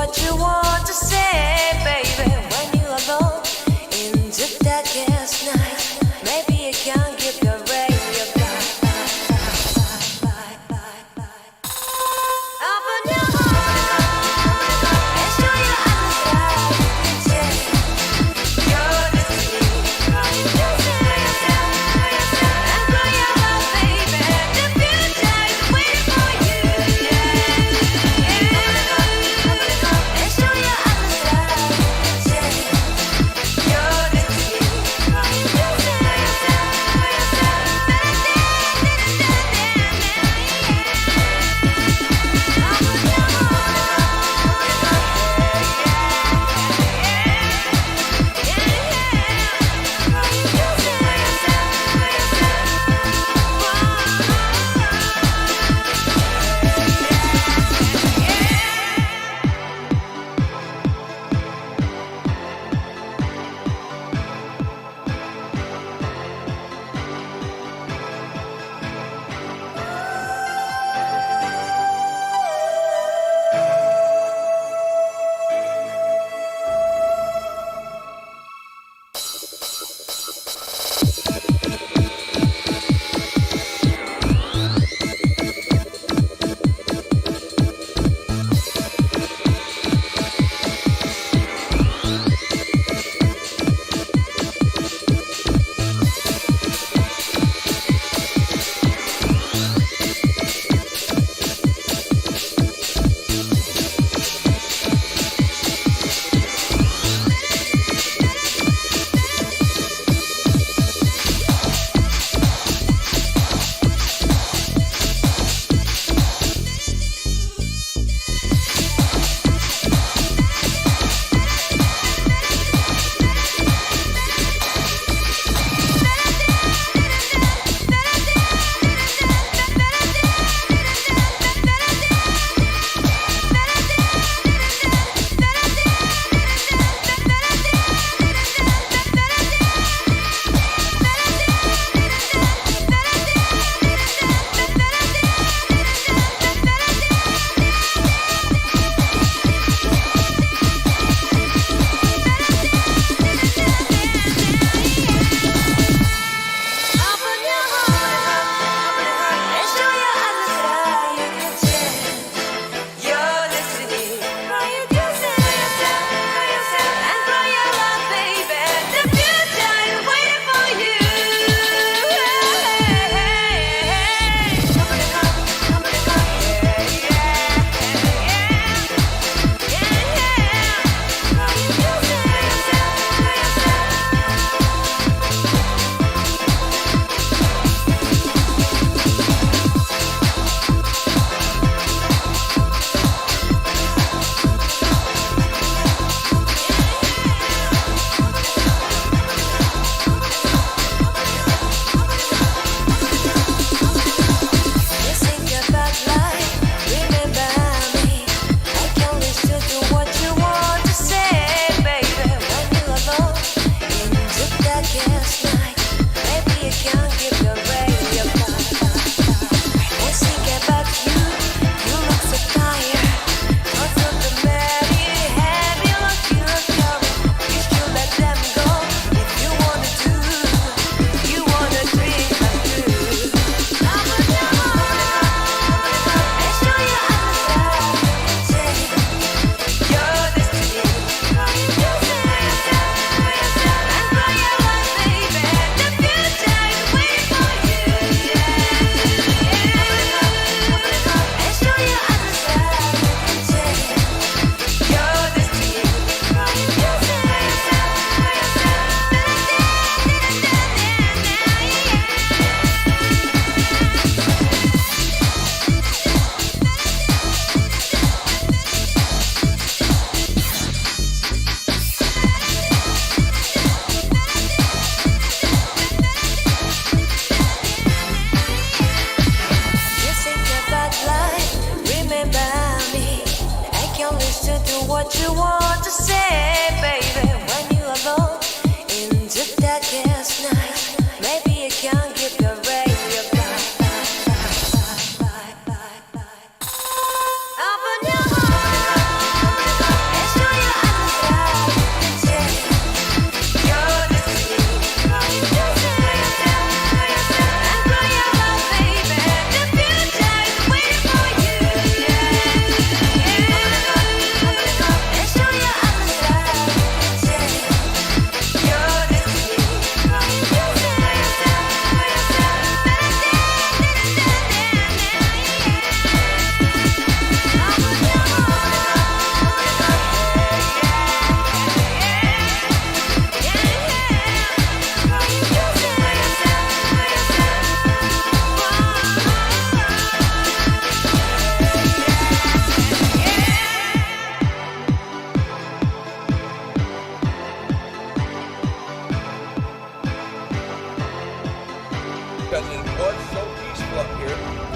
what you want to say, baby. When you're alone in the darkest night, maybe you can give the radio back. Open your heart and show your eyes that you're the sea. And grow your love, baby. The future is waiting for you. And show your eyes that you're the sea.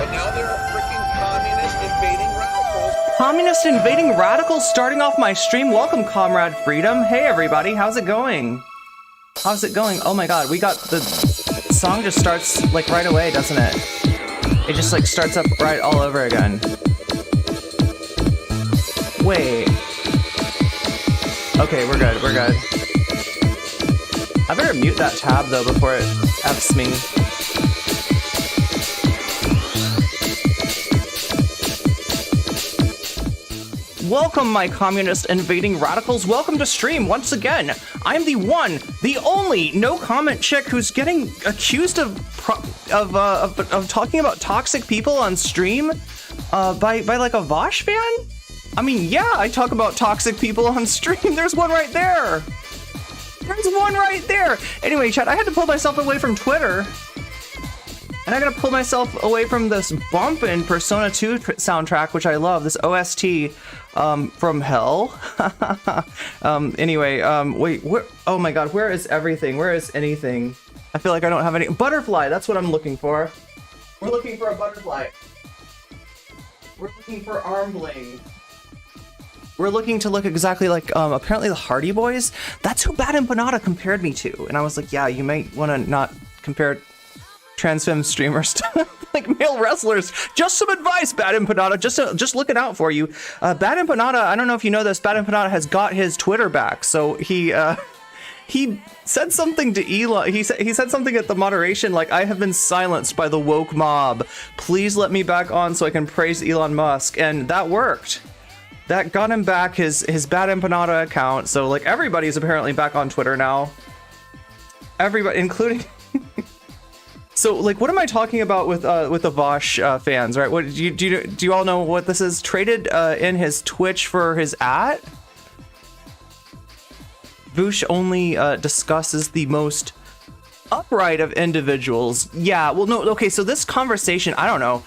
But now there are freaking communist invading radicals. Communist invading radicals starting off my stream. Welcome, Comrade Freedom. Hey, everybody. How's it going? How's it going? Oh my god, we got the song just starts like right away, doesn't it? It just like starts up right all over again. Wait. Okay, we're good, we're good. I better mute that tab though before it F's me. Welcome, my communist invading radicals. Welcome to stream once again. I'm the one, the only no-comment chick who's getting accused of talking about toxic people on stream by like a Vaush fan. I mean, yeah, I talk about toxic people on stream. There's one right there. There's one right there. Anyway, chat, I had to pull myself away from Twitter. And I gotta pull myself away from this bump in Persona 2 soundtrack, which I love, this OST from hell. Anyway, wait, where, oh my god, where is everything? Where is anything? I feel like I don't have any. Butterfly, that's what I'm looking for. We're looking for a butterfly. We're looking for arm bling. We're looking to look exactly like, apparently the Hardy Boys. That's who Bad Empanada compared me to. And I was like, yeah, you might want to not compare trans femme streamers to like male wrestlers. Just some advice, Bad Empanada. Just looking out for you. Bad Empanada, I don't know if you know this, Bad Empanada has got his Twitter back. So he said something to Elon. He said something at the moderation like, I have been silenced by the woke mob. Please let me back on so I can praise Elon Musk. And that worked. That got him back his Bad Empanada account. So like everybody's apparently back on Twitter now. Everybody, including. So like, what am I talking about with the Vaush fans, right? What do you all know what this is? Traded in his Twitch for his @ Vaush only discusses the most upright of individuals. Yeah, well, no, okay. So this conversation, I don't know.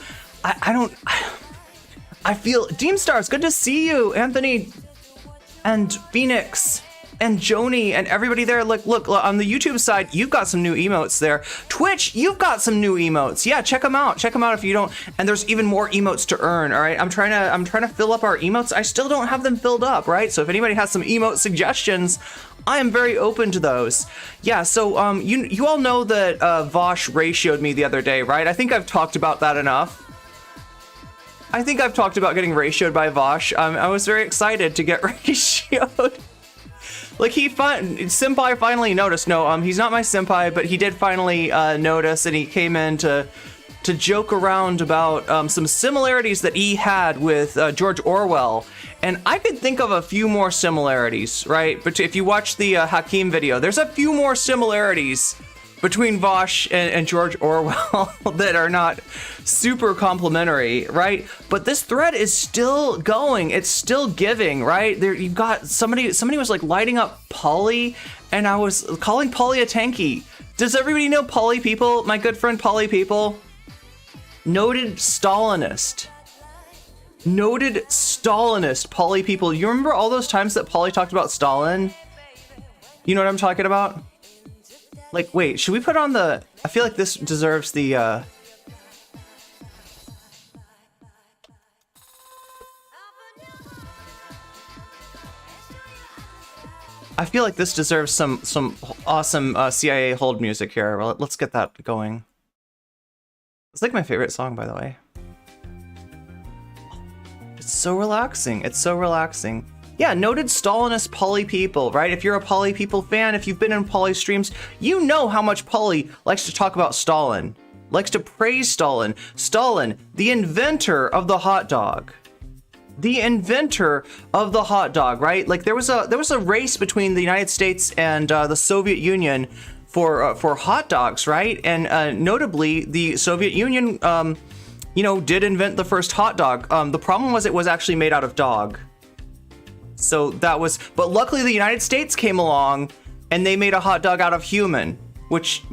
I feel Deemstars, good to see you, Anthony and Phoenix and Joni and everybody there. Look on the YouTube side, you've got some new emotes there. Twitch, you've got some new emotes. Yeah, check them out. Check them out if you don't. And there's even more emotes to earn. All right, I'm trying to fill up our emotes. I still don't have them filled up, right? So if anybody has some emote suggestions, I am very open to those. Yeah. So you all know that Vaush ratioed me the other day, right? I think I've talked about that enough. I think I've talked about getting ratioed by Vaush. I was very excited to get ratioed. Like Senpai finally noticed. No, he's not my Senpai, but he did finally notice, and he came in to joke around about some similarities that he had with George Orwell. And I could think of a few more similarities, right? But if you watch the Hakeem video, there's a few more similarities between Vaush and George Orwell that are not super complimentary, right? But this thread is still going. It's still giving, right? There, you've got somebody was like lighting up Polly, and I was calling Polly a tanky. Does everybody know Polly People? My good friend Polly People? Noted Stalinist. Noted Stalinist Polly People. You remember all those times that Polly talked about Stalin? You know what I'm talking about? Like, wait, should we put on the... I feel like this deserves the, I feel like this deserves some awesome CIA hold music here. Well, let's get that going. It's like my favorite song, by the way. It's so relaxing. It's so relaxing. Yeah, noted Stalinist Polly People, right? If you're a Polly People fan, if you've been in Polly streams, you know how much Polly likes to talk about Stalin, likes to praise Stalin. Stalin, the inventor of the hot dog. The inventor of the hot dog, right? Like there was a race between the United States and the Soviet Union for hot dogs, right? And notably, the Soviet Union, did invent the first hot dog. The problem was it was actually made out of dog. So that was, but luckily the United States came along and they made a hot dog out of human, which,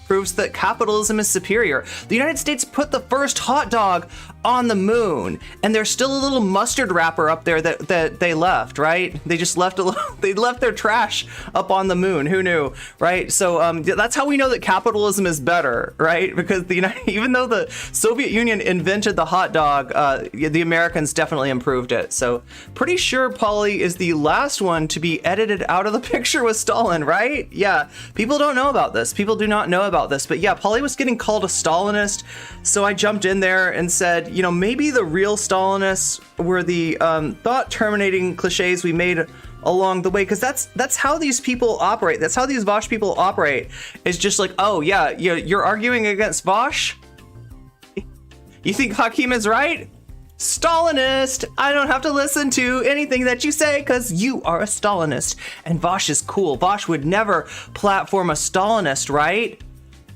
proves that capitalism is superior. The United States put the first hot dog on the moon, and there's still a little mustard wrapper up there that they left, right? They just left they left their trash up on the moon. Who knew, right? So that's how we know that capitalism is better, right? Because even though the Soviet Union invented the hot dog, the Americans definitely improved it. So pretty sure Polly is the last one to be edited out of the picture with Stalin, right? Yeah, people don't know about this. People do not know about this, but yeah, Polly was getting called a Stalinist, so I jumped in there and said, you know, maybe the real Stalinists were the thought-terminating cliches we made along the way, because that's how these people operate. That's how these Vaush people operate. It's just like, oh yeah, you're arguing against Vaush? You think Hakim is right? Stalinist! I don't have to listen to anything that you say because you are a Stalinist. And Vaush is cool. Vaush would never platform a Stalinist, right?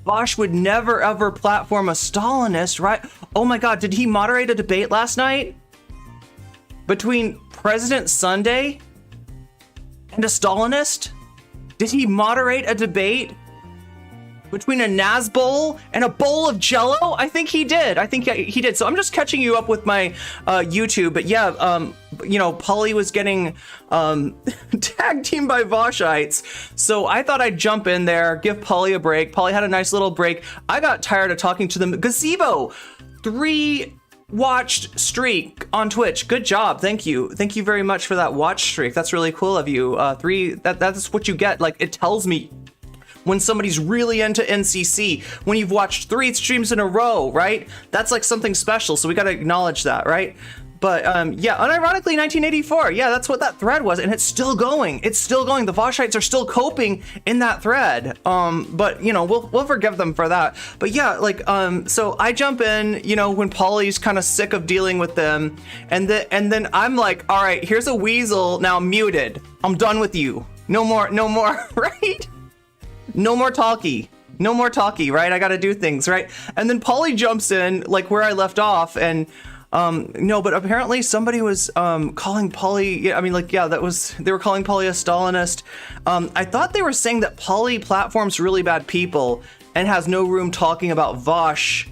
Vaush would never ever platform a Stalinist, right? Oh my god, did he moderate a debate last night? Between President Sunday and a Stalinist? Did he moderate a debate between a Nazbowl and a bowl of Jello? I think he did. I think he did. So I'm just catching you up with my YouTube. But yeah, you know, Polly was getting tag teamed by Vaushites. So I thought I'd jump in there, give Polly a break. Polly had a nice little break. I got tired of talking to them. Gazebo, 3 watched streak on Twitch. Good job. Thank you. Thank you very much for that watch streak. That's really cool of you. 3, that's what you get. Like, it tells me when somebody's really into NCC, when you've watched 3 streams in a row, right? That's like something special, so we got to acknowledge that, right? But yeah, unironically 1984, yeah, that's what that thread was, and it's still going. It's still going. The Vaushites are still coping in that thread. But you know, we'll forgive them for that. But yeah, like so I jump in, you know, when Polly's kind of sick of dealing with them, and then I'm like, all right, here's a weasel now muted. I'm done with you. No more, right? No more talkie, right? I gotta do things, right? And then Polly jumps in, like where I left off, and no, but apparently somebody was calling Polly, yeah, I mean, like, yeah, they were calling Polly a Stalinist. I thought they were saying that Polly platforms really bad people and has no room talking about Vaush,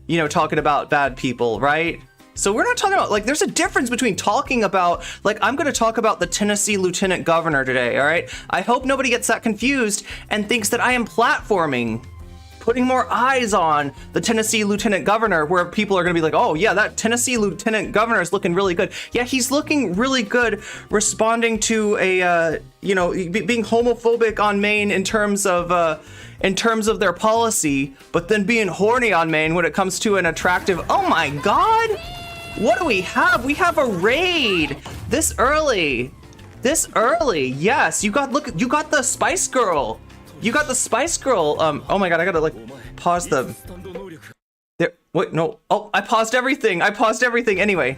you know, talking about bad people, right? So we're not talking about, like, there's a difference between talking about, like, I'm going to talk about the Tennessee Lieutenant Governor today, all right? I hope nobody gets that confused and thinks that I am platforming, putting more eyes on the Tennessee Lieutenant Governor, where people are going to be like, oh yeah, that Tennessee Lieutenant Governor is looking really good. Yeah, he's looking really good responding to a, you know, being homophobic on Maine in terms of their policy, but then being horny on Maine when it comes to an attractive, oh my god! What do we have? We have a raid this early. Yes, you got the Spice Girl. You got the Spice Girl. Oh my god, I gotta like pause the. There. Wait, no. Oh, I paused everything. Anyway,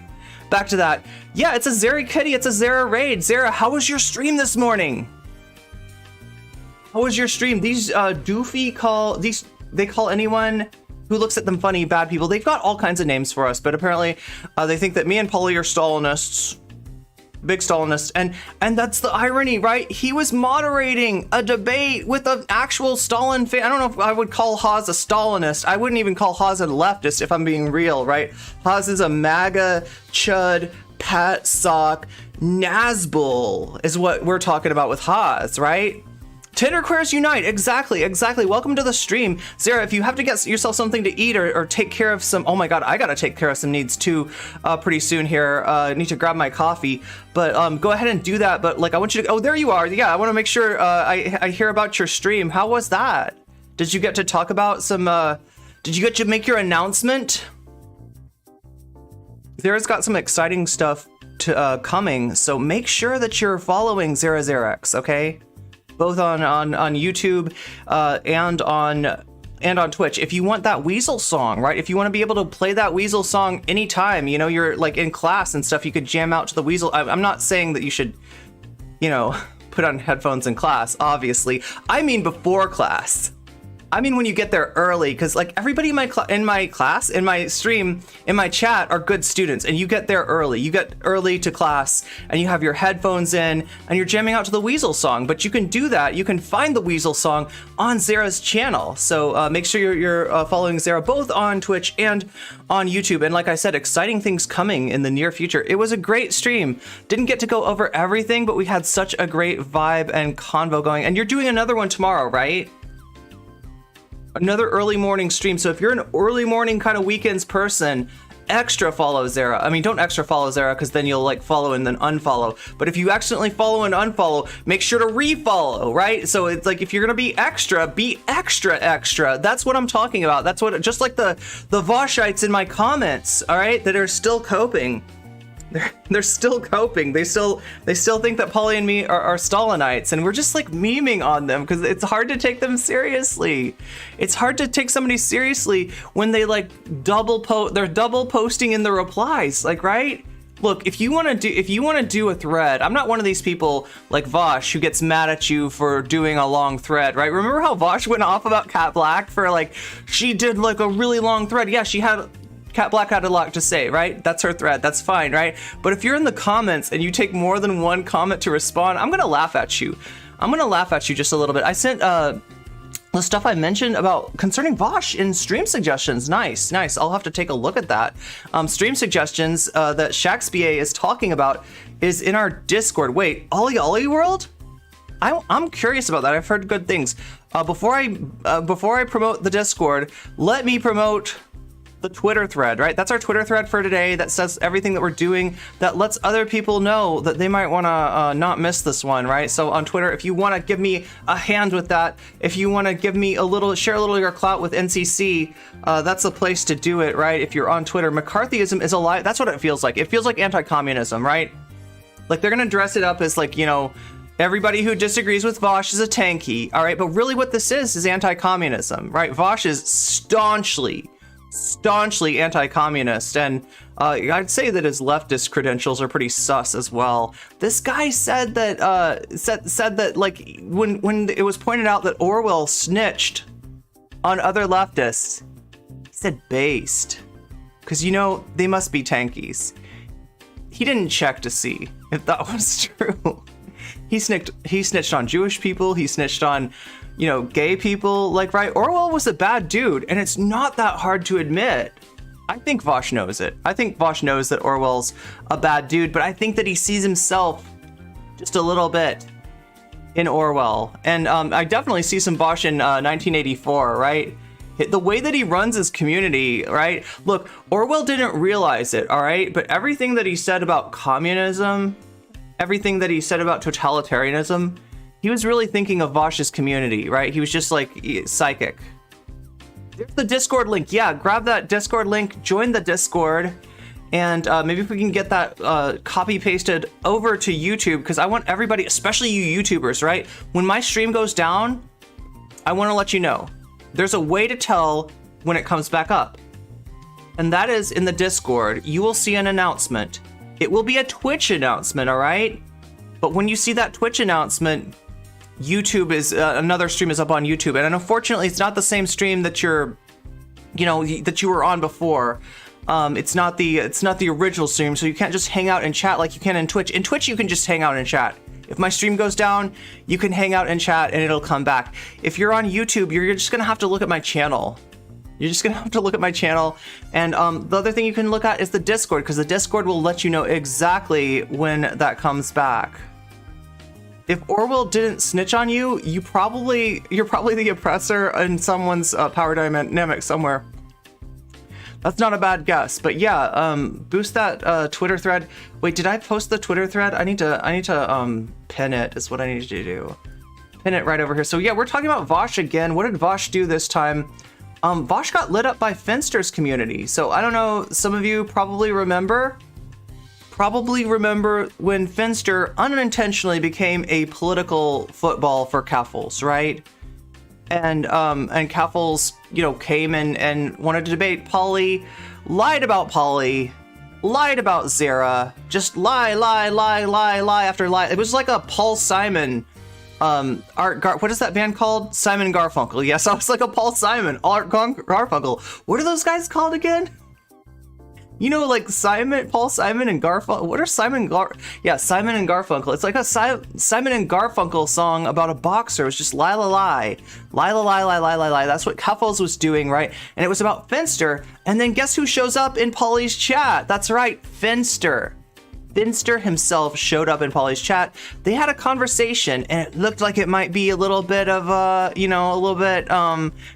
back to that. Yeah, it's a Zeri Kitty. It's a Zara raid. Zara, how was your stream this morning? How was your stream? These they call anyone who looks at them funny bad people. They've got all kinds of names for us, but apparently they think that me and Polly are Stalinists. Big Stalinist, and that's the irony, right? He was moderating a debate with an actual Stalin fan. I don't know if I would call Haas a Stalinist. I wouldn't even call Haas a leftist if I'm being real, right? Haas is a MAGA, chud, pat sock, Nazbowl is what we're talking about with Haas, right? Tinder queers unite. Exactly. Welcome to the stream. Zara, if you have to get yourself something to eat or take care of some, oh my god, I gotta take care of some needs too pretty soon here. I need to grab my coffee, but go ahead and do that. But like, I want you to, oh, there you are. Yeah, I want to make sure I hear about your stream. How was that? Did you get to talk about some, did you get to make your announcement? Zara's got some exciting stuff to coming, so make sure that you're following Zara Zarex, okay? Both on YouTube and on Twitch. If you want that Weasel song, right? If you want to be able to play that Weasel song anytime, you know, you're like in class and stuff, you could jam out to the Weasel. I'm not saying that you should, you know, put on headphones in class, obviously. I mean before class. I mean when you get there early, because like everybody in my class, in my stream, in my chat are good students, and you get there early. You get early to class, and you have your headphones in, and you're jamming out to the Weasel song. But you can do that. You can find the Weasel song on Zara's channel. So make sure you're following Zara both on Twitch and on YouTube. And like I said, exciting things coming in the near future. It was a great stream. Didn't get to go over everything, but we had such a great vibe and convo going. And you're doing another one tomorrow, right? Another early morning stream. So if you're an early morning kind of weekends person, extra follow Zara. I mean, don't extra follow Zara because then you'll like follow and then unfollow. But if you accidentally follow and unfollow, make sure to refollow, right? So it's like if you're gonna be extra extra. That's what I'm talking about. That's what, just like the Vaushites in my comments, all right, that are still coping. They're still coping. They still think that Polly and me are Stalinites, and we're just like memeing on them because it's hard to take them seriously. It's hard to take somebody seriously when they like they're double posting in the replies, like, right? Look, if you want to do a thread, I'm not one of these people like Vaush who gets mad at you for doing a long thread, right? Remember how Vaush went off about Cat Black for like she did like a really long thread? Yeah, Cat Black had a lot to say, right? That's her thread. That's fine, right? But if you're in the comments and you take more than one comment to respond, I'm gonna laugh at you. I'm gonna laugh at you just a little bit. I sent the stuff I mentioned about concerning Vaush in stream suggestions. Nice. I'll have to take a look at that. Stream suggestions that Shakespeare is talking about is in our Discord. Wait, Ollie World? I'm curious about that. I've heard good things. Before I promote the Discord, let me promote the Twitter thread, right? That's our Twitter thread for today that says everything that we're doing, that lets other people know that they might want to not miss this one, right? So on Twitter, if you want to give me a hand with that, if you want to give me share a little of your clout with NCC, that's the place to do it, right? If you're on Twitter, McCarthyism is a lie. That's what it feels like. It feels like anti-communism, right? Like they're going to dress it up as like, you know, everybody who disagrees with Vaush is a tanky, all right? But really what this is anti-communism, right? Vaush is staunchly anti-communist, and I'd say that his leftist credentials are pretty sus as well. This guy said that said that like when it was pointed out that Orwell snitched on other leftists, he said based, because you know they must be tankies. He didn't check to see if that was true. He snitched on Jewish people. He snitched on, you know, gay people, like, right? Orwell was a bad dude, and it's not that hard to admit. I think Vaush knows it. I think Vaush knows that Orwell's a bad dude, but I think that he sees himself just a little bit in Orwell. And I definitely see some Vaush in 1984, right? The way that he runs his community, right? Look, Orwell didn't realize it, all right? But everything that he said about communism, everything that he said about totalitarianism, he was really thinking of Vaush's community, right? He was just like psychic. There's the Discord link. Yeah, grab that Discord link, join the Discord, and maybe if we can get that copy pasted over to YouTube, because I want everybody, especially you YouTubers, right? When my stream goes down, I want to let you know. There's a way to tell when it comes back up. And that is in the Discord. You will see an announcement. It will be a Twitch announcement, all right? But when you see that Twitch announcement, YouTube is another stream is up on YouTube, and unfortunately, it's not the same stream that you're, you know, that you were on before. It's not the original stream, so you can't just hang out and chat like you can in Twitch. In Twitch, you can just hang out and chat. If my stream goes down, you can hang out and chat, and it'll come back. If you're on YouTube, you're just gonna have to look at my channel. You're just gonna have to look at my channel, and the other thing you can look at is the Discord, because the Discord will let you know exactly when that comes back. If Orwell didn't snitch on you, you're probably the oppressor in someone's power dynamic somewhere. That's not a bad guess, but yeah, boost that Twitter thread. Wait, did I post the Twitter thread? I need to pin it. Is what I need to do. Pin it right over here. So yeah, we're talking about Vaush again. What did Vaush do this time? Vaush got lit up by Finster's community. So I don't know. Some of you probably remember when Finster unintentionally became a political football for Kaffles, right? And Kaffles, you know, came and wanted to debate Polly, lied about Zara, just lie after lie. It was like a Paul Simon what is that band called? Simon and Garfunkel. Yes, I was like a Paul Simon, Art Garfunkel. What are those guys called again? You know, like Paul Simon and Garfunkel. What are Simon and Garfunkel. It's like a Simon and Garfunkel song about a boxer. It's just lie, lie, lie, lie, lie, lie, lie, lie, lie, lie. That's what Cuffles was doing, right? And it was about Finster. And then guess who shows up in Polly's chat? That's right, Finster. Finster himself showed up in Polly's chat. They had a conversation, and it looked like it might be a little bit of a little bit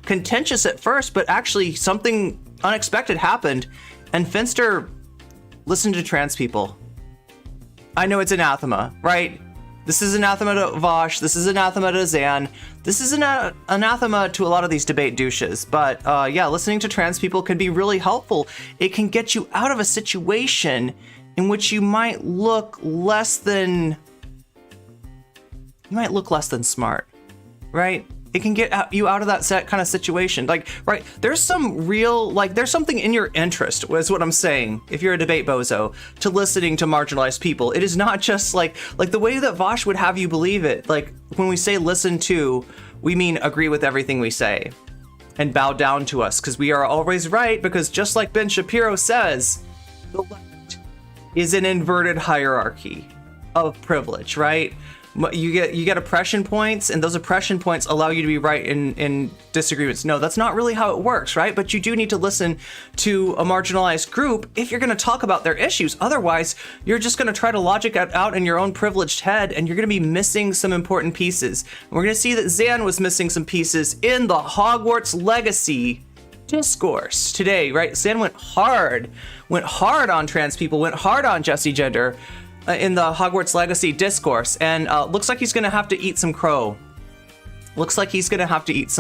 contentious at first, but actually something unexpected happened. And Finster listened to trans people. I know it's anathema, right? This is anathema to Vaush. This is anathema to Xan. This is anathema to a lot of these debate douches. But yeah, listening to trans people can be really helpful. It can get you out of a situation in which you might look less than smart, right? It can get you out of that kind of situation. Like, right, there's something in your interest, is what I'm saying, if you're a debate bozo, to listening to marginalized people. It is not just like the way that Vaush would have you believe it. Like, when we say listen to, we mean agree with everything we say and bow down to us, because we are always right, because just like Ben Shapiro says, the left is an inverted hierarchy of privilege, right? You get oppression points, and those oppression points allow you to be right in disagreements. No, that's not really how it works, right? But you do need to listen to a marginalized group if you're going to talk about their issues. Otherwise, you're just going to try to logic it out in your own privileged head, and you're going to be missing some important pieces. And we're going to see that Xan was missing some pieces in the Hogwarts Legacy discourse today, right? Xan went hard on trans people, went hard on Jesse Gender, in the Hogwarts Legacy discourse, and looks like he's gonna have to eat some crow. Looks like he's gonna have to eat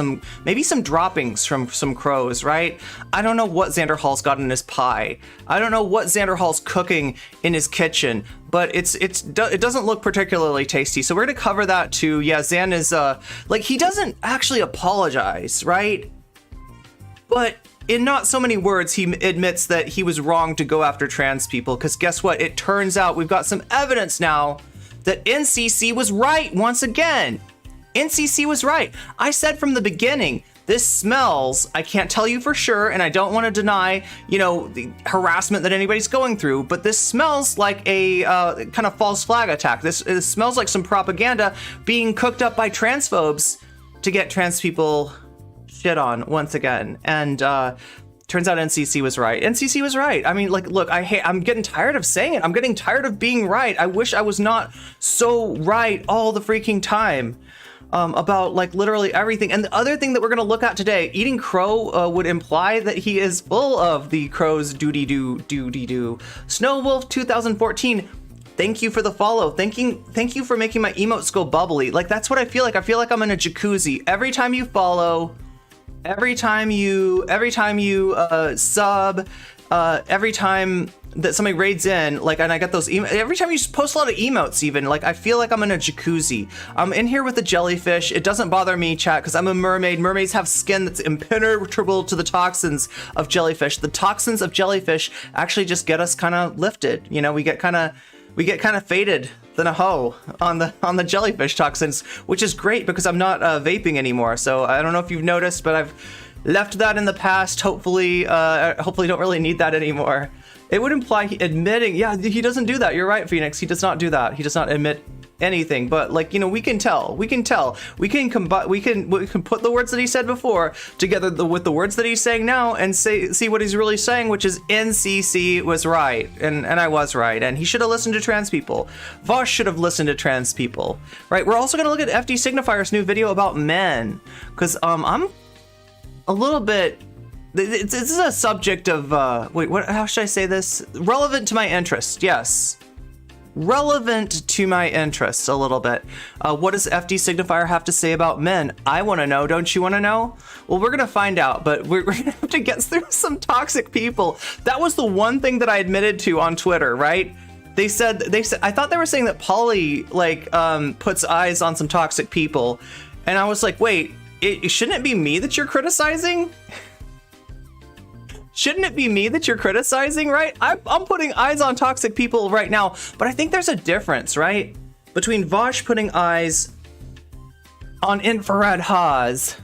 maybe some droppings from some crows, right? I don't know what Xanderhal's got in his pie. I don't know what Xanderhal's cooking in his kitchen, but it doesn't look particularly tasty. So we're gonna cover that too. Yeah, Xan is he doesn't actually apologize, right? But in not so many words, he admits that he was wrong to go after trans people, because guess what? It turns out we've got some evidence now that NCC was right once again. NCC was right. I said from the beginning, this smells, I can't tell you for sure, and I don't want to deny, the harassment that anybody's going through, but this smells like a kind of false flag attack. This smells like some propaganda being cooked up by transphobes to get trans people shit on once again. And turns out NCC was right. NCC was right. I mean, look, I'm getting tired of saying it. I'm getting tired of being right. I wish I was not so right all the freaking time about literally everything. And the other thing that we're going to look at today, eating crow would imply that he is full of the crow's doody-doo. Snow Wolf 2014, thank you for the follow. Thank you for making my emotes go bubbly. That's what I feel like. I feel like I'm in a jacuzzi. Every time you follow, every time you sub, every time that somebody raids in, and I get those every time you post a lot of emotes, even, I feel like I'm in a jacuzzi. I'm in here with the jellyfish. It doesn't bother me, chat, because I'm a mermaid. Mermaids have skin that's impenetrable to the toxins of jellyfish. The toxins of jellyfish actually just get us kind of lifted. We get kind of faded than a hoe on the jellyfish toxins, which is great because I'm not vaping anymore. So I don't know if you've noticed, but I've left that in the past. Hopefully don't really need that anymore. It would imply admitting, yeah, he doesn't do that. You're right, Phoenix. He does not do that. He does not admit anything. But we can tell. We can put the words that he said before together with the words that he's saying now and see what he's really saying, which is NCC was right, and I was right, and he should have listened to trans people. Vaush should have listened to trans people, right? We're also gonna look at FD Signifier's new video about men, because I'm a little bit. This is a subject of how should I say this? Relevant to my interest, yes. Relevant to my interests a little bit. What does FD Signifier have to say about men? I want to know. Don't you want to know? Well, we're going to find out, but we're going to have to get through some toxic people. That was the one thing that I admitted to on Twitter, right? They said I thought they were saying that Polly puts eyes on some toxic people, and I was like, wait, shouldn't it be me that you're criticizing? Shouldn't it be me that you're criticizing, right? I'm putting eyes on toxic people right now, but I think there's a difference, right? Between Vaush putting eyes on infrared Haas,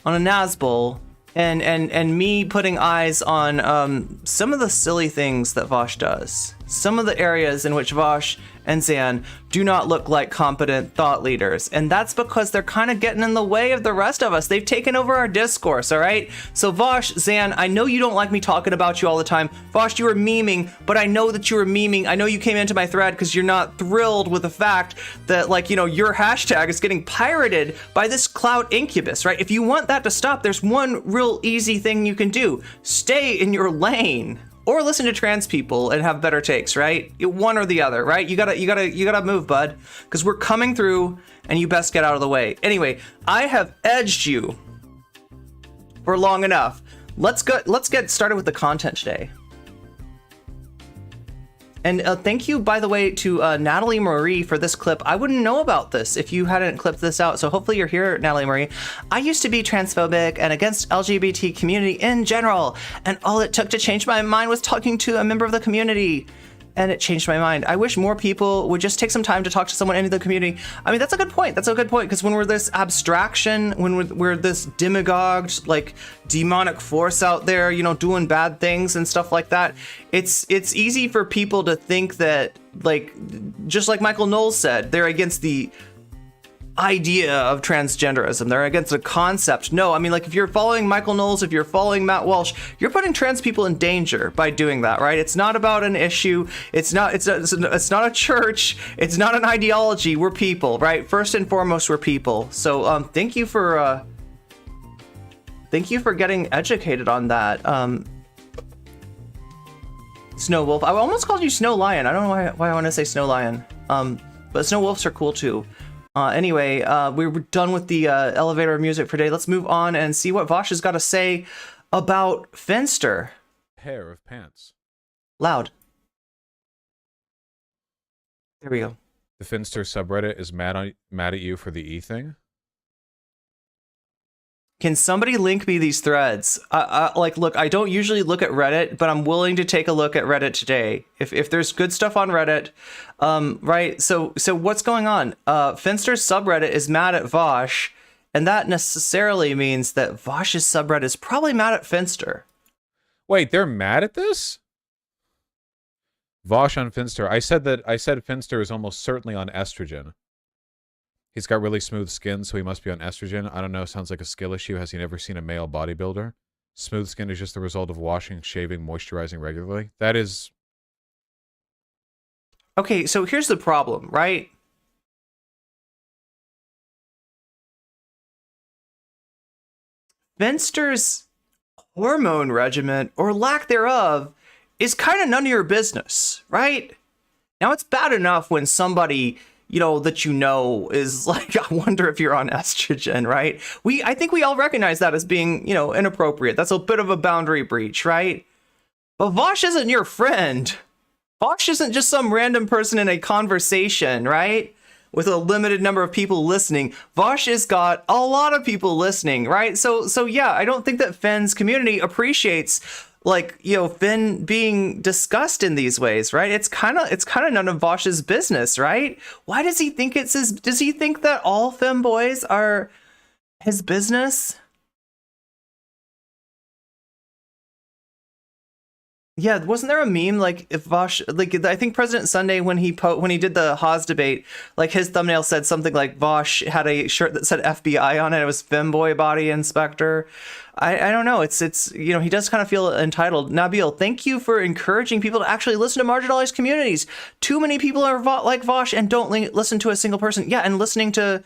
on a Nazbol, and me putting eyes on some of the silly things that Vaush does. Some of the areas in which Vaush and Zan do not look like competent thought leaders. And that's because they're kind of getting in the way of the rest of us. They've taken over our discourse, all right? So Vaush, Zan, I know you don't like me talking about you all the time. Vaush, you were memeing, but I know that you were memeing. I know you came into my thread because you're not thrilled with the fact that, like, you know, your hashtag is getting pirated by this cloud incubus, right? If you want that to stop, there's one real easy thing you can do. Stay in your lane. Or listen to trans people and have better takes, right? One or the other, right? You gotta move, bud, because we're coming through, and you best get out of the way. Anyway, I have edged you for long enough. Let's get started with the content today. And thank you, by the way, to Natalie Marie for this clip. I wouldn't know about this if you hadn't clipped this out. So hopefully you're here, Natalie Marie. I used to be transphobic and against LGBT community in general. And all it took to change my mind was talking to a member of the community. And it changed my mind. I wish more people would just take some time to talk to someone in the community. I mean, that's a good point. That's a good point. Because when we're this abstraction, when we're this demagogued, like demonic force out there, you know, doing bad things and stuff like that, it's easy for people to think that, like, just like Michael Knowles said, they're against the idea of transgenderism. They're against the concept. No, I mean, like, if you're following Michael Knowles, if you're following Matt Walsh, you're putting trans people in danger by doing that, right? It's not about an issue. It's not a church. It's not an ideology. We're people, right? First and foremost, we're people. So thank you for getting educated on that. Snow Wolf. I almost called you Snow Lion. I don't know why I want to say Snow Lion. But Snow Wolves are cool too. Anyway, we're done with the elevator music for today. Let's move on and see what Vaush has got to say about Finster. Pair of pants. Loud. There we go. The Finster subreddit is mad at you for the E thing. Can somebody link me these threads? Like, look, I don't usually look at Reddit, but I'm willing to take a look at Reddit today. If there's good stuff on Reddit, right? So what's going on? Finster's subreddit is mad at Vaush, and that necessarily means that Vaush's subreddit is probably mad at Finster. Wait, they're mad at this? Vaush on Finster. I said Finster is almost certainly on estrogen. He's got really smooth skin, so he must be on estrogen. I don't know, sounds like a skill issue. Has he never seen a male bodybuilder? Smooth skin is just the result of washing, shaving, moisturizing regularly. That is... Okay, so here's the problem, right? Finster's hormone regimen, or lack thereof, is kind of none of your business, right? Now, it's bad enough when somebody, you know, that you know is like, I wonder if you're on estrogen, right? I think we all recognize that as being, you know, inappropriate. That's a bit of a boundary breach, right? But Vaush isn't your friend. Vaush isn't just some random person in a conversation, right? With a limited number of people listening. Vaush has got a lot of people listening, right? So yeah, I don't think that Finn's community appreciates, like, you know, Finn being discussed in these ways, right? It's kind of none of Vaush's business, right? Why does he think it's his? Does he think that all femboys are his business? Yeah, wasn't there a meme, like, if Vaush, like, I think President Sunday, when he did the Haas debate, like, his thumbnail said something like Vaush had a shirt that said FBI on it. It was Femboy Body Inspector. I don't know. It's you know, he does kind of feel entitled. Nabil, thank you for encouraging people to actually listen to marginalized communities. Too many people are like Vaush and don't listen to a single person. Yeah, and listening to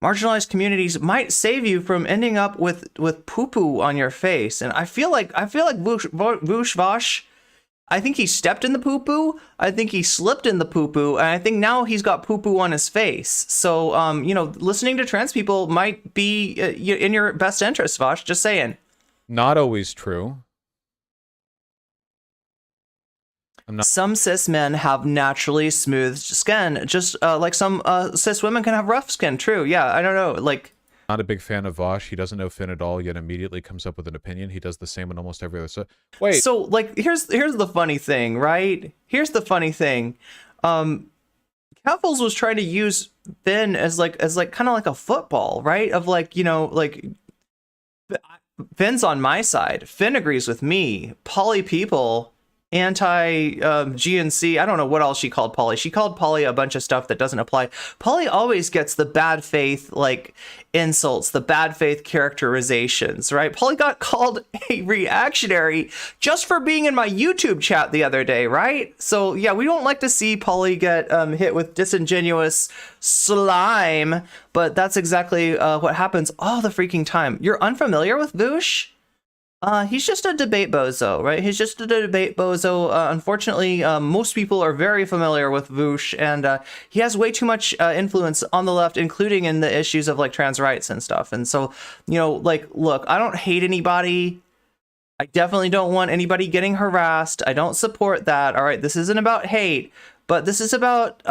marginalized communities might save you from ending up with poo-poo on your face. And I feel like Vaush, I think he stepped in the poo-poo. I think he slipped in the poo-poo. And I think now he's got poo-poo on his face. So, you know, listening to trans people might be in your best interest, Vaush. Just saying. Not always true. Some cis men have naturally smooth skin, just like some cis women can have rough skin. True. Yeah, I don't know. Like, not a big fan of Vaush. He doesn't know Finn at all, yet immediately comes up with an opinion. He does the same in almost every other. So wait. So, like, here's the funny thing, right? Here's the funny thing. Caffles was trying to use Finn as like kind of like a football, right? Of like, you know, like Finn's on my side. Finn agrees with me. Polly people anti GNC. I don't know what else she called Polly. She called Polly a bunch of stuff that doesn't apply. Polly always gets the bad faith like insults, the bad faith characterizations, right? Polly got called a reactionary just for being in my YouTube chat the other day, right? So yeah, we don't like to see Polly get hit with disingenuous slime, but that's exactly what happens all the freaking time. You're unfamiliar with Vaush? He's just a debate bozo, right? He's just a debate bozo. Unfortunately, most people are very familiar with Vaush, and he has way too much influence on the left, including in the issues of like trans rights and stuff. And so, you know, like, look, I don't hate anybody. I definitely don't want anybody getting harassed. I don't support that. All right, this isn't about hate, but this is about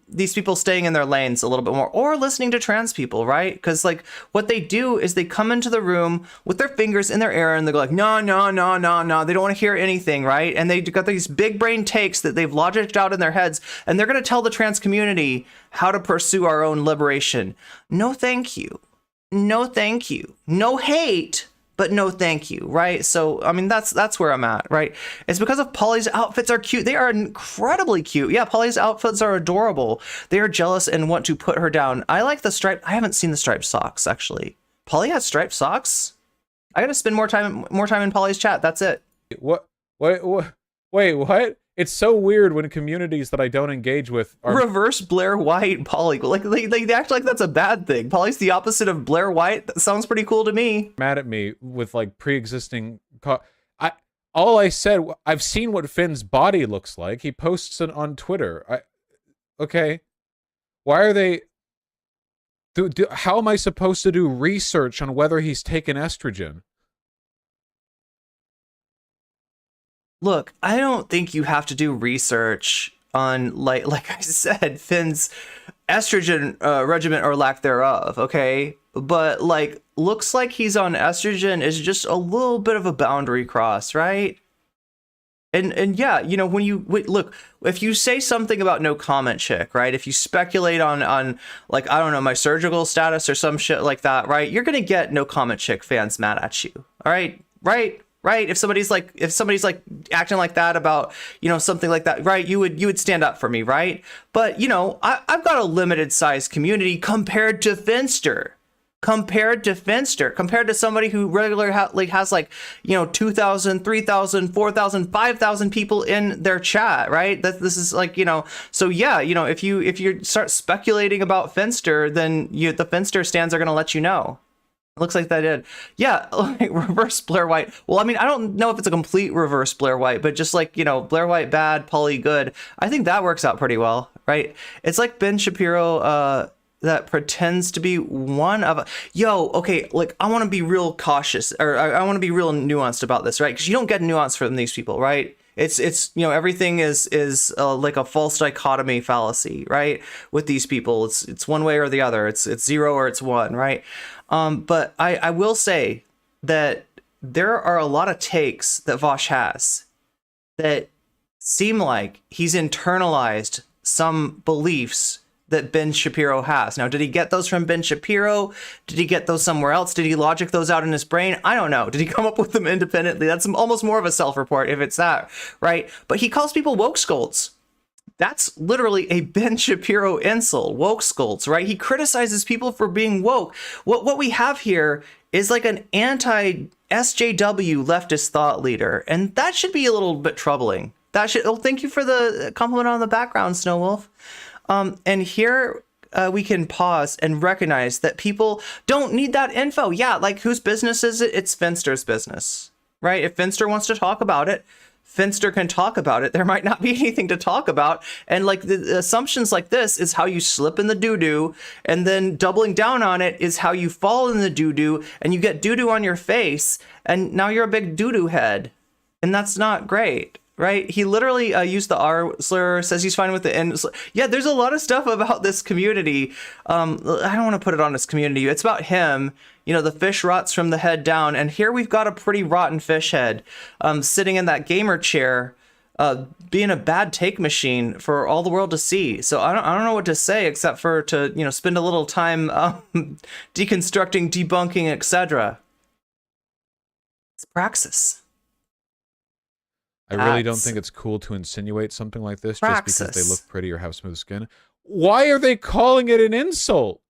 these people staying in their lanes a little bit more, or listening to trans people, right? Because like what they do is they come into the room with their fingers in their ear and they go like, no, no, no, no, no. They don't want to hear anything, right? And they got these big brain takes that they've logicked out in their heads, and they're going to tell the trans community how to pursue our own liberation. No, thank you. No, thank you. No hate, but no thank you, right? So, I mean, that's where I'm at, right? It's because of Polly's outfits are cute. They are incredibly cute. Yeah, Polly's outfits are adorable. They are jealous and want to put her down. I like the striped, I haven't seen the striped socks, actually. Polly has striped socks? I gotta spend more time in Polly's chat, that's it. What? Wait, what? It's so weird when communities that I don't engage with are Reverse Blair White Polly. Like they act like that's a bad thing. Polly's the opposite of Blair White. That sounds pretty cool to me. mad at me with like pre-existing. All I said, I've seen what Finn's body looks like. He posts it on Twitter. Okay, why are they? How am I supposed to do research on whether he's taken estrogen? Look, I don't think you have to do research on like I said, Finn's estrogen regimen or lack thereof, okay? But like looks like he's on estrogen is just a little bit of a boundary cross, right? And yeah, you know, when you look, if you say something about no comment chick, right? If you speculate on like, I don't know, my surgical status or some shit like that, right? You're going to get no comment chick fans mad at you. All right? Right? Right? If somebody's like acting like that about, you know, something like that, right? You would stand up for me, right? But, you know, I've got a limited size community compared to Finster. Compared to somebody who regularly has like, you know, 2,000, 3,000, 4,000, 5,000 people in their chat, right? This is like, you know, so yeah, you know, if you start speculating about Finster, then the Finster stands are going to let you know. It looks like that did. Yeah, like reverse Blair White. Well, I mean, I don't know if it's a complete reverse Blair White, but just like, you know, Blair White bad, Polly good. I think that works out pretty well, right? It's like Ben Shapiro that pretends to be one of okay, like I want to be real cautious, or I want to be real nuanced about this, right? Because you don't get nuance from these people, right? It's you know, everything is like a false dichotomy fallacy, right? With these people, it's one way or the other. It's zero or it's one, right? But I will say that there are a lot of takes that Vaush has that seem like he's internalized some beliefs that Ben Shapiro has. Now, did he get those from Ben Shapiro? Did he get those somewhere else? Did he logic those out in his brain? I don't know. Did he come up with them independently? That's almost more of a self-report if it's that, right? But he calls people woke scolds. That's literally a Ben Shapiro insult, woke scolds, right? He criticizes people for being woke. What we have here is like an anti-SJW leftist thought leader, and that should be a little bit troubling. That should. Oh, thank you for the compliment on the background, Snow Wolf. And here we can pause and recognize that people don't need that info. Yeah, like whose business is it? It's Finster's business, right? If Finster wants to talk about it, Finster can talk about it. There might not be anything to talk about. And like the assumptions like this is how you slip in the doo-doo, and then doubling down on it is how you fall in the doo-doo and you get doo-doo on your face. And now you're a big doo-doo head. And that's not great. Right? He literally used the R slur, says he's fine with the N. Yeah, there's a lot of stuff about this community. I don't want to put it on his community. It's about him. You know, the fish rots from the head down. And here we've got a pretty rotten fish head sitting in that gamer chair being a bad take machine for all the world to see. So I don't know what to say except for to, you know, spend a little time deconstructing, debunking, etc. It's praxis. I really don't think it's cool to insinuate something like this just because they look pretty or have smooth skin. Why are they calling it an insult?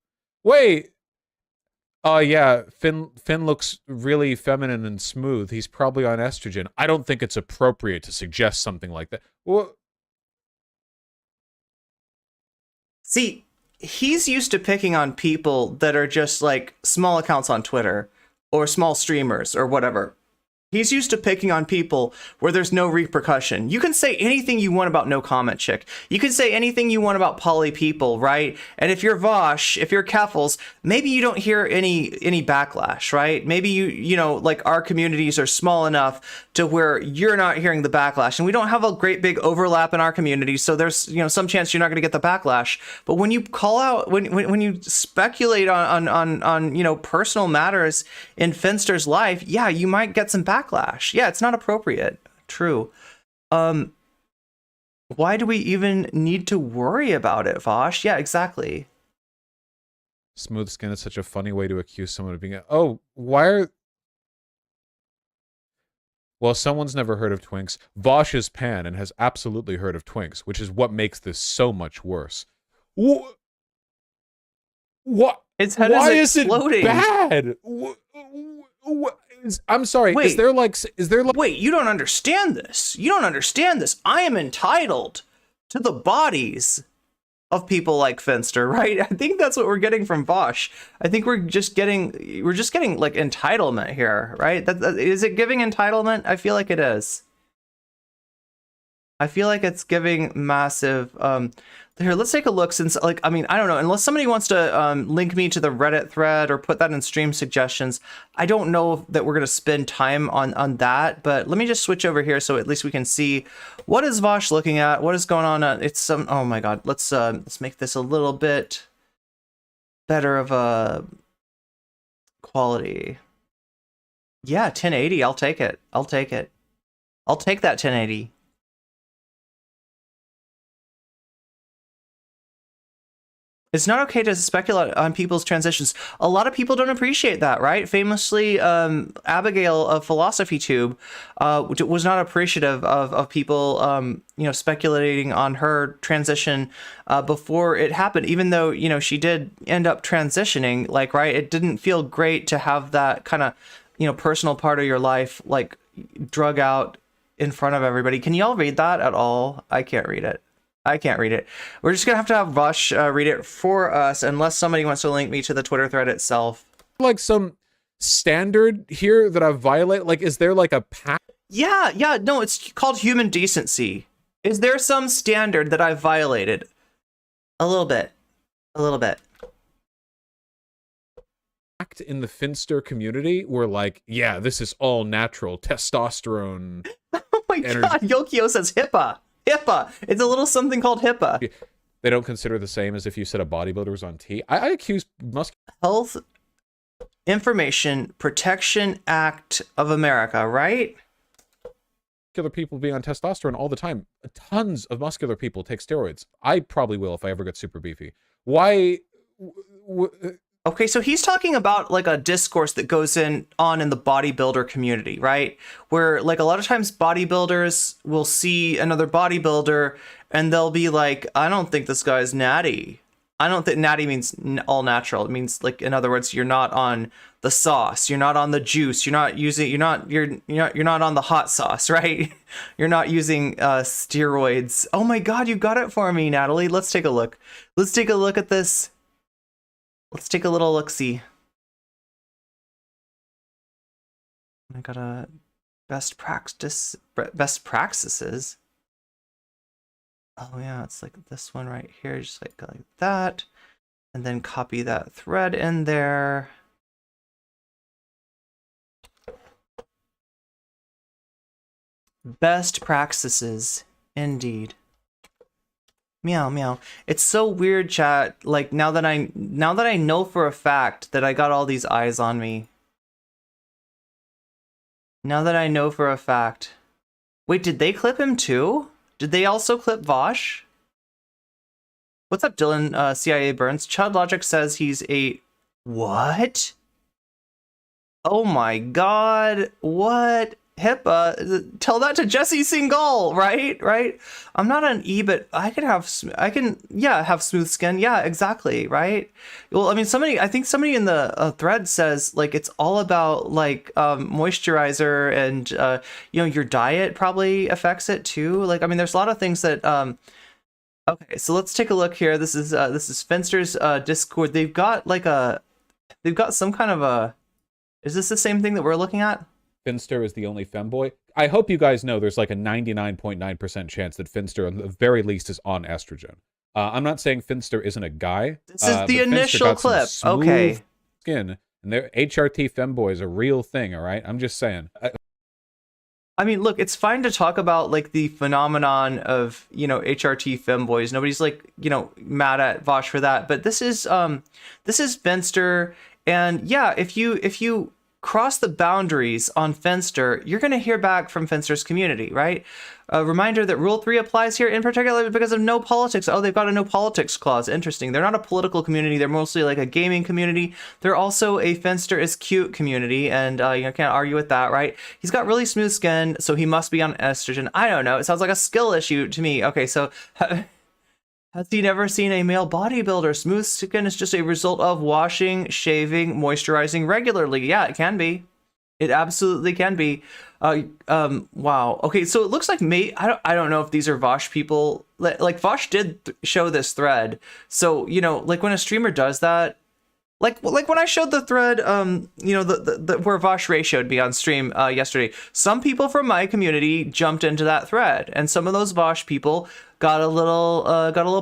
Wait. Oh, yeah, Finn looks really feminine and smooth. He's probably on estrogen. I don't think it's appropriate to suggest something like that. Well, see, he's used to picking on people that are just like small accounts on Twitter or small streamers or whatever. He's used to picking on people where there's no repercussion. You can say anything you want about No Comment Chick. You can say anything you want about poly people, right? And if you're Vaush, if you're Keffels, maybe you don't hear any backlash, right? Maybe you know, like our communities are small enough to where you're not hearing the backlash, and we don't have a great big overlap in our community, so there's, you know, some chance you're not going to get the backlash. But when you call out, when you speculate on you know, personal matters in Finster's life, yeah, you might get some backlash. Yeah, it's not appropriate. True. Why do we even need to worry about it, Vaush? Yeah, exactly. Smooth skin is such a funny way to accuse someone of being oh, why are... Well, someone's never heard of Twinks. Vaush is pan and has absolutely heard of Twinks, which is what makes this so much worse. What? Its head Why is exploding. It bad? I'm sorry. Wait. Is there like? Wait, you don't understand this. You don't understand this. I am entitled to the bodies of people like Finster, right? I think that's what we're getting from Vaush. I think we're just getting like entitlement here, right? Is it giving entitlement? I feel like it is. I feel like it's giving massive. Here, let's take a look. Since, like, I mean, I don't know, unless somebody wants to link me to the Reddit thread or put that in stream suggestions, I don't know that we're gonna spend time on that. But let me just switch over here so at least we can see what is Vaush looking at, what is going on. It's some. Oh my God, let's make this a little bit better of a quality. Yeah, 1080. I'll take it. I'll take it. I'll take that 1080. It's not okay to speculate on people's transitions. A lot of people don't appreciate that, right? Famously, Abigail of Philosophy Tube was not appreciative of people, you know, speculating on her transition before it happened. Even though, you know, she did end up transitioning, like, right? It didn't feel great to have that kind of, you know, personal part of your life, like, drug out in front of everybody. Can y'all read that at all? I can't read it. I can't read it. We're just gonna have to have Vaush read it for us, unless somebody wants to link me to the Twitter thread itself. Like some standard here that I violate? Like, is there like a pack? Yeah, no, it's called human decency. Is there some standard that I violated? A little bit. In the Finster community where, like, yeah, this is all natural testosterone. Oh my God, Yokio says HIPAA. HIPAA. It's a little something called HIPAA. They don't consider the same as if you said a bodybuilder was on T. I accuse Health Information Protection Act of America, right? muscular people being on testosterone all the time. Tons of muscular people take steroids. I probably will if I ever get super beefy. Why? Okay, so he's talking about like a discourse that goes on in the bodybuilder community, right? Where like a lot of times bodybuilders will see another bodybuilder and they'll be like, I don't think this guy's natty. I don't think natty means all natural. It means, like, in other words, you're not on the sauce, you're not on the juice, you're not on the hot sauce, right? You're not using steroids. Oh my God, you got it for me, Natalie. Let's take a look. Let's take a look at this. Let's take a little look-see. I got a best practices. Oh yeah, it's like this one right here, just like that. And then copy that thread in there. Best practices, indeed. Meow meow. It's so weird, chat. Like now that I know for a fact that I got all these eyes on me. Now that I know for a fact Wait, did they clip him too? Did they also clip Vaush? What's up, Dylan, CIA Burns? Chud Logic says he's a... What? Oh my god. What? HIPAA, tell that to Jesse Singal, right? Right? I'm not an E, but I can have smooth skin. Yeah, exactly, right? Well, I mean, I think somebody in the thread says, like, it's all about, like, moisturizer and, your diet probably affects it too. Like, I mean, there's a lot of things that, okay, so let's take a look here. This is Finster's Discord. They've got some kind of a, is this the same thing that we're looking at? Finster is the only femboy. I hope you guys know there's like a 99.9% chance that Finster, at the very least, is on estrogen. I'm not saying Finster isn't a guy. This is the initial clip. Okay. Skin, and their HRT femboy is a real thing, all right? I'm just saying. I mean, look, it's fine to talk about, like, the phenomenon of, HRT femboys. Nobody's, like, mad at Vaush for that. But this is Finster. And yeah, if you cross the boundaries on Finster, you're going to hear back from Finster's community, right? A reminder that Rule 3 applies here in particular because of no politics. Oh, they've got a no politics clause. Interesting. They're not a political community. They're mostly like a gaming community. They're also a Finster is cute community, and you can't argue with that, right? He's got really smooth skin, so he must be on estrogen. I don't know. It sounds like a skill issue to me. Okay, so... Has he never seen a male bodybuilder? Smooth skin is just a result of washing, shaving, moisturizing regularly. Yeah, it can be. It absolutely can be. Wow. Okay, so it looks like I don't know if these are Vaush people. Like Vaush did show this thread. So, like when a streamer does that, like when I showed the thread, the where Vaush Ray showed me on stream yesterday, some people from my community jumped into that thread, and some of those Vaush people got a little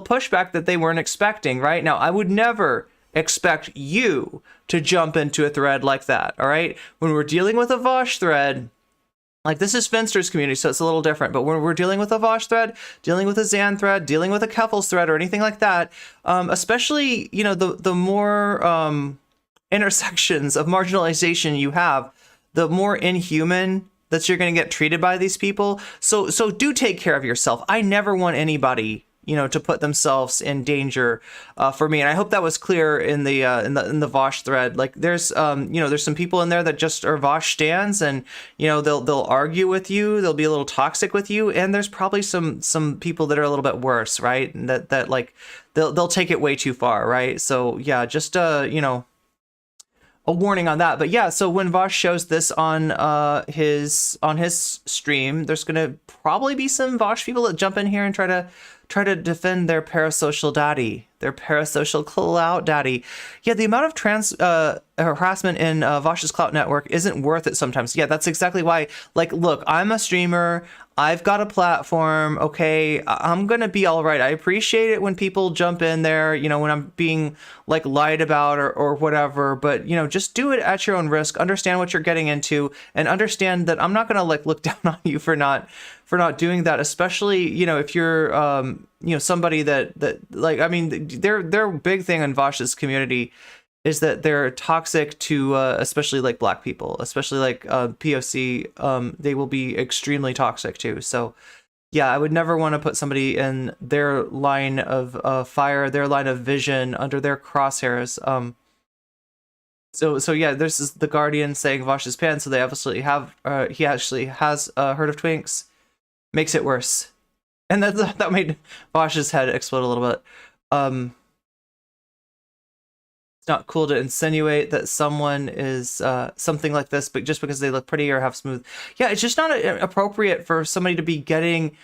pushback that they weren't expecting. Right now, I would never expect you to jump into a thread like that. All right, when we're dealing with a Vaush thread. Like, this is Finster's community, so it's a little different. But when we're dealing with a Vaush thread, dealing with a Xan thread, dealing with a Keffels thread, or anything like that, especially, the more intersections of marginalization you have, the more inhuman that you're going to get treated by these people. So do take care of yourself. I never want anybody, to put themselves in danger for me. And I hope that was clear in the Vaush thread. Like, there's there's some people in there that just are Vaush stans, and they'll argue with you, they'll be a little toxic with you, and there's probably some people that are a little bit worse, right? And that like they'll take it way too far, right? So yeah, just a warning on that. But yeah, so when Vaush shows this on his stream, there's gonna probably be some Vaush people that jump in here and try to defend their parasocial daddy, their parasocial clout daddy. Yeah, the amount of trans harassment in Vaush's clout network isn't worth it sometimes. Yeah, that's exactly why. Like, look, I'm a streamer. I've got a platform. Okay, I'm gonna be all right. I appreciate it when people jump in there, when I'm being like lied about or whatever. But just do it at your own risk. Understand what you're getting into, and understand that I'm not gonna like look down on you for not doing that. Especially if you're somebody that like, I mean, their big thing in Vaush's community is that they're toxic to especially like Black people, especially like POC. They will be extremely toxic too. So yeah, I would never want to put somebody in their line of fire, their line of vision, under their crosshairs. So yeah, this is the Guardian saying Vaush is pan. So they obviously have he actually has a herd of twinks. Makes it worse, and that made Vaush's head explode a little bit. It's not cool to insinuate that someone is something like this, but just because they look pretty or have smooth. Yeah, it's just not appropriate for somebody to be getting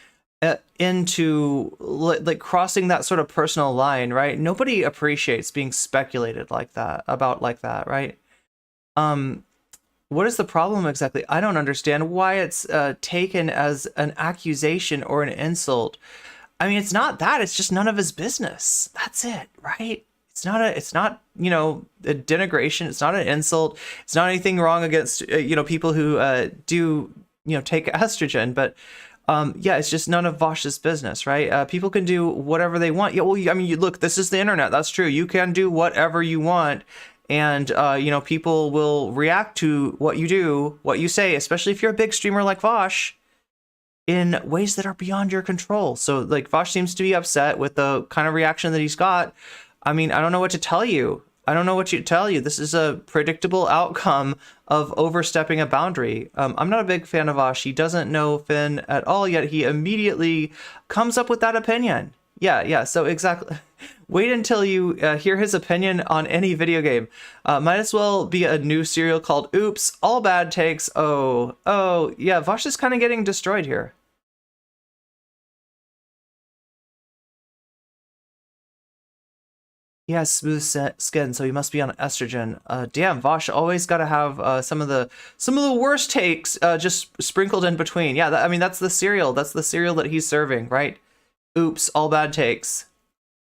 into like crossing that sort of personal line, right? Nobody appreciates being speculated like that about, right? What is the problem exactly? I don't understand why it's taken as an accusation or an insult. I mean, it's not that. It's just none of his business. That's it, right? It's not a denigration. It's not an insult. It's not anything wrong against, people who do, take estrogen. But yeah, it's just none of Vaush's business, right? People can do whatever they want. Yeah, well, I mean, look, this is the internet. That's true. You can do whatever you want. And, people will react to what you do, what you say, especially if you're a big streamer like Vaush. in ways that are beyond your control. So like Vaush seems to be upset with the kind of reaction that he's got. I mean, I don't know what to tell you. I don't know what to tell you. This is a predictable outcome of overstepping a boundary. I'm not a big fan of Vaush. He doesn't know Finn at all, yet he immediately comes up with that opinion. Yeah, so exactly. Wait until you hear his opinion on any video game. Might as well be a new serial called Oops, All Bad Takes. Oh, yeah, Vaush is kind of getting destroyed here. He has smooth skin, so he must be on estrogen. Damn, Vaush always got to have some of the worst takes just sprinkled in between. Yeah, I mean that's the cereal. That's the cereal that he's serving, right? Oops, all bad takes.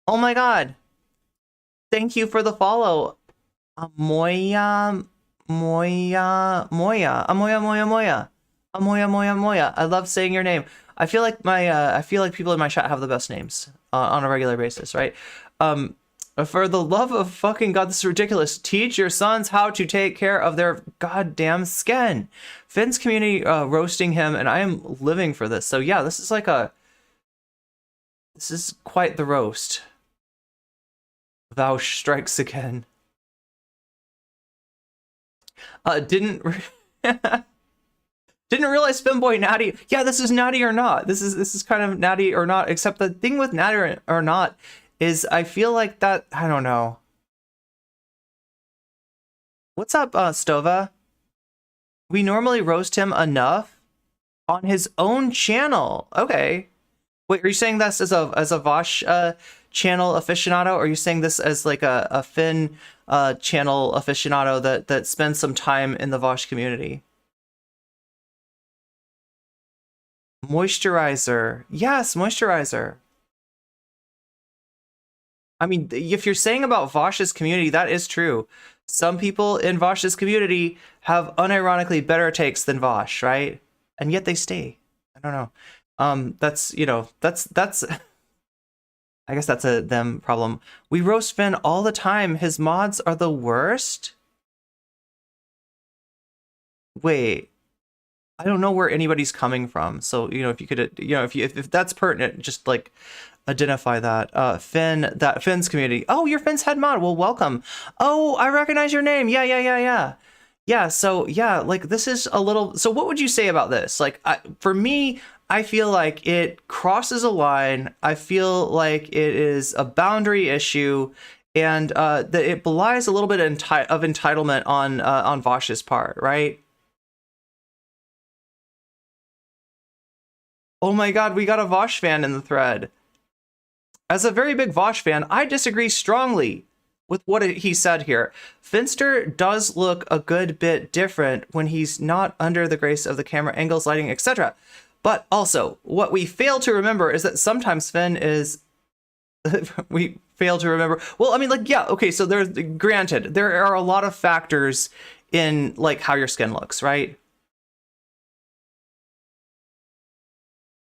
Oh my god! Thank you for the follow, Moya. I love saying your name. I feel like people in my chat have the best names on a regular basis, right? For the love of fucking God, this is ridiculous. Teach your sons how to take care of their goddamn skin. Finn's community roasting him, and I am living for this. So yeah, this is quite the roast. Vaush strikes again. Didn't realize Finboy Natty. Yeah, this is Natty or Not. This is kind of Natty or Not, except the thing with Natty or Not is I feel like that, I don't know. What's up, Stova? We normally roast him enough on his own channel. Okay. Wait, are you saying this as a Vaush channel aficionado, or are you saying this as like a Finn channel aficionado that spends some time in the Vaush community? Moisturizer. Yes, moisturizer. I mean, if you're saying about Vaush's community, that is true. Some people in Vaush's community have unironically better takes than Vaush, right? And yet they stay. I don't know. That's I guess that's a them problem. We roast Finn all the time. His mods are the worst. Wait, I don't know where anybody's coming from. So, if you could, if that's pertinent, just like identify that. Finn's community. Oh, you're Finn's head mod. Well, welcome. Oh, I recognize your name. Yeah. Yeah, so yeah, like this is a little, so what would you say about this? Like, for me, I feel like it crosses a line. I feel like it is a boundary issue, and that it belies a little bit of entitlement on Vaush's part, right? Oh my god, we got a Vaush fan in the thread. As a very big Vaush fan, I disagree strongly with what he said here. Finster does look a good bit different when he's not under the grace of the camera angles, lighting, etc. But also, what we fail to remember is that sometimes Finn is... we fail to remember... Well, I mean, like, yeah, okay, so granted, there are a lot of factors in, like, how your skin looks, right?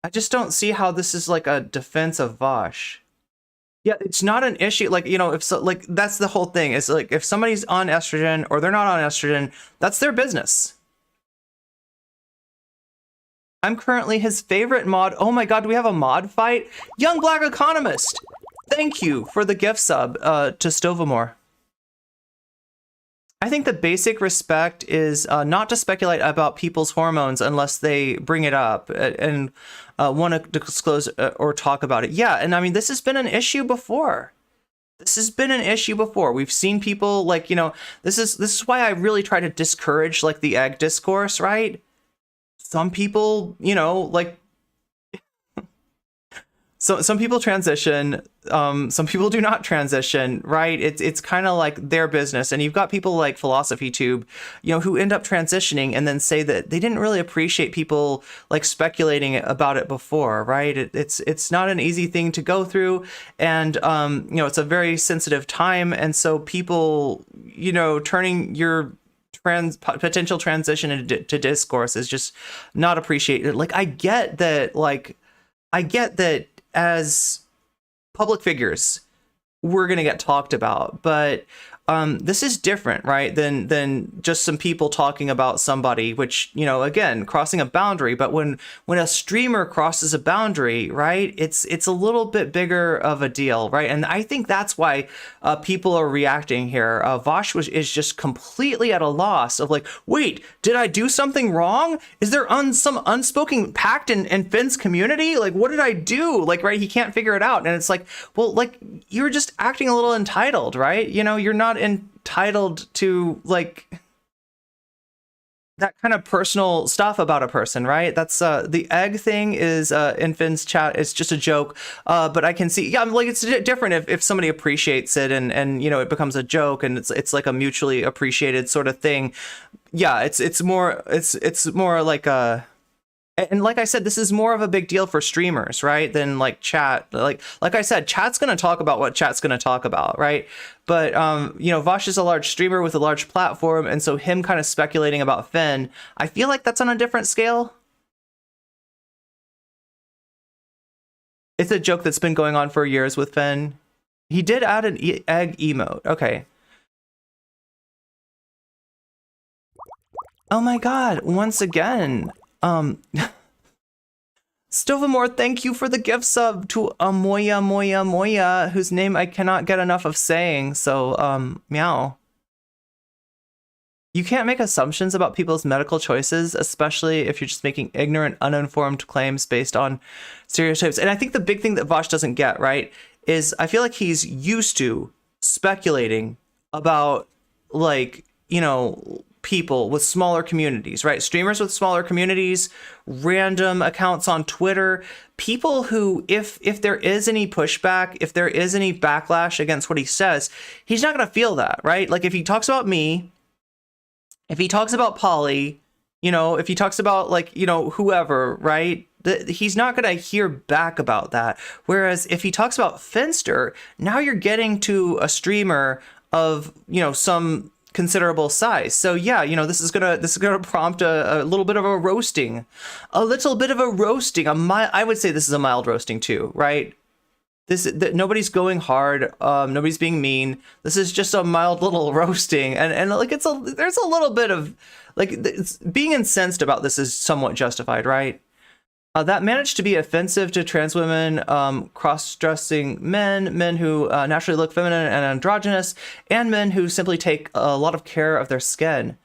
I just don't see how this is, like, a defense of Vaush. Yeah, it's not an issue. Like, if so, like, that's the whole thing. It's like, if somebody's on estrogen or they're not on estrogen, that's their business. I'm currently his favorite mod. Oh my god, do we have a mod fight? Young Black Economist! Thank you for the gift sub to Stovamore. I think the basic respect is not to speculate about people's hormones unless they bring it up and want to disclose or talk about it. Yeah, and I mean, this has been an issue before. We've seen people like, this is why I really try to discourage like the egg discourse, right? Some people, like, so some people transition, some people do not transition, right? It's kind of like their business. And you've got people like Philosophy Tube, who end up transitioning and then say that they didn't really appreciate people like speculating about it before, right? It's not an easy thing to go through, and it's a very sensitive time, and so people, turning your potential transition into discourse is just not appreciated. Like, I get that as public figures, we're going to get talked about, but this is different, right, than just some people talking about somebody, which, you know, again, crossing a boundary. But when a streamer crosses a boundary, right, it's a little bit bigger of a deal, right? And I think that's why people are reacting here. Vaush is just completely at a loss of like, wait, did I do something wrong? Is there some unspoken pact in Finn's community? Like, what did I do? Like, right, he can't figure it out. And it's like, well, like, you're just acting a little entitled, right? You know, you're not entitled to like that kind of personal stuff about a person, right? That's the egg thing is in Finn's chat. It's just a joke, but I can see, yeah, like it's different if somebody appreciates it and you know it becomes a joke and it's like a mutually appreciated sort of thing. Yeah, it's more like a. And like I said, this is more of a big deal for streamers, right? Than like chat. Like I said, chat's going to talk about what chat's going to talk about, right? But you know, Vaush is a large streamer with a large platform, and so him kind of speculating about Finn, I feel like that's on a different scale. It's a joke that's been going on for years with Finn. He did add an egg emote. Okay. Oh my God! Once again. Stovamore, thank you for the gift sub to Moya, whose name I cannot get enough of saying, so, meow. You can't make assumptions about people's medical choices, especially if you're just making ignorant, uninformed claims based on stereotypes. And I think the big thing that Vaush doesn't get, right, is I feel like he's used to speculating about, like, you know, people with smaller communities, right? Streamers with smaller communities, random accounts on Twitter, people who, if there is any pushback, if there is any backlash against what he says, he's not going to feel that, right? Like if he talks about me, if he talks about Polly, you know, if he talks about like, you know, whoever, right? He's not going to hear back about that. Whereas if he talks about Finster, now you're getting to a streamer of, you know, some considerable size. So yeah, you know, this is gonna prompt a little bit of a roasting, I would say this is a mild roasting too, right? Nobody's going hard, nobody's being mean. This is just a mild little roasting, and like there's a little bit of like being incensed about this is somewhat justified, right? That managed to be offensive to trans women, cross-dressing men who naturally look feminine and androgynous, and men who simply take a lot of care of their skin.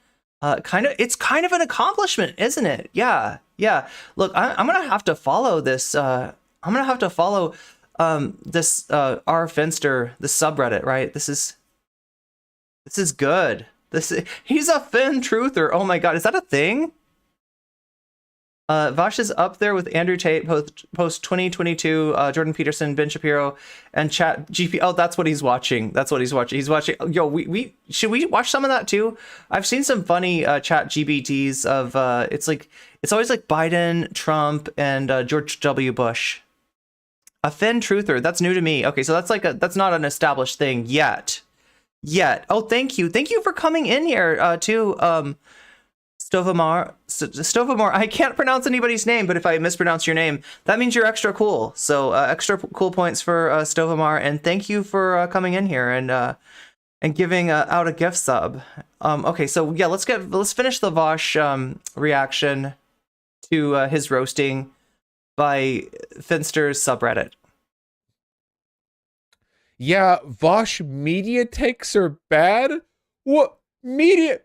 It's kind of an accomplishment, isn't it? Yeah. Look, I'm gonna have to follow this. I'm gonna have to follow this rfinster, the subreddit, right? This is good. He's a Finn truther. Oh my God, is that a thing? Vaush is up there with Andrew Tate, post 2022, Jordan Peterson, Ben Shapiro, and Chat GP. Oh, that's what he's watching. He's watching. Yo, should we watch some of that too? I've seen some funny Chat GBTs of it's always like Biden, Trump, and George W. Bush. A Finn truther. That's new to me. Okay, so that's not an established thing yet. Oh, thank you for coming in here too. Stovamore, I can't pronounce anybody's name, but if I mispronounce your name, that means you're extra cool. So extra cool points for Stovamore, and thank you for coming in here and giving out a gift sub. Okay, so yeah, let's finish the Vaush reaction to his roasting by Finster's subreddit. Yeah, Vaush media takes are bad. What media?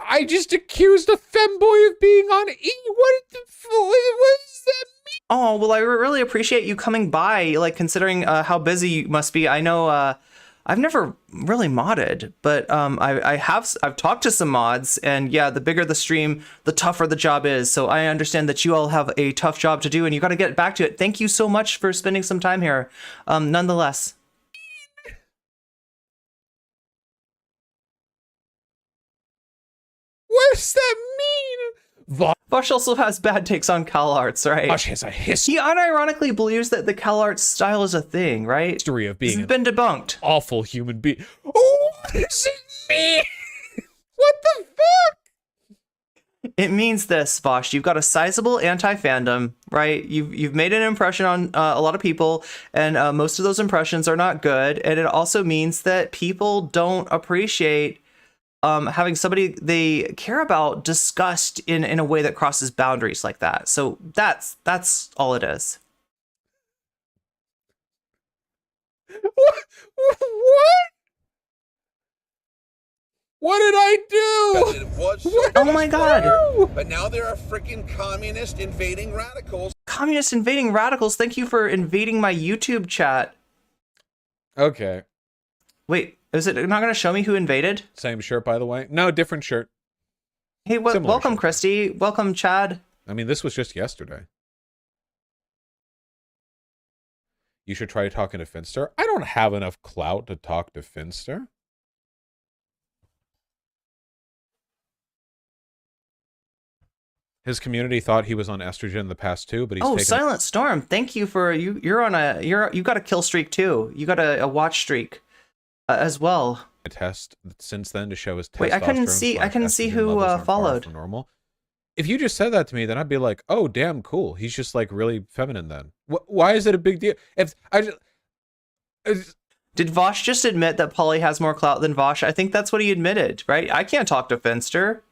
I just accused a femboy of being on E. What does that mean? Oh, well, I really appreciate you coming by, like, considering how busy you must be. I know I've never really modded, but I've talked to some mods, and yeah, the bigger the stream, the tougher the job is. So I understand that you all have a tough job to do, and you got to get back to it. Thank you so much for spending some time here, nonetheless. What does that mean? Vaush also has bad takes on CalArts, right? Vaush has a history. He unironically believes that the CalArts style is a thing, right? History of being it's been debunked. Awful human being. Oh, what does it mean? What the fuck? It means this, Vaush. You've got a sizable anti-fandom, right? You've made an impression on a lot of people, and most of those impressions are not good. And it also means that people don't appreciate having somebody they care about discussed in a way that crosses boundaries like that. So that's all it is. What? What did I do? It was so Oh my God. But now there are freaking communist invading radicals. Communist invading radicals. Thank you for invading my YouTube chat. Okay. Wait, is it not going to show me who invaded? Same shirt, by the way. No, different shirt. Hey, Similar welcome, shirt. Christy. Welcome, Chad. I mean, this was just yesterday. You should try talking to Finster. I don't have enough clout to talk to Finster. His community thought he was on estrogen in the past too, but he's taken Silent Storm. Thank you for you're on a you got a kill streak too. You got a watch streak as well. a test since then to show his testosterone. Wait, I couldn't see estrogen who levels aren't far followed. from normal. If you just said that to me, then I'd be like, "Oh, damn, cool. He's just like really feminine." Then why is it a big deal? If I just Did Vaush just admit that Polly has more clout than Vaush? I think that's what he admitted, right? I can't talk to Finster.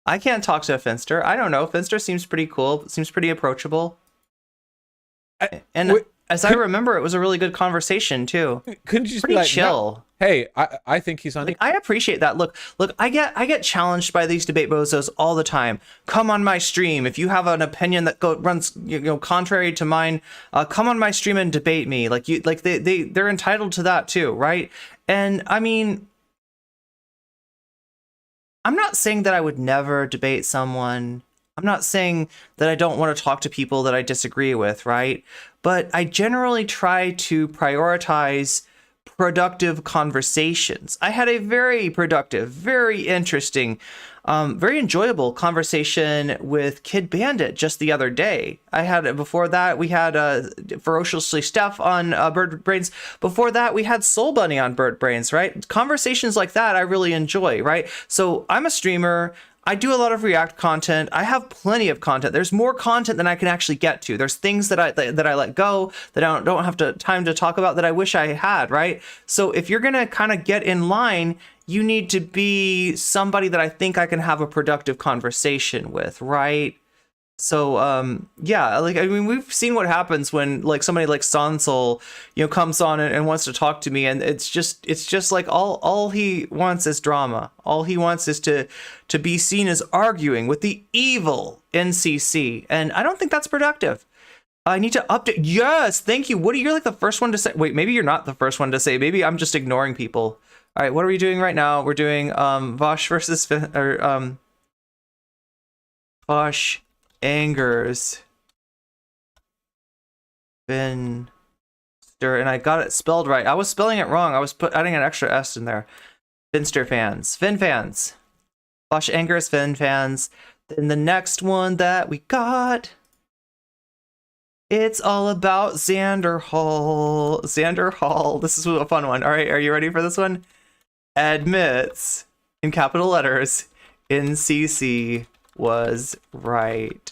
I can't talk to Finster. I don't know. Finster seems pretty cool. Seems pretty approachable. As I remember, it was a really good conversation too. Couldn't you just Pretty be like, chill. "No, hey, I think he's on." Like, I appreciate that. Look, I get challenged by these debate bozos all the time. Come on my stream if you have an opinion that runs contrary to mine. Come on my stream and debate me. They're entitled to that too, right? And I mean, I'm not saying that I would never debate someone. I'm not saying that I don't want to talk to people that I disagree with, right? But I generally try to prioritize productive conversations. I had a very productive, very interesting, very enjoyable conversation with Kid Bandit just the other day. Before that, we had Ferociously Steph on Bird Brains. Before that, we had Soul Bunny on Bird Brains, right? Conversations like that I really enjoy, right? So I'm a streamer. I do a lot of React content. I have plenty of content. There's more content than I can actually get to. There's things that I let go that I don't have time to talk about that I wish I had, right? So if you're gonna kind of get in line, you need to be somebody that I think I can have a productive conversation with, right? So yeah, we've seen what happens when somebody like Sansol, comes on and wants to talk to me, and it's just like all he wants is drama. All he wants is to be seen as arguing with the evil NCC, and I don't think that's productive. I need to update. Yes, thank you, Woody. You're like the first one to say. Wait, maybe you're not the first one to say. Maybe I'm just ignoring people. All right, what are we doing right now? We're doing Vaush versus Vaush. Angers, Finster, and I got it spelled right. I was spelling it wrong. I was adding an extra S in there. Finster fans, Fin fans, Vaush Angers, Fin fans. Then the next one that we got, it's all about Xanderhal. Xanderhal. This is a fun one. All right, are you ready for this one? Admits in capital letters, NCC was right.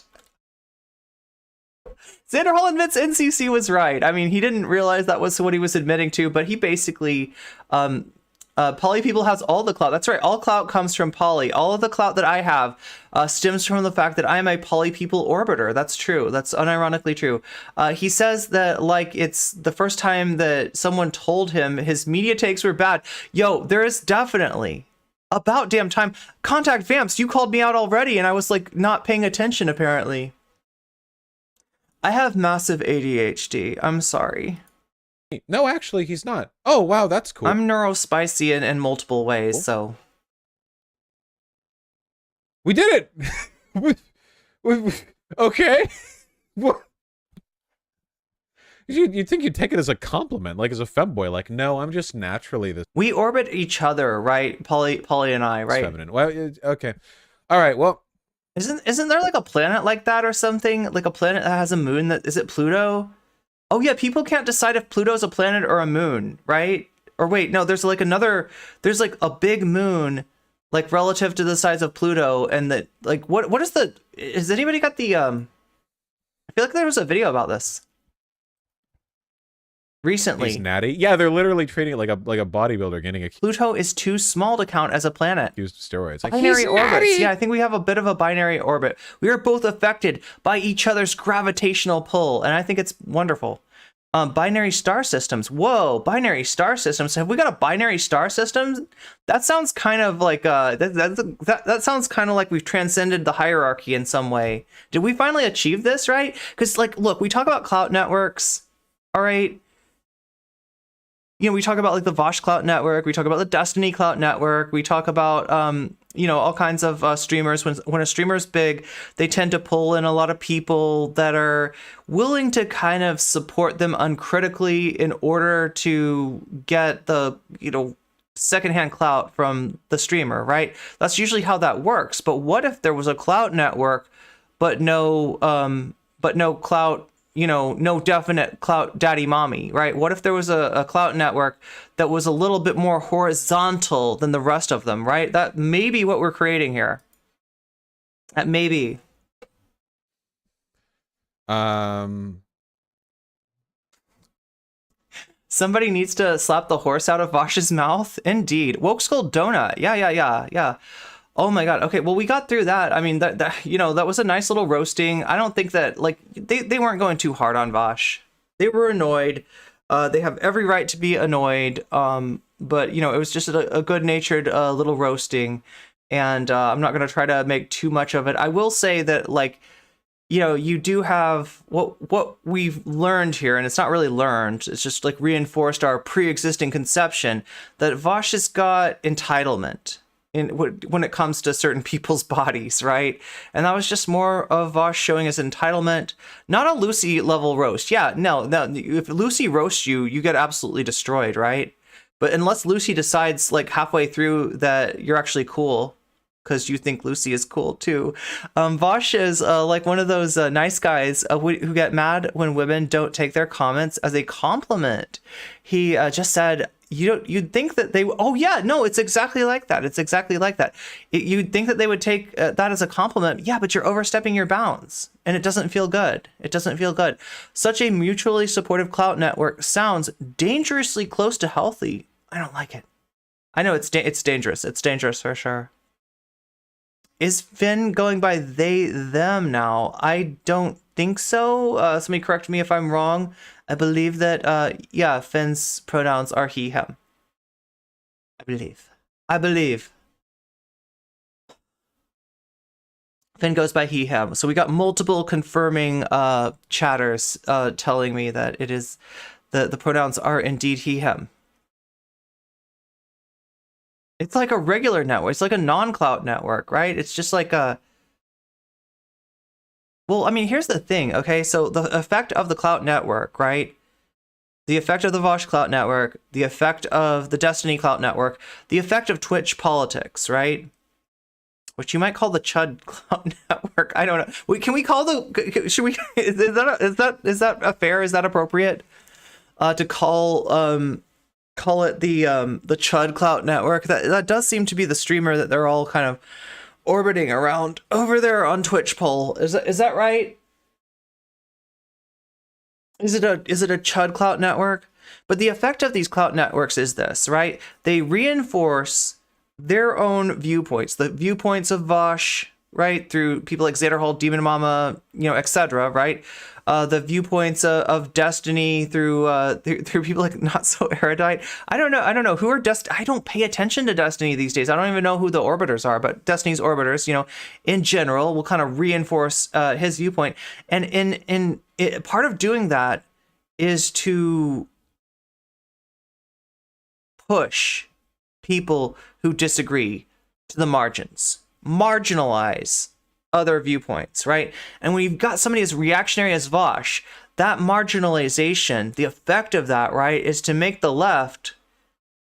Xanderhal admits NCC was right. I mean, he didn't realize that was what he was admitting to, but he basically, Poly People has all the clout. That's right. All clout comes from Poly. All of the clout that I have stems from the fact that I am a Poly People orbiter. That's true. That's unironically true. He says that it's the first time that someone told him his media takes were bad. Yo, there is definitely about damn time. Contact Vamps, you called me out already, and I was not paying attention apparently. I have massive ADHD. I'm sorry. No, actually, he's not. Oh, wow, that's cool. I'm neurospicy in multiple ways, cool. So. We did it! Okay. You'd think you'd take it as a compliment, as a femboy. No, I'm just naturally this. We orbit each other, right? Polly and I, right? Feminine. Well, okay. All right, well. Isn't there a planet like that or something? Like a planet that has a moon is it Pluto? Oh yeah, people can't decide if Pluto's a planet or a moon, right? Or wait, no, there's there's a big moon like relative to the size of Pluto, and that like what is the? Has anybody got the I feel like there was a video about this recently. He's natty. Yeah, they're literally treating it like a bodybuilder getting a Pluto is too small to count as a planet. used steroids. Like, Binary he's orbits. natty! Yeah, I think we have a bit of a binary orbit. We are both affected by each other's gravitational pull, and I think it's wonderful. Binary star systems. Whoa, binary star systems. Have we got a binary star system? That sounds kind of like that sounds kind of like we've transcended the hierarchy in some way. Did we finally achieve this, right? Because like, look, we talk about clout networks. All right. You know, we talk about like the Vaush clout network. We talk about the Destiny clout network. We talk about you know, all kinds of streamers. When a streamer's big, they tend to pull in a lot of people that are willing to kind of support them uncritically in order to get the, you know, secondhand clout from the streamer, right? That's usually how that works. But what if there was a clout network, but no clout, you know, no definite clout daddy mommy, right? What if there was a clout network that was a little bit more horizontal than the rest of them, right? That may be what we're creating here. That may be. Somebody needs to slap the horse out of Vaush's mouth. Indeed. Woke Skull Donut. Yeah. Oh my god. Okay, well, we got through that. I mean, that you know, that was a nice little roasting. I don't think that, like, they weren't going too hard on Vaush. They were annoyed. They have every right to be annoyed. But, you know, it was just a good-natured little roasting. And I'm not going to try to make too much of it. I will say that, like, you know, you do have what we've learned here, and it's not really learned. It's just, like, reinforced our pre-existing conception that Vaush has got entitlement when it comes to certain people's bodies, right? And that was just more of Vaush showing his entitlement, not a Lucy level roast. Yeah, no, if Lucy roasts you, you get absolutely destroyed, right? But unless Lucy decides like halfway through that you're actually cool, because you think Lucy is cool too. Vaush is like one of those nice guys who get mad when women don't take their comments as a compliment. He just said, you'd think that they, oh yeah, no, it's exactly like that. It's exactly like that. You'd think that they would take that as a compliment. Yeah, but you're overstepping your bounds and it doesn't feel good. It doesn't feel good. Such a mutually supportive clout network sounds dangerously close to healthy. I don't like it. I know it's dangerous. It's dangerous for sure. Is Finn going by they, them now? I don't think so. Somebody correct me if I'm wrong. I believe that, yeah, Finn's pronouns are he, him. I believe. Finn goes by he, him. So we got multiple confirming chatters telling me that it is, the pronouns are indeed he, him. It's like a regular network. It's like a non-clout network, right? It's just like a... Well, I mean, here's the thing, okay? So the effect of the clout network, right? The effect of the Vaush clout network, the effect of the Destiny clout network, the effect of Twitch politics, right? Which you might call the Chud clout network. I don't know. Can we call the... Should we... Is that fair? Is that appropriate? To call it the Chud clout network. That does seem to be the streamer that they're all kind of orbiting around over there on Twitch poll. Is that right? Is it a Chud clout network? But the effect of these clout networks is this, right? They reinforce their own viewpoints, the viewpoints of Vaush, right, through people like Xanderhal, Demon Mama, you know, etc., right? The viewpoints of Destiny through people like Not So Erudite. I don't know who are I don't pay attention to Destiny these days. I don't even know who the orbiters are, but Destiny's orbiters, you know, in general, will kind of reinforce his viewpoint. And part of doing that is to push people who disagree to the margins, marginalize other viewpoints, right? And when you've got somebody as reactionary as Vaush, that marginalization, the effect of that, right, is to make the left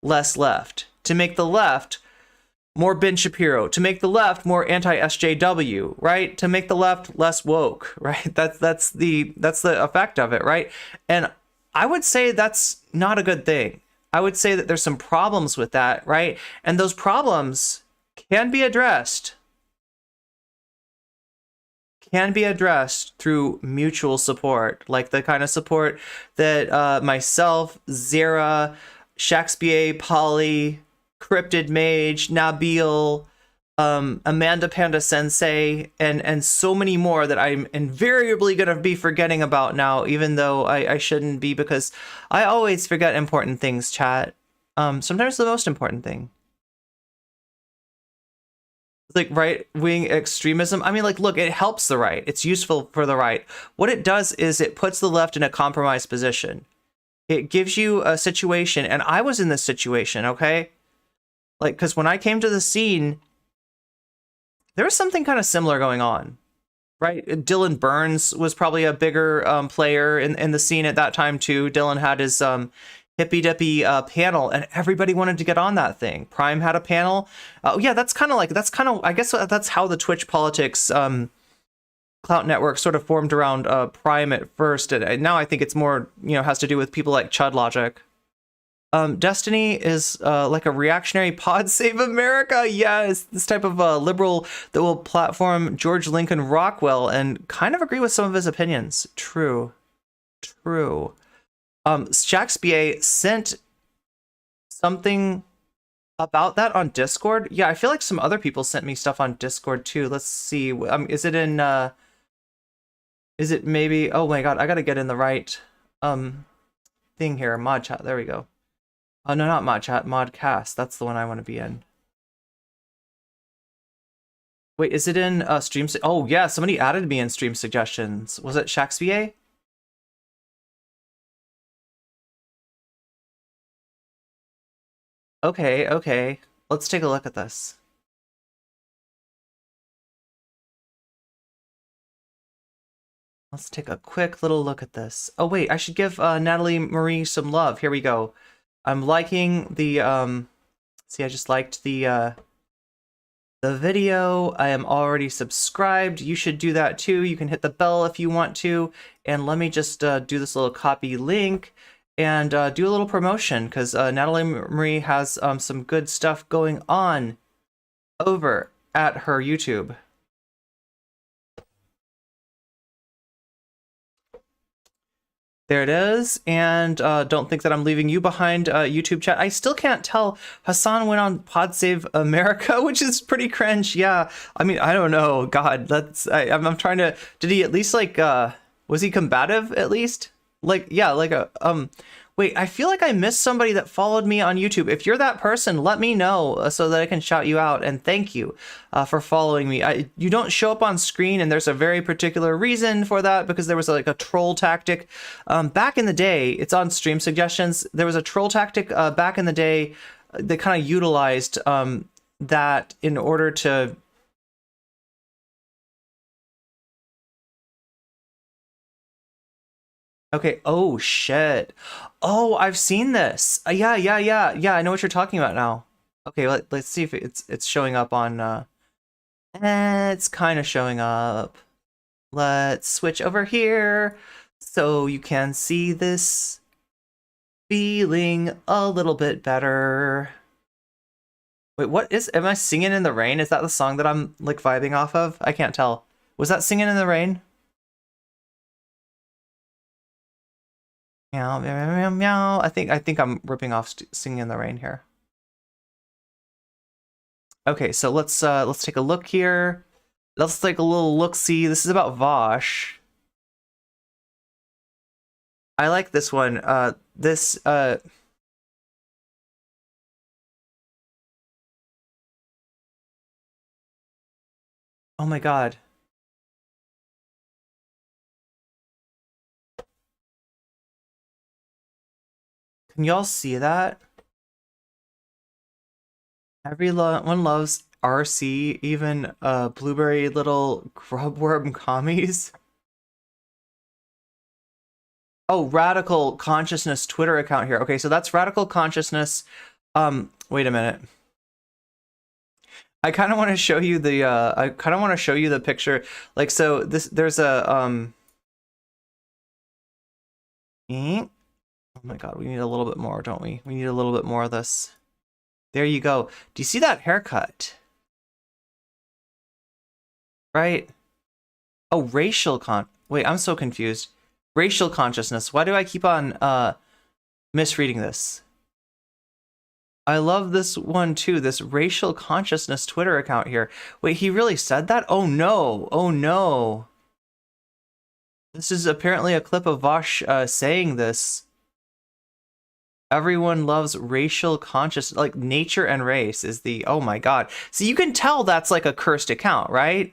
less left, to make the left more Ben Shapiro, to make the left more anti-SJW, right? To make the left less woke, right? That's the effect of it, right? And I would say that's not a good thing. I would say that there's some problems with that, right? And those problems can be addressed. Can be addressed through mutual support, like the kind of support that myself, Zara, Shakespeare, Polly, Cryptid Mage, Nabil, Amanda Panda Sensei, and so many more that I'm invariably going to be forgetting about now, even though I shouldn't be, because I always forget important things, chat. Sometimes the most important thing. Like right-wing extremism. I mean, like, look, it helps the right. It's useful for the right. What it does is it puts the left in a compromised position. It gives you a situation, and I was in this situation, okay? Like, because when I came to the scene, there was something kind of similar going on, right? Dylan Burns was probably a bigger player in the scene at that time, too. Dylan had his hippy dippy panel, and everybody wanted to get on that thing. Prime had a panel. Yeah, I guess that's how the Twitch politics clout network sort of formed around Prime at first, and now I think it's more, has to do with people like Chud Logic. Destiny is like a reactionary pod save America. Yeah, it's this type of liberal that will platform George Lincoln Rockwell and kind of agree with some of his opinions. True. Shakespeare sent something about that on Discord. Yeah, I feel like some other people sent me stuff on Discord too. Let's see. Is it in is it maybe, oh my god, I gotta get in the right thing here. Mod chat, there we go. Oh no, not mod chat, modcast. That's the one I want to be in. Wait, is it in stream? Oh yeah, somebody added me in stream suggestions. Was it Shakespeare? Okay. Let's take a look at this. Let's take a quick little look at this. Oh wait, I should give Natalie Marie some love. Here we go. I'm liking the see, I just liked the video. I am already subscribed. You should do that too. You can hit the bell if you want to. And let me just do this little copy link and do a little promotion, because Natalie Marie has some good stuff going on over at her YouTube. There it is, and don't think that I'm leaving you behind, YouTube chat. I still can't tell. Hassan went on Pod Save America, which is pretty cringe. Yeah, I mean, I don't know. God, I'm trying to. Did he at least like? Was he combative at least? Like, yeah, like a Wait, I feel like I missed somebody that followed me on YouTube. If you're that person, let me know so that I can shout you out, and thank you for following me. You don't show up on screen, and there's a very particular reason for that, because there was like a troll tactic back in the day. It's on stream suggestions. There was a troll tactic back in the day that kind of utilized that in order to... Okay, oh shit. Oh, I've seen this. Yeah, I know what you're talking about now. Okay, let's see if it's showing up on it's kind of showing up. Let's switch over here so you can see this feeling a little bit better. Wait, am I singing in the rain? Is that the song that I'm like vibing off of? I can't tell. Was that Singing in the Rain? Meow, meow, meow, meow. I think I'm ripping off Singing in the Rain here. Okay, so let's take a look here. Let's take a little look-see. This is about Vaush. I like this one. Oh my god. Can y'all see that? Everyone loves RC, even blueberry little grubworm commies. Oh, Radical Consciousness Twitter account here. Okay, so that's Radical Consciousness. Wait a minute. I kind of want to show you the picture. Like, so there's a oh my god, we need a little bit more, don't we? We need a little bit more of this. There you go. Do you see that haircut? right? Oh, wait, I'm so confused. Racial consciousness. Why do I keep on misreading this? I love this one too, this racial consciousness Twitter account here. Wait, he really said that? Oh no, oh no. This is apparently a clip of Vaush saying this. Everyone loves racial consciousness, like nature and race is the, oh my god. So you can tell that's like a cursed account, right?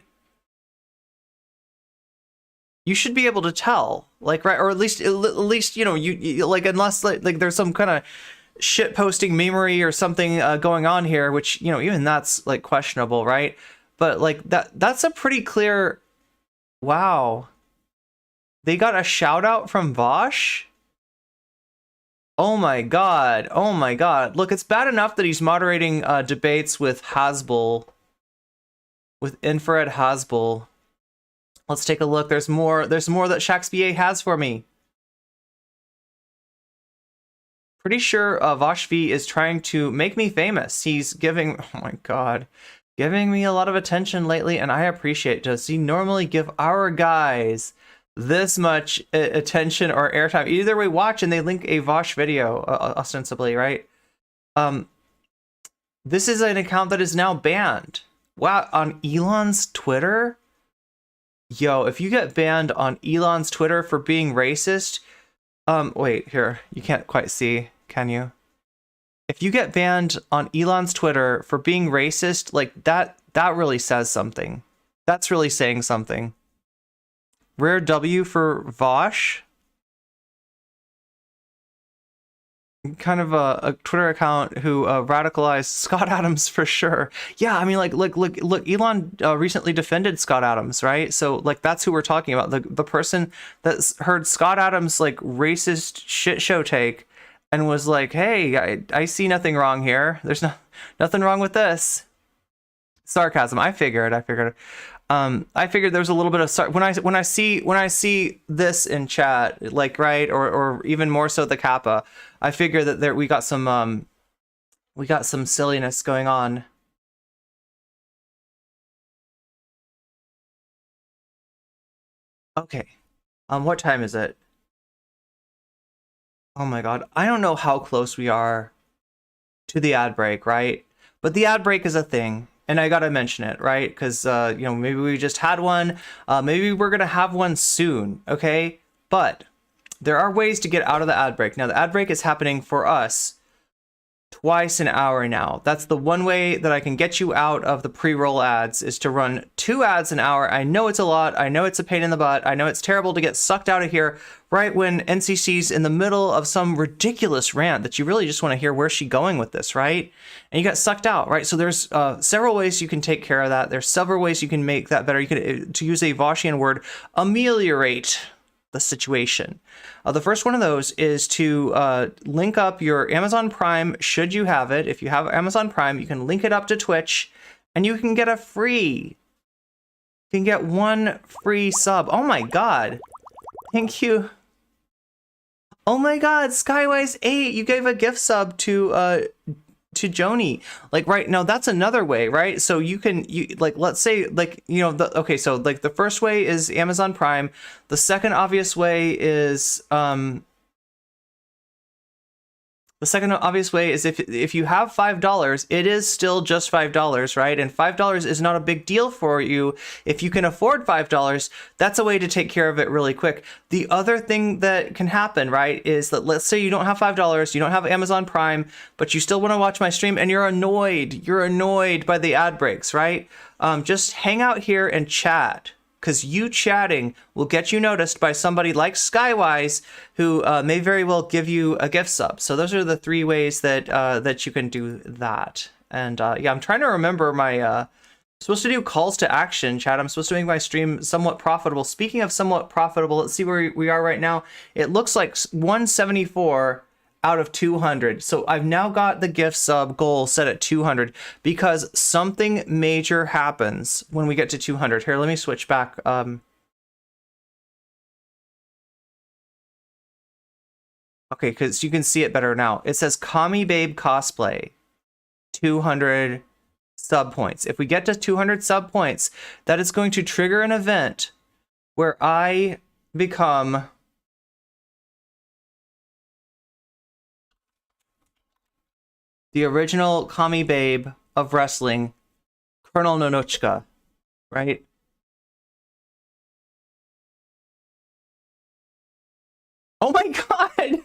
You should be able to tell, like, right, or at least you know, you like, unless like there's some kind of shit posting memery or something going on here, which, you know, even that's like questionable, right? But like that's a pretty clear, wow. They got a shout out from Vaush. Oh my god, oh my god. Look, it's bad enough that he's moderating debates with Hasbull, with Infrared Hasbull. Let's take a look. There's more that Shakespeare has for me. Pretty sure Vaush V is trying to make me famous. He's giving, oh my god, giving me a lot of attention lately, and I appreciate it. Does he normally give our guys this much attention or airtime? Either way, watch and they link a Vaush video, ostensibly, right? This is an account that is now banned. Wow, on Elon's Twitter? Yo, if you get banned on Elon's Twitter for being racist, wait, here, you can't quite see, can you? If you get banned on Elon's Twitter for being racist, like that really says something. That's really saying something. Rare W for Vaush. Kind of a Twitter account who radicalized Scott Adams for sure. Yeah, I mean, like, look, Elon recently defended Scott Adams, right? So, like, that's who we're talking about. The person that heard Scott Adams' like racist shit show take and was like, "Hey, I see nothing wrong here. There's nothing wrong with this." Sarcasm. I figured. I figured there was a little bit of when I see this in chat, like, right, or even more so the Kappa, I figure that we got some silliness going on. Okay, what time is it? Oh my god, I don't know how close we are to the ad break, right? But the ad break is a thing. And I gotta mention it, right? Because, you know, maybe we just had one. Maybe we're gonna have one soon, okay? But there are ways to get out of the ad break. Now, the ad break is happening for us twice an hour now. That's the one way that I can get you out of the pre-roll ads, is to run 2 ads an hour. I know it's a lot. I know it's a pain in the butt. I know it's terrible to get sucked out of here right when NCC's in the middle of some ridiculous rant that you really just want to hear where's she going with this, right? And you got sucked out, right? So there's several ways you can take care of that. There's several ways you can make that better. You can, to use a Vaushian word, ameliorate the situation. The first one of those is to link up your Amazon Prime, should you have it. If you have Amazon Prime, you can link it up to Twitch, and you can get a free. You can get 1 free sub. Oh my god. Thank you. Oh my god, Skywise8, you gave a gift sub to Joni. Like, right now, that's another way, right? So you like, let's say, like, you know, okay, so like the first way is Amazon Prime. The second obvious way is if you have $5, it is still just $5, right? And $5 is not a big deal for you. If you can afford $5, that's a way to take care of it really quick. The other thing that can happen, right, is that let's say you don't have $5, you don't have Amazon Prime, but you still want to watch my stream and you're annoyed by the ad breaks, right? Just hang out here and chat, because you chatting will get you noticed by somebody like Skywise, who may very well give you a gift sub. So those are the 3 ways that that you can do that. And yeah, I'm trying to remember my supposed to do calls to action, chat. I'm supposed to make my stream somewhat profitable. Speaking of somewhat profitable, let's see where we are right now. It looks like 174 out of 200. So I've now got the gift sub goal set at 200 because something major happens when we get to 200. Here, let me switch back. Okay, because you can see it better now. It says Kami Babe Cosplay, 200 sub points. If we get to 200 sub points, that is going to trigger an event where I become the original Kami Babe of wrestling, Colonel Nonochka, right? Oh my god!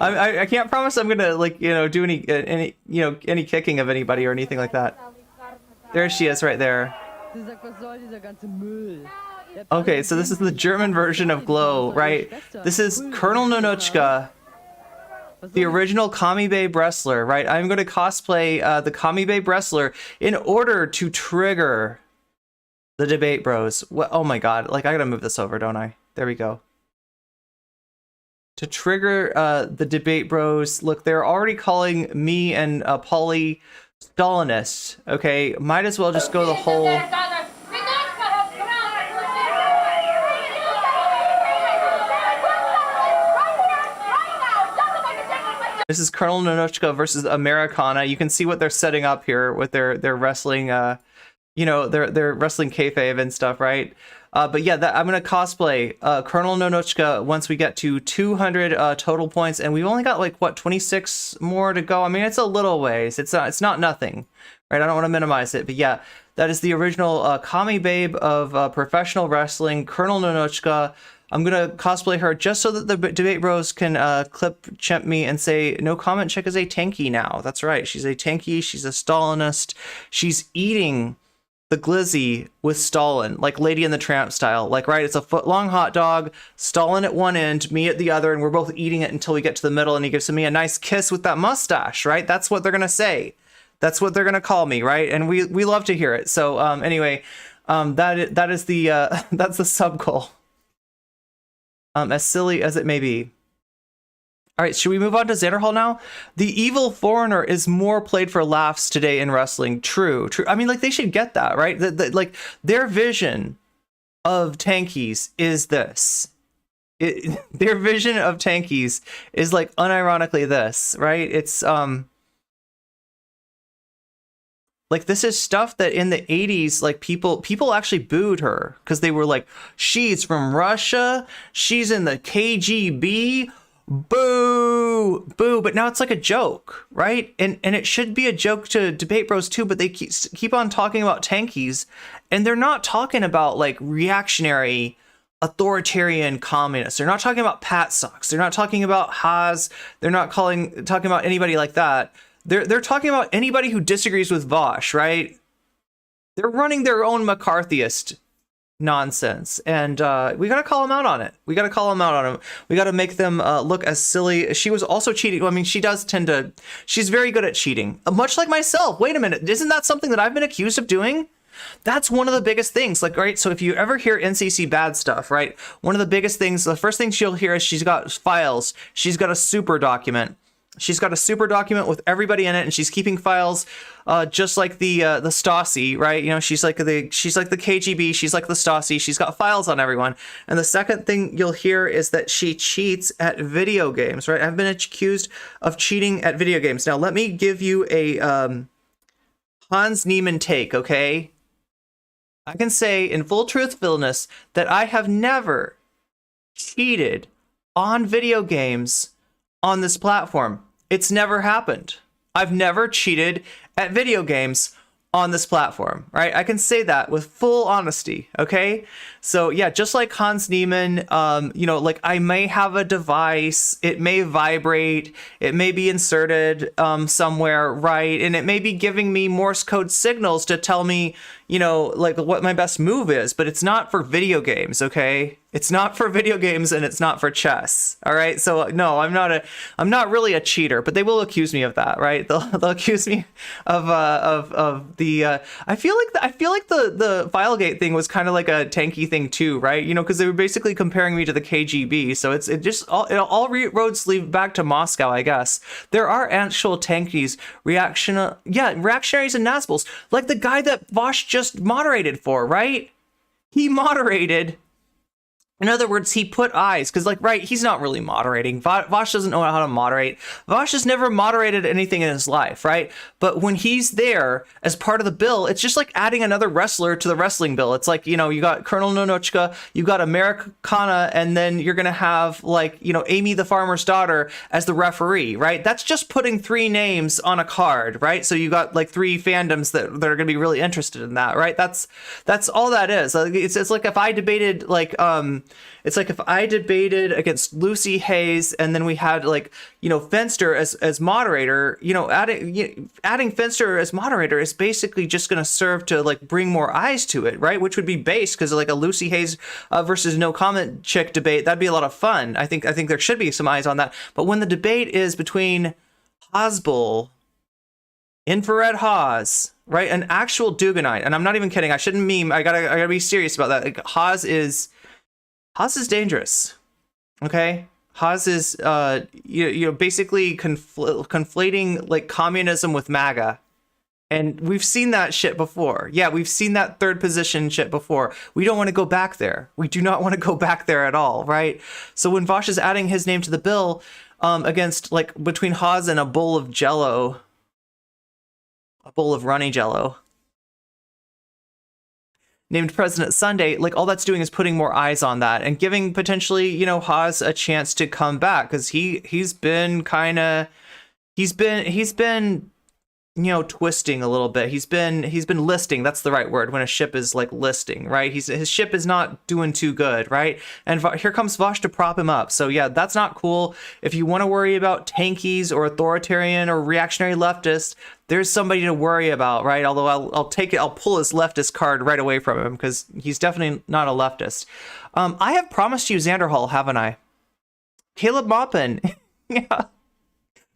I can't promise I'm gonna do any kicking of anybody or anything like that. There she is right there. Okay, so this is the German version of Glow, right? This is Colonel Nonochka, the original Kami Babe wrestler, right? I'm going to cosplay the Kami Babe wrestler in order to trigger the debate bros. Oh my god, I gotta move this over, don't I? There we go. To trigger the debate bros, look, they're already calling me and Polly Stalinist, okay? Might as well just go the whole... This is Colonel Nonochka versus Americana. You can see what they're setting up here with their wrestling, their wrestling kayfabe and stuff, right? But yeah, I'm gonna cosplay Colonel Nonochka once we get to 200 total points, and we've only got 26 more to go. I mean, it's a little ways. It's not nothing, right? I don't want to minimize it, but yeah, that is the original Kami Babe of professional wrestling, Colonel Nonochka. I'm gonna cosplay her just so that the debate bros can clip chimp me and say, no comment, chick is a tanky now. That's right, she's a tanky, she's a Stalinist, she's eating the glizzy with Stalin, like Lady and the Tramp style. Right, it's a foot-long hot dog, Stalin at one end, me at the other, and we're both eating it until we get to the middle, and he gives me a nice kiss with that mustache, right? That's what they're gonna say. That's what they're gonna call me, right? And we love to hear it. So anyway, that is the that's the sub goal. As silly as it may be. All right, should we move on to Xanderhal now? The evil foreigner is more played for laughs today in wrestling. True. I mean, they should get that, right? Their vision of tankies is this. Their vision of tankies is unironically this, right? It's this is stuff that in the 80s, people actually booed her because they were like, she's from Russia, she's in the KGB, boo, boo. But now it's a joke, right? And it should be a joke to debate bros too, but they keep on talking about tankies, and they're not talking about reactionary authoritarian communists. They're not talking about Pat Socks. They're not talking about Haas. They're not talking about anybody like that. They're talking about anybody who disagrees with Vaush, right? They're running their own McCarthyist nonsense, and we gotta call them out on it. We gotta call them out on it. We gotta make them look as silly. She was also cheating. I mean, she does tend to. She's very good at cheating, much like myself. Wait a minute, isn't that something that I've been accused of doing? That's one of the biggest things. Right, so if you ever hear NCC bad stuff, right, one of the biggest things, the first thing she'll hear is she's got files. She's got a super document. She's got a super document with everybody in it, and she's keeping files, just like the Stasi, right? She's like the KGB. She's like the Stasi. She's got files on everyone. And the second thing you'll hear is that she cheats at video games, right? I've been accused of cheating at video games. Now, let me give you a Hans Niemann take, okay? I can say in full truthfulness that I have never cheated on video games on this platform. It's never happened. I've never cheated at video games on this platform, right? I can say that with full honesty, okay? So yeah, just like Hans Niemann, I may have a device, it may vibrate, it may be inserted somewhere, right? And it may be giving me Morse code signals to tell me, what my best move is, but it's not for video games, okay? It's not for video games, and it's not for chess. All right. So no, I'm not really a cheater, but they will accuse me of that, right? They'll accuse me of the. I feel like the Filegate thing was kind of like a tanky thing too, right? Because they were basically comparing me to the KGB. So all roads lead back to Moscow, I guess. There are actual tankies, reactionaries and Nazgûls, like the guy that Vaush just moderated for, right? He moderated In other words, he put eyes, because, like, right, he's not really moderating. Vaush doesn't know how to moderate. Vaush has never moderated anything in his life, right? But when he's there as part of the bill, it's just like adding another wrestler to the wrestling bill. It's like, you know, you got Colonel Nonochka, you got Americana, and then you're going to have, like, you know, Amy the Farmer's Daughter as the referee, right? That's just putting 3 names on a card, right? So you got, like, 3 fandoms that are going to be really interested in that, right? That's all that is. It's like if I debated, like, it's like if I debated against Lucy Hayes, and then we had, like, you know, Fenster as moderator. You know, adding Fenster as moderator is basically just going to serve to, like, bring more eyes to it, right? Which would be base, because, like, a Lucy Hayes versus no comment chick debate, that'd be a lot of fun. I think there should be some eyes on that. But when the debate is between Hasbull, Infrared Haas, right, an actual Duganite, and I'm not even kidding. I shouldn't meme. I gotta be serious about that. Like, Haas is dangerous. Okay, Haas is you know, basically conflating, like, communism with MAGA, and we've seen that shit before. Yeah, we've seen that third position shit before. We don't want to go back there. We do not want to go back there at all, right? So when Vaush is adding his name to the bill, against, like, between Haas and a bowl of Jello, a bowl of runny Jello, named President Sunday, like, all that's doing is putting more eyes on that and giving potentially, you know, Haas a chance to come back, because he's been you know, twisting a little bit. He's been listing. That's the right word, when a ship is, like, listing, right? His ship is not doing too good, right? And here comes Vaush to prop him up. So yeah, that's not cool. If you want to worry about tankies or authoritarian or reactionary leftists, there's somebody to worry about, right? Although I'll pull his leftist card right away from him, because he's definitely not a leftist. I have promised you Xanderhal, haven't I? Caleb Maupin. Yeah.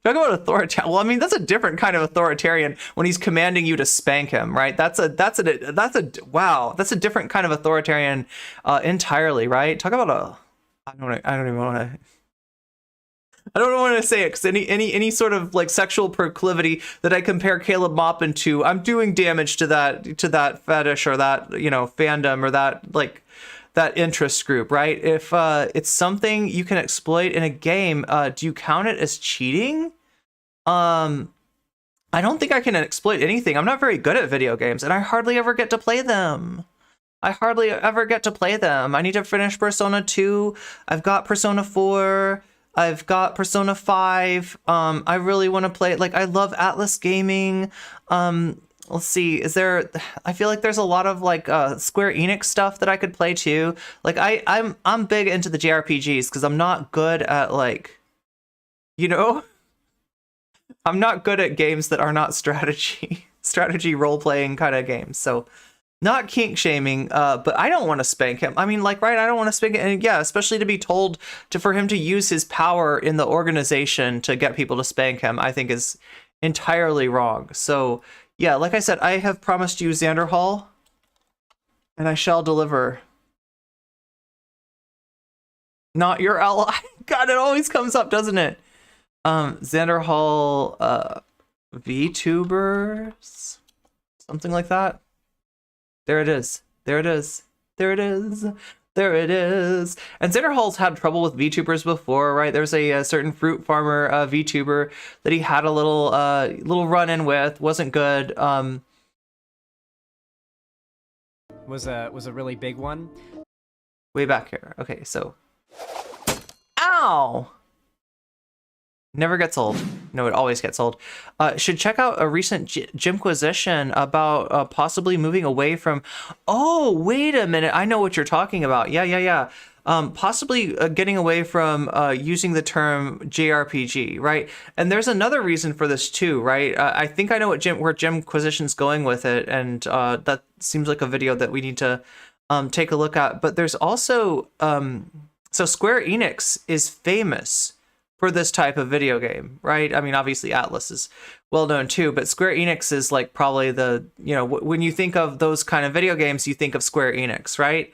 Talk about authoritarian. Well, I mean, that's a different kind of authoritarian when he's commanding you to spank him, right? That's a different kind of authoritarian entirely, right? Talk about I don't want to say it, because any sort of, like, sexual proclivity that I compare Caleb Maupin to, I'm doing damage to that fetish, or that, you know, fandom, or that, like, that interest group, right? If it's something you can exploit in a game, do you count it as cheating? I don't think I can exploit anything. I'm not very good at video games, and I hardly ever get to play them. I need to finish Persona 2. I've got Persona 4. I've got Persona 5. I really want to play, like, I love Atlas Gaming. Let's see, I feel like there's a lot of, like, Square Enix stuff that I could play too. Like, I'm big into the JRPGs, because I'm not good at, like, you know, I'm not good at games that are not strategy role-playing kind of games. So not kink shaming, but I don't want to spank him. I mean, like, right, I don't want to spank him. And yeah, especially to be told for him to use his power in the organization to get people to spank him, I think is entirely wrong. So yeah, like I said, I have promised you Xanderhal, and I shall deliver. Not your ally. God, it always comes up, doesn't it? Xanderhal, VTubers, something like that. There it is. And Xanderhal's had trouble with VTubers before, right? There's a certain fruit farmer VTuber that he had a little run-in with. Wasn't good. Was a really big one. Way back here. Okay, so. Ow! Never gets old. No, it always gets old. Should check out a recent Jimquisition about possibly moving away from... Oh, wait a minute. I know what you're talking about. Yeah. Possibly getting away from using the term JRPG, right? And there's another reason for this too, right? I think I know where Jimquisition's going with it, and that seems like a video that we need to take a look at. But there's also... so Square Enix is famous for this type of video game, right? I mean, obviously Atlas is well known too, but Square Enix is, like, probably the, you know, when you think of those kind of video games, you think of Square Enix, right?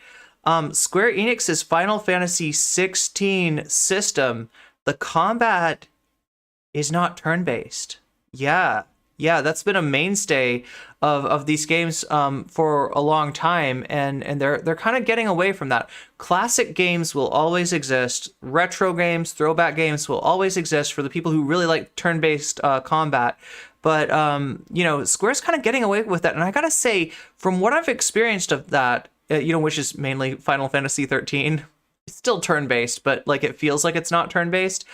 Square Enix's Final Fantasy 16 system, the combat is not turn-based. Yeah, Yeah, that's been a mainstay of these games for a long time, and they're kind of getting away from that. Classic games will always exist. Retro games, throwback games will always exist for the people who really like turn-based combat. But you know, Square's kind of getting away with that, and I gotta say, from what I've experienced of that, you know, which is mainly Final Fantasy 13, it's still turn-based, but like it feels like it's not turn-based.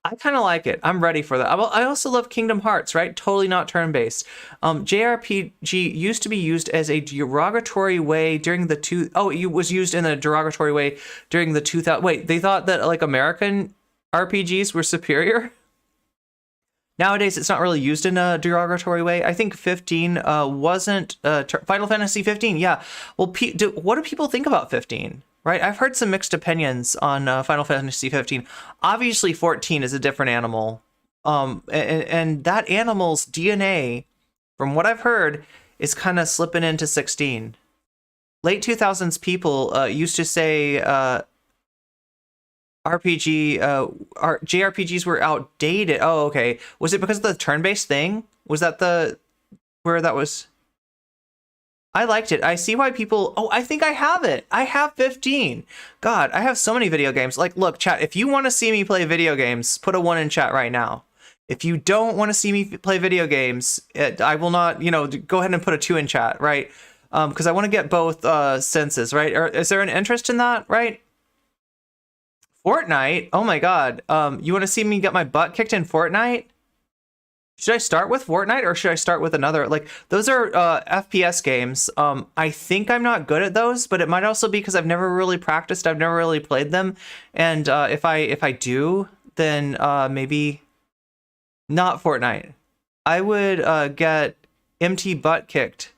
I kind of like it. I'm ready for that. I also love Kingdom Hearts, right? Totally not turn-based. JRPG used to be used as a derogatory way during the it was used in a derogatory way during the 2000. Wait, they thought that like American RPGs were superior? Nowadays, it's not really used in a derogatory way. I think 15 wasn't Final Fantasy 15. Yeah. Well, what do people think about 15? Right, I've heard some mixed opinions on Final Fantasy 15. Obviously, 14 is a different animal, and that animal's DNA, from what I've heard, is kind of slipping into 16. Late 2000s people used to say JRPGs were outdated. Oh, okay. Was it because of the turn-based thing? Was that where that was? I liked it. I see why people... Oh, I think I have it. I have 15. God, I have so many video games. Like, look, chat, if you want to see me play video games, put a 1 in chat right now. If you don't want to see me play video games, I will not, you know, go ahead and put a 2 in chat, right? Because I want to get both senses, right? Is there an interest in that, right? Fortnite? Oh my god. You want to see me get my butt kicked in Fortnite? Should I start with Fortnite or should I start with another? Like, those are FPS games. I think I'm not good at those, but it might also be because I've never really practiced. I've never really played them. And if I do, then maybe not Fortnite. I would get MT butt kicked.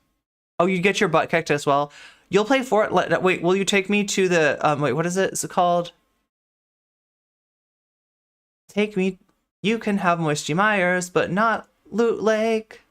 Oh, you get your butt kicked as well? You'll play Fortnite. Wait, will you take me to the... wait, what is it? Is it called? Take me... You can have Moisty Myers, but not Loot Lake.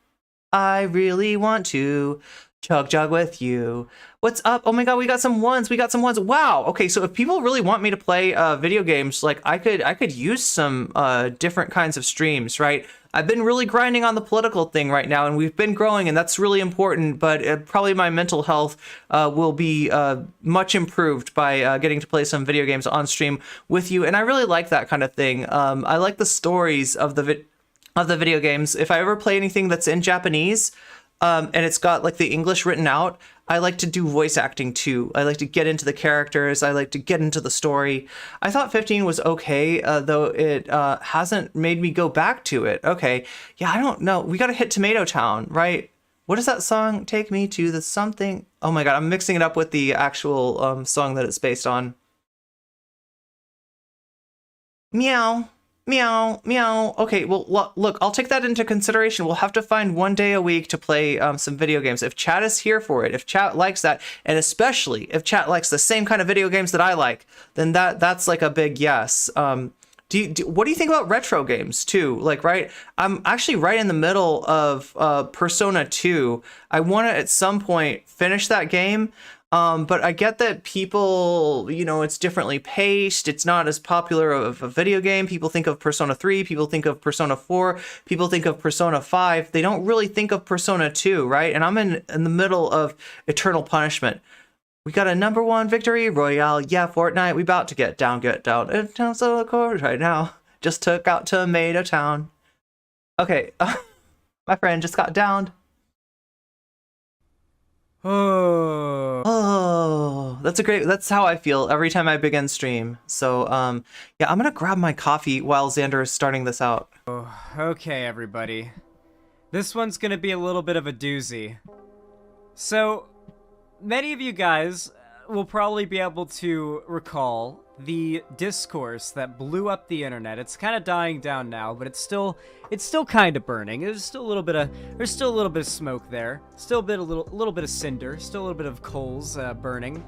I really want to chug jug with you. What's up? Oh my god, we got some ones. We got some ones. Wow. Okay, so if people really want me to play video games, like I could use some different kinds of streams, right? I've been really grinding on the political thing right now, and we've been growing, and that's really important, but probably my mental health will be much improved by getting to play some video games on stream with you, and I really like that kind of thing. I like the stories of the video games. If I ever play anything that's in Japanese, and it's got like the English written out, I like to do voice acting too. I like to get into the characters. I like to get into the story. I thought 15 was okay, though it hasn't made me go back to it. Okay, yeah, I don't know. We gotta hit Tomato Town, right? What is that song? Take me to the something. Oh my god, I'm mixing it up with the actual song that it's based on. Meow. Meow, meow. Okay, well, look, I'll take that into consideration. We'll have to find one day a week to play some video games. If chat is here for it, if chat likes that, and especially if chat likes the same kind of video games that I like, then that's like a big yes. What do you think about retro games too? Like, right? I'm actually right in the middle of Persona 2. I want to at some point finish that game. But I get that people, you know, it's differently paced. It's not as popular of a video game. People think of Persona 3. People think of Persona 4. People think of Persona 5. They don't really think of Persona 2, right? And I'm in the middle of Eternal Punishment. We got a #1 victory royale. Yeah, Fortnite. We about to get down. It sounds so cool right now. Just took out Tomato Town. Okay, my friend just got downed. Oh, that's how I feel every time I begin stream. So, yeah, I'm gonna grab my coffee while Xander is starting this out. Okay, everybody. This one's gonna be a little bit of a doozy. So, many of you guys will probably be able to recall the discourse that blew up the internet. It's kind of dying down now, but it's still kind of burning. There's still a little bit of smoke there. Still a little bit of cinder. Still a little bit of coals burning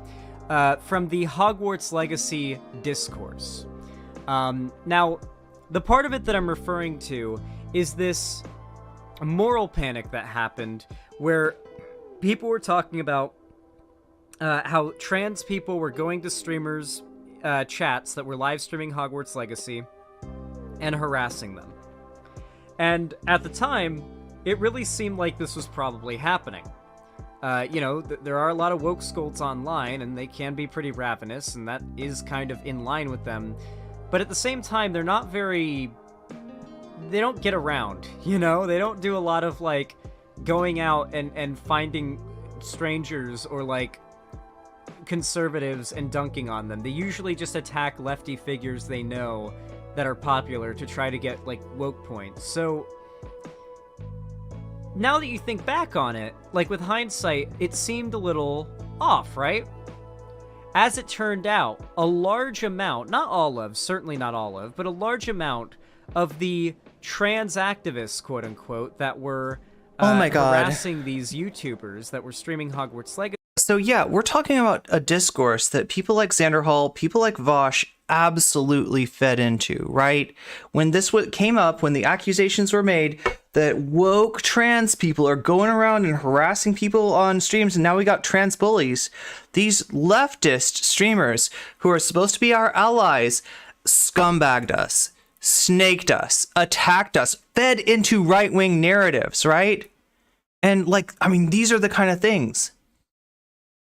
from the Hogwarts Legacy discourse. Now, the part of it that I'm referring to is this moral panic that happened where people were talking about how trans people were going to streamers' chats that were live streaming Hogwarts Legacy and harassing them. And at the time, it really seemed like this was probably happening. You know, there are a lot of woke scolds online, and they can be pretty ravenous, and that is kind of in line with them. But at the same time, they're not very... They don't get around, you know? They don't do a lot of, like, going out and finding strangers or, like, conservatives and dunking on them. They usually just attack lefty figures they know that are popular to try to get, like, woke points. So... now that you think back on it, like with hindsight, it seemed a little off, right? As it turned out, a large amount, not all of, certainly not all of, but a large amount of the trans activists, quote unquote, that were oh my God, harassing these YouTubers that were streaming Hogwarts Legacy. So yeah, we're talking about a discourse that people like Xanderhal, people like Vaush absolutely fed into, right? When this came up, when the accusations were made that woke trans people are going around and harassing people on streams, and now we got trans bullies, these leftist streamers who are supposed to be our allies scumbagged us, snaked us, attacked us, fed into right-wing narratives, right? And like, I mean, these are the kind of things.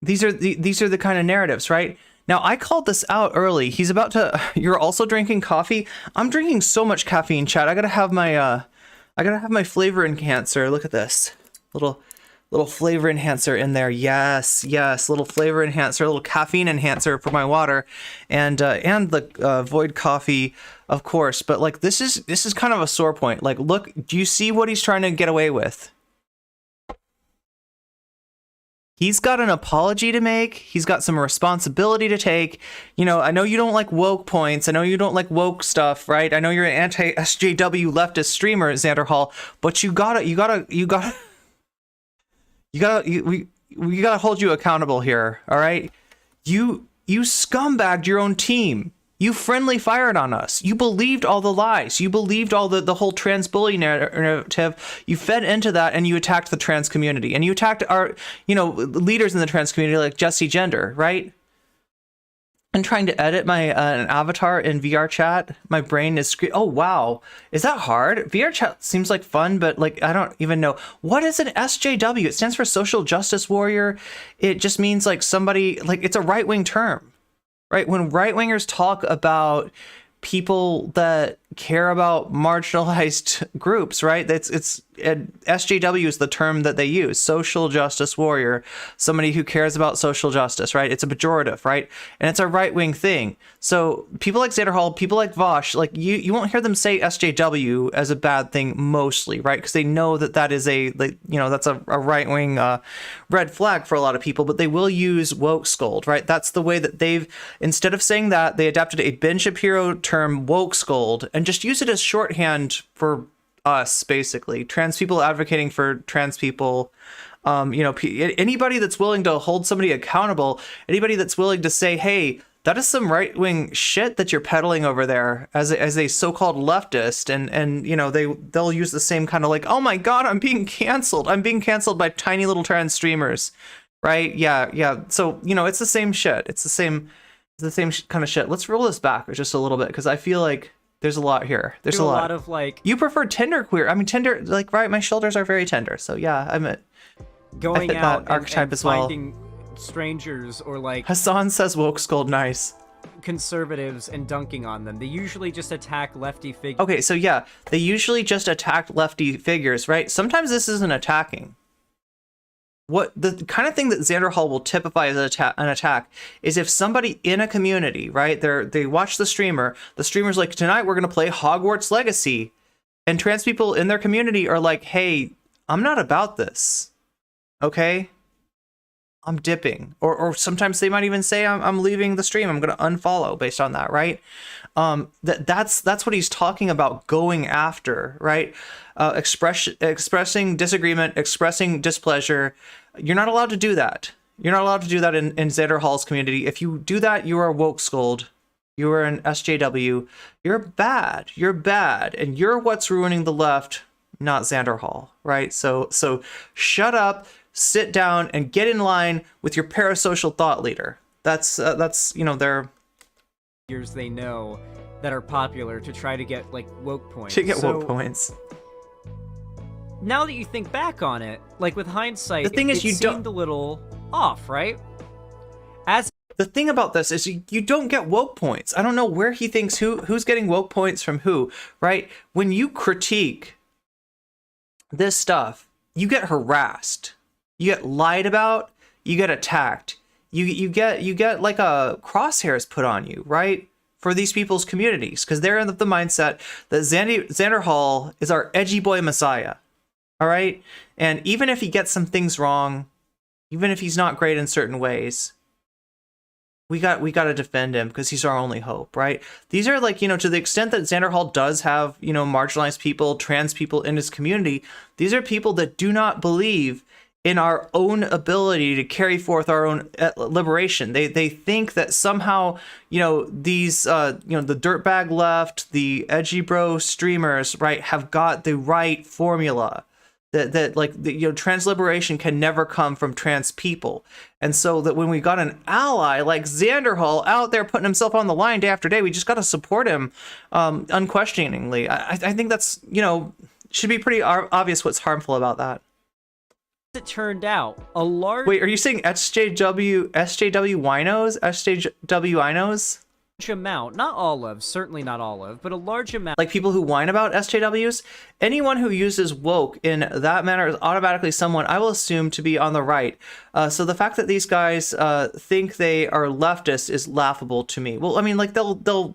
These are the kind of narratives, right? Now, I called this out early. He's about to... You're also drinking coffee? I'm drinking so much caffeine, chat. I gotta have my flavor enhancer. Look at this. Little flavor enhancer in there. Yes. Little flavor enhancer, little caffeine enhancer for my water. And the Void coffee, of course. But like, this is kind of a sore point. Like, look, do you see what he's trying to get away with? He's got an apology to make. He's got some responsibility to take. You know, I know you don't like woke points. I know you don't like woke stuff, right? I know you're an anti-SJW leftist streamer, Xanderhal, but we gotta hold you accountable here, all right? You scumbagged your own team. You friendly fired on us. You believed all the lies. You believed all the whole trans bully narrative. You fed into that, and you attacked the trans community. And you attacked our, leaders in the trans community like Jesse Gender, right? I'm trying to edit my an avatar in VR chat. My brain is oh wow, is that hard? VR chat seems like fun, but like I don't even know what is an SJW. It stands for Social Justice Warrior. It just means like somebody, like it's a right-wing term. Right, when right-wingers talk about people that care about marginalized groups, right? It's SJW is the term that they use, social justice warrior, somebody who cares about social justice, right? It's a pejorative, right? And it's a right-wing thing. So people like Xanderhal, people like Vaush, like you won't hear them say SJW as a bad thing mostly, right? Because they know that is that's a right-wing red flag for a lot of people, but they will use woke scold, right? That's the way that they've, instead of saying that, they adapted a Ben Shapiro term, woke scold, and just use it as shorthand for us, basically. Trans people advocating for trans people. Anybody that's willing to hold somebody accountable, anybody that's willing to say, hey, that is some right-wing shit that you're peddling over there as a so-called leftist, and they'll use the same kind of like, oh my god, I'm being canceled by tiny little trans streamers, right? Yeah. So it's the same shit. It's the same kind of shit. Let's roll this back just a little bit, because I feel like there's a lot here. There's a lot of like... You prefer tender queer. I mean, tender, like, right, my shoulders are very tender. So yeah, I going fit out that archetype and as well. Finding strangers or like... Hassan says woke scold, nice. Conservatives and dunking on them. They usually just attack lefty figures. Okay, so yeah, they usually just attack lefty figures, right? Sometimes this isn't attacking. What the kind of thing that Xanderhal will typify as an attack is if somebody in a community, right? They watch the streamer's like, tonight we're gonna play Hogwarts Legacy, and trans people in their community are like, hey, I'm not about this, okay? I'm dipping, or sometimes they might even say I'm leaving the stream. I'm gonna unfollow based on that, right? That's what he's talking about, going after, right? Expressing disagreement, expressing displeasure. You're not allowed to do that. You're not allowed to do that in Xanderhal's community. If you do that, you are a woke scold. You are an SJW. You're bad. You're bad, and you're what's ruining the left, not Xanderhal, right? So shut up, sit down, and get in line with your parasocial thought leader. That's their years they know that are popular to try to get like woke points. To get woke points. now that you think back on it, like with hindsight, The thing is, it you seemed a little off, right? As The thing about this is you don't get woke points. I don't know where he thinks who's getting woke points from who, right? When you critique this stuff, you get harassed, you get lied about, you get attacked, you get like a crosshairs put on you, right? For these people's communities, because they're in the mindset that Xanderhal is our edgy boy messiah, all right? And even if he gets some things wrong, even if he's not great in certain ways, we got to defend him because he's our only hope, right? These are like, to the extent that Xanderhal does have, marginalized people, trans people in his community, these are people that do not believe in our own ability to carry forth our own liberation. They think that somehow, these, the dirtbag left, the edgy bro streamers, right, have got the right formula. That trans liberation can never come from trans people. And so that when we got an ally like Xanderhal out there putting himself on the line day after day, we just got to support him unquestioningly. I think that's, should be pretty obvious what's harmful about that. it turned out, a large Wait, are you saying SJW winos? SJW winos? amount, not all of, certainly not all of, but a large amount Like people who whine about SJWs? Anyone who uses woke in that manner is automatically someone I will assume to be on the right. So the fact that these guys think they are leftist is laughable to me. Well, I mean, like they'll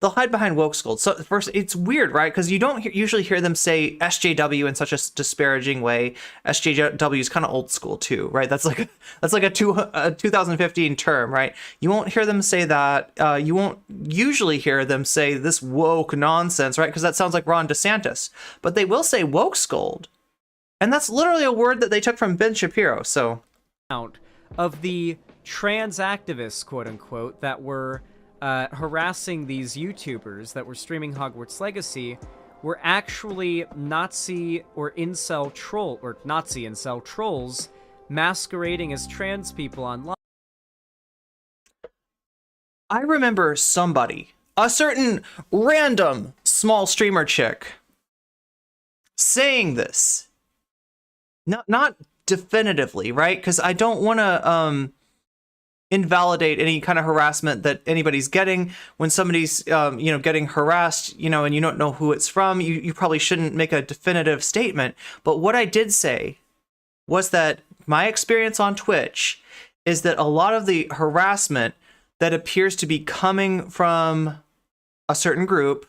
hide behind woke skulls. So first, it's weird, right? Because you don't usually hear them say SJW in such a disparaging way. SJW is kind of old school too, right? That's like a 2015 term, right? You won't hear them say that. You won't usually hear them say this woke nonsense, right? Because that sounds like Ron DeSantis. But they will say woke scold, and that's literally a word that they took from Ben Shapiro. So, of the trans activists, quote unquote, that were harassing these YouTubers that were streaming Hogwarts Legacy were actually Nazi or incel trolls masquerading as trans people online. I remember somebody, a certain random small streamer chick, saying this. Not definitively, right? Because I don't want to invalidate any kind of harassment that anybody's getting. When somebody's getting harassed, and you don't know who it's from, you probably shouldn't make a definitive statement. But what I did say was that my experience on Twitch is that a lot of the harassment that appears to be coming from a certain group,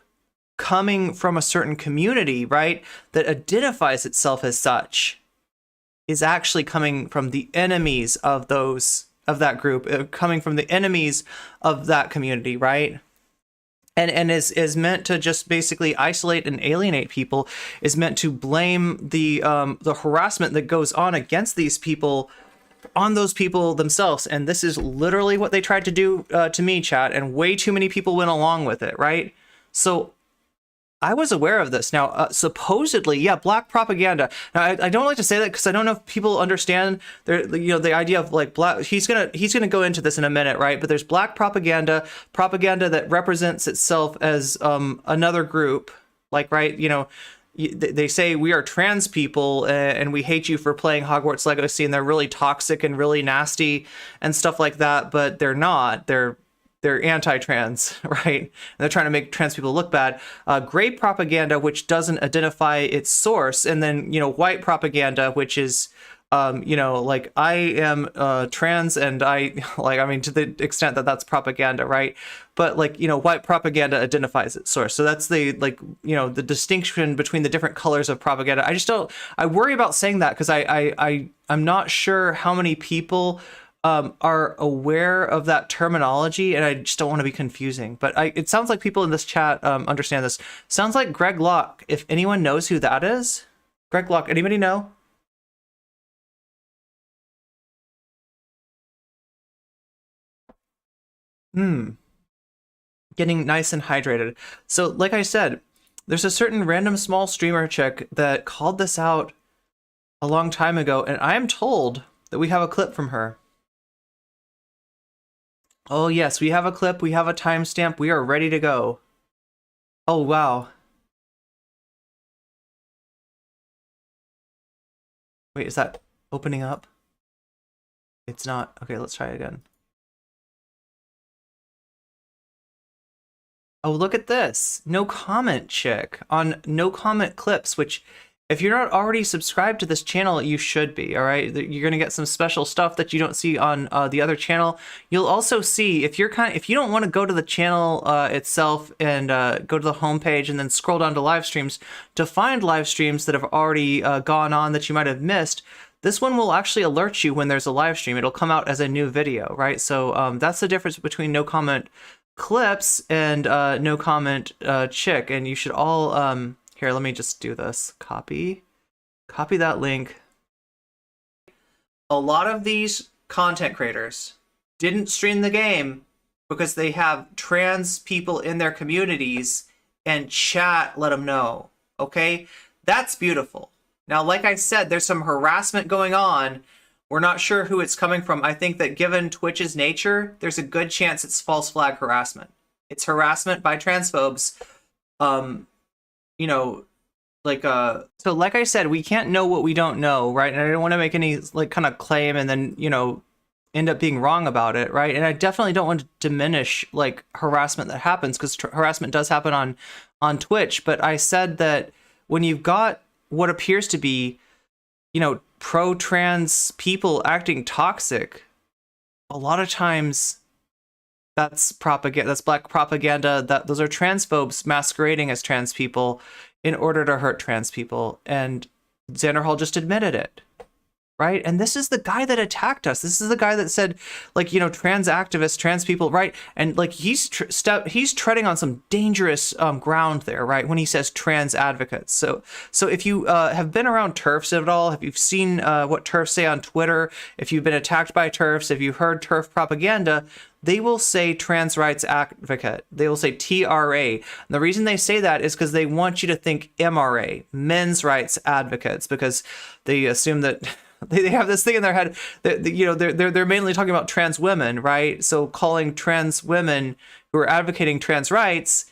coming from a certain community, right, that identifies itself as such, is actually coming from the enemies of that group, coming from the enemies of that community, right? And is meant to just basically isolate and alienate people, is meant to blame the harassment that goes on against these people on those people themselves. And this is literally what they tried to do to me, chat, and way too many people went along with it, right? So I was aware of this. Now, supposedly, yeah, black propaganda. Now, I don't like to say that because I don't know if people understand the idea of like black. He's gonna go into this in a minute, right? But there's black propaganda that represents itself as another group, like, right? They say we are trans people and we hate you for playing Hogwarts Legacy, and they're really toxic and really nasty and stuff like that. But they're not. They're anti-trans, right? And they're trying to make trans people look bad. Gray propaganda, which doesn't identify its source, and then white propaganda, which is like I am trans, and to the extent that that's propaganda, right? But white propaganda identifies its source. So that's the the distinction between the different colors of propaganda. I worry about saying that because I'm not sure how many people are aware of that terminology, and I just don't want to be confusing. But it sounds like people in this chat understand this. Sounds like Greg Locke. If anyone knows who that is, Greg Locke. Anybody know? Getting nice and hydrated. So, like I said, there's a certain random small streamer chick that called this out a long time ago, and I am told that we have a clip from her. Oh yes, we have a clip, we have a timestamp, we are ready to go. Oh wow. Wait, is that opening up? It's not. Okay, let's try it again. Oh, look at this. No comment chick on no comment clips, which if you're not already subscribed to this channel, you should be, all right? You're going to get some special stuff that you don't see on the other channel. You'll also see if you don't want to go to the channel itself and go to the homepage and then scroll down to live streams to find live streams that have already gone on that you might have missed. This one will actually alert you when there's a live stream. It'll come out as a new video, right? So that's the difference between no comment clips and no comment chick. And you should all here, let me just do this. Copy that link. A lot of these content creators didn't stream the game because they have trans people in their communities and chat let them know. Okay, that's beautiful. Now, like I said, there's some harassment going on. We're not sure who it's coming from. I think that given Twitch's nature, there's a good chance it's false flag harassment. It's harassment by transphobes. You know, like, so like I said, we can't know what we don't know, right? And I don't want to make any, like, kind of claim and then, you know, end up being wrong about it, right? And I definitely don't want to diminish, like, harassment that happens, because harassment does happen on Twitch. But I said that when you've got what appears to be, you know, pro-trans people acting toxic, a lot of times that's propaganda, that's black propaganda, that those are transphobes masquerading as trans people in order to hurt trans people. And Xanderhal just admitted it, right? And this is the guy that attacked us. This is the guy that said, like, you know, trans activists, trans people, right? And like he's treading on some dangerous ground there, right? When he says trans advocates. So if you have been around TERFs at all, if you've seen what TERFs say on Twitter, if you've been attacked by TERFs, if you've heard TERF propaganda, they will say trans rights advocate. They will say TRA. And the reason they say that is because they want you to think MRA, men's rights advocates, because they assume that they have this thing in their head that, you know, they're mainly talking about trans women, right? So calling trans women who are advocating trans rights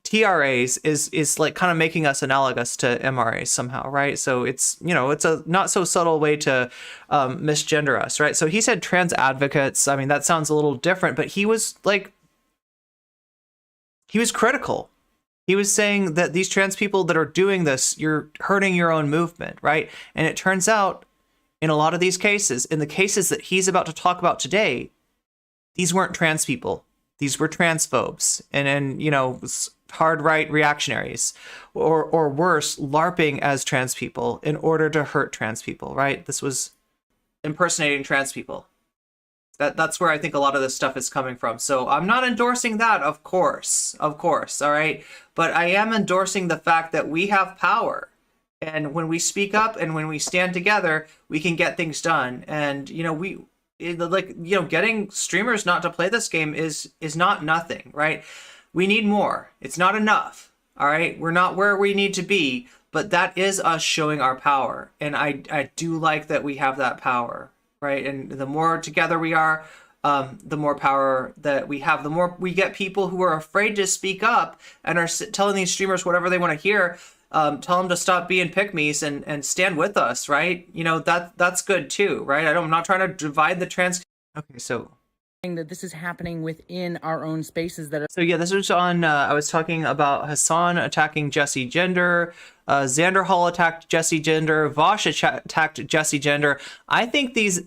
TRAs is like kind of making us analogous to MRAs somehow, right? So it's, you know, it's a not so subtle way to misgender us, right? So he said trans advocates. I mean, that sounds a little different, but he was critical. He was saying that these trans people that are doing this, you're hurting your own movement, right? And it turns out in a lot of these cases, in the cases that he's about to talk about today, these weren't trans people. These were transphobes and you know, hard right reactionaries, or worse, LARPing as trans people in order to hurt trans people, right? This was impersonating trans people. That's where I think a lot of this stuff is coming from. So I'm not endorsing that, of course, all right? But I am endorsing the fact that we have power. And when we speak up and when we stand together, we can get things done. And, you know, getting streamers not to play this game is not nothing, right? We need more. It's not enough, all right? We're not where we need to be, but that is us showing our power. And I do like that we have that power, right? And the more together we are, the more power that we have, the more we get people who are afraid to speak up and are telling these streamers whatever they want to hear. Tell them to stop being pick-me's and stand with us, right? You know, that's good too, right? I'm not trying to divide the trans. Okay, so that this is happening within our own spaces that are. So yeah, this was on. I was talking about Hassan attacking Jesse Gender. Xanderhal attacked Jesse Gender. Vaush attacked Jesse Gender. I think these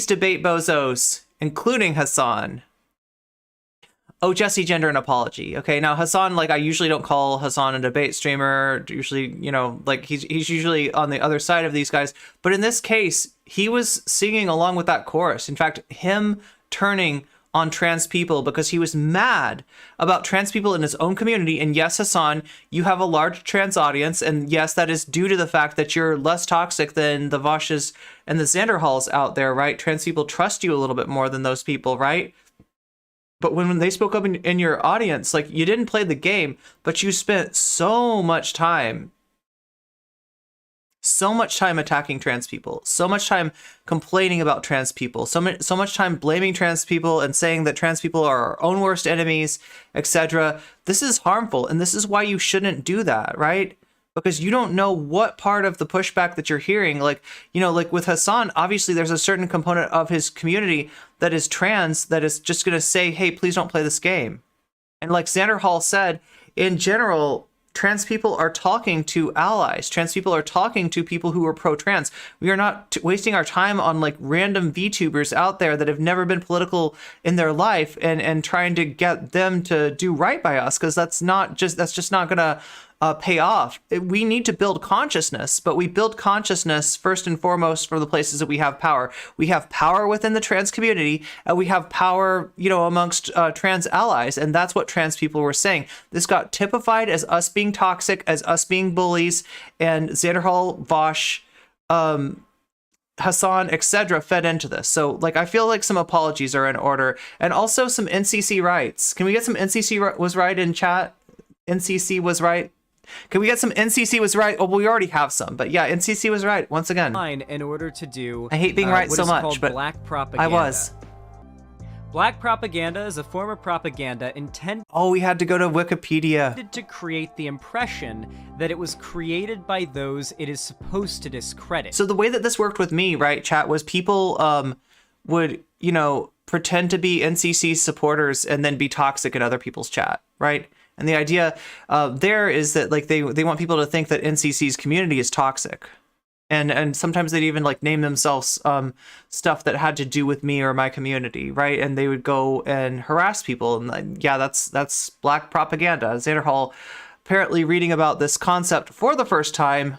debate bozos, including Hassan, owe Jesse Gender an apology. Okay, now Hassan, like, I usually don't call Hassan a debate streamer. Usually, you know, like he's usually on the other side of these guys. But in this case, he was singing along with that chorus. In fact, him turning on trans people because he was mad about trans people in his own community. And yes, Hassan, you have a large trans audience. And yes, that is due to the fact that you're less toxic than the Vaushes and the Xanderhals out there, right? Trans people trust you a little bit more than those people, right? But when they spoke up in your audience, like, you didn't play the game, but you spent so much time attacking trans people, so much time complaining about trans people, so much time blaming trans people and saying that trans people are our own worst enemies, etc. This is harmful, and this is why you shouldn't do that, right? because you don't know what part of the pushback that you're hearing. Like, like with Hassan, obviously there's a certain component of his community that is trans that is just going to say, hey, please don't play this game. And like Xanderhal said, in general, trans people are talking to allies. Trans people are talking to people who are pro-trans. We are not wasting our time on like random VTubers out there that have never been political in their life and trying to get them to do right by us, because that's just not gonna pay off. We need to build consciousness, but we build consciousness first and foremost for the places that we have power. We have power within the trans community, and we have power, amongst trans allies, and that's what trans people were saying. This got typified as us being toxic, as us being bullies, and Xanderhal, Vaush, Hassan, etc. fed into this. So, like, I feel like some apologies are in order, and also some NCC rights. Can we get some NCC was right in chat? NCC was right. Can we get some NCC was right? Oh, we already have some, but yeah, NCC was right once again. In order to do, I hate being right what so is much, called but black propaganda. I was. Black propaganda is a form of propaganda intended Oh, we had to go to Wikipedia. to create the impression that it was created by those it is supposed to discredit. So the way that this worked with me, right, chat, was people would, pretend to be NCC supporters and then be toxic in other people's chat, right? And the idea there is that like they want people to think that NCC's community is toxic. And sometimes they'd even like name themselves stuff that had to do with me or my community, right? And they would go and harass people. And yeah, that's black propaganda. Xanderhal apparently reading about this concept for the first time.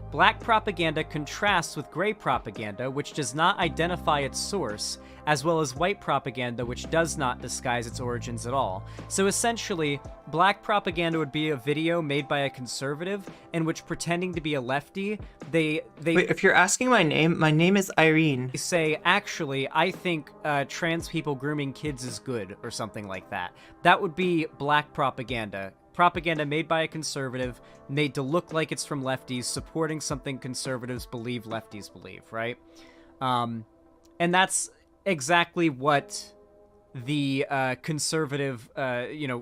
Black propaganda contrasts with gray propaganda, which does not identify its source, as well as white propaganda, which does not disguise its origins at all. So essentially, black propaganda would be a video made by a conservative in which, pretending to be a lefty, they Wait, if you're asking my name is Irene. say, actually, I think trans people grooming kids is good, or something like that. That would be black propaganda. Propaganda made by a conservative, made to look like it's from lefties, supporting something conservatives believe lefties believe, right? And that's exactly what the conservative,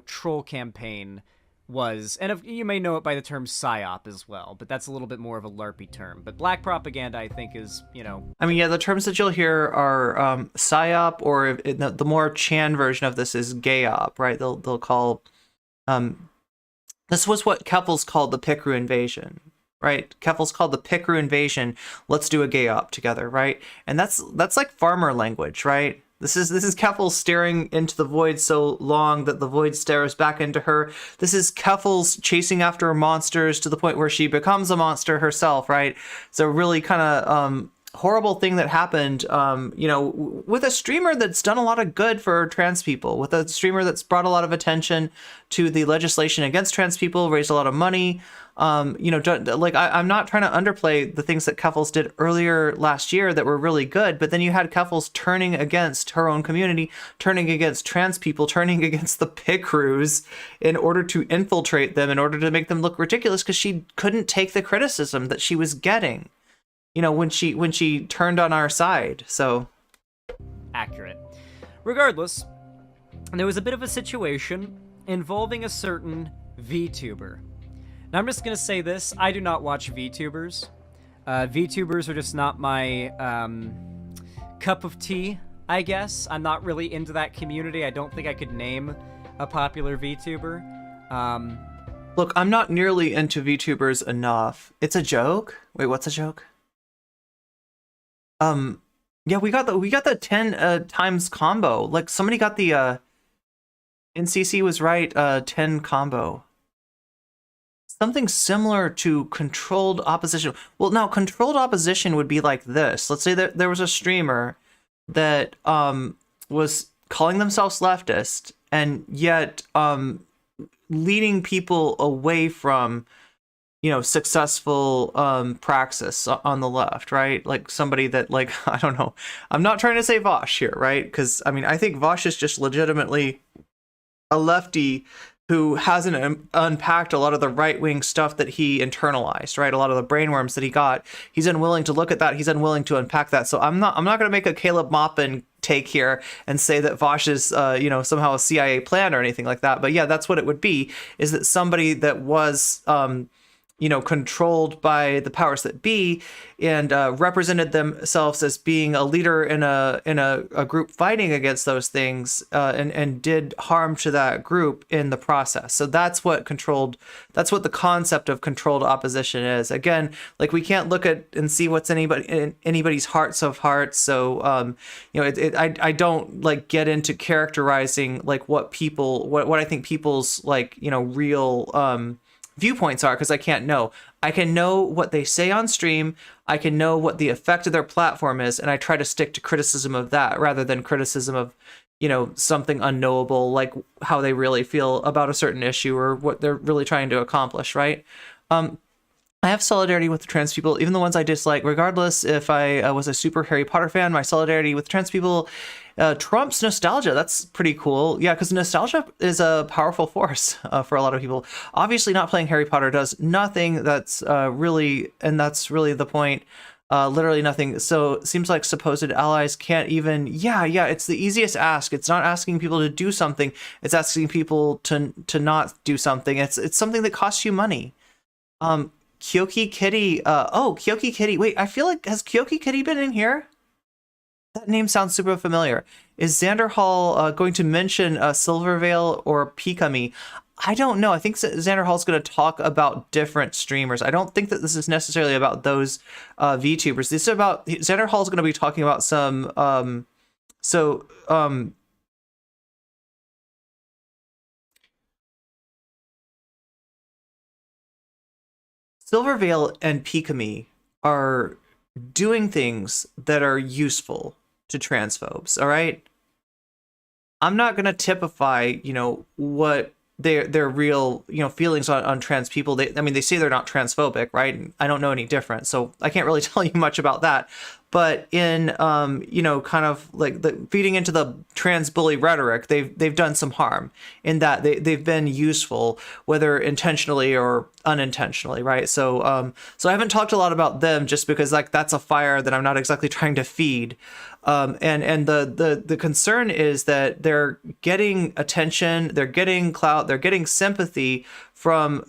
troll campaign was. And you may know it by the term PSYOP as well, but that's a little bit more of a LARPy term. But black propaganda, I think, is, I mean, yeah, the terms that you'll hear are PSYOP, or the more Chan version of this is GayOp, right? They'll call... This was what Keffels called the Picru invasion, right? Keffels called the Picru invasion. Let's do a gay op together, right? And that's like farmer language, right? This is Keffels staring into the void so long that the void stares back into her. This is Keffels chasing after monsters to the point where she becomes a monster herself, right? It's a really kind of horrible thing that happened, with a streamer that's done a lot of good for trans people, with a streamer that's brought a lot of attention to the legislation against trans people, raised a lot of money. I'm not trying to underplay the things that Keffels did earlier last year that were really good, but then you had Keffels turning against her own community, turning against trans people, turning against the Picrus in order to infiltrate them, in order to make them look ridiculous, because she couldn't take the criticism that she was getting. When she turned on our side, so... accurate. Regardless, there was a bit of a situation involving a certain VTuber. Now, I'm just gonna say this, I do not watch VTubers. VTubers are just not my, cup of tea, I guess. I'm not really into that community. I don't think I could name a popular VTuber. Look, I'm not nearly into VTubers enough. It's a joke? Wait, what's a joke? Yeah, we got the 10 times combo. Like, somebody got the NCC was right 10 combo. Something similar to controlled opposition. Well, now controlled opposition would be like this. Let's say that there was a streamer that was calling themselves leftist and yet leading people away from successful praxis on the left, right? Like somebody that, like, I don't know. I'm not trying to say Vaush here, right? Because, I mean, I think Vaush is just legitimately a lefty who hasn't unpacked a lot of the right-wing stuff that he internalized, right? A lot of the brainworms that he got. He's unwilling to look at that. He's unwilling to unpack that. So I'm not going to make a Caleb Maupin take here and say that Vaush is, somehow a CIA plan or anything like that. But yeah, that's what it would be, is that somebody that was, controlled by the powers that be and represented themselves as being a leader in a group fighting against those things and did harm to that group in the process. So that's what the concept of controlled opposition is. Again, like, we can't look at and see what's in anybody's hearts of hearts. So I don't like get into characterizing like what I think people's real viewpoints are, because I can't know. I can know what they say on stream. I can know what the effect of their platform is, and I try to stick to criticism of that rather than criticism of, something unknowable, like how they really feel about a certain issue or what they're really trying to accomplish, right? I have solidarity with the trans people, even the ones I dislike, regardless if I was a super Harry Potter fan. My solidarity with trans people trumps nostalgia. That's pretty cool. Yeah, because nostalgia is a powerful force for a lot of people. Obviously, not playing Harry Potter does nothing. That's really the point. Literally nothing. So it seems like supposed allies can't even. Yeah. It's the easiest ask. It's not asking people to do something. It's asking people to not do something. It's something that costs you money. Kyoki Kitty. Kyoki Kitty. Wait, I feel like, has Kyoki Kitty been in here? That name sounds super familiar. Is Xanderhal going to mention Silvervale or Pikami? I don't know. I think Xanderhal is going to talk about different streamers. I don't think that this is necessarily about those VTubers. This is about Xanderhal is going to be talking about some. Silvervale and Pikami are doing things that are useful to transphobes, all right? I'm not going to typify, what their real, feelings on trans people. They say they're not transphobic, right? And I don't know any different, so I can't really tell you much about that. But in, kind of like the feeding into the trans bully rhetoric, they've done some harm in that they've been useful, whether intentionally or unintentionally, right? So I haven't talked a lot about them just because that's a fire that I'm not exactly trying to feed. And the concern is that they're getting attention, they're getting clout, they're getting sympathy from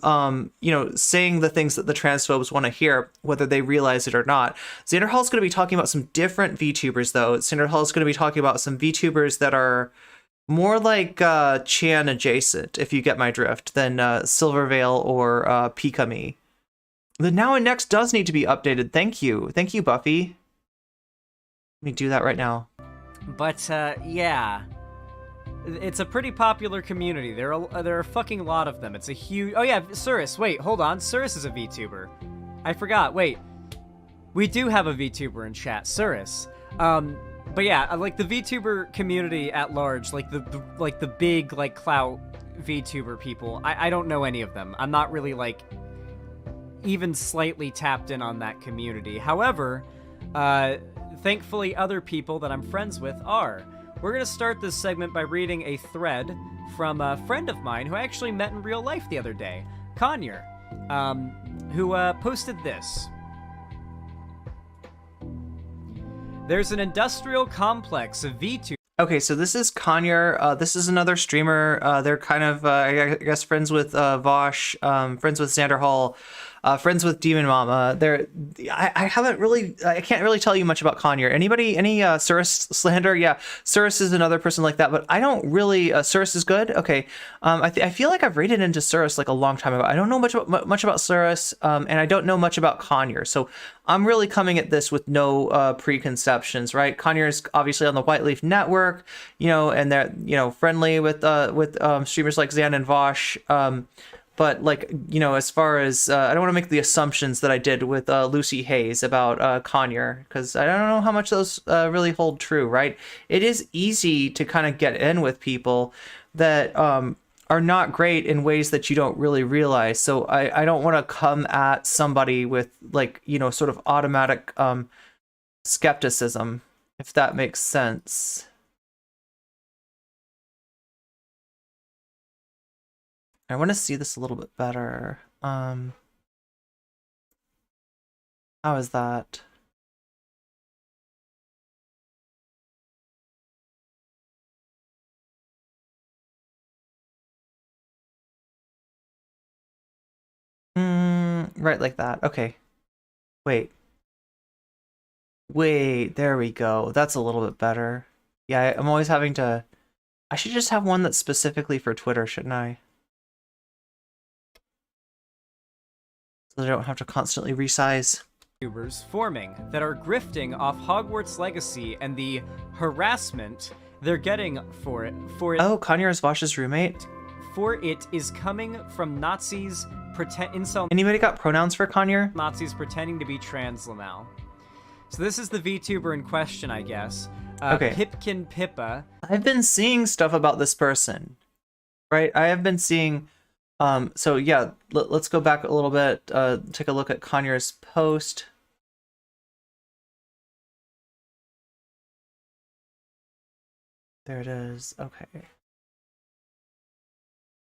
saying the things that the transphobes want to hear, whether they realize it or not. Xanderhal is going to be talking about some different VTubers, though. Xanderhal is going to be talking about some VTubers that are more like Chan adjacent, if you get my drift, than Silvervale or Pikami. The now and next does need to be updated. Thank you, Buffy. Let me do that right now. But yeah, it's a pretty popular community. There are a fucking lot of them. It's a huge. Oh yeah, Surus. Wait, hold on. Surus is a VTuber. I forgot. Wait, we do have a VTuber in chat, Surus. But yeah, like the VTuber community at large, like the big clout VTuber people. I don't know any of them. I'm not really even slightly tapped in on that community. However, thankfully other people that I'm friends with are. We're going to start this segment by reading a thread from a friend of mine who I actually met in real life the other day, Conyer, who posted this. There's an industrial complex of V2. Okay, so this is Conyer. This is another streamer. They're kind of, I guess, friends with Vaush, friends with Xanderhal, friends with Demon Mama. I can't really tell you much about Conyer. Any Surus slander? Yeah, Surus is another person like that, but I don't really. Surus is good. Okay, I feel like I've raided into Surus a long time ago. I don't know much about Surus, and I don't know much about Conyer. So I'm really coming at this with no preconceptions, right? Conyer is obviously on the White Leaf Network, and they're friendly with streamers like Xan and Vaush. But as far as I don't want to make the assumptions that I did with Lucy Hayes about Conyer, because I don't know how much those really hold true, right? It is easy to kind of get in with people that are not great in ways that you don't really realize. So I don't want to come at somebody with sort of automatic skepticism, if that makes sense. I want to see this a little bit better. How is that? Right like that. Okay. Wait. Wait, there we go. That's a little bit better. Yeah, I'm always having to... I should just have one that's specifically for Twitter, shouldn't I? So I don't have to constantly resize. YouTubers forming that are grifting off Hogwarts Legacy and the harassment they're getting for it. Oh, Kanye is Vaush's roommate? For it is coming from Nazis incel Anybody got pronouns for Kanye? Nazis pretending to be trans now. So this is the VTuber in question, I guess. Okay. Pipkin Pippa. I've been seeing stuff about this person, right? I have been seeing, so yeah, let's go back a little bit, take a look at Kanye's post. There it is, okay.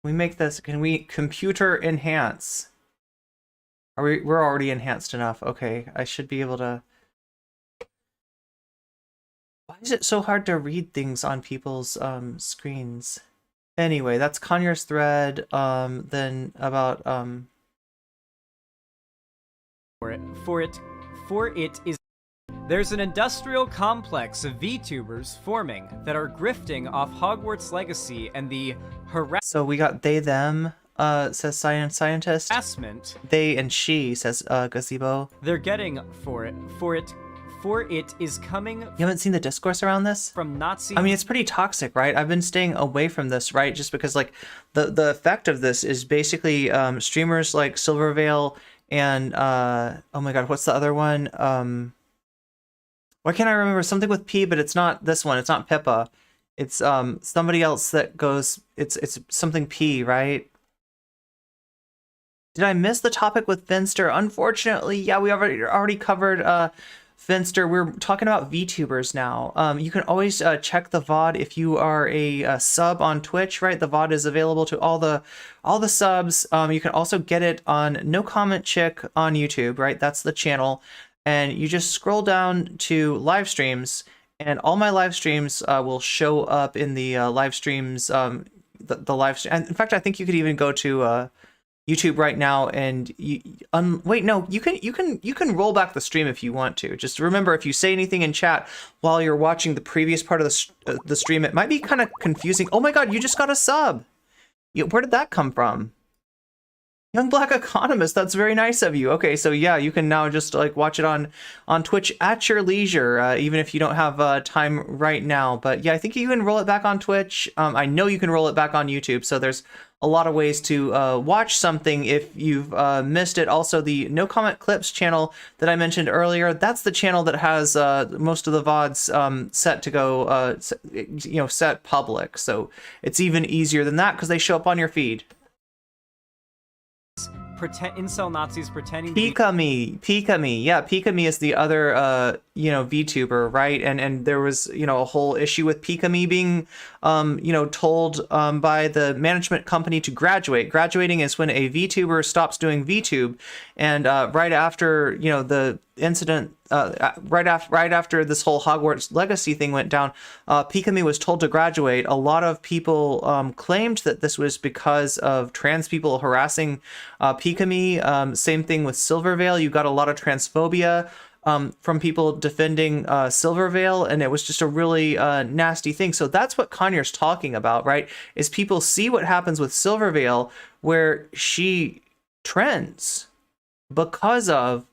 We make this, can we computer enhance? We're already enhanced enough, okay. I should be able to... Why is it so hard to read things on people's screens? Anyway, that's Kanye's thread. Then about For it is. There's an industrial complex of VTubers forming that are grifting off Hogwarts Legacy and the So we got they them. Says scientist. harassment They and she says gazebo. they're getting for it is coming You haven't seen the discourse around this? from Nazi. I mean, it's pretty toxic, right? I've been staying away from this, right? Just because, like, the effect of this is basically streamers like Silverveil and oh my god, what's the other one? Why can't I remember something with P? But it's not this one. It's not Pippa. It's somebody else that goes. It's something P, right? Did I miss the topic with Finster? Unfortunately, yeah, we already covered Finster. We're talking about VTubers now. You can always check the VOD if you are a sub on Twitch, right? The VOD is available to all the subs. You can also get it on No Comment Chick on YouTube, right? That's the channel. And you just scroll down to live streams, and all my live streams will show up in the live streams. The live stream. And in fact, I think you could even go to YouTube right now and wait, no, you can roll back the stream if you want to. Just remember, if you say anything in chat while you're watching the previous part of the stream, it might be kind of confusing. Oh my god, you just got a sub. Where did that come from? Young Black Economist, that's very nice of you. Okay, so yeah, you can now just like watch it on Twitch at your leisure, even if you don't have time right now. But yeah, I think you can roll it back on Twitch. I know you can roll it back on YouTube, so there's a lot of ways to watch something if you've missed it. Also, the No Comment Clips channel that I mentioned earlier, that's the channel that has most of the VODs set to go, set public. So it's even easier than that because they show up on your feed. Incel Nazis pretending to Pikami. Yeah, Pikami is the other VTuber, right? And there was a whole issue with Pikami being told by the management company to graduate. Graduating is when a VTuber stops doing VTube, and right after the incident, right after this whole Hogwarts Legacy thing went down, Pikami was told to graduate. A lot of people claimed that this was because of trans people harassing Pikami. Same thing with Silverveil. You got a lot of transphobia from people defending Silverveil, and it was just a really nasty thing. So that's what Kanye's talking about, right? Is people see what happens with Silverveil, where she trends because of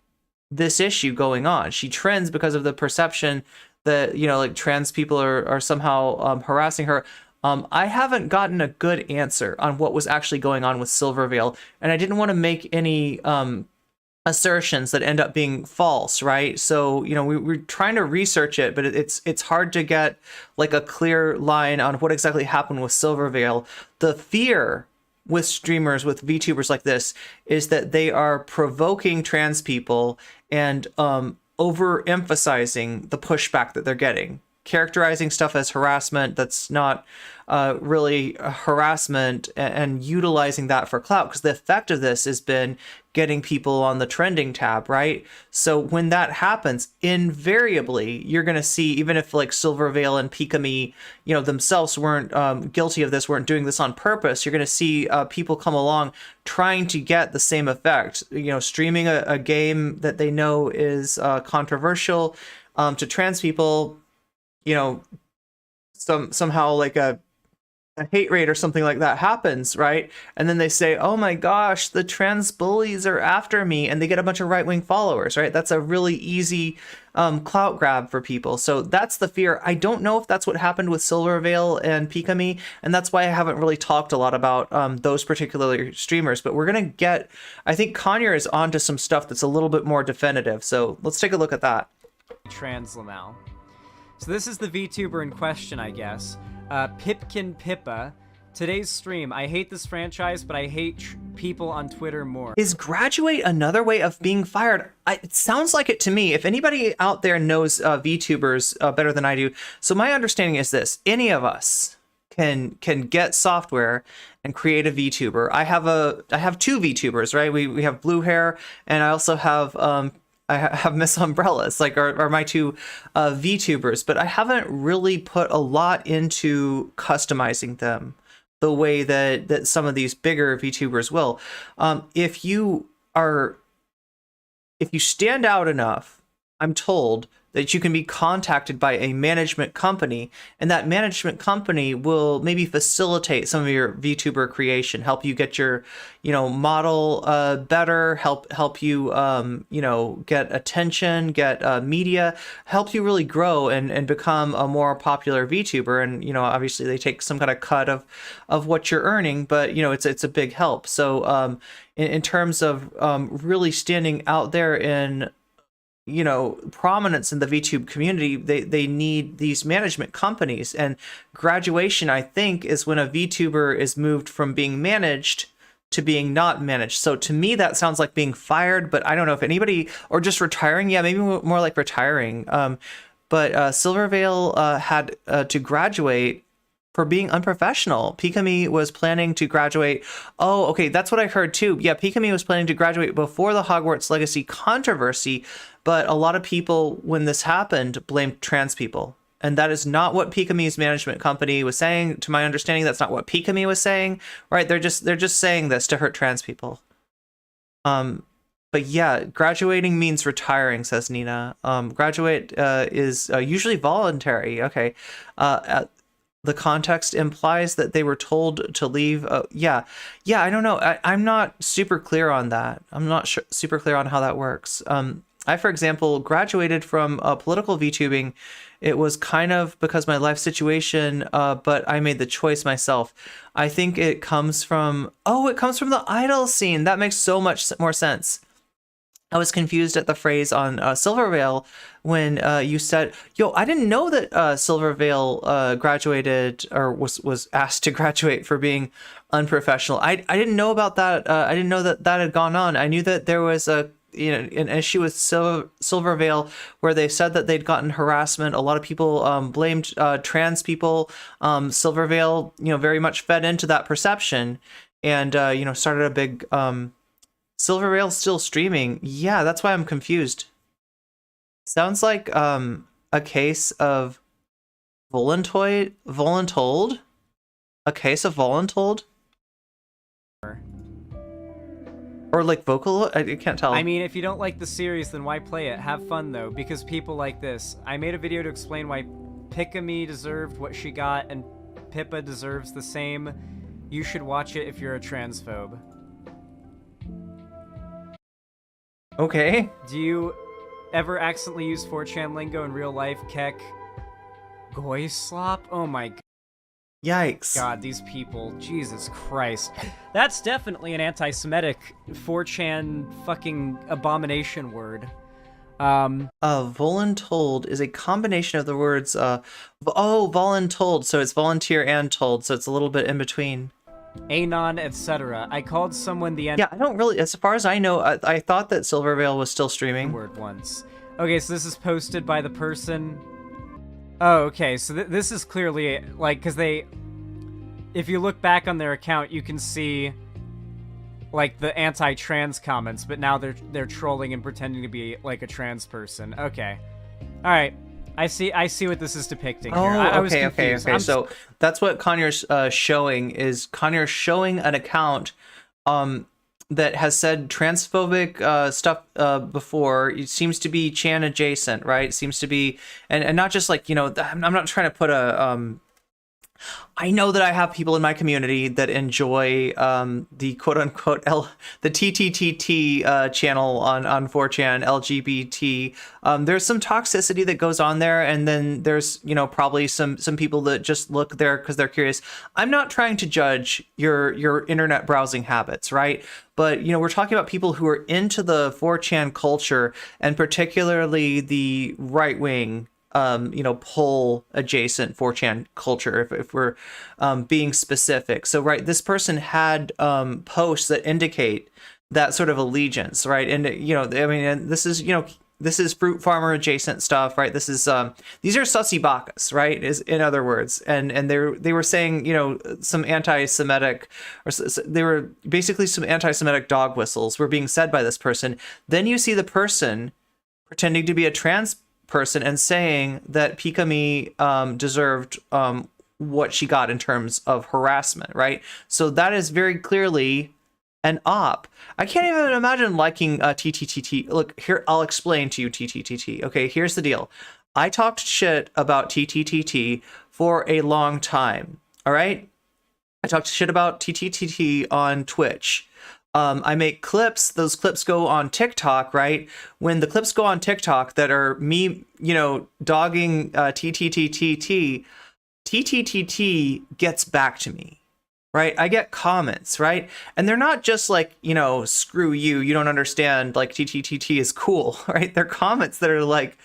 this issue going on. She trends because of the perception that like trans people are somehow harassing her. I haven't gotten a good answer on what was actually going on with Silverveil, and I didn't want to make any assertions that end up being false, right? So we're trying to research it, but it's hard to get like a clear line on what exactly happened with Silverveil. The fear with streamers, with VTubers like this, is that they are provoking trans people and overemphasizing the pushback that they're getting. characterizing stuff as harassment that's not really harassment, and utilizing that for clout, because the effect of this has been getting people on the trending tab, right? So when that happens, invariably you're going to see, even if like Silvervale and Pikami, themselves weren't guilty of this, weren't doing this on purpose, you're going to see people come along trying to get the same effect, streaming a game that they know is controversial to trans people, somehow like a hate raid or something like that happens, right? And then they say, oh my gosh, the trans bullies are after me, and they get a bunch of right-wing followers, right? That's a really easy clout grab for people. So that's the fear. I don't know if that's what happened with Silvervale and Pikami, and that's why I haven't really talked a lot about those particular streamers, but we're gonna get, I think Conyer is onto some stuff that's a little bit more definitive. So let's take a look at that. Trans Lamau. So this is the VTuber in question, I guess. Pipkin Pippa. Today's stream. I hate this franchise, but I hate people on Twitter more. Is graduate another way of being fired? It sounds like it to me. If anybody out there knows VTubers better than I do, so my understanding is this: any of us can get software and create a VTuber. I have two VTubers, right? We have Blue Hair, and I also have I have Miss Umbrellas, like are my two VTubers, but I haven't really put a lot into customizing them the way that some of these bigger VTubers will. If you stand out enough, I'm told that you can be contacted by a management company, and that management company will maybe facilitate some of your VTuber creation, help you get your, model better, help you, get attention, get media, help you really grow and become a more popular VTuber. And, obviously they take some kind of cut of what you're earning, but, it's a big help. So in terms of really standing out there in, prominence in the VTube community, they need these management companies. And graduation, I think, is when a VTuber is moved from being managed to being not managed. So to me, that sounds like being fired, but I don't know if anybody, or just retiring. Yeah, maybe more like retiring. But Silvervale had to graduate for being unprofessional. Pikami was planning to graduate. Oh, okay, that's what I heard too. Yeah, Pikami was planning to graduate before the Hogwarts Legacy controversy, but a lot of people, when this happened, blamed trans people. And that is not what Pikami's management company was saying. To my understanding, that's not what Pikami was saying, right? They're just saying this to hurt trans people. But yeah, graduating means retiring, says Nina. Graduate is usually voluntary. Okay. The context implies that they were told to leave. Yeah, I don't know. I'm not super clear on that. I'm not super clear on how that works. I, for example, graduated from political VTubing. It was kind of because my life situation, but I made the choice myself. I think it comes from, it comes from the idol scene. That makes so much more sense. I was confused at the phrase on Silvervale when you said, I didn't know that Silvervale graduated or was asked to graduate for being unprofessional. I didn't know about that. I didn't know that had gone on. I knew that there was an issue with Silvervale where they said that they'd gotten harassment. A lot of people blamed trans people. Silvervale, very much fed into that perception and, started a big... Silvervale's still streaming. Yeah, that's why I'm confused. Sounds like a case of voluntold? A case of voluntold? Or like vocal? I can't tell. I mean, if you don't like the series, then why play it? Have fun though, because people like this. I made a video to explain why Pikami deserved what she got and Pippa deserves the same. You should watch it if you're a transphobe. Okay. Do you ever accidentally use 4chan lingo in real life? Kek. Goy slop? Oh my god. Yikes. God, these people. Jesus Christ. That's definitely an anti-Semitic 4chan fucking abomination word. Voluntold is a combination of the words, voluntold, so it's volunteer and told, so it's a little bit in between. Anon, etc. I called someone the Yeah, I don't really, as far as I know, I thought that Silvervale was still streaming. Word once. Okay, so this is posted by the person. Oh, okay. So this is clearly like because if you look back on their account, you can see like the anti-trans comments, but now they're trolling and pretending to be like a trans person. Okay, all right. I see what this is depicting here. I was confused. Okay. So that's what Conyers showing is Conyers showing an account that has said transphobic stuff before. It seems to be Chan adjacent, right? It seems to be, and not just like, you know, I'm not trying to put a I know that I have people in my community that enjoy the quote-unquote the TTTT channel on 4chan, LGBT. There's some toxicity that goes on there, and then there's, you know, probably some people that just look there because they're curious. I'm not trying to judge your internet browsing habits, right? But, you know, we're talking about people who are into the 4chan culture, and particularly the right-wing you know, pull adjacent 4chan culture, if we're being specific. So, right, this person had posts that indicate that sort of allegiance, right? And, you know, I mean, and this is, you know, this is fruit farmer adjacent stuff, right? This is these are sussy bakas, right? Is in other words, and they were saying, you know, some anti-Semitic, or they were basically some anti-Semitic dog whistles were being said by this person. Then you see the person pretending to be a trans person and saying that Pikami deserved what she got in terms of harassment, right? So that is very clearly an op. I can't even imagine liking TTTT. Look, here, I'll explain to you TTTT. Okay, here's the deal. I talked shit about TTTT for a long time, all right? I talked shit about TTTT on Twitch. I make clips. Those clips go on TikTok, right? When the clips go on TikTok that are me, you know, dogging TTTT gets back to me, right? I get comments, right? And they're not just like, you know, screw you, you don't understand, like TTTT is cool, right? They're comments that are like,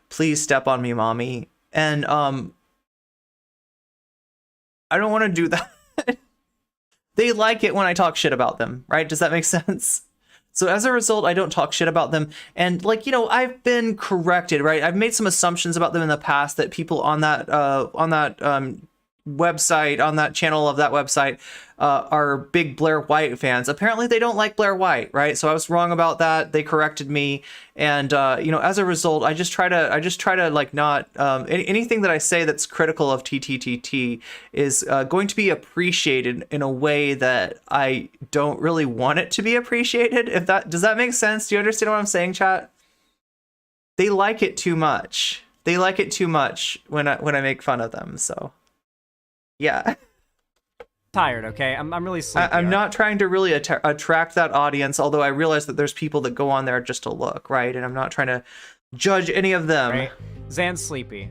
please step on me, mommy. And I don't want to do that. They like it when I talk shit about them, right? Does that make sense? So as a result, I don't talk shit about them. And like, you know, I've been corrected, right? I've made some assumptions about them in the past that people on that website, on that channel of that website, are big Blair White fans. Apparently they don't like Blair White, right? So I was wrong about that. They corrected me. And, you know, as a result, I just try to like not, anything that I say that's critical of TTTT is going to be appreciated in a way that I don't really want it to be appreciated. Does that make sense? Do you understand what I'm saying, chat? They like it too much. They like it too much when I make fun of them. So yeah. Tired, okay? I'm really sleepy. I'm not trying to really attract that audience, although I realize that there's people that go on there just to look, right? And I'm not trying to judge any of them. Right. Zan's sleepy.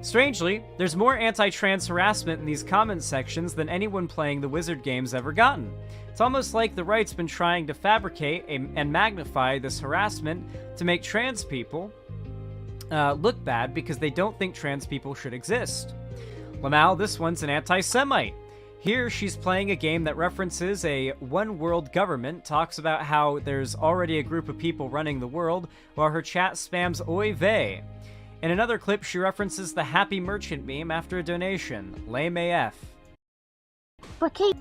Strangely, there's more anti-trans harassment in these comment sections than anyone playing the Wizard game's ever gotten. It's almost like the right's been trying to fabricate and magnify this harassment to make trans people look bad because they don't think trans people should exist. Lamal, this one's an anti-Semite. Here, she's playing a game that references a one-world government, talks about how there's already a group of people running the world, while her chat spams oy vey. In another clip, she references the happy merchant meme after a donation. Lame AF. Okay,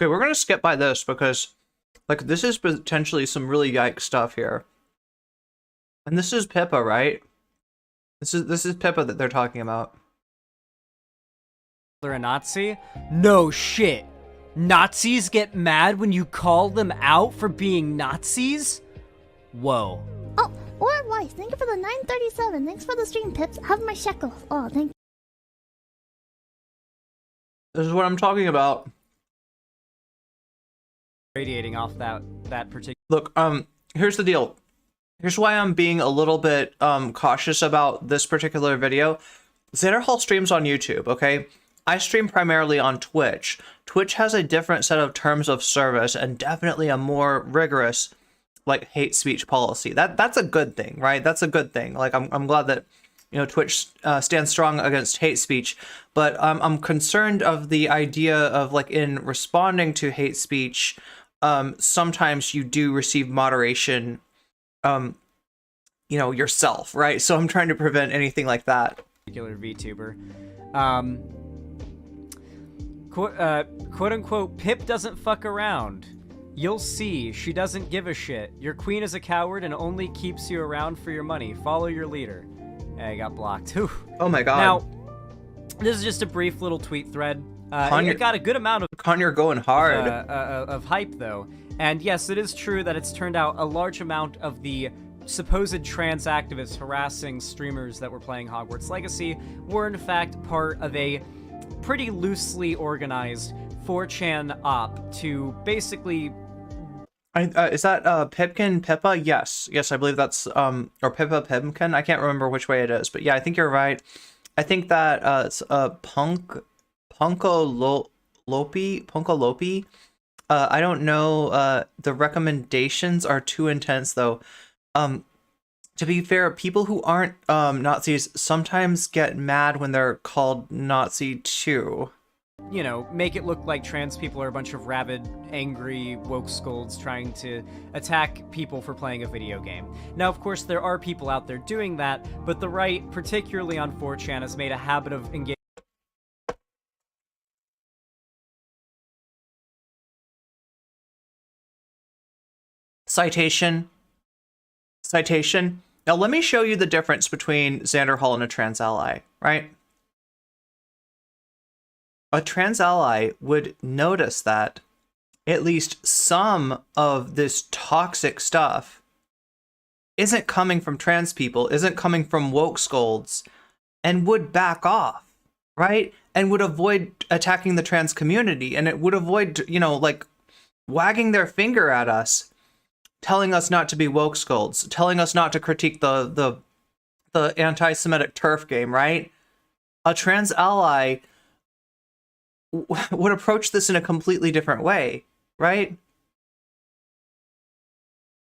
we're gonna skip by this because, like, this is potentially some really yikes stuff here. And this is Pippa, right? This is Pippa that they're talking about. They're a Nazi? No shit. Nazis get mad when you call them out for being Nazis? Whoa. Oh, or Weiss, thank you for the 937. Thanks for the stream, Pips. Have my shekels. Oh, thank you. This is what I'm talking about. Radiating off that particular... Look, here's the deal. Here's why I'm being a little bit cautious about this particular video. Xanderhal streams on YouTube, okay? I stream primarily on Twitch. Twitch has a different set of terms of service and definitely a more rigorous, like, hate speech policy. That's a good thing, right? That's a good thing. Like, I'm glad that, you know, Twitch stands strong against hate speech, but I'm concerned of the idea of, like, in responding to hate speech, sometimes you do receive moderation, you know, yourself, right? So I'm trying to prevent anything like that. particular VTuber. Quote unquote, Pip doesn't fuck around. You'll see, she doesn't give a shit. Your queen is a coward and only keeps you around for your money. Follow your leader. I got blocked. Whew. Oh my god. Now, this is just a brief little tweet thread. It got a good amount of Conyer going hard. of hype, though. And yes, it is true that it's turned out a large amount of the supposed trans activists harassing streamers that were playing Hogwarts Legacy were in fact part of a pretty loosely organized 4chan op to basically... is that Pipkin Pippa? Yes, I believe that's or Pippa Pimkin. I can't remember which way it is, but yeah, I think you're right. I think that it's Punko Lopi. I don't know. The recommendations are too intense, though. To be fair, people who aren't Nazis sometimes get mad when they're called Nazi too. You know, make it look like trans people are a bunch of rabid, angry, woke scolds trying to attack people for playing a video game. Now, of course, there are people out there doing that, but the right, particularly on 4chan, has made a habit of engaging. Citation. Now, let me show you the difference between Xanderhal and a trans ally, right? A trans ally would notice that at least some of this toxic stuff isn't coming from trans people, isn't coming from woke scolds, and would back off, right? And would avoid attacking the trans community, and it would avoid, you know, like wagging their finger at us, telling us not to be woke scolds, telling us not to critique the anti-Semitic turf game, right? A trans ally would approach this in a completely different way, right?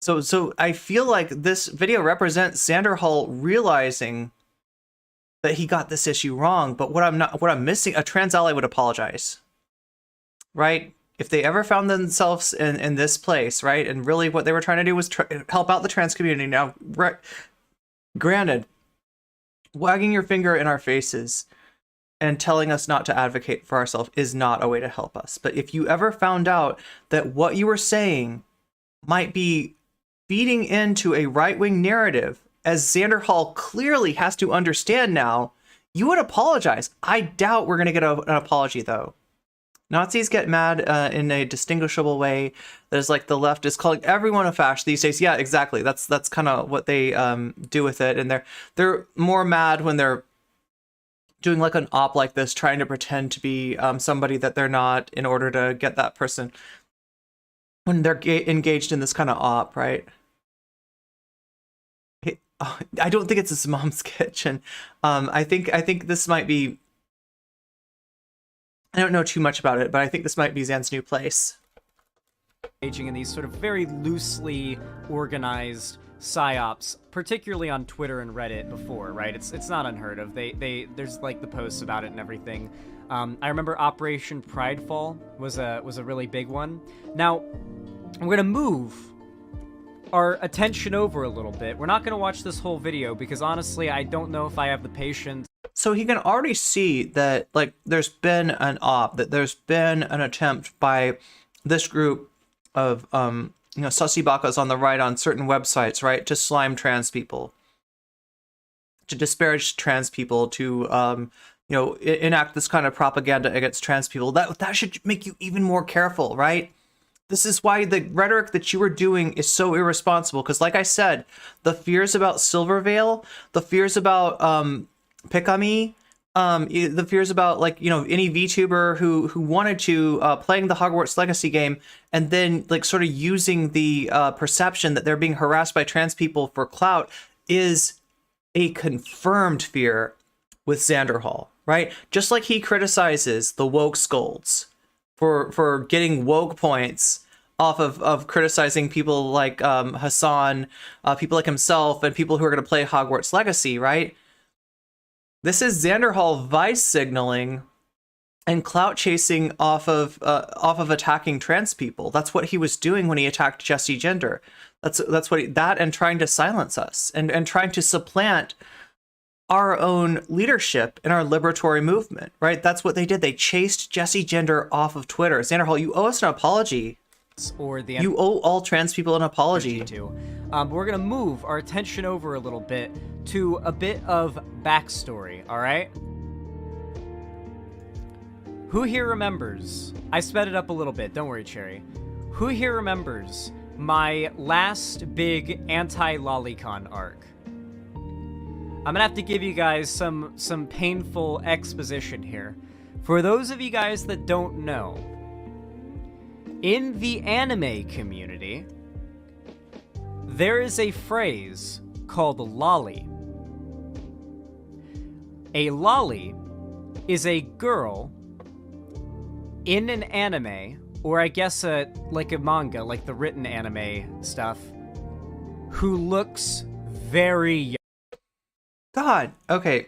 So I feel like this video represents Xanderhal realizing that he got this issue wrong, but what I'm missing, a trans ally would apologize, right? If they ever found themselves in this place, right, and really what they were trying to do was help out the trans community. Now, granted, wagging your finger in our faces and telling us not to advocate for ourselves is not a way to help us. But if you ever found out that what you were saying might be feeding into a right-wing narrative, as Xanderhal clearly has to understand now, you would apologize. I doubt we're going to get an apology, though. Nazis get mad in a distinguishable way. There's like the left is calling everyone a fascist these days. Yeah, exactly. That's kind of what they do with it, and they're more mad when they're doing like an op like this, trying to pretend to be somebody that they're not in order to get that person when they're engaged in this kind of op, right? I don't think it's his mom's kitchen. I think this might be. I don't know too much about it, but I think this might be Zan's new place. Engaging in these sort of very loosely organized psyops, particularly on Twitter and Reddit before, right? It's not unheard of. There's like the posts about it and everything. I remember Operation Pridefall was a really big one. Now, we're gonna move our attention over a little bit. We're not gonna watch this whole video because honestly, I don't know if I have the patience. So he can already see that, like, there's been an op, that there's been an attempt by this group of, sussy bakas on the right on certain websites, right, to slime trans people, to disparage trans people, to, enact this kind of propaganda against trans people. That should make you even more careful, right? This is why the rhetoric that you were doing is so irresponsible, because, like I said, the fears about Silvervale, the fears about, Pikami, the fears about, like, any VTuber who wanted to playing the Hogwarts Legacy game and then, like, sort of using the perception that they're being harassed by trans people for clout is a confirmed fear with Xanderhal, right? Just like he criticizes the woke scolds for getting woke points off of criticizing people like Hassan, people like himself, and people who are going to play Hogwarts Legacy, right? This is Xanderhal vice signaling and clout chasing off of attacking trans people. That's what he was doing when he attacked Jesse Gender. That's what and trying to silence us and trying to supplant our own leadership in our liberatory movement, right? That's what they did. They chased Jesse Gender off of Twitter. Xanderhal, you owe us an apology. Or the You owe all trans people an apology. We're gonna move our attention over a little bit to a bit of backstory, all right? Who here remembers? I sped it up a little bit, don't worry, Cherry. Who here remembers my last big anti-lolicon arc? I'm gonna have to give you guys some painful exposition here. For those of you guys that don't know, in the anime community, there is a phrase called lolly. A lolly is a girl in an anime, or I guess like a manga, like the written anime stuff, who looks very young. God, okay.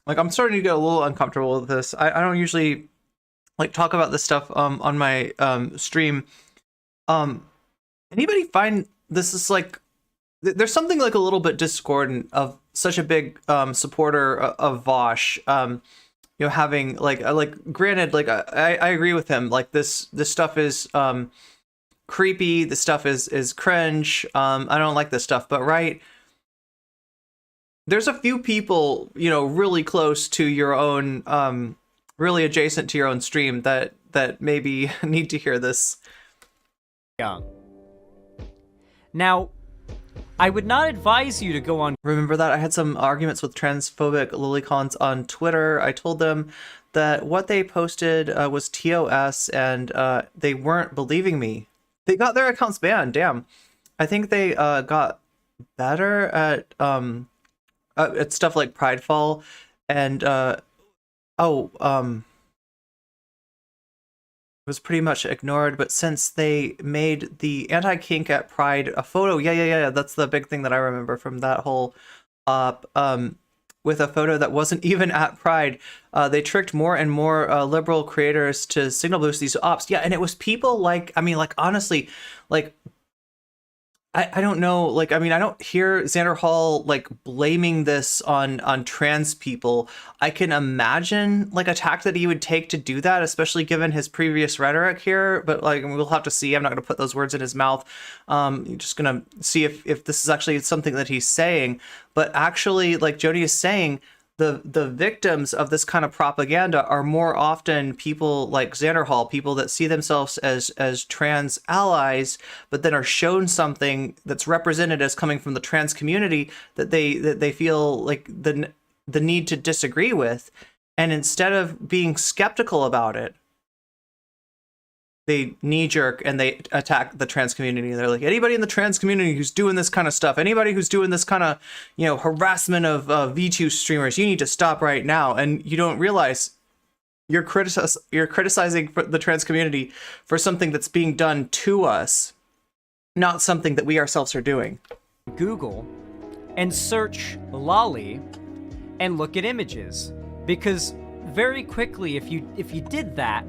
Like, I'm starting to get a little uncomfortable with this. I don't usually like talk about this stuff on my stream. Anybody find this is like there's something like a little bit discordant of such a big supporter of Vaush, you know, having like granted, like I agree with him, like this stuff is creepy, this stuff is cringe, I don't like this stuff, but right, there's a few people, you know, really close to your own really adjacent to your own stream that maybe need to hear this. Young. Now, I would not advise you to go on. Remember that I had some arguments with transphobic lolicons on Twitter. I told them that what they posted was TOS, and they weren't believing me. They got their accounts banned. Damn. I think they got better at stuff like Pridefall, and was pretty much ignored, but since they made the anti-kink at Pride a photo, yeah, that's the big thing that I remember from that whole with a photo that wasn't even at Pride, they tricked more and more liberal creators to signal boost these ops. Yeah, and it was people like, I mean, like, honestly, like, I don't know, like, I mean, I don't hear Xanderhal like blaming this on trans people. I can imagine like a tack that he would take to do that, especially given his previous rhetoric here, but like we'll have to see. I'm not going to put those words in his mouth. You're just going to see if this is actually something that he's saying. But actually, like Jody is saying, the victims of this kind of propaganda are more often people like Xanderhal, people that see themselves as trans allies, but then are shown something that's represented as coming from the trans community that they feel like the need to disagree with, and instead of being skeptical about it, they knee-jerk and they attack the trans community. They're like, anybody in the trans community who's doing this kind of stuff, anybody who's doing this kind of, you know, harassment of V2 streamers, you need to stop right now. And you don't realize you're criticizing the trans community for something that's being done to us, not something that we ourselves are doing. Google and search lolly and look at images, because very quickly, if you did that,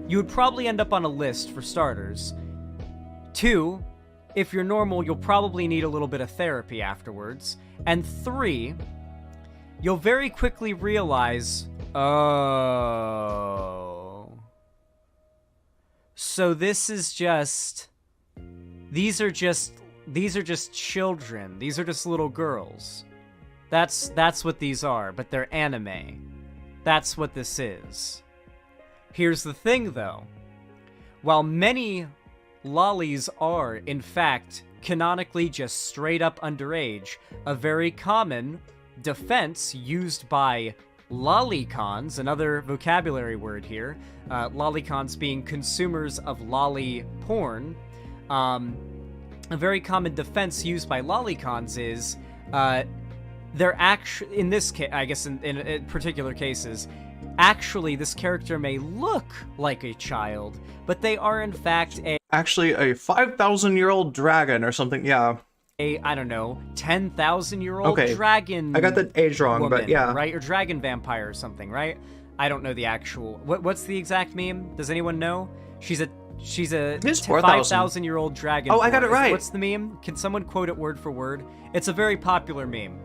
you would probably end up on a list for starters. 2, if you're normal, you'll probably need a little bit of therapy afterwards. And 3, you'll very quickly realize, oh, so this is just, these are just children. These are just little girls. That's what these are, but they're anime. That's what this is. Here's the thing, though. While many lollies are, in fact, canonically just straight up underage, a very common defense used by lolicons, another vocabulary word here, lolicons being consumers of lolly porn, a very common defense used by lolicons is, they're actually, in this case, I guess in particular cases, actually, this character may look like a child, but they are in fact actually a 5,000-year-old dragon or something. Yeah. I don't know, 10,000-year-old dragon. I got the age wrong, woman, but yeah. Right? Or dragon vampire or something, right? I don't know the actual. What's the exact meme? Does anyone know? She's a 5,000-year-old dragon. Oh, I got it right. What's the meme? Can someone quote it word for word? It's a very popular meme.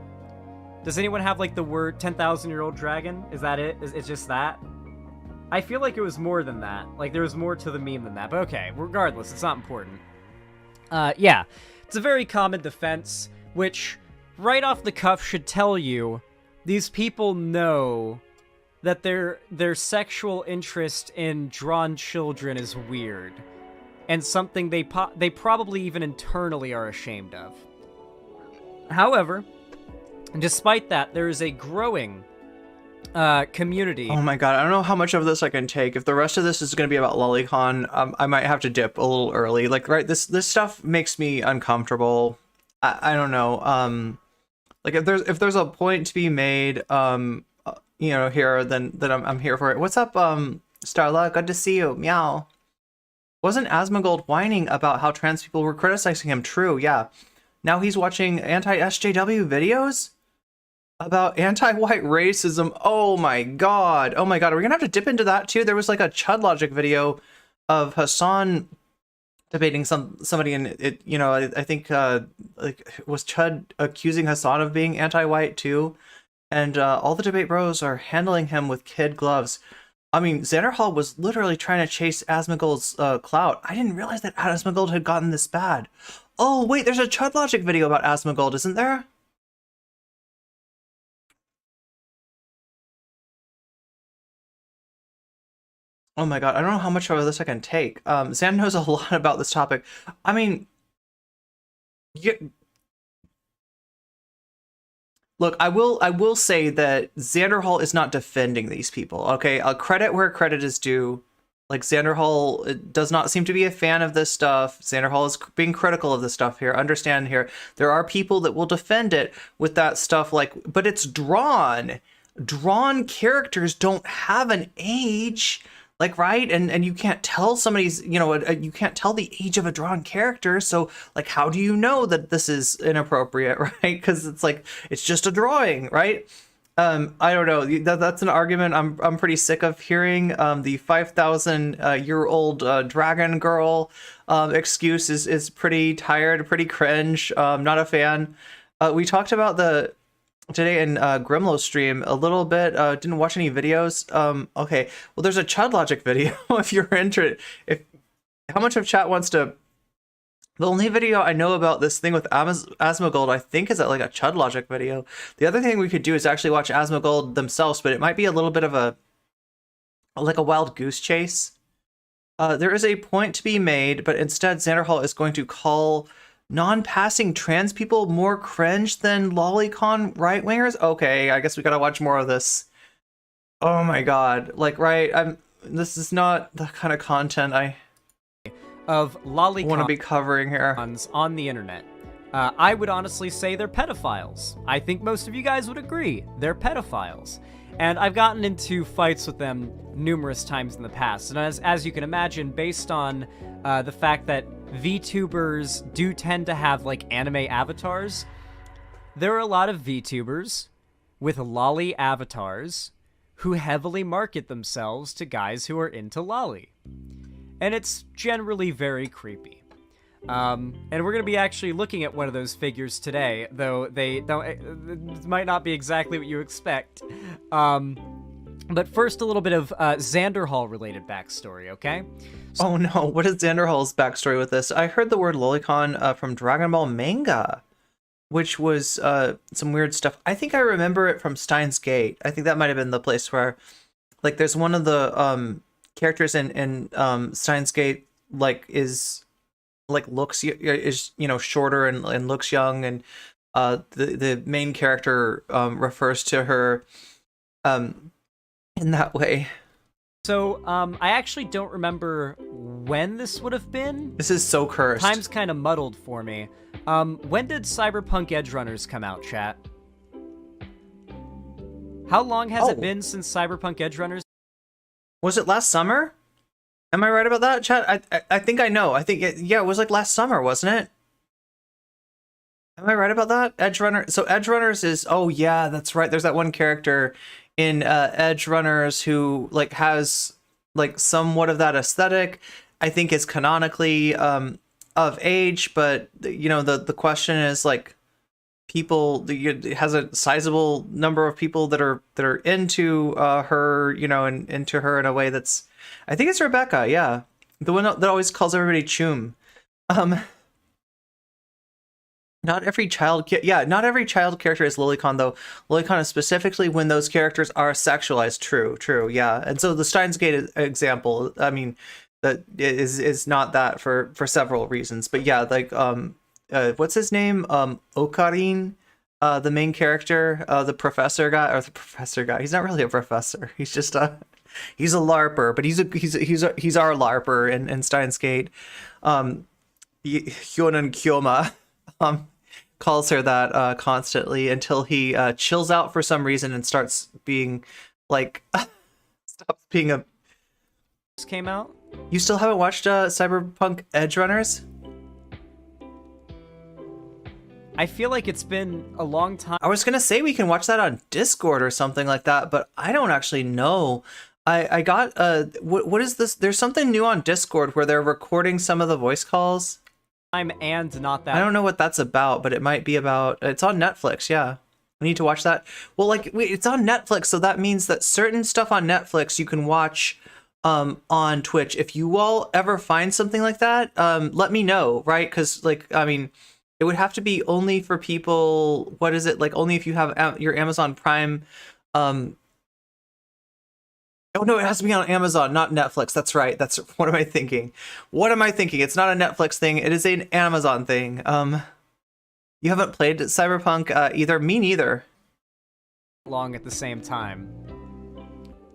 Does anyone have like the word 10,000-year-old dragon? Is that it? It's just that? I feel like it was more than that. Like there was more to the meme than that. But okay, regardless, it's not important. Yeah, it's a very common defense, which right off the cuff should tell you these people know that their sexual interest in drawn children is weird, and something they probably even internally are ashamed of. However, despite that, there is a growing community. Oh my god, I don't know how much of this I can take. If the rest of this is going to be about lolicon, I might have to dip a little early. Like, right, this stuff makes me uncomfortable. I don't know. Like if there's a point to be made, you know, here, then I'm here for it. What's up, Starla? Good to see you. Meow. Wasn't Asmongold whining about how trans people were criticizing him? True, yeah. Now he's watching anti-SJW videos about anti-white racism. Oh my god. Oh my god. Are we gonna have to dip into that too? There was like a Chud Logic video of Hassan debating somebody, and it, you know, I think like was Chud accusing Hassan of being anti-white too, and all the debate bros are handling him with kid gloves. I mean, Xanderhal was literally trying to chase Asmongold's clout. I didn't realize that Asmongold had gotten this bad. Oh wait, there's a Chud Logic video about Asmongold, isn't there? Oh my god, I don't know how much of this I can take. Zan knows a lot about this topic. I mean, look, I will say that Xanderhal is not defending these people. Okay, credit where credit is due. Like, Xanderhal does not seem to be a fan of this stuff. Xanderhal is being critical of this stuff here. Understand here, there are people that will defend it with that stuff, like, but it's drawn. Drawn characters don't have an age. Like, right? And you can't tell somebody's, you know, you can't tell the age of a drawn character. So, like, how do you know that this is inappropriate, right? Because it's like, it's just a drawing, right? I don't know. That's an argument I'm pretty sick of hearing. The 5,000-year-old dragon girl excuse is pretty tired, pretty cringe. Not a fan. We talked about today in Grimlow's stream a little bit. Didn't watch any videos. Okay, well, there's a Chud Logic video if you're interested. How much of chat wants to? The only video I know about this thing with Asmongold, I think, is like a Chud Logic video. The other thing we could do is actually watch Asmongold themselves, but it might be a little bit of a wild goose chase. There is a point to be made, but instead Xanderhal is going to call non-passing trans people more cringe than lolicon right-wingers? Okay, I guess we gotta watch more of this. Oh my god. Like, right, this is not the kind of content I of lolicon want to be covering here on the internet. I would honestly say they're pedophiles. I think most of you guys would agree. They're pedophiles. And I've gotten into fights with them numerous times in the past. And as you can imagine, based on the fact that VTubers do tend to have, like, anime avatars, there are a lot of VTubers with lolly avatars who heavily market themselves to guys who are into lolly. And it's generally very creepy. And we're going to be actually looking at one of those figures today, though it might not be exactly what you expect. But first, a little bit of Xanderhal related backstory, okay? Oh no, what is Xanderhal's backstory with this? I heard the word lolicon from Dragon Ball manga, which was some weird stuff. I think I remember it from Steins Gate. I think that might have been the place where, like, there's one of the characters in Steins Gate, like, is shorter and looks young, and the main character refers to her in that way. So, I actually don't remember when this would have been. This is so cursed. Time's kind of muddled for me. When did Cyberpunk Edgerunners come out, chat? How long has it been since Cyberpunk Edgerunners? Was it last summer? Am I right about that, chat? I think I know. I think it was like last summer, wasn't it? Am I right about that? Edgerunner. So Edgerunners is, oh yeah, that's right. There's that one character in Edgerunners who, like, has, like, somewhat of that aesthetic. I think is canonically of age, but, you know, the question is, like, people. It has a sizable number of people that are into her, you know, and into her in a way that's. I think it's Rebecca. Yeah, the one that always calls everybody Choom. Not every child character is Lilycon, though. Lilycon is specifically when those characters are sexualized. True, yeah. And so the Steins Gate example, I mean, that is not that for several reasons. But yeah, like what's his name? Ocarine, the main character, the professor guy. He's not really a professor. He's just he's a LARPer, but he's our LARPer in Steins Gate. Hyonan Kyoma calls her that constantly until he chills out for some reason and starts being like stops being a. This came out. You still haven't watched Cyberpunk Edge Runners? I feel like it's been a long time. I was gonna say we can watch that on Discord or something like that, but I don't actually know. I got what is this? There's something new on Discord where they're recording some of the voice calls. And not that. I don't know what that's about, but it might be about. It's on Netflix. Yeah, we need to watch that. Well, like it's on Netflix, so that means that certain stuff on Netflix you can watch on Twitch. If you all ever find something like that, let me know, right? Because like I mean, it would have to be only for people. What is it like? Only if you have your Amazon Prime. Oh no, it has to be on Amazon, not Netflix. That's right. What am I thinking? It's not a Netflix thing. It is an Amazon thing. You haven't played Cyberpunk either. Me neither. Long at the same time.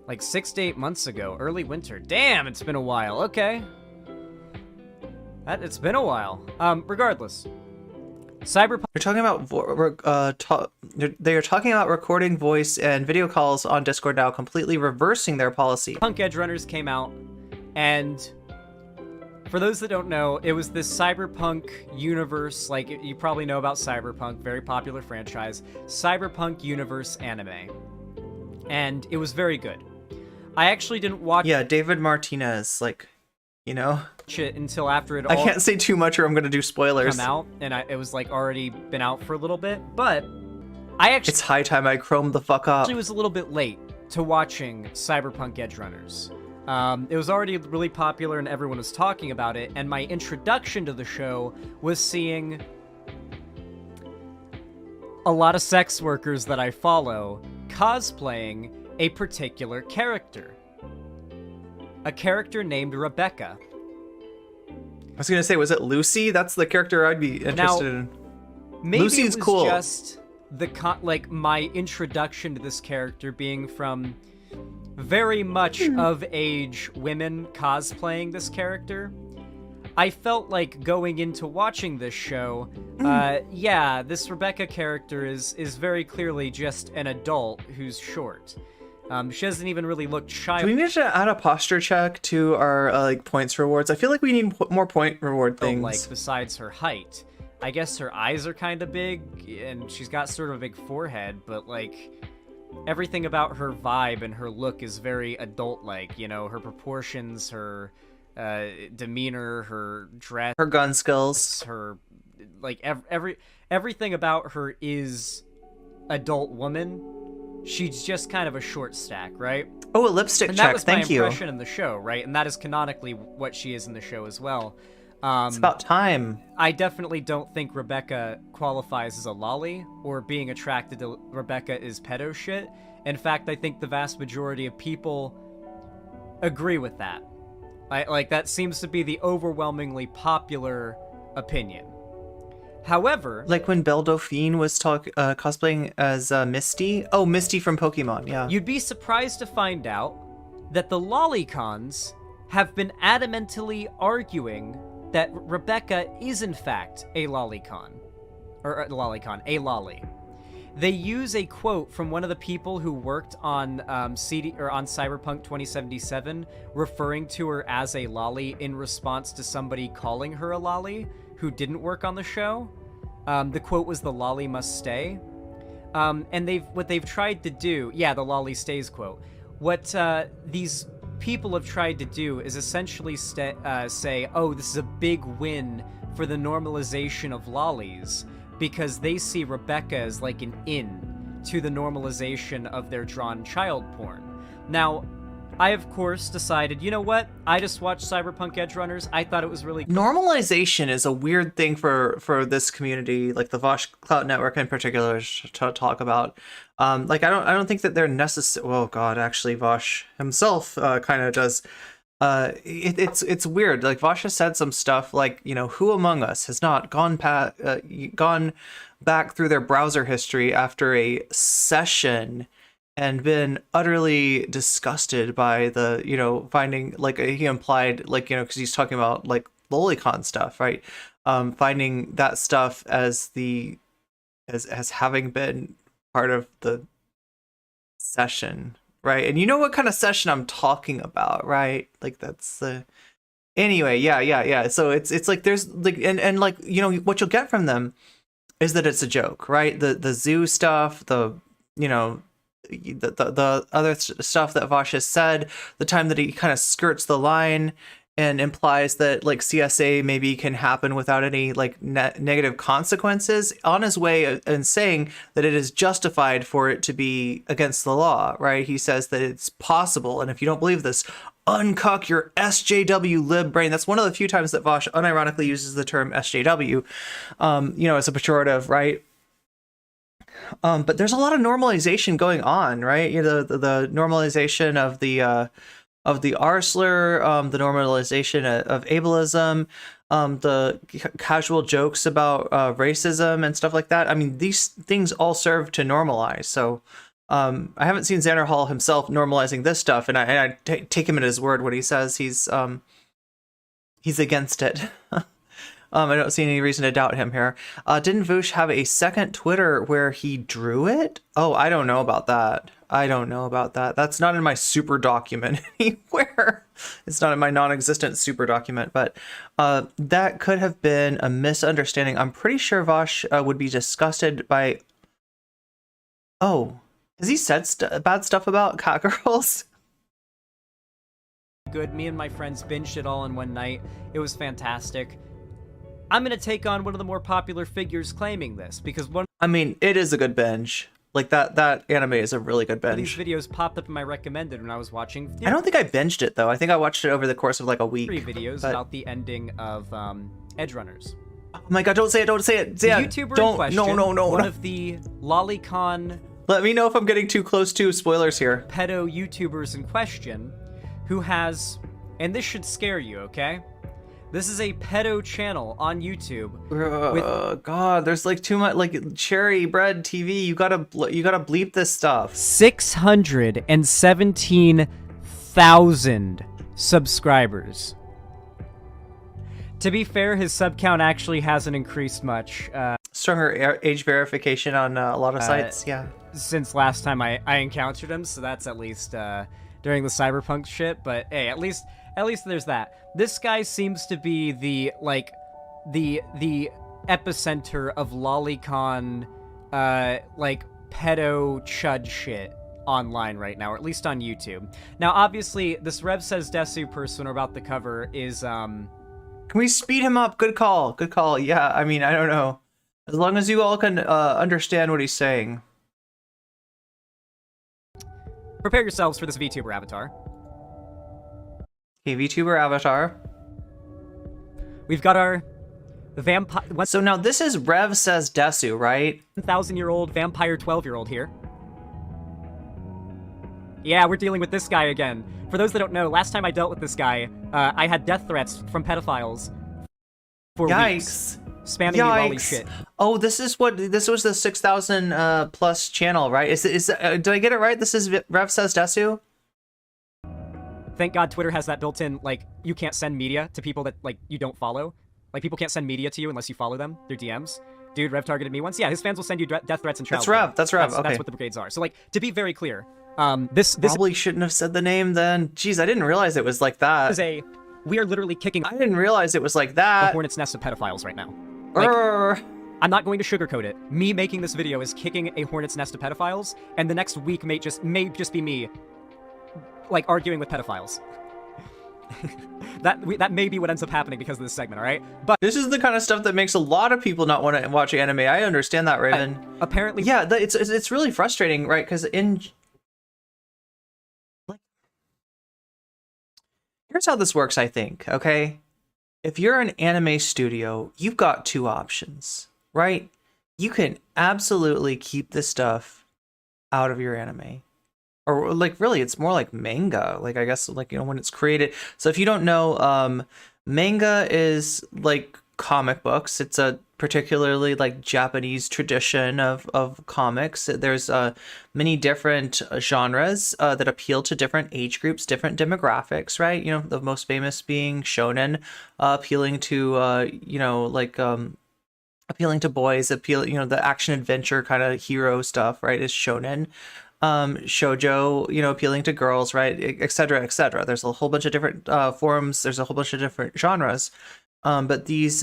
Like 6 to 8 months ago, early winter. Damn, it's been a while. Okay. It's been a while. Regardless. Cyberpunk. They're talking about they are talking about recording voice and video calls on Discord now, completely reversing their policy. Punk Edge Runners came out, and for those that don't know, it was this cyberpunk universe. Like you probably know about Cyberpunk, very popular franchise. Cyberpunk universe anime, and it was very good. I actually didn't watch. Yeah, David Martinez, like. You know, it until after it all I can't say too much or I'm gonna do spoilers. Come out, and it was like already been out for a little bit, but I actually it's high time I chromed the fuck up. Actually was a little bit late to watching Cyberpunk Edge Runners. It was already really popular and everyone was talking about it, and my introduction to the show was seeing a lot of sex workers that I follow cosplaying a particular character. A character named Rebecca. I was gonna say, was it Lucy? That's the character I'd be interested in. Maybe Lucy's it was cool. Just like my introduction to this character being from very much of age women cosplaying this character. I felt like going into watching this show, yeah, this Rebecca character is very clearly just an adult who's short. She doesn't even really look shy. Do we need to add a posture check to our like points rewards? I feel like we need more point reward things. Like besides her height, I guess her eyes are kind of big, and she's got sort of a big forehead. But like everything about her vibe and her look is very adult-like. You know, her proportions, her demeanor, her dress, her gun skills, her like everything about her is adult woman. She's just kind of a short stack, right? Oh, a lipstick and check. That was Thank my impression in the show, right? And that is canonically what she is in the show as well. It's about time. I definitely don't think Rebecca qualifies as a lolly, or being attracted to Rebecca is pedo shit. In fact, I think the vast majority of people agree with that. Like that seems to be the overwhelmingly popular opinion. However, like when Belle Dauphine was cosplaying as Misty. Oh, Misty from Pokemon, yeah. You'd be surprised to find out that the lolicons have been adamantly arguing that Rebecca is in fact a lolicon. Or a lolly. They use a quote from one of the people who worked on on Cyberpunk 2077, referring to her as a lolly in response to somebody calling her a lolly who didn't work on the show. The quote was, "The lolly must stay." And what they've tried to do, yeah, the lolly stays quote. What these people have tried to do is essentially say, oh, this is a big win for the normalization of lollies, because they see Rebecca as like an in to the normalization of their drawn child porn. Now, I, of course, decided, you know what? I just watched Cyberpunk Edge Runners. I thought it was really cool. Normalization is a weird thing for this community, like the Vaush Cloud Network in particular, to talk about. Like I don't think that they're necessary. Well, God, actually, Vaush himself kind of does. It's weird. Like Vaush has said some stuff like, you know, who among us has not gone back through their browser history after a session and been utterly disgusted by the, you know, finding, like he implied, like, you know, because he's talking about like lolicon stuff, right? Finding that stuff as as having been part of the session, right? And you know what kind of session I'm talking about, right? Like that's the anyway, yeah. So it's like there's like and like, you know, what you'll get from them is that it's a joke, right? The zoo stuff, the, you know, the other stuff that Vaush has said, the time that he kind of skirts the line and implies that like CSA maybe can happen without any like negative consequences, on his way and saying that it is justified for it to be against the law, right? He says that it's possible, and if you don't believe this, uncuck your SJW lib brain. That's one of the few times that Vaush unironically uses the term SJW, you know, as a pejorative, right? But there's a lot of normalization going on, right? You know, the normalization of the R slur, the normalization of ableism, the casual jokes about racism and stuff like that. I mean, these things all serve to normalize. So I haven't seen Xanderhal himself normalizing this stuff, and I take him at his word when he says he's against it. I don't see any reason to doubt him here. Didn't Vaush have a second Twitter where he drew it? Oh, I don't know about that. That's not in my super document anywhere. It's not in my non-existent super document, but that could have been a misunderstanding. I'm pretty sure Vaush would be disgusted by... Oh, has he said bad stuff about cat girls? Good. Me and my friends binged it all in one night. It was fantastic. I'm going to take on one of the more popular figures claiming this, because I mean, it is a good binge. Like, that anime is a really good binge. These videos popped up in my recommended when I was watching... I don't think I binged it, though. I think I watched it over the course of, like, a week. 3 videos about the ending of Edge Runners. Oh my god, don't say it. The YouTuber in question, one of the lolicon... Let me know if I'm getting too close to spoilers here. Pedo YouTubers in question, who has... And this should scare you, okay? This is a pedo channel on YouTube. God, there's like too much, like Cherry Bread TV. You gotta bleep this stuff. 617,000 subscribers. To be fair, his sub count actually hasn't increased much. Stronger age verification on a lot of sites, yeah. Since last time I encountered him, so that's at least during the Cyberpunk shit. But hey, at least there's that. This guy seems to be the epicenter of lolicon, like pedo chud shit online right now, or at least on YouTube. Now, obviously, this Rev Says Desu person we're about to cover is Can we speed him up? Good call. Yeah, I mean, I don't know. As long as you all can understand what he's saying. Prepare yourselves for this VTuber avatar. Okay, VTuber avatar. We've got our vampire... So now this is Rev Says Desu, right? 1,000-year-old vampire 12-year-old here. Yeah, we're dealing with this guy again. For those that don't know, last time I dealt with this guy, I had death threats from pedophiles for weeks. Spamming me lolly shit. Oh, this was the 6,000 plus channel, right? Did I get it right? This is Rev Says Desu? Thank God Twitter has that built in, like, you can't send media to people that, like, you don't follow. Like, people can't send media to you unless you follow them through DMs. Dude, Rev targeted me once. Yeah, his fans will send you death threats and child That's Rev. Okay. That's what the brigades are. So, like, to be very clear, this probably shouldn't have said the name then. Jeez, I didn't realize it was like that. We are literally kicking... I didn't realize it was like that. The hornet's nest of pedophiles right now. Like, I'm not going to sugarcoat it. Me making this video is kicking a hornet's nest of pedophiles, and the next week may just be me, like, arguing with pedophiles. that may be what ends up happening because of this segment, all right? But This is the kind of stuff that makes a lot of people not want to watch anime. I understand that, Raven. apparently, Yeah, it's really frustrating, right? Because here's how this works, I think, okay? If you're an anime studio, you've got two options, right? You can absolutely keep this stuff out of your anime. Or like really, it's more like manga. Like I guess like when it's created. So if you don't know, manga is like comic books. It's a particularly like Japanese tradition of comics. There's many different genres that appeal to different age groups, different demographics, right? The most famous being shonen, appealing to appealing to boys, the action adventure kind of hero stuff, right, is shonen. Shoujo, appealing to girls, right, et cetera, et cetera. There's a whole bunch of different forms. There's a whole bunch of different genres. But these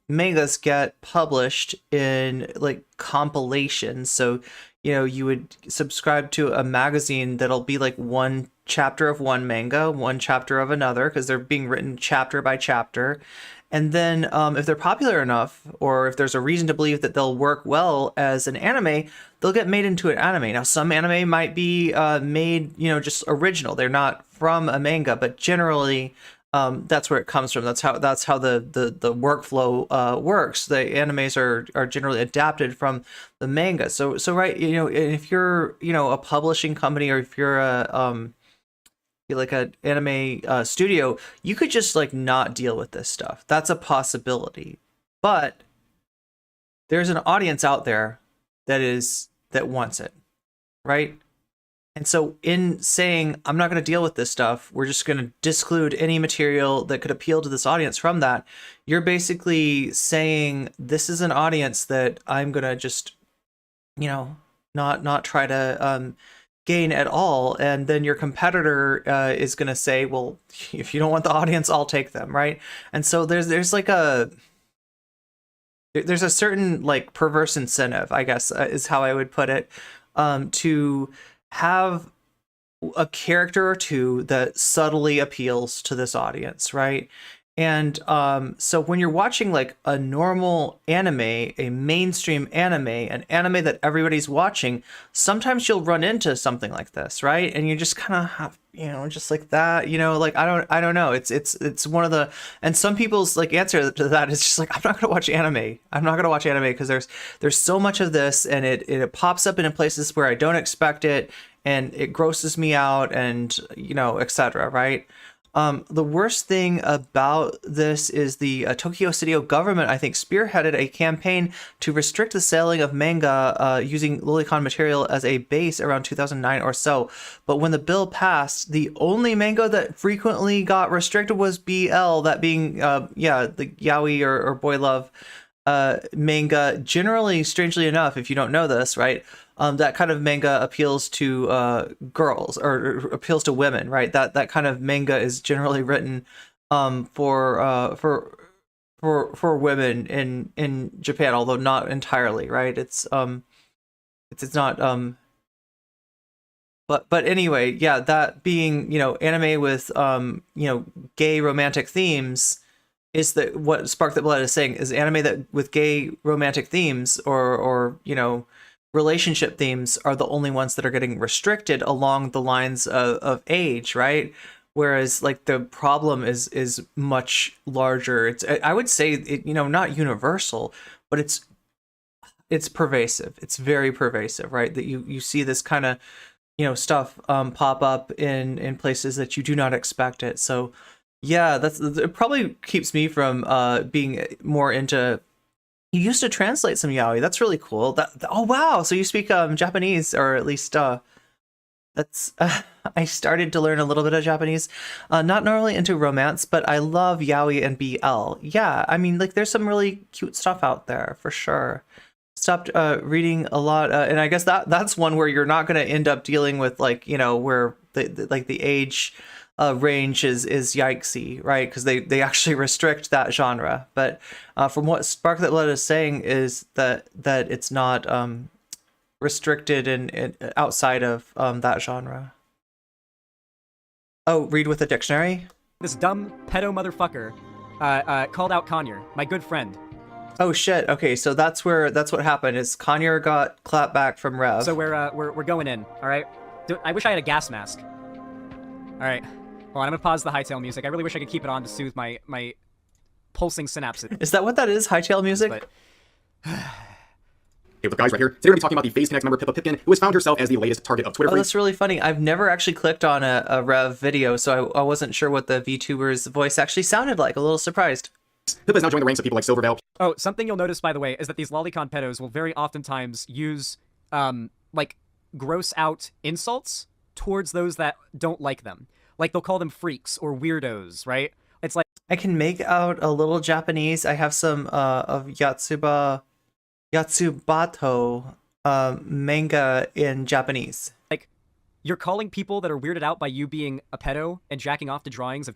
mangas get published in like compilations. So, you would subscribe to a magazine that'll be like one chapter of one manga, one chapter of another, because they're being written chapter by chapter. And then if they're popular enough, or if there's a reason to believe that they'll work well as an anime, they'll get made into an anime. Now, some anime might be made, just original. They're not from a manga, but generally that's where it comes from. That's how the workflow works. The animes are generally adapted from the manga. So right, if you're a publishing company, or if you're like an anime studio, you could just like not deal with this stuff. That's a possibility. But there's an audience out there that wants it, right? And so in saying I'm not going to deal with this stuff, we're just going to disclude any material that could appeal to this audience from that, you're basically saying this is an audience that I'm going to just not try to gain at all. And then your competitor is going to say, well, if you don't want the audience, I'll take them, right? And so there's like a certain like perverse incentive, I guess, is how I would put it, to have a character or two that subtly appeals to this audience, right? And so when you're watching like a normal anime, a mainstream anime, an anime that everybody's watching, sometimes you'll run into something like this, right? And you just kind of have, just like that, like I don't know. It's one of the, and some people's like answer to that is just like, I'm not gonna watch anime. I'm not gonna watch anime because there's so much of this, and it pops up in places where I don't expect it, and it grosses me out, and etc. Right? The worst thing about this is the Tokyo City government, I think, spearheaded a campaign to restrict the selling of manga using lolicon material as a base around 2009 or so. But when the bill passed, the only manga that frequently got restricted was BL, that being, the yaoi or boy love manga. Generally, strangely enough, if you don't know this, right, that kind of manga appeals to girls, or appeals to women, right? That kind of manga is generally written for women in Japan, although not entirely, right? It's not but anyway, yeah, that being anime with gay romantic themes is what Spark That Blood is saying, is anime that with gay romantic themes or relationship themes are the only ones that are getting restricted along the lines of age, right? Whereas like the problem is much larger. I would say not universal, but it's pervasive. It's very pervasive, right? That you see this kind of stuff pop up in places that you do not expect it. So yeah, it probably keeps me from being more into. You used to translate some yaoi. That's really cool. Oh wow! So you speak Japanese, or at least that's. I started to learn a little bit of Japanese. Not normally into romance, but I love yaoi and BL. Yeah, I mean, like there's some really cute stuff out there for sure. Stopped reading a lot, and I guess that's one where you're not going to end up dealing with like where the age range is yikesy, right? Because they actually restrict that genre. But from what Spark That Blood is saying is that it's not restricted in outside of that genre. Oh, read with a dictionary? This dumb pedo motherfucker called out Conyer, my good friend. Oh shit. Okay, so that's what happened. Is Conyer got clapped back from Rev. So we're going in. All right. I wish I had a gas mask. All right. Well, I'm gonna pause the hightail music. I really wish I could keep it on to soothe my pulsing synapses. Is that what that is? Hightail music? But Hey, what's up, guys? Right here. Today we're going to be talking about the FaZe Connect member Pippa Pipkin, who has found herself as the latest target of Twitter Oh, freaks. that's really funny. I've never actually clicked on a Rev video, so I wasn't sure what the VTuber's voice actually sounded like. A little surprised. Pippa has now joined the ranks of people like Silverveil. oh, something you'll notice, by the way, is that these lolicon pedos will very oftentimes use like gross out insults towards those that don't like them. Like they'll call them freaks or weirdos, right? It's like I can make out a little Japanese. I have some of Yatsubato manga in Japanese. you're calling people that are weirded out by you being a pedo and jacking off to drawings of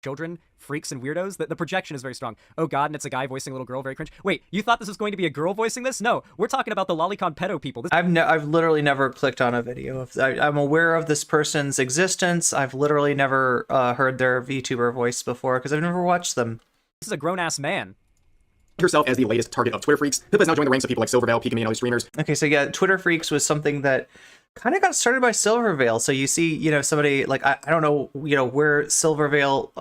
children freaks and weirdos. The projection is very strong. Oh god, and it's a guy voicing a little girl, very cringe. Wait, you thought this was going to be a girl voicing this? No, we're talking about the lolicon pedo people. I've literally never clicked on a video. I'm aware of this person's existence. I've literally never heard their VTuber voice before because I've never watched them. This is a grown-ass man. Herself as the latest target of Twitter freaks. Pippa has now joined the ranks of people like Silverveil, Pika Me, and other streamers. Okay, so yeah, Twitter Freaks was something that kind of got started by Silverveil. So you see, somebody like I don't know, where Silverveil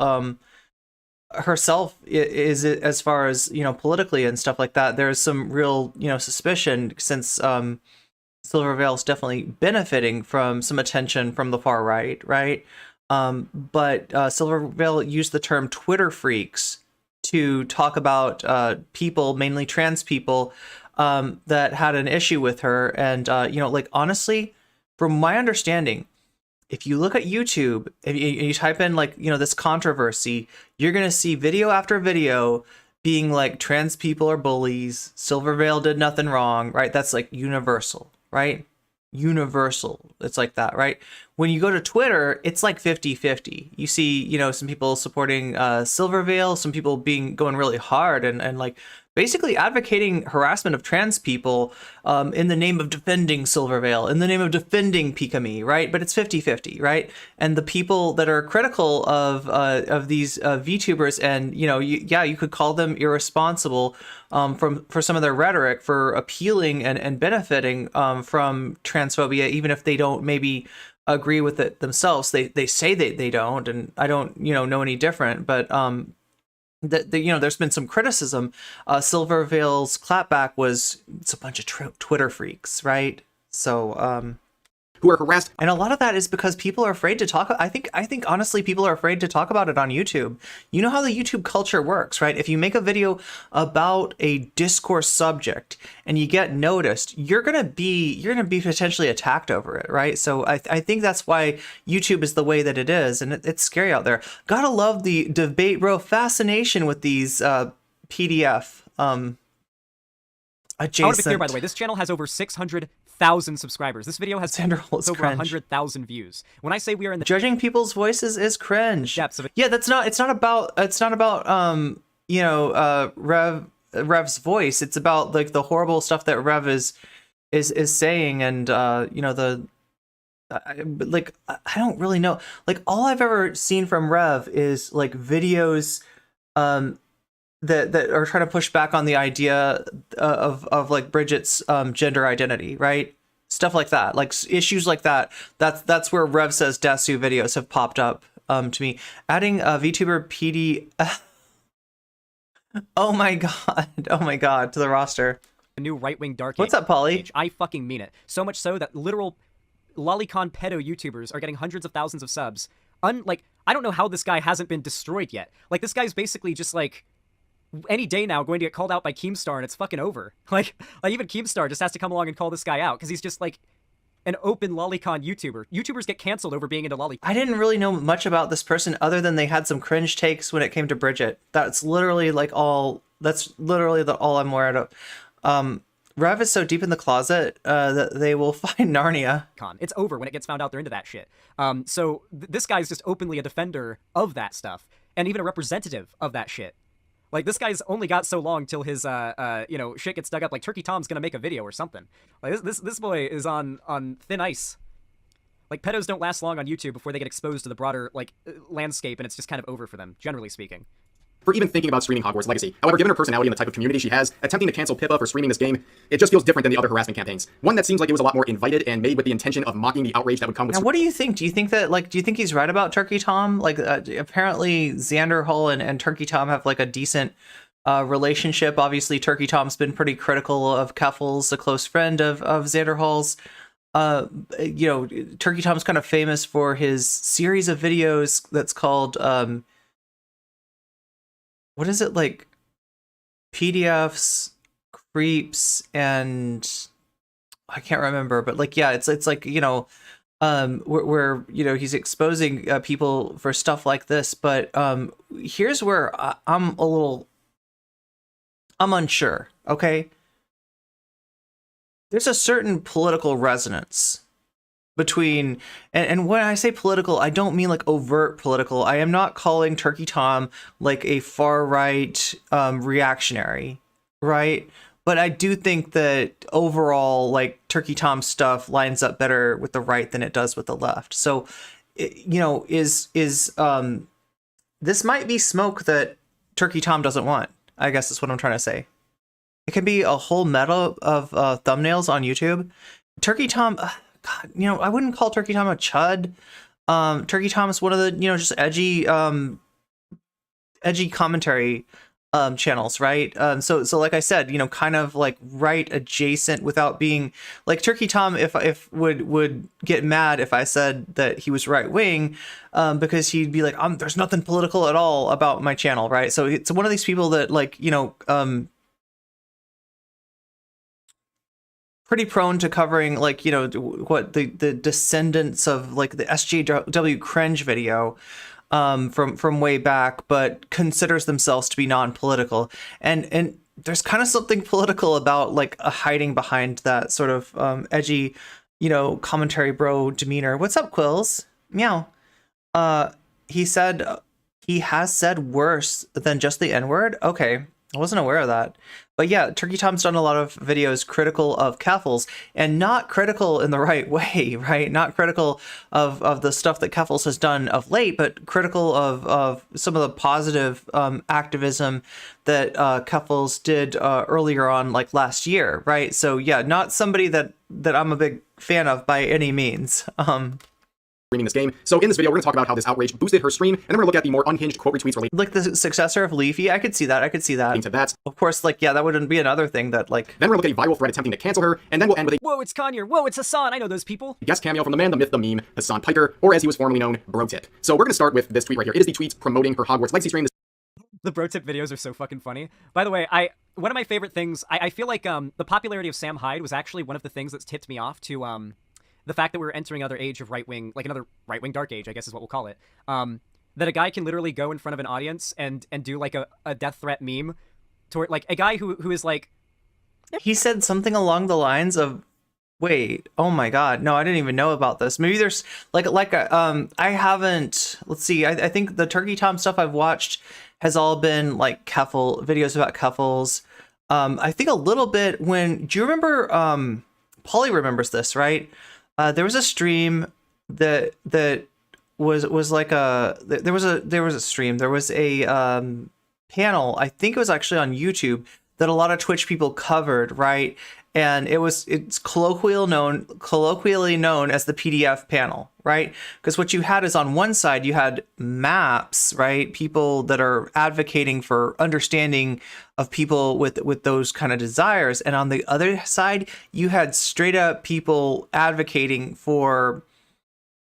herself is as far as politically and stuff like that. There's some real suspicion since Silverveil's definitely benefiting from some attention from the far right, but Silverveil used the term Twitter Freaks to talk about people, mainly trans people, that had an issue with her. And, honestly, from my understanding, if you look at YouTube and you type in this controversy, you're going to see video after video being like trans people are bullies. Silverveil did nothing wrong, right? That's like universal, right? Universal. It's like that, right? When you go to Twitter, it's like 50-50. You see, some people supporting Silverveil, some people going really hard and like basically advocating harassment of trans people in the name of defending Silverveil, in the name of defending Pika Me, right? But it's 50-50, right? And the people that are critical of these VTubers, and you could call them irresponsible for some of their rhetoric, for appealing and benefiting from transphobia, even if they don't maybe agree with it themselves. They say they don't, and I don't know any different, but there's been some criticism. Silverveil's clapback was it's a bunch of Twitter freaks, right? So Who are harassed. and a lot of that is because people are afraid to talk. I think honestly people are afraid to talk about it on YouTube. You know how the YouTube culture works, right? If you make a video about a discourse subject and you get noticed, you're gonna be potentially attacked over it, right? So I think that's why YouTube is the way that it is, and it's scary out there. Gotta love the debate, bro. Fascination with these PDF adjacent. I want to be clear, by the way, this channel has over 600,000 subscribers. This video has Xanderhal is over cringe. 100,000 views. When I say we are in the Judging people's voices is cringe. depths of it, Yeah, it's not about Rev's voice. It's about like the horrible stuff that Rev is saying, and I don't really know. Like all I've ever seen from Rev is like videos that are trying to push back on the idea of like Bridget's gender identity, right? Stuff like that, like issues like that. That's where Rev Says Dasu videos have popped up to me. Adding a VTuber PD. Oh my god, to the roster. new right-wing dark What's up, Polly? age. I fucking mean it. So much so that literal lolicon pedo YouTubers are getting hundreds of thousands of subs. I don't know how this guy hasn't been destroyed yet. Like, this guy's basically just like any day now going to get called out by Keemstar and it's fucking over. Like even Keemstar just has to come along and call this guy out because he's just like an open lolicon YouTuber. YouTubers get canceled over being into lolicon. I didn't really know much about this person other than they had some cringe takes when it came to Bridget. That's literally all I'm aware of. Rev is so deep in the closet that they will find Narnia. It's over when it gets found out they're into that shit. So this guy's just openly a defender of that stuff and even a representative of that shit. Like, this guy's only got so long till his shit gets dug up. Like, Turkey Tom's gonna make a video or something. Like, this boy is on thin ice. Like, pedos don't last long on YouTube before they get exposed to the broader, like, landscape, and it's just kind of over for them, generally speaking. For even thinking about streaming Hogwarts Legacy. However, given her personality and the type of community she has, attempting to cancel Pippa for streaming this game, it just feels different than the other harassment campaigns. One that seems like it was a lot more invited and made with the intention of mocking the outrage that would come with. Now, what do you think? Do you think that, like, do you think he's right about Turkey Tom? Like, apparently Xanderhal and Turkey Tom have, like, a decent relationship. Obviously, Turkey Tom's been pretty critical of Keffels, a close friend of Xanderhal's. You know, Turkey Tom's kind of famous for his series of videos that's called, what is it, like, PDFs, creeps, and I can't remember, but, like, yeah, it's like, you know, where you know, he's exposing people for stuff like this. But here's where I'm unsure. Okay, there's a certain political resonance between, and when I say political, I don't mean like overt political. I am not calling Turkey Tom like a far right reactionary, right? But I do think that overall, like, Turkey Tom stuff lines up better with the right than it does with the left. So, you know, is this might be smoke that Turkey Tom doesn't want, I guess is what I'm trying to say. It can be a whole meta of thumbnails on YouTube. Turkey Tom, God, you know, I wouldn't call Turkey Tom a chud. Turkey Tom is one of the, you know, just edgy commentary channels, right? So like I said, you know, kind of like right adjacent without being like Turkey Tom. If would get mad if I said that he was right wing, because he'd be like, there's nothing political at all about my channel, right? So it's one of these people that, like, you know, pretty prone to covering, like, you know, what the descendants of, like, the SJW cringe video from way back, but considers themselves to be non-political, and there's kind of something political about, like, a hiding behind that sort of edgy, you know, commentary bro demeanor. What's up, Quills? Meow. He said he has said worse than just the N-word. Okay, I wasn't aware of that. But yeah, Turkey Tom's done a lot of videos critical of Keffels, and not critical in the right way, right? Not critical of the stuff that Keffels has done of late, but critical of some of the positive activism that Keffels did earlier on, like last year, right? So yeah, not somebody that I'm a big fan of by any means. Streaming this game. So in this video, we're going to talk about how this outrage boosted her stream, and then we're going to look at the more unhinged quote retweets related, like the successor of Leafy. I could see that. to that. Of course, like, yeah, that wouldn't be another thing that, like. Then we're going to look at a viral thread attempting to cancel her, and then we'll end with a Whoa, it's Kanye. Whoa, it's Hassan. I know those people. guest cameo from the man, the myth, the meme, Hassan Piker, or as he was formerly known, Bro Tip. So we're going to start with this tweet right here. It is the tweet promoting her Hogwarts Legacy stream. The bro tip videos are so fucking funny. By the way, one of my favorite things, I feel like the popularity of Sam Hyde was actually one of the things that's tipped me off to the fact that we're entering another age of right-wing, like another right-wing dark age, I guess is what we'll call it. That a guy can literally go in front of an audience and do like a death threat meme toward, like, a guy who is like... He said something along the lines of, wait, oh my God, no, I didn't even know about this. Maybe there's I haven't, let's see, I think the Turkey Tom stuff I've watched has all been like videos about Keffels. I think a little bit do you remember, Polly remembers this, right? There was a stream that was like there was a stream. There was a panel. I think it was actually on YouTube that a lot of Twitch people covered, right? And it's colloquially known as the PDF panel, right? Because what you had is, on one side you had maps, right? People that are advocating for understanding of people with those kind of desires, and on the other side you had straight up people advocating for,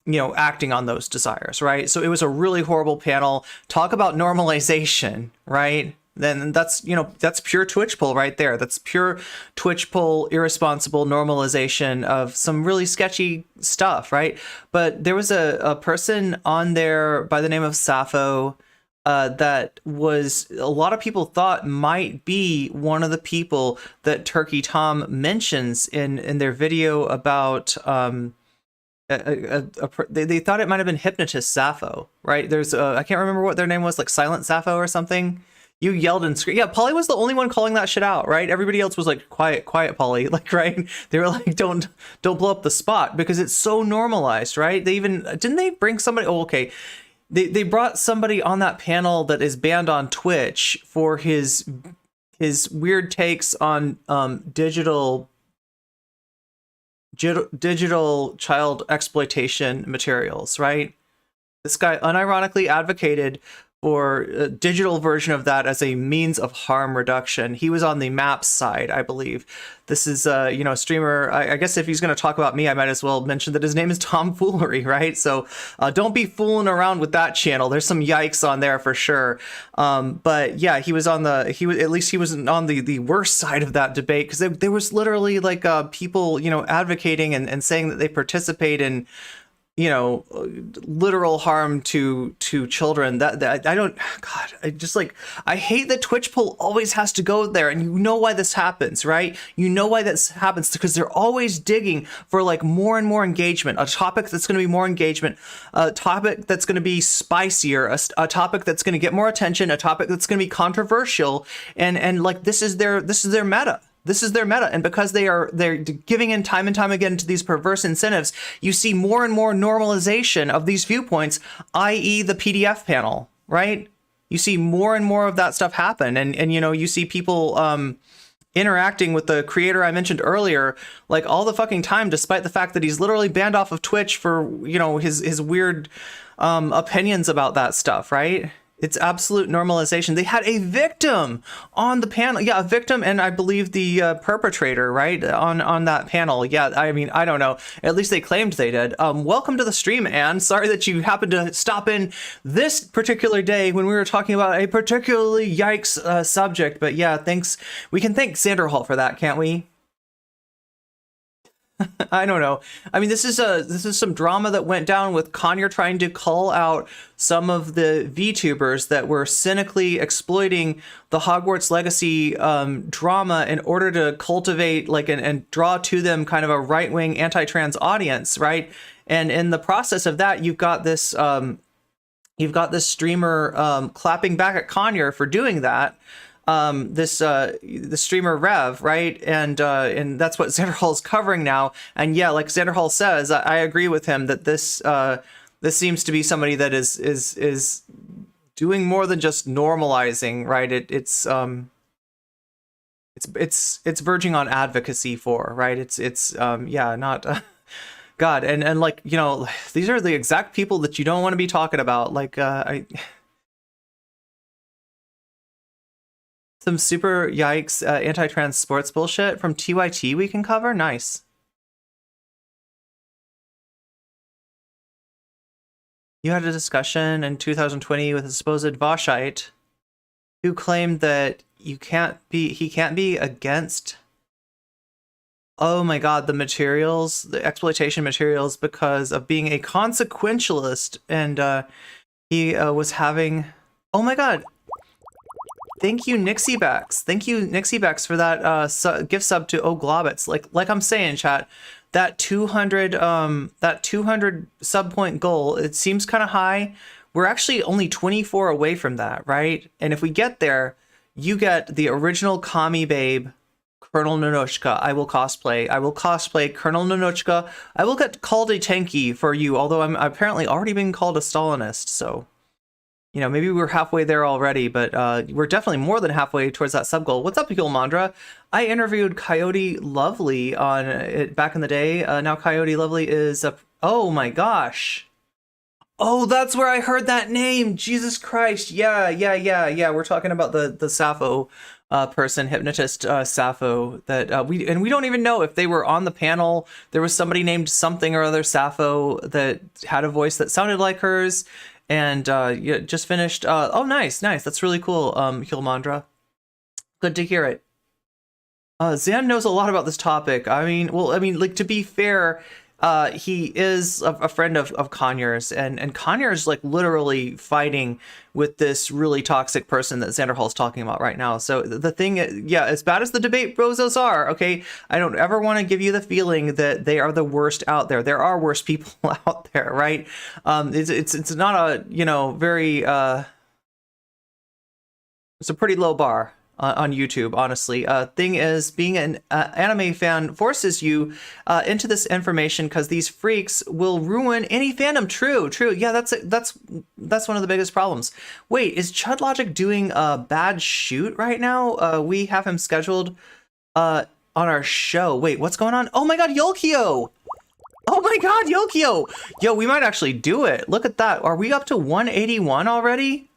you know, acting on those desires, right? So it was a really horrible panel. Talk about normalization, right? Then that's, you know, that's pure Twitch poll right there. That's pure Twitch poll, irresponsible normalization of some really sketchy stuff, right? But there was a person on there by the name of Sappho that was, a lot of people thought might be one of the people that Turkey Tom mentions in their video about they thought it might have been Hypnotist Sappho, right? There's I can't remember what their name was, like Silent Sappho or something. You yelled and screamed. Yeah, Polly was the only one calling that shit out, right? Everybody else was like, quiet, quiet, Polly. Like, right? They were like, don't blow up the spot, because it's so normalized, right? They even, didn't they bring somebody? Oh, okay. They brought somebody on that panel that is banned on Twitch for his weird takes on digital child exploitation materials, right? This guy unironically advocated for a digital version of that as a means of harm reduction. He was on the maps side, I believe. This is a streamer. I guess if he's going to talk about me, I might as well mention that his name is Tomfoolery, right? So don't be fooling around with that channel. There's some yikes on there for sure. But yeah, he was on he wasn't on the worst side of that debate, because there was literally like people, advocating and saying that they participate in literal harm to children. That I don't, God, I hate that Twitch poll always has to go there. And you know why this happens, right? You know why this happens, because they're always digging for like more and more engagement, a topic that's going to be more engagement, a topic that's going to be spicier, a topic that's going to get more attention, a topic that's going to be controversial, and like this is their meta. This is their meta, and because they're giving in time and time again to these perverse incentives, you see more and more normalization of these viewpoints, i.e. the PDF panel, right? You see more and more of that stuff happen, and you see people interacting with the creator I mentioned earlier, like all the fucking time, despite the fact that he's literally banned off of Twitch for his weird opinions about that stuff, right? It's absolute normalization. They had a victim on the panel. Yeah, a victim, and I believe the perpetrator, right, on that panel. Yeah, I mean, I don't know. At least they claimed they did. Welcome to the stream, Anne. Sorry that you happened to stop in this particular day when we were talking about a particularly yikes subject. But yeah, thanks. We can thank Xanderhal for that, can't we? I don't know. I mean, this is some drama that went down with Conyer trying to call out some of the VTubers that were cynically exploiting the Hogwarts Legacy drama in order to cultivate and draw to them kind of a right-wing anti-trans audience, right? And in the process of that, you've got this streamer clapping back at Conyer for doing that. The streamer Rev, right? And that's what Xanderhal is covering now. And yeah, like Xanderhal says, I agree with him that this seems to be somebody that is doing more than just normalizing, right? It's verging on advocacy for, right? It's not God, and like, these are the exact people that you don't want to be talking about. Like some super yikes anti-trans sports bullshit from TYT we can cover? Nice. You had a discussion in 2020 with a supposed Vaushite who claimed that he can't be against, oh my god, the exploitation materials because of being a consequentialist, and he was having, oh my god. Thank you, Nixiebax. Thank you, Nixiebax, for that gift sub to Oglobbits. Like I'm saying, chat, that 200 sub point goal, it seems kind of high. We're actually only 24 away from that, right? And if we get there, you get the original Kami Babe, Colonel Nonochka. I will cosplay Colonel Nonochka. I will get called a tanky for you, although I'm apparently already being called a Stalinist, so maybe we're halfway there already, but we're definitely more than halfway towards that sub goal. What's up, Mandra? I interviewed Coyote Lovely on it back in the day. Now Coyote Lovely is oh my gosh. Oh, that's where I heard that name. Jesus Christ. Yeah. We're talking about the Sappho person, hypnotist Sappho, that we don't even know if they were on the panel. There was somebody named something or other Sappho that had a voice that sounded like hers. And just finished. Oh, nice. That's really cool, Hilmandra. Good to hear it. Zan knows a lot about this topic. I mean, like, to be fair, he is a friend of Conyers, and Conyers like literally fighting with this really toxic person that Xanderhal is talking about right now. So the thing, as bad as the debate brozos are, okay, I don't ever want to give you the feeling that they are the worst out there. There are worse people out there, right? It's not a very It's a pretty low bar on YouTube, honestly. Thing is, being an anime fan forces you into this information because these freaks will ruin any fandom. True. Yeah, that's one of the biggest problems. Wait, is Chud Logic doing a bad shoot right now? We have him scheduled on our show. Wait, what's going on? Oh my god, Yolkio! Oh my god, Yolkio! Yo, we might actually do it. Look at that. Are we up to 181 already?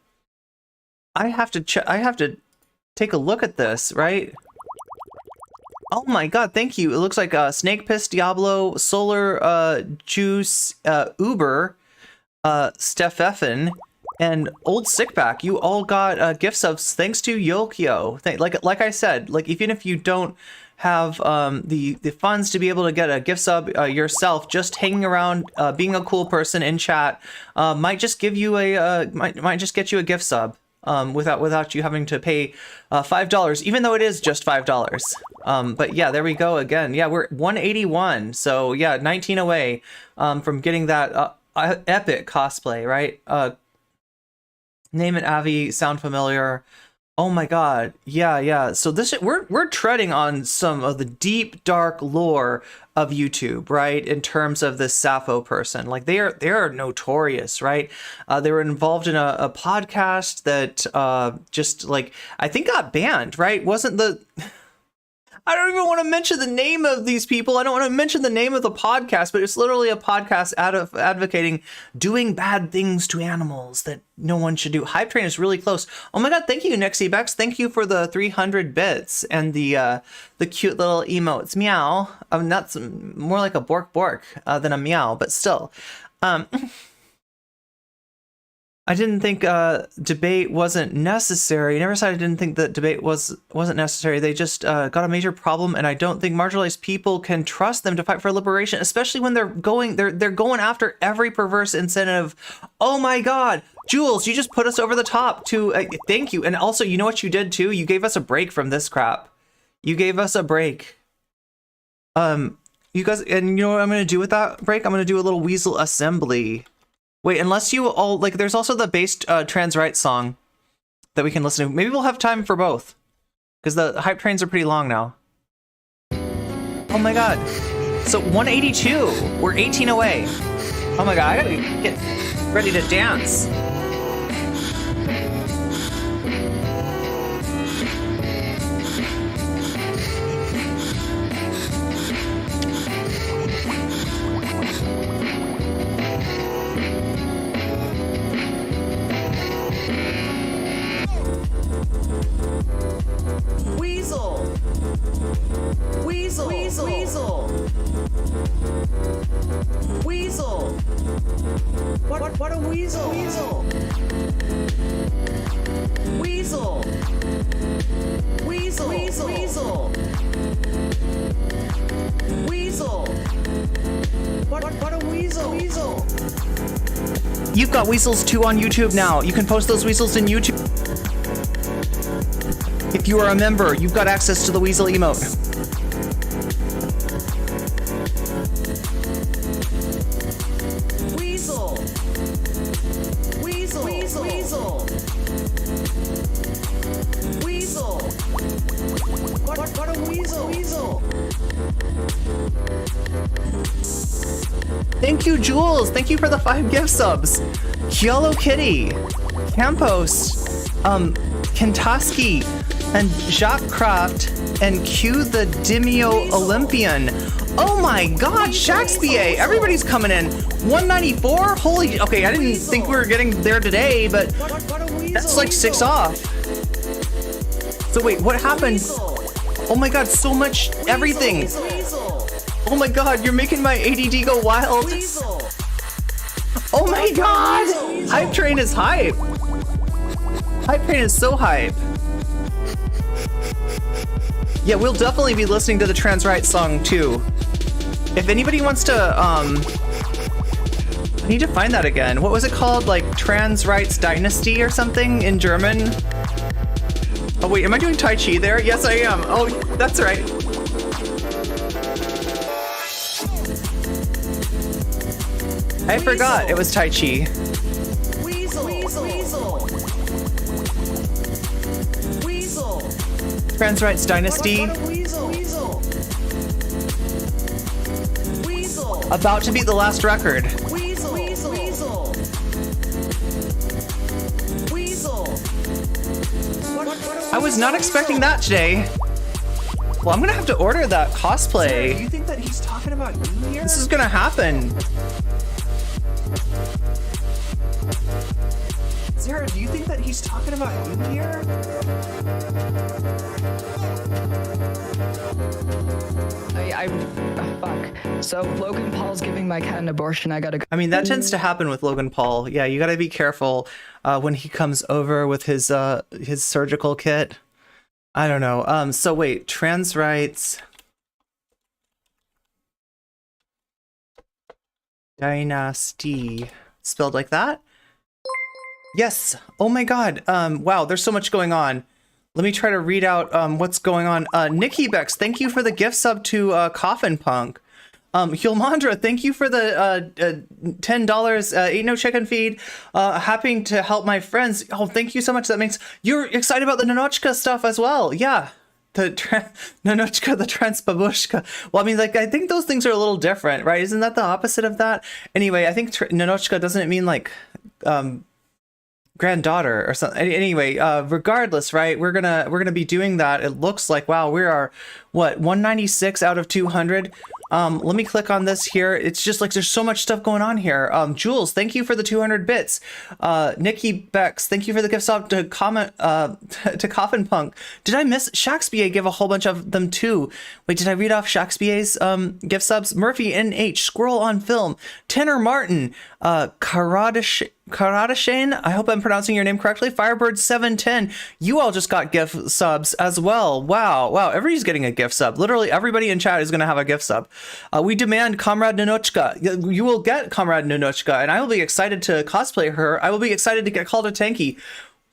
I have to take a look at this, right? Oh my god, thank you. It looks like Snake Piss, Diablo, Solar Juice, Uber, Steph Effin, and Old Sickback. You all got gift subs thanks to Yolkio. Like I said, like even if you don't have the funds to be able to get a gift sub yourself, just hanging around, being a cool person in chat, might just give you might just get you a gift sub. Without you having to pay $5, even though it is just $5. But yeah, there we go again. Yeah, we're 181. So yeah, 19 away from getting that epic cosplay, right? Name it Avi, sound familiar. Oh my god, yeah. So we're treading on some of the deep, dark lore of YouTube, right? In terms of this Sappho person, like they are notorious, right? They were involved in a podcast that just like I think got banned, right? I don't even want to mention the name of these people. I don't want to mention the name of the podcast, but it's literally a podcast advocating doing bad things to animals that no one should do. Hype Train is really close. Oh my god, thank you, Nixiebex. Thank you for the 300 bits and the cute little emotes. Meow. That's more like a bork bork than a meow, but still. I didn't think debate wasn't necessary. I never said I didn't think that debate wasn't necessary. They just got a major problem, and I don't think marginalized people can trust them to fight for liberation, especially when they're going after every perverse incentive. Oh my god, Jules, you just put us over the top to thank you. And also, you know what you did too? You gave us a break from this crap. You gave us a break. You guys, and you know what I'm gonna do with that break? I'm gonna do a little Weasel assembly. Wait, unless you all, like, there's also the based trans rights song that we can listen to. Maybe we'll have time for both. Because the hype trains are pretty long now. Oh my god. So 182. We're 18 away. Oh my god, I gotta get ready to dance. Weasel. What a weasel. Weasel. What a weasel. You've got weasels too on YouTube now. You can post those weasels in YouTube. If you are a member, you've got access to the weasel emote. What a weasel. Thank you, Jules. Thank you for the 5 gift subs. Yellow Kitty, Campos, Kentucky, and Jacques Craft, and Q the Dimio Olympian. Oh my god, Shakespeare! Everybody's coming in. 194? Holy, okay, I didn't think we were getting there today, but that's like 6 off. So wait, what happened? Oh my god, so much everything. Oh my god, you're making my ADD go wild. Oh my god! Hype Train is hype. Hype Train is so hype. Yeah, we'll definitely be listening to the trans rights song too. If anybody wants to, I need to find that again. What was it called? Like Trans Rights Dynasty or something in German? Oh wait, am I doing Tai Chi there? Yes, I am. Oh, that's right. I forgot it was Tai Chi. Trans Rights Dynasty. About to beat the last record. I was not expecting that today. Well, I'm gonna have to order that cosplay. Sarah, do you think that he's talking about you here? This is gonna happen. Sarah, do you think that he's talking about you here? Fuck. So Logan Paul's giving my cat an abortion. I gotta go. I mean, that tends to happen with Logan Paul. Yeah, you gotta be careful when he comes over with his surgical kit. I don't know. So wait, trans rights dynasty spelled like that? Yes. Oh my god. Wow, there's so much going on. Let me try to read out what's going on. Nikki Bex, thank you for the gift sub to Coffin Punk. Hulmandra, thank you for the $10 Ain't No Chicken feed. Happy to help my friends. Oh, thank you so much. That makes you're excited about the Nanochka stuff as well. Yeah. The Nanochka, the Transbabushka. Well, I mean, like, I think those things are a little different, right? Isn't that the opposite of that? Anyway, I think Nanochka, doesn't it mean like granddaughter or something? Anyway, regardless, right? We're gonna be doing that. It looks like, wow, we are what, 196 out of 200. Let me click on this here. It's just like there's so much stuff going on here. Jules, thank you for the 200 bits. Nikki Bex, thank you for the gift sub to comment to Coffin Punk. Did I miss Shakespeare? Give a whole bunch of them too. Wait, did I read off Shakespeare's gift subs? Murphy NH, Squirrel on Film, Tanner Martin, Karadashane, I hope I'm pronouncing your name correctly. Firebird 710, you all just got gift subs as well. Wow, everybody's getting a gift sub. Literally everybody in chat is going to have a gift sub. We demand Comrade Nanochka. You will get Comrade Nanochka, and I will be excited to cosplay her. I will be excited to get called a tanky.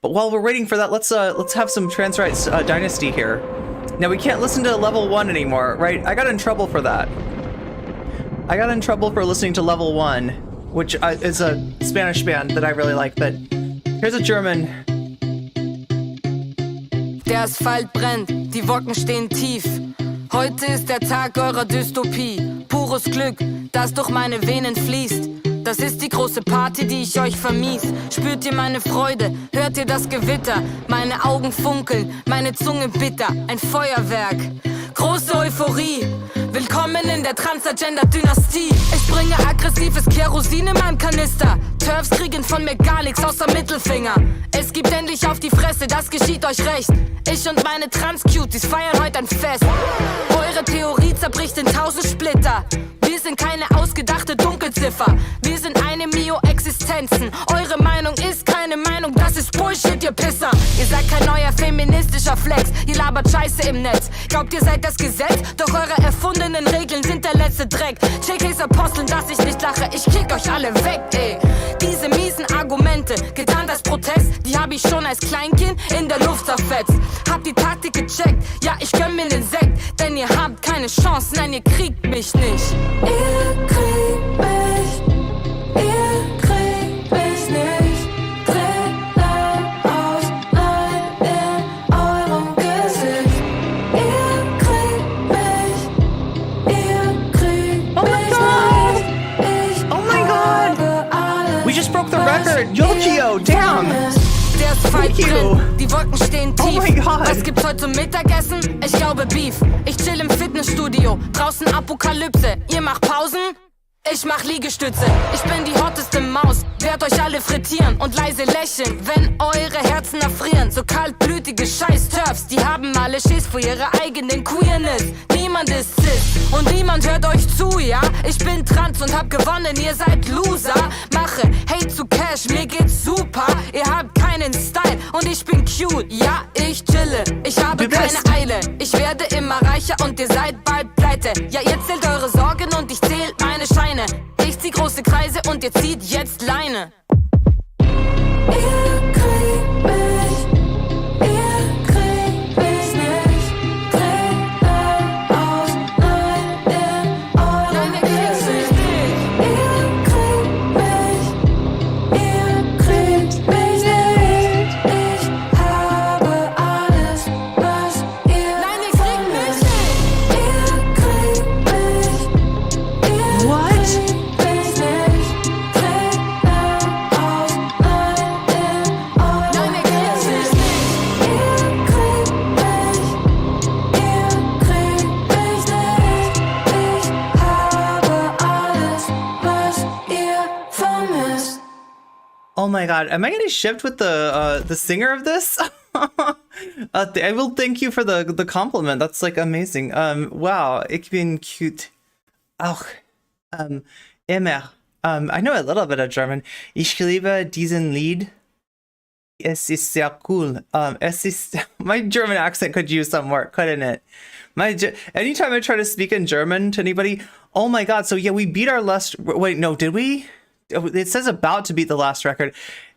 But while we're waiting for that, let's have some trans rights dynasty here. Now we can't listen to level 1 anymore, right? I got in trouble for that. I got in trouble for listening to level 1, which is a Spanish band that I really like, but here's a German. Der Asphalt brennt, die Wocken stehen tief. Heute ist der Tag eurer Dystopie. Pures Glück, das durch meine Venen fließt. Das ist die große Party, die ich euch vermies. Spürt ihr meine Freude? Hört ihr das Gewitter? Meine Augen funkeln, meine Zunge bitter. Ein Feuerwerk, große Euphorie. Willkommen in der Transagender-Dynastie. Ich bringe aggressives Kerosin in meinem Kanister. Turfs kriegen von mir gar nichts außer Mittelfinger. Es gibt endlich auf die Fresse, das geschieht euch recht. Ich und meine Trans-Cuties feiern heute ein Fest. Eure Theorie zerbricht in 1000 Splitter. Wir sind keine ausgedachte Dunkelziffer. Wir sind eine Mio-Existenzen. Eure Meinung ist keine Meinung, das ist Bullshit, ihr Pisser. Ihr seid kein neuer feministischer Flex. Ihr labert Scheiße im Netz. Glaubt, ihr seid das Gesetz? Doch eure erfundenen Regeln sind der letzte Dreck. JKs Aposteln, dass ich nicht lache. Ich kick euch alle weg, ey. Diese miesen Argumente, getan als Protest, die hab ich schon als Kleinkind in der Luft zerfetzt. Hab die Taktik gecheckt, ja, ich gönn mir den Sekt. Denn ihr habt keine Chance, nein, ihr kriegt mich nicht. Ihr kriegt mich, ihr kriegt mich nicht. Tränen aus Leid in eurem Gesicht. Ihr kriegt mich, ihr kriegt mich nicht. Ich habe alles. We just broke the record. Yokio, damn. Der Asphalt brennt, die Wolken stehen tief. Oh my God. Was gibt's heute zum Mittagessen? Ich glaube Beef. Ich chill im Fitnessstudio, draußen Apokalypse. Ihr macht Pausen? Ich mach Liegestütze. Ich bin die hotteste Maus, werd euch alle frittieren und leise lächeln, wenn eure Herzen erfrieren. So kaltblütige Scheiß-Turfs, die haben alle Schiss vor ihrer eigenen Queerness. Niemand ist cis und niemand hört euch zu, ja? Ich bin trans und hab gewonnen, ihr seid Loser. Mache Hate zu Cash, mir geht's super. Ihr habt keinen Style und ich bin cute, ja? Ich chille, ich habe keine Eile. Ich werde immer reicher und ihr seid bald pleite. Ja, ihr zählt eure Sorgen und ich zähl meine Scheine. Ich zieh große Kreise und ihr zieht jetzt Leine. Ihr kriegt mich, ihr kriegt mich nicht. Tränen aus Leid in eurem Gesicht. Ihr kriegt mich, ihr kriegt mich nicht. Ich habe alles, was ihr Oh my god, am I getting shipped with the singer of this? I will thank you for the compliment. That's like amazing. Wow, ich bin cute. Auch immer. I know a little bit of German. Ich liebe diesen Lied. Es ist sehr cool. Es ist my German accent could use some work, couldn't it? Anytime I try to speak in German to anybody, oh my god. So yeah, we beat our last. Wait, no, did we? It says about to beat the last record.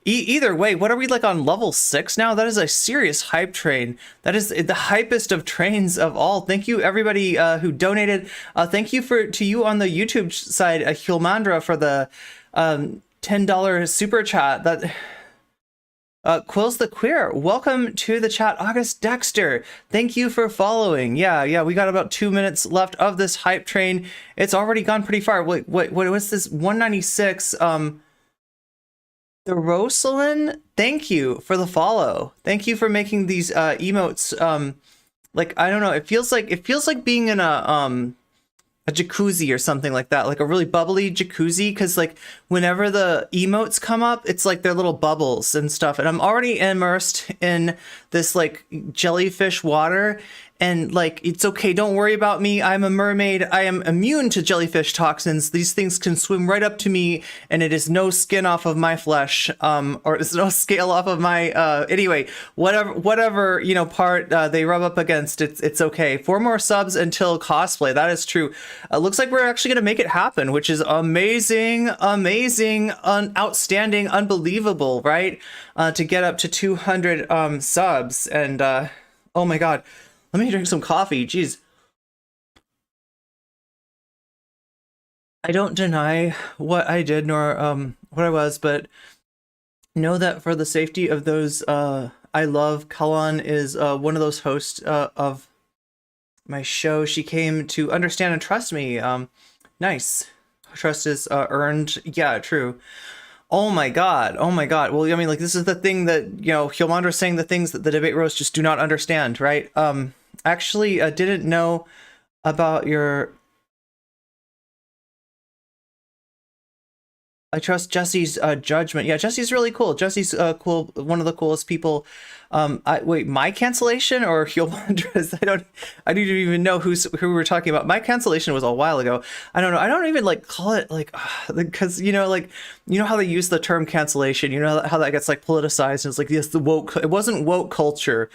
Either way, what are we like on level 6 now? That is a serious hype train. That is the hypest of trains of all. Thank you everybody who donated. Thank you to you on the YouTube side, Hilmandra, for the $10 super chat. That Quills the Queer, welcome to the chat. August Dexter, thank you for following. Yeah, we got about 2 minutes left of this hype train. It's already gone pretty far. Wait, what was this? 196. The Rosalind, thank you for the follow. Thank you for making these emotes. Like, I don't know, it feels like being in a jacuzzi or something like that, like a really bubbly jacuzzi, because like whenever the emotes come up, it's like they're little bubbles and stuff, and I'm already immersed in this like jellyfish water, and like, it's okay, don't worry about me, I'm a mermaid, I am immune to jellyfish toxins. These things can swim right up to me, and it is no skin off of my flesh, or it's no scale off of my anyway, whatever you know, part they rub up against, it's okay. 4 more subs until cosplay. That is true. Looks like we're actually gonna make it happen, which is amazing, outstanding, unbelievable, right? To get up to 200 subs, and oh my god, let me drink some coffee. Jeez. I don't deny what I did nor what I was, but know that for the safety of those I love, Kalan is one of those hosts of my show. She came to understand and trust me. Nice. Trust is earned. Yeah, true. Oh my god. Well, I mean, like, this is the thing that, you know, Hilmandra is saying the things that the debate roast just do not understand, right? Actually, didn't know about your... I trust Jesse's judgment. Yeah, Jesse's really cool. Jesse's cool, one of the coolest people. Wait, my cancellation or Hilmandra's? I don't even know who we were talking about. My cancellation was a while ago. I don't know. I don't even like call it like, because you know, like, you know how they use the term cancellation. You know how that gets like politicized. And it's like, yes, the woke. It wasn't woke culture,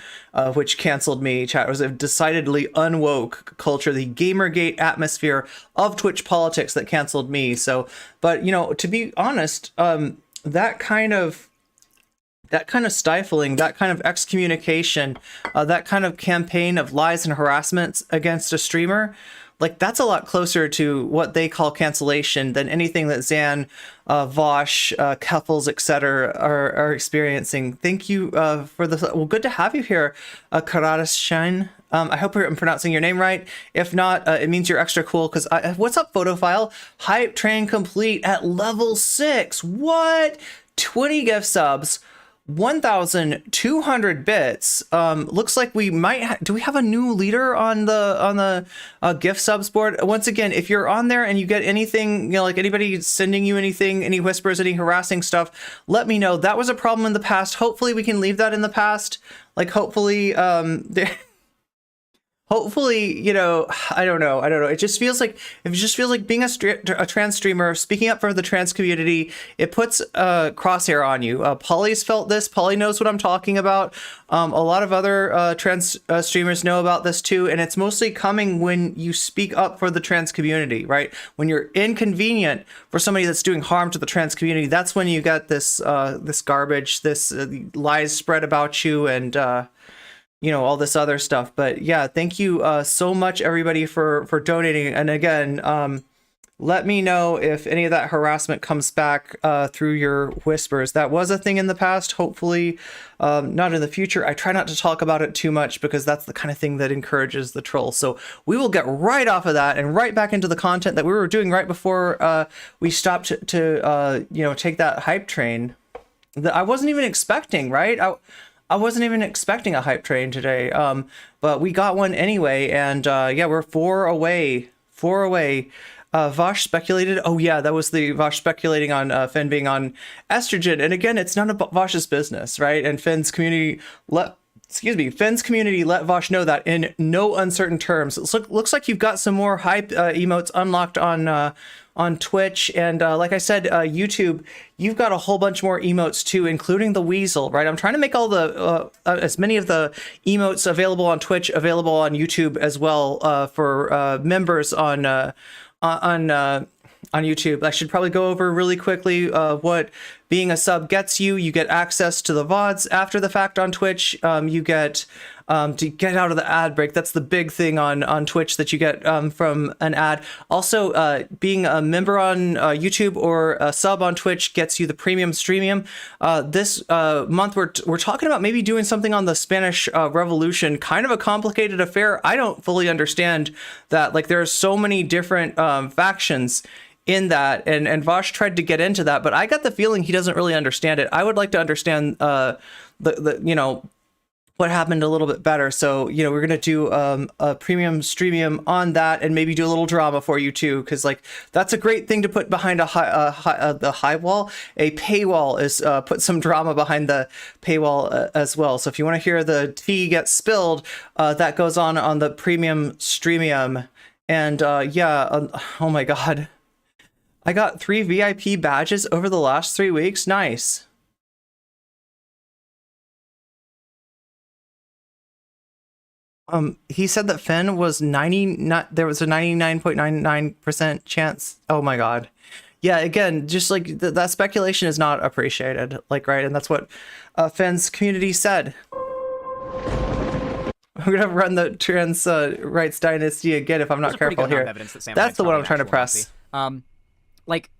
which canceled me. Chat, it was a decidedly unwoke culture. The Gamergate atmosphere of Twitch politics that canceled me. So, but you know, to be honest, that kind of stifling, that kind of excommunication, that kind of campaign of lies and harassment against a streamer, like, that's a lot closer to what they call cancellation than anything that Xan, Vaush, Keffels, etc. are experiencing. Thank you for the... Well, good to have you here, Karadashan. I hope I'm pronouncing your name right. If not, it means you're extra cool, because what's up, Photophile? Hype train complete at level 6. What? 20 gift subs. 1,200 bits. Looks like we might do we have a new leader on the gift subs board? Once again, if you're on there and you get anything, you know, like anybody sending you anything, any whispers, any harassing stuff, let me know. That was a problem in the past. Hopefully we can leave that in the past. Like, hopefully hopefully, you know, I don't know. It just feels like being a trans streamer, speaking up for the trans community, it puts a crosshair on you. Polly's felt this. Polly knows what I'm talking about. A lot of other trans streamers know about this too, and it's mostly coming when you speak up for the trans community, right? When you're inconvenient for somebody that's doing harm to the trans community, that's when you get this this garbage, this lies spread about you, and you know, all this other stuff. But yeah, thank you so much, everybody, for donating. And again, let me know if any of that harassment comes back through your whispers. That was a thing in the past. Hopefully not in the future. I try not to talk about it too much, because that's the kind of thing that encourages the troll. So we will get right off of that and right back into the content that we were doing right before we stopped to you know, take that hype train that I wasn't even expecting, right? I wasn't even expecting a hype train today, but we got one anyway, and yeah, we're four away. Vaush speculated. Oh yeah, that was the Vaush speculating on Finn being on estrogen. And again, it's none of Vaush's business, right? And Finn's community let Vaush know that in no uncertain terms. It looks like you've got some more hype emotes unlocked on Twitch, and like I said, YouTube, you've got a whole bunch more emotes too, including the weasel, right? I'm trying to make all the as many of the emotes available on Twitch available on YouTube as well for members on YouTube. I should probably go over really quickly what being a sub gets you. You get access to the VODs after the fact on Twitch. You get to get out of the ad break. That's the big thing on Twitch that you get from an ad. Also, being a member on YouTube or a sub on Twitch gets you the premium streamium. This month we're talking about maybe doing something on the Spanish Revolution. Kind of a complicated affair. I don't fully understand that. Like, there are so many different factions in that, and Vaush tried to get into that, but I got the feeling he doesn't really understand it. I would like to understand the what happened a little bit better. So, we're going to do a premium streamium on that, and maybe do a little drama for you too, because like that's a great thing to put behind the high wall. A paywall is put some drama behind the paywall as well. So if you want to hear the tea get spilled, that goes on the premium streamium. And oh my god, I got 3 VIP badges over the last 3 weeks. Nice. He said that Finn was there was a 99.99% chance. Oh my god. Yeah, again, just like that speculation is not appreciated. Like, right, and that's what Finn's community said. I'm gonna run the trans rights dynasty again if I'm not careful here. That's the one I'm trying to press. Like,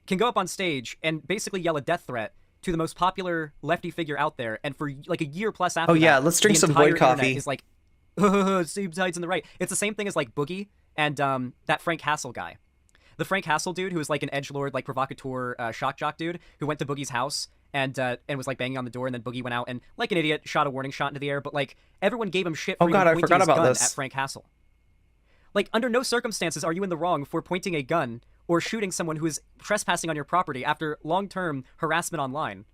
can go up on stage and basically yell a death threat to the most popular lefty figure out there, and for like a year plus after that, let's drink some Void coffee. Is like, same sides on the right. It's the same thing as like Boogie and that Frank Hassel guy. The Frank Hassel dude, who was like an edgelord, like provocateur, shock jock dude, who went to Boogie's house and was like banging on the door, and then Boogie went out and, like an idiot, shot a warning shot into the air. But like everyone gave him shit for I forgot about this. At Frank Hassel. Like, under no circumstances are you in the wrong for pointing a gun or shooting someone who is trespassing on your property after long-term harassment online.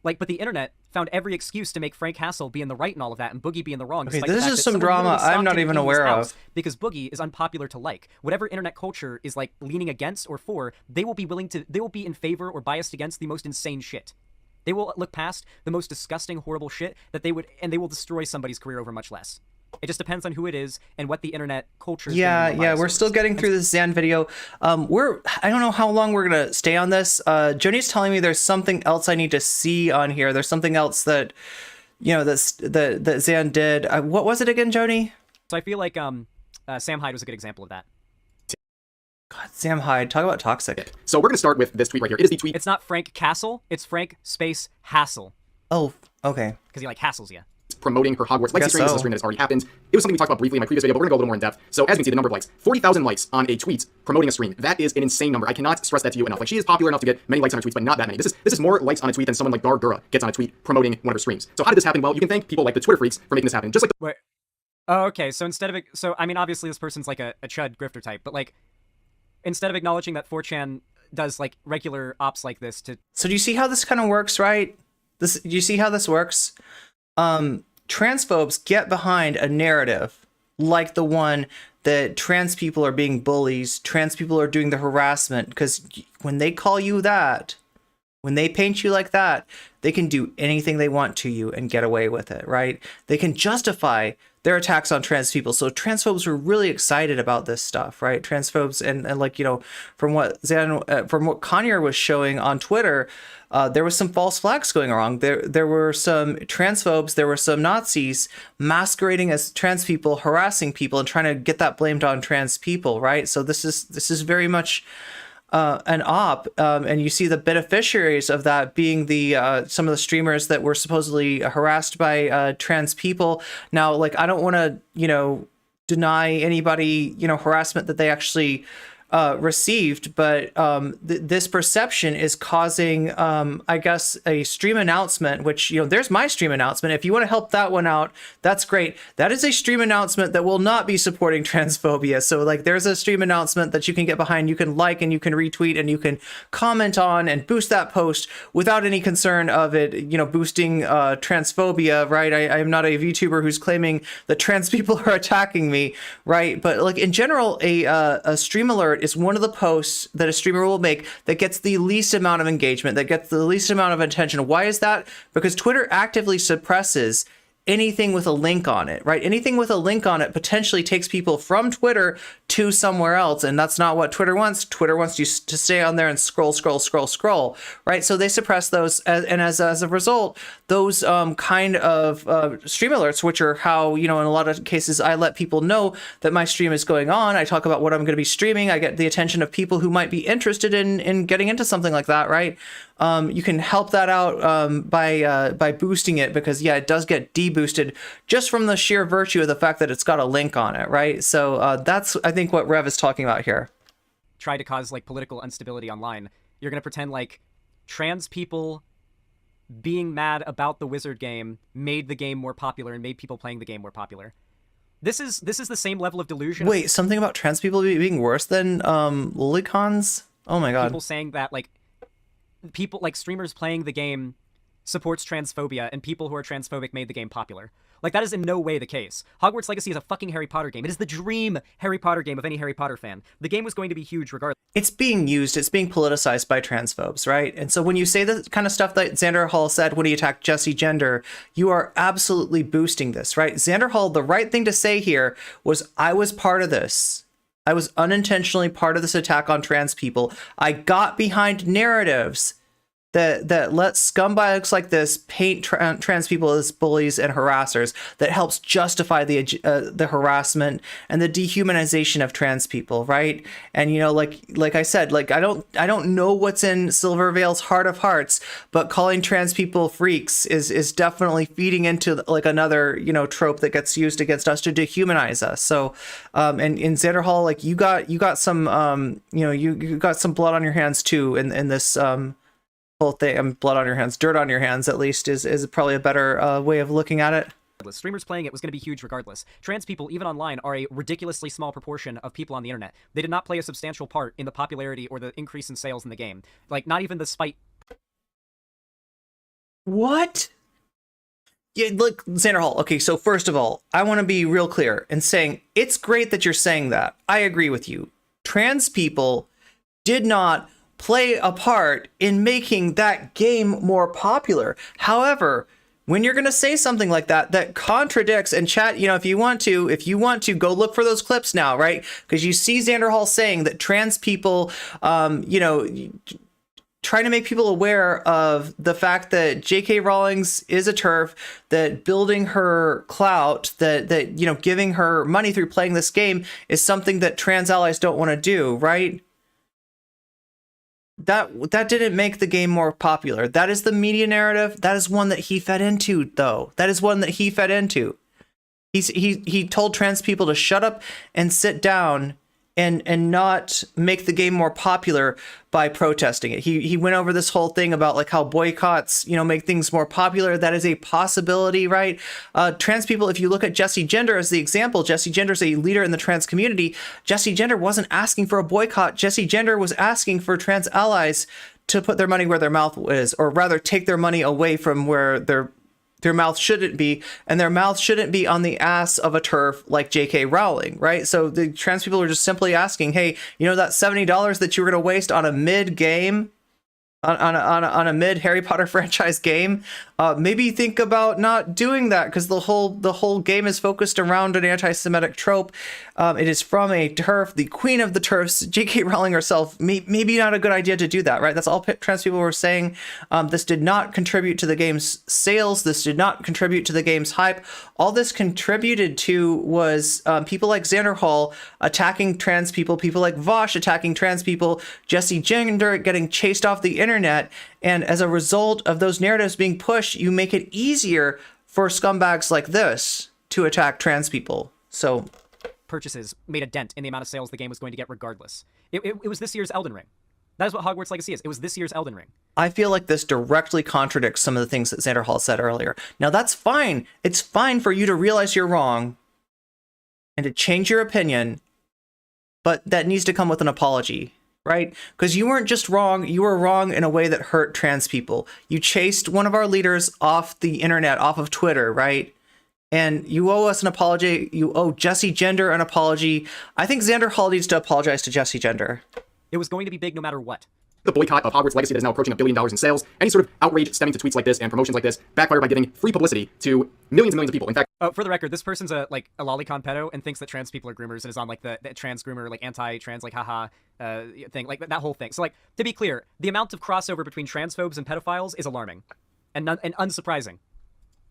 Like, but the internet found every excuse to make Frank Hassel be in the right and all of that, and Boogie be in the wrong. Okay, this is some drama I'm not even aware of. Because Boogie is unpopular to like. Whatever internet culture is like leaning against or for, they will be in favor or biased against the most insane shit. They will look past the most disgusting, horrible shit and they will destroy somebody's career over much less. It just depends on who it is and what the internet culture is. Yeah, we're still getting through this Xan video. I don't know how long we're gonna stay on this. Joni's telling me there's something else I need to see on here. There's something else that that Xan did. What was it again, Joni? So I feel like Sam Hyde was a good example of that. God, Sam Hyde, talk about toxic. So we're gonna start with this tweet right here. It is the tweet. It's not Frank Castle. It's Frank space Hassel. Oh, okay. Because he like hassles you. Promoting her Hogwarts Legacy stream. This is a stream that has already happened. It was something we talked about briefly in my previous video, but we're gonna go a little more in depth. So as we can see, the number of likes, 40,000 likes on a tweet promoting a stream. That is an insane number. I cannot stress that to you enough. Like, she is popular enough to get many likes on her tweets, but not that many. This is more likes on a tweet than someone like Gar Dura gets on a tweet promoting one of her streams. So how did this happen? Well, you can thank people like the Twitter freaks for making this happen. Just like Wait. Oh, okay. So I mean, obviously this person's like a chud grifter type, but like, instead of acknowledging that 4chan does like regular ops like this to. So do you see how this kind of works, right? Do you see how this works? Transphobes get behind a narrative like the one that trans people are being bullies, trans people are doing the harassment, because when they call you that, when they paint you like that, they can do anything they want to you and get away with it, right? They can justify their attacks on trans people. So transphobes were really excited about this stuff, right? Transphobes and like, from what Kanye was showing on Twitter, there was some false flags going wrong. There were some transphobes, there were some Nazis masquerading as trans people, harassing people and trying to get that blamed on trans people, right? So this is very much an op, and you see the beneficiaries of that being the some of the streamers that were supposedly harassed by trans people. Now, like, I don't want to deny anybody harassment that they actually received, but this perception is causing, I guess, a stream announcement, which, there's my stream announcement. If you want to help that one out, that's great. That is a stream announcement that will not be supporting transphobia. So like there's a stream announcement that you can get behind, you can like and you can retweet and you can comment on and boost that post without any concern of it, boosting transphobia, right? I am not a VTuber who's claiming that trans people are attacking me, right? But like in general, a stream alert is one of the posts that a streamer will make that gets the least amount of engagement, that gets the least amount of attention. Why is that? Because Twitter actively suppresses anything with a link on it, right? Anything with a link on it potentially takes people from Twitter to somewhere else, and that's not what Twitter wants. Twitter wants you to stay on there and scroll, right? So they suppress those, and as a result, those kind of stream alerts, which are how, in a lot of cases, I let people know that my stream is going on. I talk about what I'm going to be streaming. I get the attention of people who might be interested in getting into something like that, right? You can help that out by boosting it, because it does get deboosted just from the sheer virtue of the fact that it's got a link on it, right? So that's, I think, what Rev is talking about here. Try to cause like political instability online. You're gonna pretend like trans people being mad about the wizard game made the game more popular and made people playing the game more popular. This is the same level of delusion. Wait, something about trans people being worse than lolicons? Oh my god. People saying that like people like streamers playing the game supports transphobia and people who are transphobic made the game popular. Like, that is in no way the case. Hogwarts Legacy is a fucking Harry Potter game. It is the dream Harry Potter game of any Harry Potter fan. The game was going to be huge regardless. It's being used, it's being politicized by transphobes, right? And so when you say the kind of stuff that Xanderhal said when he attacked Jesse Gender, you are absolutely boosting this, right? Xanderhal, the right thing to say here was, I was part of this. I was unintentionally part of this attack on trans people. I got behind narratives that let scumbags like this paint trans people as bullies and harassers, that helps justify the harassment and the dehumanization of trans people, right? And like I said, like I don't know what's in Silvervale's heart of hearts, but calling trans people freaks is definitely feeding into like another trope that gets used against us to dehumanize us. So and in Xanderhal, like you got some you got some blood on your hands too in this whole thing. Blood on your hands, dirt on your hands, at least, is probably a better way of looking at it. Streamers playing it was going to be huge regardless. Trans people, even online, are a ridiculously small proportion of people on the internet. They did not play a substantial part in the popularity or the increase in sales in the game. Like, not even the spite. What? Yeah, look, Xanderhal. Okay, so first of all, I want to be real clear in saying it's great that you're saying that. I agree with you. Trans people did not play a part in making that game more popular. However, when you're going to say something like that contradicts, and chat, if you want to go look for those clips now, right? Because you see Xanderhal saying that trans people, trying to make people aware of the fact that J.K. Rowling's is a TERF, that building her clout, that giving her money through playing this game is something that trans allies don't want to do, right? That didn't make the game more popular. That is the media narrative. That is one that he fed into, though. That is one that he fed into. He told trans people to shut up and sit down and not make the game more popular by protesting it. He went over this whole thing about like how boycotts, make things more popular. That is a possibility, right? Trans people, if you look at Jesse Gender as the example, Jesse Gender is a leader in the trans community. Jesse Gender wasn't asking for a boycott. Jesse Gender was asking for trans allies to put their money where their mouth is, or rather take their money away from where their mouth shouldn't be, and their mouth shouldn't be on the ass of a TERF like J.K. Rowling, right? So the trans people are just simply asking, hey, that $70 that you were going to waste on a mid-game, on a mid Harry Potter franchise game, maybe think about not doing that, because the whole game is focused around an anti-Semitic trope. It is from a TERF, the queen of the TERFs, J.K. Rowling herself. Maybe not a good idea to do that, right? That's all trans people were saying. This did not contribute to the game's sales. This did not contribute to the game's hype. All this contributed to was people like Xanderhal attacking trans people, people like Vaush attacking trans people, Jesse Gender getting chased off the internet. And as a result of those narratives being pushed, you make it easier for scumbags like this to attack trans people. So purchases made a dent in the amount of sales the game was going to get regardless. It was this year's Elden Ring. That is what Hogwarts Legacy is. It was this year's Elden Ring. I feel like this directly contradicts some of the things that Xanderhal said earlier. Now, that's fine. It's fine for you to realize you're wrong and to change your opinion, but that needs to come with an apology, right? Because you weren't just wrong, you were wrong in a way that hurt trans people. You chased one of our leaders off the internet, off of Twitter, right? And you owe us an apology. You owe Jesse Gender an apology. I think Xanderhal needs to apologize to Jesse Gender. It was going to be big no matter what. The boycott of Hogwarts Legacy that is now approaching $1 billion in sales. Any sort of outrage stemming to tweets like this and promotions like this backfire by giving free publicity to millions and millions of people. In fact, for the record, this person's a lolicon pedo and thinks that trans people are groomers and is on like the trans groomer, like anti-trans, like haha thing, like that whole thing. So like, to be clear, the amount of crossover between transphobes and pedophiles is alarming and unsurprising.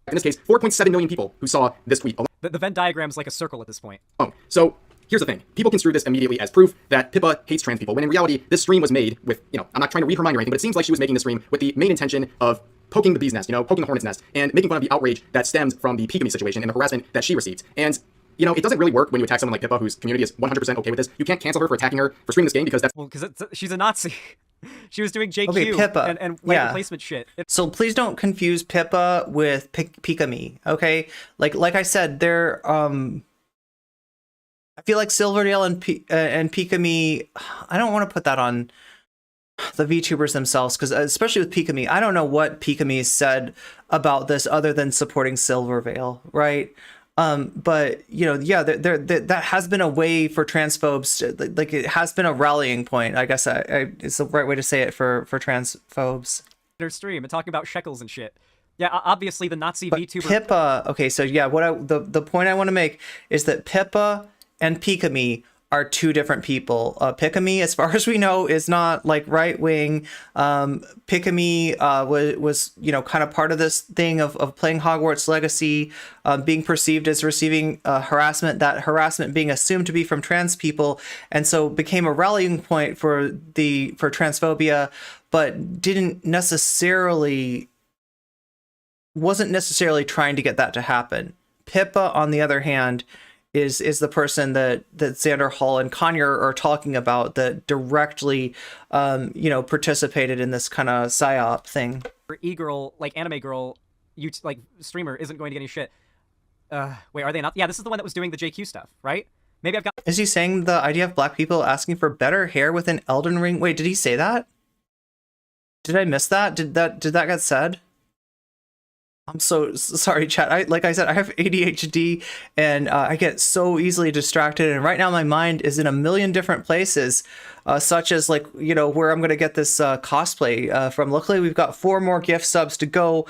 In this case, 4.7 million people who saw this tweet. The Venn diagram's like a circle at this point. Oh, so here's the thing. People construe this immediately as proof that Pippa hates trans people, when in reality, this stream was made with, I'm not trying to read her mind or anything, but it seems like she was making this stream with the main intention of poking the bee's nest, poking the hornet's nest, and making fun of the outrage that stems from the Pika-Me situation and the harassment that she received. And, it doesn't really work when you attack someone like Pippa, whose community is 100% okay with this. You can't cancel her for attacking her for streaming this game because that's... Well, because she's a Nazi. She was doing JQ okay, Pippa. and replacement shit. So please don't confuse Pippa with Pika-Me, okay? Like I said, they're I feel like Silverdale and Pika-Me, I don't want to put that on the VTubers themselves, because especially with Pika-Me, I don't know what Pika-Me said about this other than supporting Silvervale, right? But yeah, that has been a way for transphobes. Like it has been a rallying point. I guess it's the right way to say it for transphobes. Their stream and talking about shekels and shit. Yeah, obviously the Nazi VTuber. Pippa. Okay, so yeah, the point I want to make is that Pippa and Pika-Me are two different people. Pika-Me, as far as we know, is not like right wing. Pika-Me was kind of part of this thing of playing Hogwarts Legacy, being perceived as receiving harassment. That harassment being assumed to be from trans people, and so became a rallying point for transphobia, but wasn't necessarily trying to get that to happen. Pippa, on the other hand, is the person that Xanderhal and Conyer are talking about, that directly participated in this kind of psyop thing. E-girl, like anime girl, streamer isn't going to get any shit. Wait, are they not? Yeah, this is the one that was doing the JQ stuff, right? Maybe I've got... Is he saying the idea of black people asking for better hair within Elden Ring? Wait, did he say that? Did I miss that? Did that get said? I'm so sorry, chat. Like I said, I have ADHD and I get so easily distracted. And right now my mind is in a million different places, such as where I'm going to get this cosplay from. Luckily, we've got 4 more gift subs to go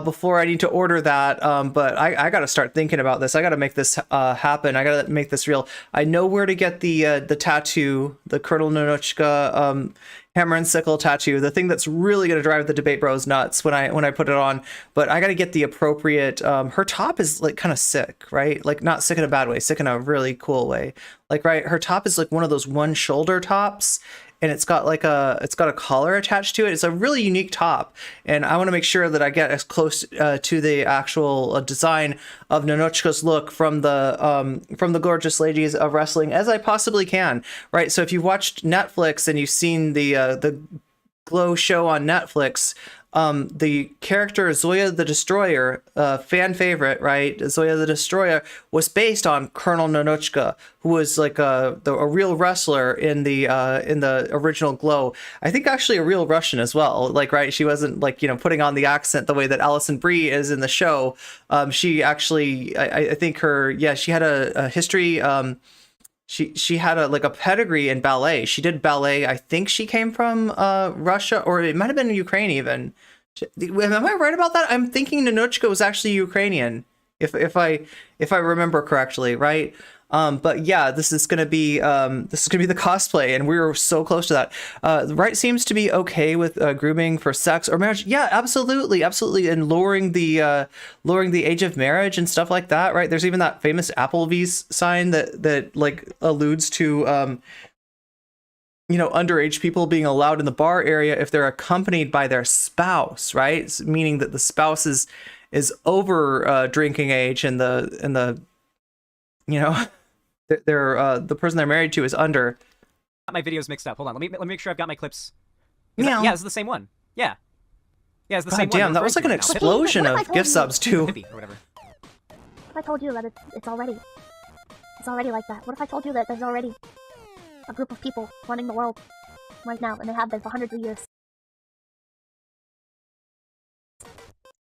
before I need to order that. But I got to start thinking about this. I got to make this happen. I got to make this real. I know where to get the tattoo, the Colonel Nonochka hammer and sickle tattoo, the thing that's really going to drive the debate bros nuts when I put it on. But I got to get the appropriate, her top is like kind of sick, right? Like not sick in a bad way, sick in a really cool way. Like, right, her top is like one of those one shoulder tops, and it's got a collar attached to it. It's a really unique top, and I want to make sure that I get as close to the actual design of Nonochka's look from the gorgeous ladies of wrestling as I possibly can. Right. So if you've watched Netflix and you've seen the Glow show on Netflix, the character Zoya the Destroyer, fan favorite, right? Zoya the Destroyer was based on Colonel Nonochka, who was like a real wrestler in the original Glow. I think actually a real Russian as well. Like, right? She wasn't putting on the accent the way that Alison Brie is in the show. She actually, I think she had a history. She had a pedigree in ballet. She did ballet. I think she came from Russia, or it might have been Ukraine even. Am I right about that? I'm thinking Nonochka was actually Ukrainian, if I remember correctly, right? But yeah, this is gonna be the cosplay, and we were so close to that. The right seems to be okay with grooming for sex or marriage. Yeah, absolutely, and lowering the age of marriage and stuff like that. Right? There's even that famous Applebee's sign that like alludes to underage people being allowed in the bar area if they're accompanied by their spouse, right? Meaning that the spouse is over drinking age and the the person they're married to is under. My videos mixed up. Hold on. Let me make sure I've got my clips. Yeah, this is the same one. Yeah. Yeah, it's the God same one. damn, that was like an explosion of gift subs too. Or whatever. What if I told you that it's already like that? What if I told you that there's already a group of people running the world right now, and they have been for hundreds of years?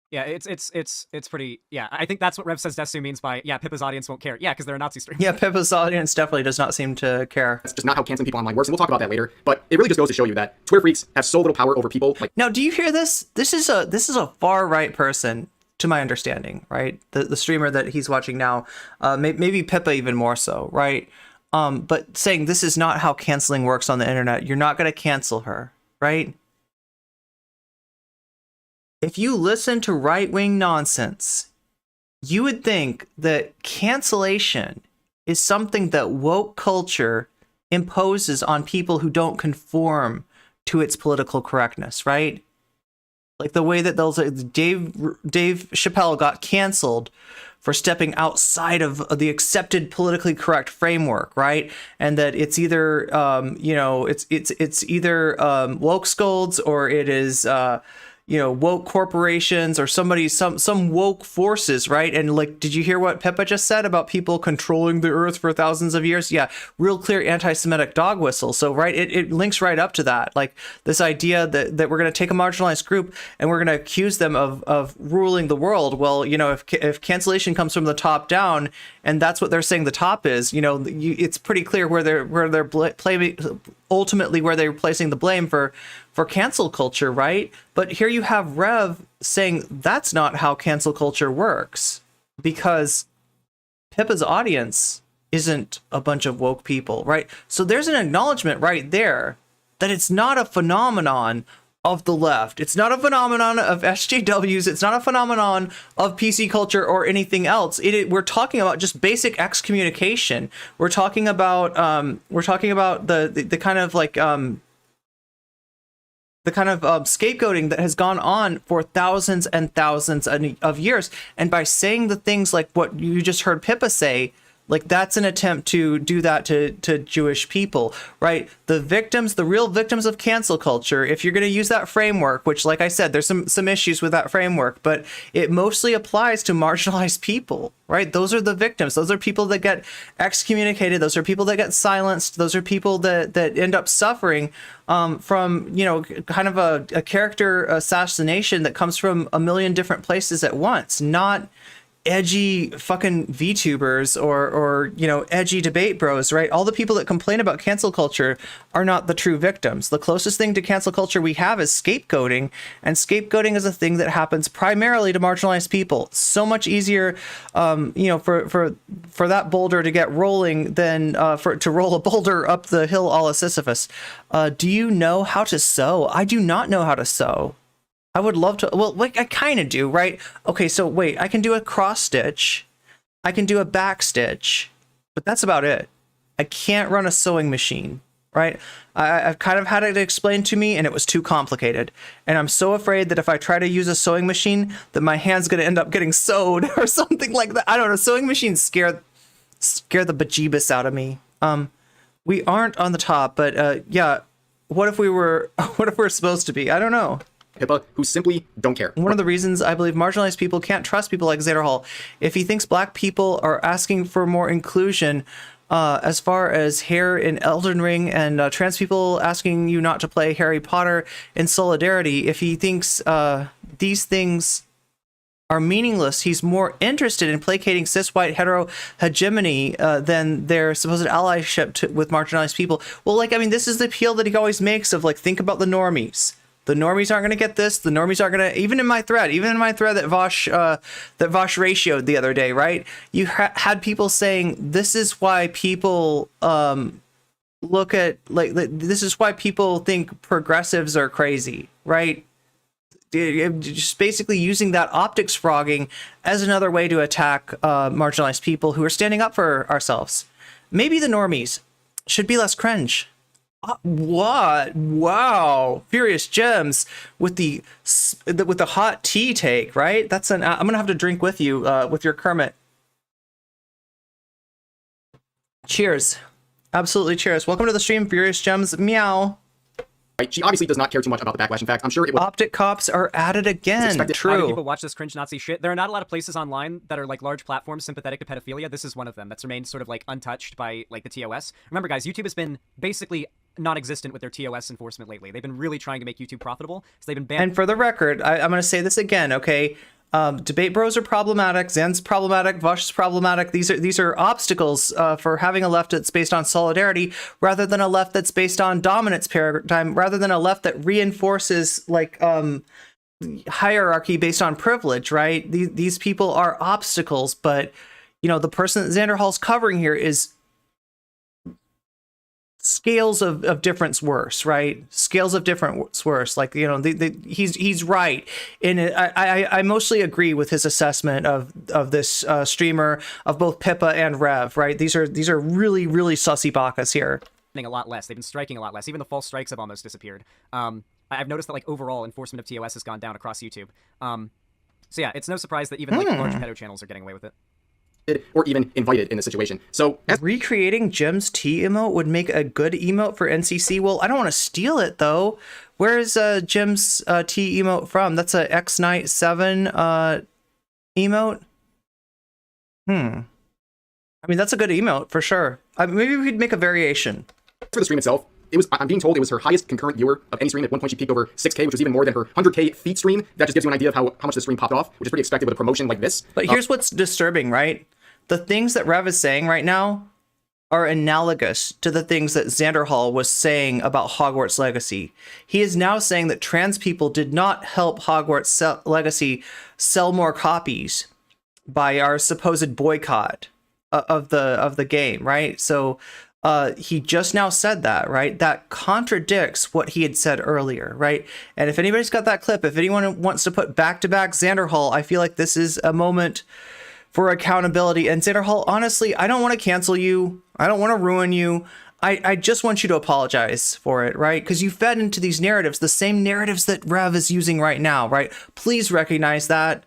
Yeah, it's pretty. Yeah, I think that's what Rev Says Desu means by Pippa's audience won't care. Yeah, because they're a Nazi stream. Yeah, Pippa's audience definitely does not seem to care. That's just not how canceling people online works, and we'll talk about that later. But it really just goes to show you that Twitter freaks have so little power over people. Like, now, do you hear this? This is a far right person, to my understanding, right? The streamer that he's watching now, maybe Pippa even more so, right? But saying this is not how canceling works on the internet. You're not going to cancel her, right? If you listen to right-wing nonsense, you would think that cancellation is something that woke culture imposes on people who don't conform to its political correctness, right? Like the way that Dave Chappelle got canceled for stepping outside of the accepted politically correct framework, right? And that it's either it's either woke scolds, or it is woke corporations, or some woke forces, right? And like, did you hear what Pippa just said about people controlling the earth for thousands of years? Yeah, real clear anti-Semitic dog whistle. So right, it links right up to that. Like this idea that we're going to take a marginalized group and we're going to accuse them of ruling the world. Well, if cancellation comes from the top down, and that's what they're saying the top is, it's pretty clear where they're ultimately where they're placing the blame for cancel culture, right? But here you have Rev saying that's not how cancel culture works, because Pippa's audience isn't a bunch of woke people, right? So there's an acknowledgement right there that it's not a phenomenon of the left. It's not a phenomenon of SJWs. It's not a phenomenon of PC culture or anything else. We're talking about just basic excommunication. We're talking about the kind of like scapegoating that has gone on for thousands and thousands of years. And by saying the things like what you just heard Pippa say, like that's an attempt to do that to Jewish people, right? The real victims of cancel culture, if you're going to use that framework, which like I said, there's some issues with that framework, but it mostly applies to marginalized people, right? Those are the victims. Those are people that get excommunicated. Those are people that get silenced. Those are people that end up suffering from, kind of a character assassination that comes from a million different places at once, not edgy fucking VTubers or edgy debate bros, right? All the people that complain about cancel culture are not the true victims. The closest thing to cancel culture we have is scapegoating, and scapegoating is a thing that happens primarily to marginalized people. So much easier, for that boulder to get rolling than to roll a boulder up the hill all a Sisyphus. Do you know how to sew? I do not know how to sew. I would love to. Well, like I kind of do, right? Okay, so wait, I can do a cross stitch, I can do a back stitch, but that's about it. I can't run a sewing machine, right? I've kind of had it explained to me, and it was too complicated. And I'm so afraid that if I try to use a sewing machine, that my hand's gonna end up getting sewed or something like that. I don't know. Sewing machines scare the bejeebus out of me. We aren't on the top, but yeah. What if we were? What if we're supposed to be? I don't know. Pippa, who simply don't care. One of the reasons I believe marginalized people can't trust people like Xanderhal, if he thinks black people are asking for more inclusion, as far as hair in Elden Ring and trans people asking you not to play Harry Potter in solidarity, if he thinks these things are meaningless, he's more interested in placating cis white hetero hegemony than their supposed allyship with marginalized people. Well, like, I mean, this is the appeal that he always makes of, like, think about the normies. The normies aren't going to get this. The normies aren't going to, even in my thread that Vaush ratioed the other day, right? You had people saying, this is why people look at, like, this is why people think progressives are crazy, right? Just basically using that optics frogging as another way to attack marginalized people who are standing up for ourselves. Maybe the normies should be less cringe. What? Wow! Furious Gems with the hot tea take, right? That's I'm gonna have to drink with you with your Kermit. Cheers. Absolutely cheers. Welcome to the stream, Furious Gems. Meow. Right? She obviously does not care too much about the backlash. In fact, I'm sure it was Optic cops are at it again. How do True. people watch this cringe Nazi shit? There are not a lot of places online that are like large platforms sympathetic to pedophilia. This is one of them that's remained sort of like untouched by like the TOS. Remember, guys, YouTube has been basically non-existent with their TOS enforcement lately. They've been really trying to make YouTube profitable, so they've been banned. And for the record, I'm going to say this again, okay? Debate bros are problematic. Zen's problematic. Vaush is problematic. These are obstacles for having a left that's based on solidarity, rather than a left that's based on dominance paradigm, rather than a left that reinforces like hierarchy based on privilege. Right? These people are obstacles, but you know the person that Xanderhal's covering here is scales of difference worse, right? Scales of difference worse. Like, you know, he's right. And I mostly agree with his assessment of this streamer, of both Pippa and Rev, right? These are really, really sussy bakas here. A lot less. They've been striking a lot less. Even the false strikes have almost disappeared. I've noticed that like overall enforcement of TOS has gone down across YouTube. So yeah, it's no surprise that even like large pedo channels are getting away with it. Or even invited in this situation. So recreating Jim's T emote would make a good emote for NCC. Well, I don't want to steal it though. Where is Jim's T emote from? That's a X Knight 7 emote. I mean, that's a good emote for sure. Maybe we could make a variation. For the stream itself, I'm being told it was her highest concurrent viewer of any stream. At one point, she peaked over 6K, which was even more than her 100K feet stream. That just gives you an idea of how much the stream popped off, which is pretty expected with a promotion like this. But here's what's disturbing, right? The things that Rev is saying right now are analogous to the things that Xanderhal was saying about Hogwarts Legacy. He is now saying that trans people did not help Hogwarts Legacy sell more copies by our supposed boycott of the game, right? So he just now said that, right? That contradicts what he had said earlier, right? And if anybody's got that clip, if anyone wants to put back-to-back Xanderhal, I feel like this is a moment for accountability. And Xanderhal, honestly, I don't want to cancel you. I don't want to ruin you. I just want you to apologize for it, right? Because you fed into these narratives, the same narratives that Rev is using right now, right? Please recognize that.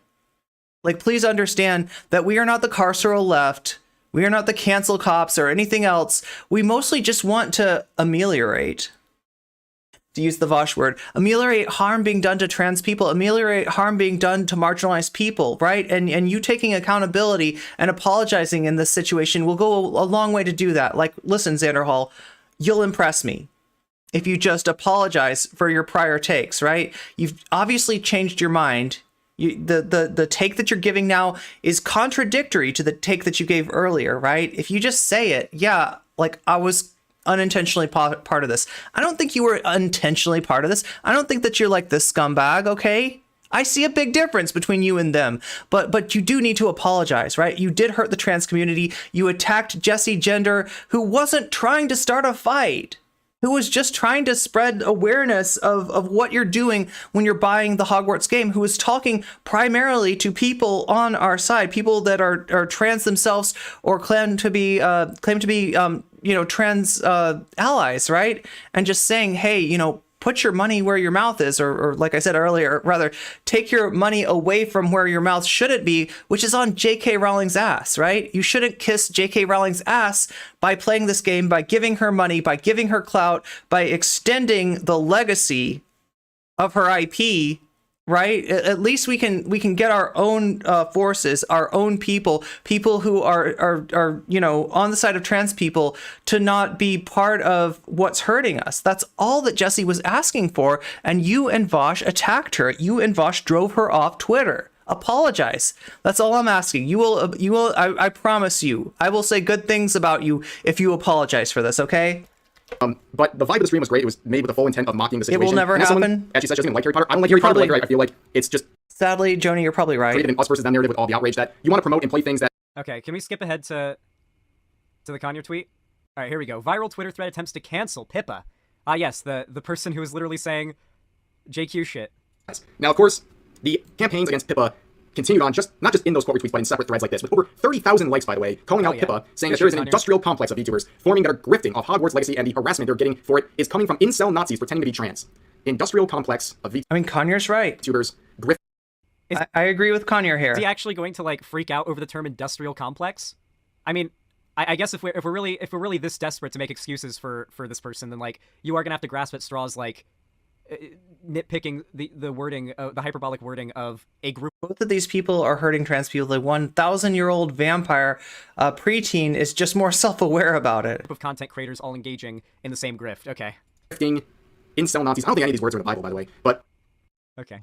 Like, please understand that we are not the carceral left. We are not the cancel cops or anything else. We mostly just want to ameliorate, to use the Vaush word, ameliorate harm being done to trans people, ameliorate harm being done to marginalized people, right? And you taking accountability and apologizing in this situation will go a long way to do that. Like, listen, Xanderhal, you'll impress me if you just apologize for your prior takes, right? You've obviously changed your mind. The take that you're giving now is contradictory to the take that you gave earlier, right? If you just say it, yeah, like I was unintentionally part of this. I don't think you were unintentionally part of this. I don't think that you're like this scumbag, okay? I see a big difference between you and them, but you do need to apologize, right? You did hurt the trans community. You attacked Jesse Gender, who wasn't trying to start a fight, who was just trying to spread awareness of what you're doing when you're buying the Hogwarts game, who was talking primarily to people on our side, people that are trans themselves or claim to be trans allies, right? And just saying, hey, put your money where your mouth is, or like I said earlier, rather take your money away from where your mouth should it be, which is on J.K. Rowling's ass, right? You shouldn't kiss J.K. Rowling's ass by playing this game, by giving her money, by giving her clout, by extending the legacy of her IP, right? At least we can get our own forces, our own people who are on the side of trans people to not be part of what's hurting us. That's all that Jessie was asking for, and you and Vaush attacked her. You and Vaush drove her off Twitter. Apologize. That's all I'm asking. You will. I promise you. I will say good things about you if you apologize for this. Okay. But the vibe of the stream was great. It was made with the full intent of mocking the situation. It will never happen. Actually said she doesn't like Harry Potter. I don't like Harry Potter either. I feel like it's just... Sadly, Joni, you're probably right. ...created an us versus them narrative with all the outrage that you want to promote and play things that... Okay, can we skip ahead to the Kanye tweet? All right, here we go. Viral Twitter thread attempts to cancel Pippa. Yes, the person who was literally saying JQ shit. Now, of course, the campaigns against Pippa continued on, not just in those quote retweets, but in separate threads like this, with over 30,000 likes, by the way, calling out Pippa, saying that there is an industrial complex of VTubers forming that are grifting off Hogwarts Legacy, and the harassment they're getting for it is coming from incel Nazis pretending to be trans. Industrial complex of VTubers. I mean, Kanye's right. Grift. I agree with Kanye here. Is he actually going to, like, freak out over the term industrial complex? I mean, I guess if we're really this desperate to make excuses for this person, then like you are gonna have to grasp at straws like nitpicking the wording, the hyperbolic wording of a group. Both of these people are hurting trans people. The 1,000-year-old vampire preteen is just more self-aware about it. Of content creators all engaging in the same grift. Okay. Incel Nazis. I don't think any of these words are in the Bible, by the way, but okay.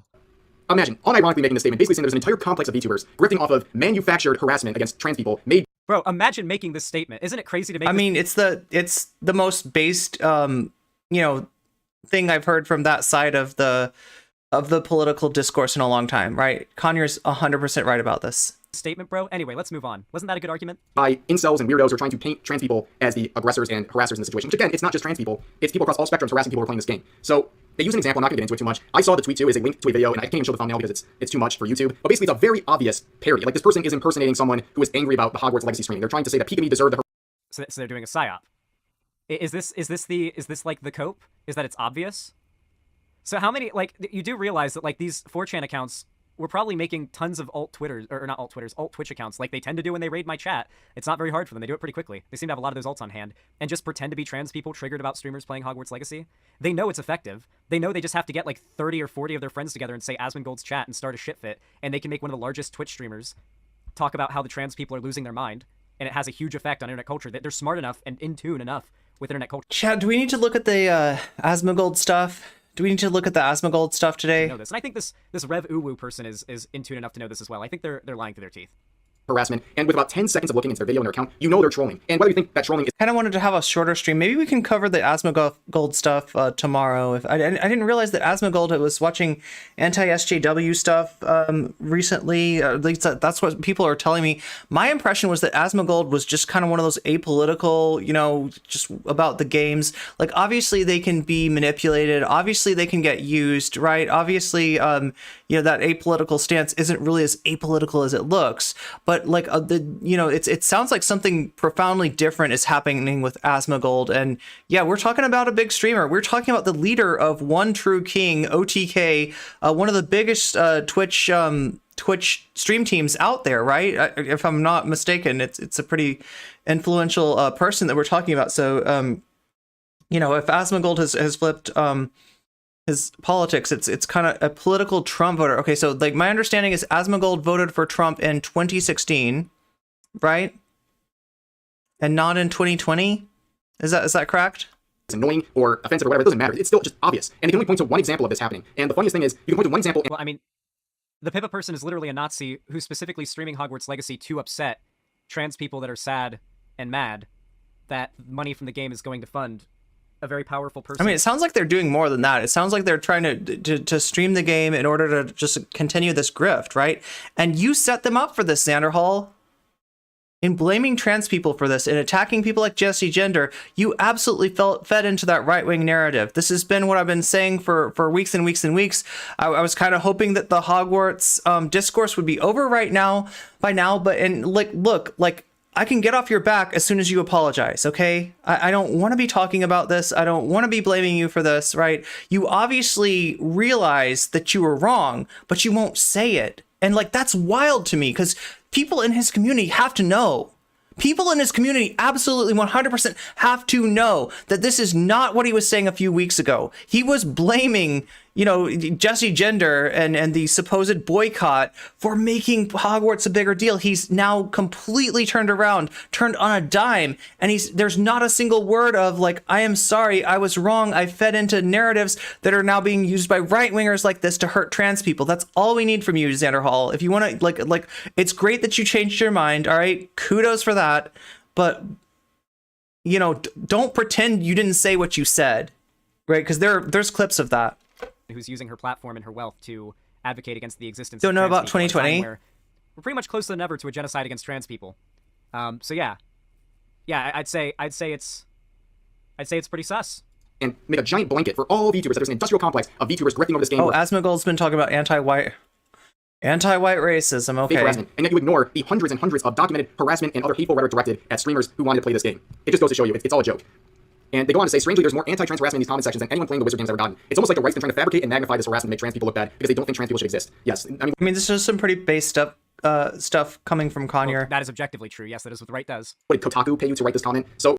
Imagine, unironically making this statement, basically saying there's an entire complex of VTubers grifting off of manufactured harassment against trans people made. Bro, imagine making this statement. Isn't it crazy to make? I mean, it's the most based, thing I've heard from that side of the political discourse in a long time, right? Conyers 100% right about this statement, bro. Anyway, let's move on. Wasn't that a good argument? By incels and weirdos who are trying to paint trans people as the aggressors and harassers in the situation, which again, it's not just trans people, it's people across all spectrums harassing people who are playing this game. So they use an example, I'm not gonna get into it too much. I saw the tweet too, is a link to a video, and I can't even show the thumbnail because it's too much for YouTube. But basically it's a very obvious parody. Like this person is impersonating someone who is angry about the Hogwarts Legacy streaming. They're trying to say that Pikachu deserved the so they're doing a psyop. Is this like the cope? Is that it's obvious? So how many, like, you do realize that, like, these 4chan accounts were probably making tons of alt Twitters, or not alt Twitters, alt Twitch accounts, like they tend to do when they raid my chat. It's not very hard for them. They do it pretty quickly. They seem to have a lot of those alts on hand, and just pretend to be trans people triggered about streamers playing Hogwarts Legacy. They know it's effective. They know they just have to get, like, 30 or 40 of their friends together and say Asmongold's chat and start a shit fit, and they can make one of the largest Twitch streamers talk about how the trans people are losing their mind, and it has a huge effect on internet culture. That they're smart enough and in tune enough with internet culture. Chad, do we need to look at the Asmongold stuff? Do we need to look at the Asmongold stuff today? Know this. And I think this Rev Uwu person is in tune enough to know this as well. I think they're lying through their teeth. Harassment, and with about 10 seconds of looking into their video and their account, you know they're trolling. And whether you think that trolling is... kind of wanted to have a shorter stream. Maybe we can cover the Asmongold stuff tomorrow. If I didn't realize that Asmongold was watching anti-SJW stuff recently. At least that's what people are telling me. My impression was that Asmongold was just kind of one of those apolitical, just about the games. Like, obviously they can be manipulated. Obviously they can get used, right? Obviously, that apolitical stance isn't really as apolitical as it looks. But like it sounds like something profoundly different is happening with Asmongold, and yeah, we're talking about a big streamer. We're talking about the leader of One True King, OTK, one of the biggest Twitch stream teams out there, right? If I'm not mistaken, it's a pretty influential person that we're talking about. So if Asmongold has flipped his politics, it's kind of a political Trump voter. Okay, so like my understanding is Asmongold voted for Trump in 2016, right? And not in 2020? Is that correct? It's annoying or offensive or whatever, it doesn't matter. It's still just obvious. And you can only point to one example of this happening. And the funniest thing is, you can point to one example. Well, I mean, the Pippa person is literally a Nazi who's specifically streaming Hogwarts Legacy to upset trans people that are sad and mad that money from the game is going to fund a very powerful person. I mean, it sounds like they're doing more than that. It sounds like they're trying to stream the game in order to just continue this grift, right? And you set them up for this, Xanderhal. In blaming trans people for this and attacking people like Jesse Gender, you absolutely fed into that right-wing narrative. This has been what I've been saying for weeks and weeks and weeks. I was kind of hoping that the Hogwarts discourse would be over by now, but look, I can get off your back as soon as you apologize, okay? I don't want to be talking about this. I don't want to be blaming you for this, right? You obviously realize that you were wrong, but you won't say it. And that's wild to me, because people in his community have to know. People in his community absolutely 100% have to know that this is not what he was saying a few weeks ago. He was blaming, Jesse Gender and the supposed boycott for making Hogwarts a bigger deal. He's now completely turned on a dime, and there's not a single word of I am sorry, I was wrong, I fed into narratives that are now being used by right-wingers like this to hurt trans people. That's all we need from you, Xanderhal. If you want to, it's great that you changed your mind, all right? Kudos for that, but, don't pretend you didn't say what you said, right? Because there's clips of that. Who's using her platform and her wealth to advocate against the existence don't of know trans about people 2020. We're pretty much closer than ever to a genocide against trans people. So yeah, I'd say it's pretty sus. And make a giant blanket for all VTubers. There's an industrial complex of VTubers grifting over this game. Oh, Asmongold's been talking about anti-white racism. Okay. Fake harassment, and yet you ignore the hundreds and hundreds of documented harassment and other hateful rhetoric directed at streamers who wanted to play this game. It just goes to show you, it's all a joke. And they go on to say, strangely, there's more anti-trans harassment in these comment sections than anyone playing the Wizard games ever gotten. It's almost like the right's been trying to fabricate and magnify this harassment to make trans people look bad because they don't think trans people should exist. Yes, I mean, this is some pretty based up stuff coming from Conyer. Well, that is objectively true. Yes, that is what the right does. What did Kotaku pay you to write this comment? So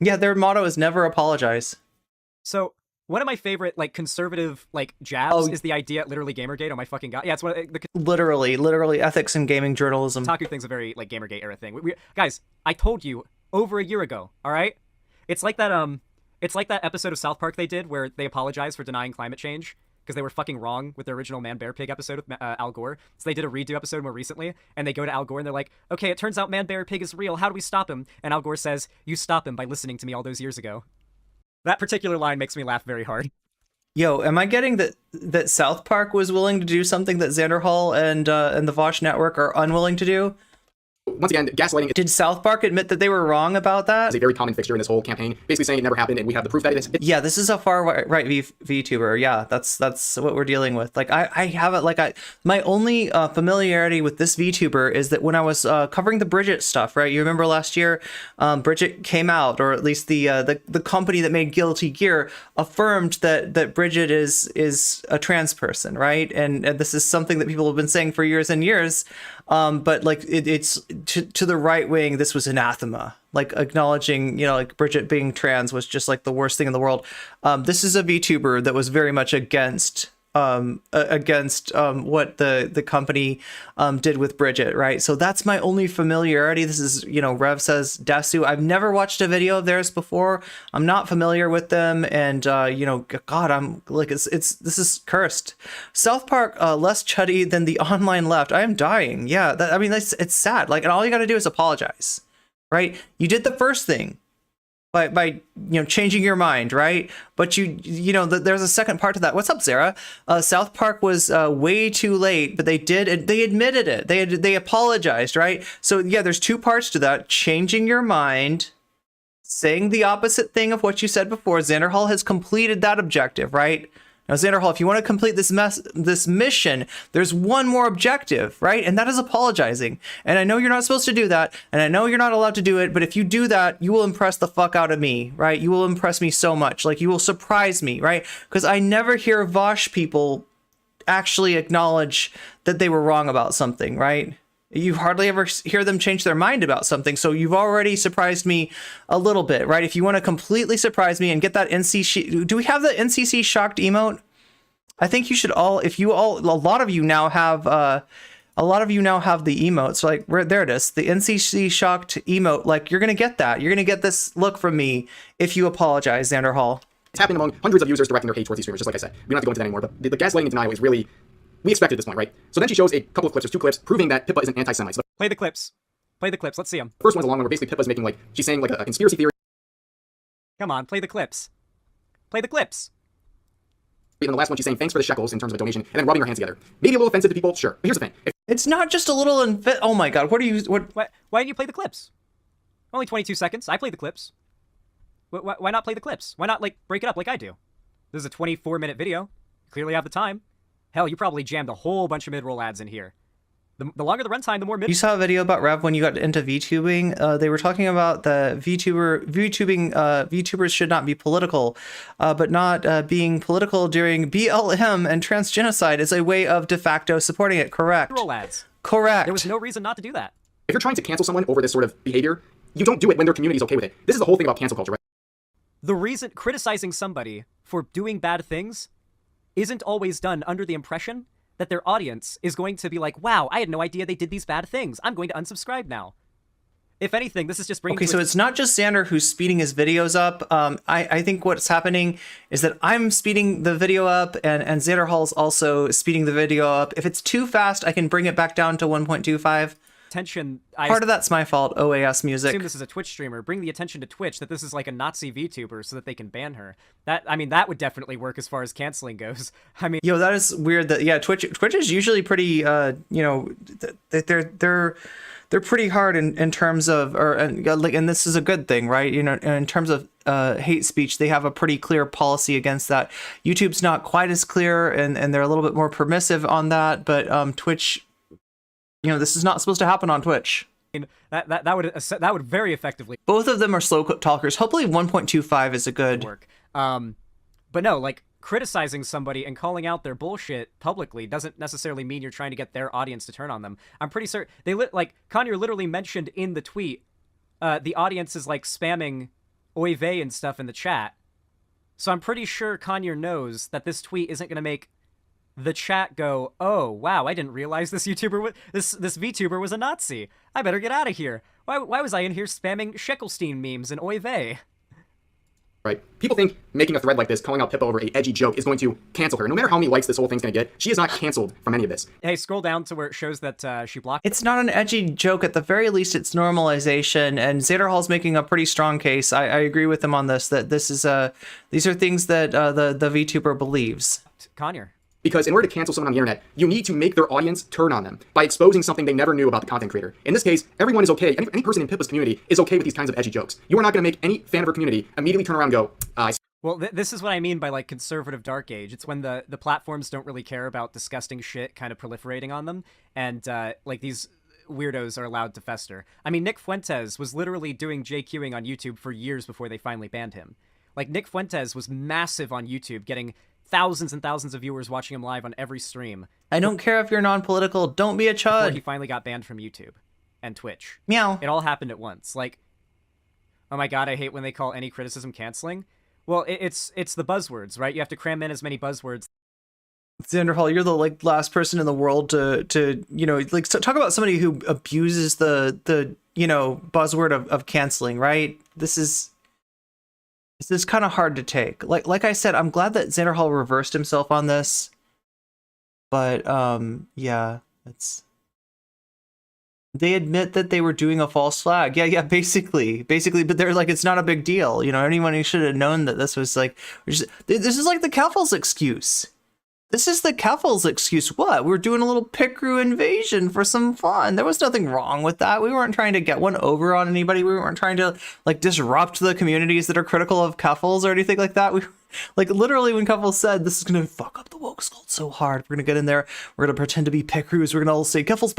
Yeah, their motto is never apologize. So one of my favorite like conservative like jabs is the idea at literally Gamergate. Oh my fucking god! Yeah, it's one of the literally ethics in gaming journalism. Kotaku thing's a very like Gamergate era thing. Guys, I told you over a year ago. All right, it's like that episode of South Park they did where they apologized for denying climate change because they were fucking wrong with their original Man Bear Pig episode with Al Gore. So they did a redo episode more recently, and they go to Al Gore and they're like, "Okay, it turns out Man Bear Pig is real. How do we stop him?" And Al Gore says, "You stop him by listening to me all those years ago." That particular line makes me laugh very hard. Yo, am I getting that South Park was willing to do something that Xanderhal and the Vaush network are unwilling to do? once again, gaslighting. Did South Park admit that they were wrong about that? Is a very common fixture in this whole campaign, basically saying it never happened, and we have the proof that it is. Yeah, this is a far right VTuber. Yeah, that's what we're dealing with. Like I have it. Like my only familiarity with this VTuber is that when I was covering the Bridget stuff, right? You remember last year, Bridget came out, or at least the company that made Guilty Gear affirmed that Bridget is a trans person, right? And this is something that people have been saying for years and years. But like it's to the right wing, this was anathema. Like acknowledging, like Bridget being trans was just like the worst thing in the world. This is a VTuber that was very much against what the company did with Bridget, right? So that's my only familiarity. This is, Rev says Desu. I've never watched a video of theirs before. I'm not familiar with them, and God, I'm like this is cursed. South Park less chuddy than the online left. I am dying. Yeah, it's sad. Like, and all you got to do is apologize, right? You did the first thing by changing your mind, right? But there's a second part to that. What's up, Sarah? South Park was way too late, but they admitted it. They apologized, right? So yeah, there's two parts to that: changing your mind, saying the opposite thing of what you said before. Xanderhal has completed that objective, right? Now, Xanderhal, if you want to complete this mission, there's one more objective, right? And that is apologizing. And I know you're not supposed to do that, and I know you're not allowed to do it, but if you do that, you will impress the fuck out of me, right? You will impress me so much. Like, you will surprise me, right? Because I never hear Vaush people actually acknowledge that they were wrong about something, right? You hardly ever hear them change their mind about something. So you've already surprised me a little bit, right? If you want to completely surprise me and get that do we have the NCC shocked emote? I think you should a lot of you now have the emote. So like, there it is, the NCC shocked emote. Like, you're going to get that. You're going to get this look from me if you apologize, Xanderhal. It's happening among hundreds of users directing their hate towards these streamers, just like I said. We don't have to go into that anymore, but the gaslighting and denial is really... we expected at this point, right? So then she shows a couple of clips. There's two clips proving that Pippa is an anti-Semite. So Play the clips. Play the clips. Let's see them. The first one's a long one where basically Pippa's making she's saying a conspiracy theory. Come on, play the clips. Play the clips. And then the last one she's saying thanks for the shekels in terms of a donation, and then rubbing her hands together. Maybe a little offensive to people, sure. But here's the thing. It's not just a little oh my god, what? Why didn't you play the clips? Only 22 seconds. I played the clips. Why not play the clips? Why not break it up like I do? This is a 24-minute video. You clearly have the time. Hell, you probably jammed a whole bunch of mid-roll ads in here. The longer the runtime, the more mid. You saw a video about Rev when you got into VTubing. They were talking about the VTubers should not be political, but not being political during BLM and transgenocide is a way of de facto supporting it. Correct. Mid-roll ads. Correct. There was no reason not to do that. If you're trying to cancel someone over this sort of behavior, you don't do it when their community is okay with it. This is the whole thing about cancel culture, right? The reason criticizing somebody for doing bad things isn't always done under the impression that their audience is going to be like, wow, I had no idea they did these bad things. I'm going to unsubscribe now. If anything, this is just bringing... Okay, so it's not just Xander who's speeding his videos up. I think what's happening is that I'm speeding the video up, and Xanderhal's also speeding the video up. If it's too fast, I can bring it back down to 1.25. Part of that's my fault, OAS music. Assume this is a Twitch streamer. Bring the attention to Twitch that this is like a Nazi VTuber so that they can ban her. That would definitely work as far as canceling goes. Yo, that is weird. Twitch is usually pretty, they're pretty hard in terms of, and this is a good thing, right? In terms of hate speech, they have a pretty clear policy against that. YouTube's not quite as clear, and they're a little bit more permissive on that, but Twitch, this is not supposed to happen on Twitch. That would very effectively. Both of them are slow talkers. Hopefully 1.25 is a good work. But no, criticizing somebody and calling out their bullshit publicly doesn't necessarily mean you're trying to get their audience to turn on them. I'm pretty certain like Conyer literally mentioned in the tweet, the audience is like spamming oy vey and stuff in the chat. So I'm pretty sure Conyer knows that this tweet isn't going to make the chat go, oh wow, I didn't realize this YouTuber this VTuber was a Nazi. I better get out of here. Why was I in here spamming Sheckelstein memes and oy vey? Right? People think making a thread like this, calling out Pippa over a edgy joke, is going to cancel her. No matter how many likes this whole thing's going to get, she is not canceled from any of this. Hey, scroll down to where it shows that she blocked. It's not an edgy joke. At the very least, it's normalization. And Xanderhal's making a pretty strong case. I agree with him on this, that this is these are things that the VTuber believes. Conyer. Because in order to cancel someone on the internet, you need to make their audience turn on them by exposing something they never knew about the content creator. In this case, everyone is okay. Any person in Pippa's community is okay with these kinds of edgy jokes. You are not going to make any fan of her community immediately turn around and go, Well, this is what I mean by, like, conservative dark age. It's when the platforms don't really care about disgusting shit kind of proliferating on them, and, like, these weirdos are allowed to fester. I mean, Nick Fuentes was literally doing JQing on YouTube for years before they finally banned him. Like, Nick Fuentes was massive on YouTube, getting thousands and thousands of viewers watching him live on every stream. I don't care if you're non-political, don't be a chud. Before he finally got banned from YouTube and Twitch. Meow. It all happened at once. Like, oh my god, I hate when they call any criticism canceling. Well, it's the buzzwords, right? You have to cram in as many buzzwords. Xanderhal, you're the like last person in the world to you know, like talk about somebody who abuses the you know, buzzword of canceling, right? This is kind of hard to take. Like I said, I'm glad that Xanderhal reversed himself on this. But yeah, they admit that they were doing a false flag. Yeah, basically, but they're like, it's not a big deal. You know, anyone who should have known that this was like, this is like the Keffels excuse. This is the Keffels excuse. What? We're doing a little Picru invasion for some fun. There was nothing wrong with that. We weren't trying to get one over on anybody. We weren't trying to like disrupt the communities that are critical of Keffels or anything like that. We like literally when Keffels said this is gonna fuck up the woke cult so hard. We're gonna get in there. We're gonna pretend to be Picrus. We're gonna all say Keffels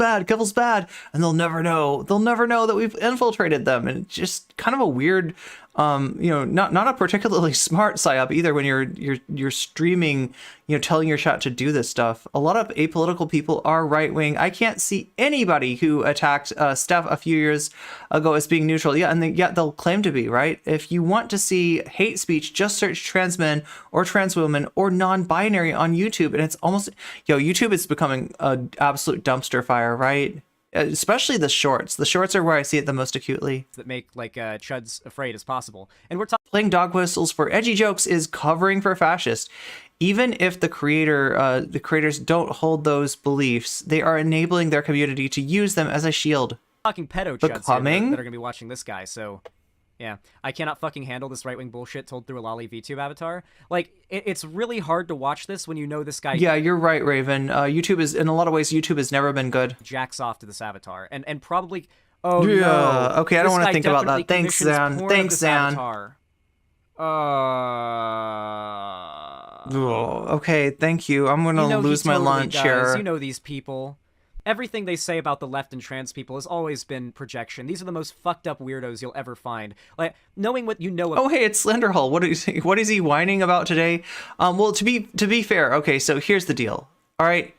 bad, and they'll never know. They'll never know that we've infiltrated them. And it's just kind of a weird. You know, not a particularly smart psyop either when you're streaming, you know, telling your chat to do this stuff. A lot of apolitical people are right-wing. I can't see anybody who attacked Steph a few years ago as being neutral. Yeah, and yet they'll claim to be, right? If you want to see hate speech, just search trans men or trans women or non-binary on YouTube, and it's almost, YouTube is becoming an absolute dumpster fire, right? Especially the shorts. The shorts are where I see it the most acutely. That make like chuds afraid as possible. And we're playing dog whistles for edgy jokes is covering for fascist. Even if the creators don't hold those beliefs, they are enabling their community to use them as a shield. Talking pedo chuds that are going to be watching this guy, so yeah, I cannot fucking handle this right-wing bullshit told through a lolly VTube avatar. Like, it's really hard to watch this when you know this guy. Yeah, you're right, Raven. YouTube is, in a lot of ways, YouTube has never been good. Jacks off to this avatar, and probably. Oh yeah. No. Okay, I don't want to think about that. Thanks, Zan. Thanks, Zan. Okay, thank you. I'm gonna lose my lunch here. You know these people. Everything they say about the left and trans people has always been projection. These are the most fucked up weirdos you'll ever find. Like, knowing what you know. Oh, hey, it's Xanderhal. What is he whining about today? Well, to be fair, okay, so here's the deal. All right,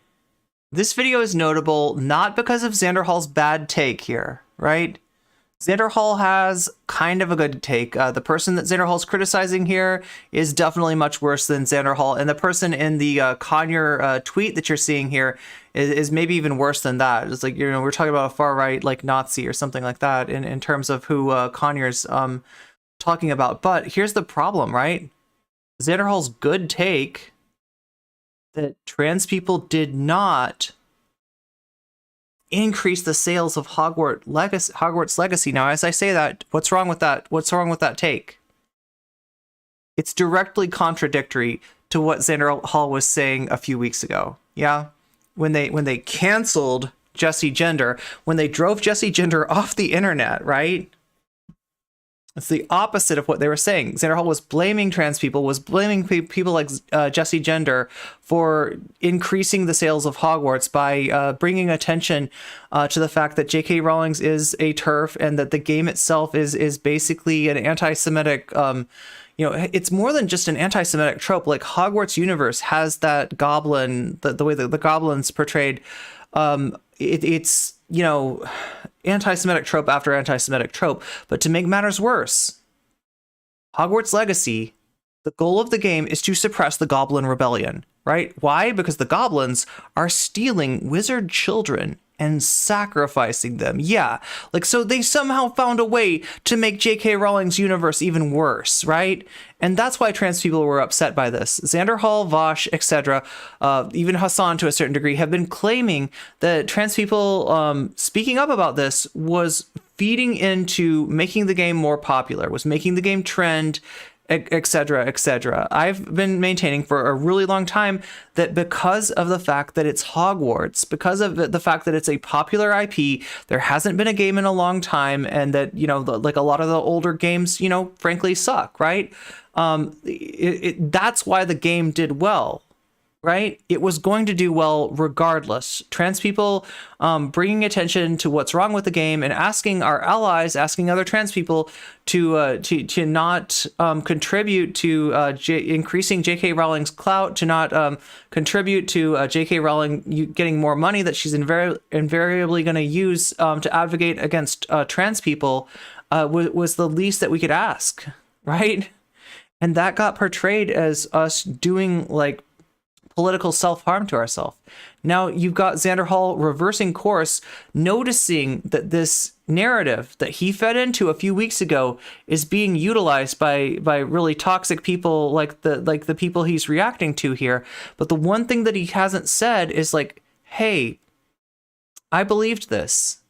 this video is notable not because of Xanderhal's bad take here, right? Xanderhal has kind of a good take. The person that Xanderhal's criticizing here is definitely much worse than Xanderhal, and the person in the Conyer tweet that you're seeing here is maybe even worse than that. It's like, we're talking about a far right like Nazi or something like that in terms of who Conyer's talking about. But here's the problem, right? Xanderhal's good take that trans people did not increase the sales of Hogwarts Legacy. Now, as I say that, what's wrong with that? What's wrong with that take? It's directly contradictory to what Xanderhal was saying a few weeks ago. Yeah, when they canceled Jesse Gender, when they drove Jesse Gender off the internet, right? It's the opposite of what they were saying. Xanderhal was blaming trans people, was blaming people like Jesse Gender for increasing the sales of Hogwarts by bringing attention to the fact that J.K. Rowling is a TERF and that the game itself is basically an anti-Semitic. It's more than just an anti-Semitic trope. Like Hogwarts universe has that goblin, the way that the goblin's portrayed. It's anti-Semitic trope after anti-Semitic trope. But to make matters worse, Hogwarts Legacy, the goal of the game is to suppress the Goblin Rebellion, right? Why? Because the goblins are stealing wizard children and sacrificing them. Yeah, so they somehow found a way to make J.K. Rowling's universe even worse, right? And that's why trans people were upset by this. Xanderhal, Vaush, etc., even Hassan to a certain degree, have been claiming that trans people speaking up about this was feeding into making the game more popular, was making the game trend, etc., etc. I've been maintaining for a really long time that because of the fact that it's Hogwarts, because of the fact that it's a popular IP, there hasn't been a game in a long time, and that, like a lot of the older games, frankly suck, right? That's why the game did well, right? It was going to do well regardless. Trans people bringing attention to what's wrong with the game and asking our allies, asking other trans people to not contribute to increasing J.K. Rowling's clout, to not contribute to J.K. Rowling getting more money that she's invariably going to use to advocate against trans people, was the least that we could ask, right? And that got portrayed as us doing political self-harm to ourselves. Now you've got Xanderhal reversing course, noticing that this narrative that he fed into a few weeks ago is being utilized by really toxic people like the people he's reacting to here. But the one thing that he hasn't said is hey, I believed this.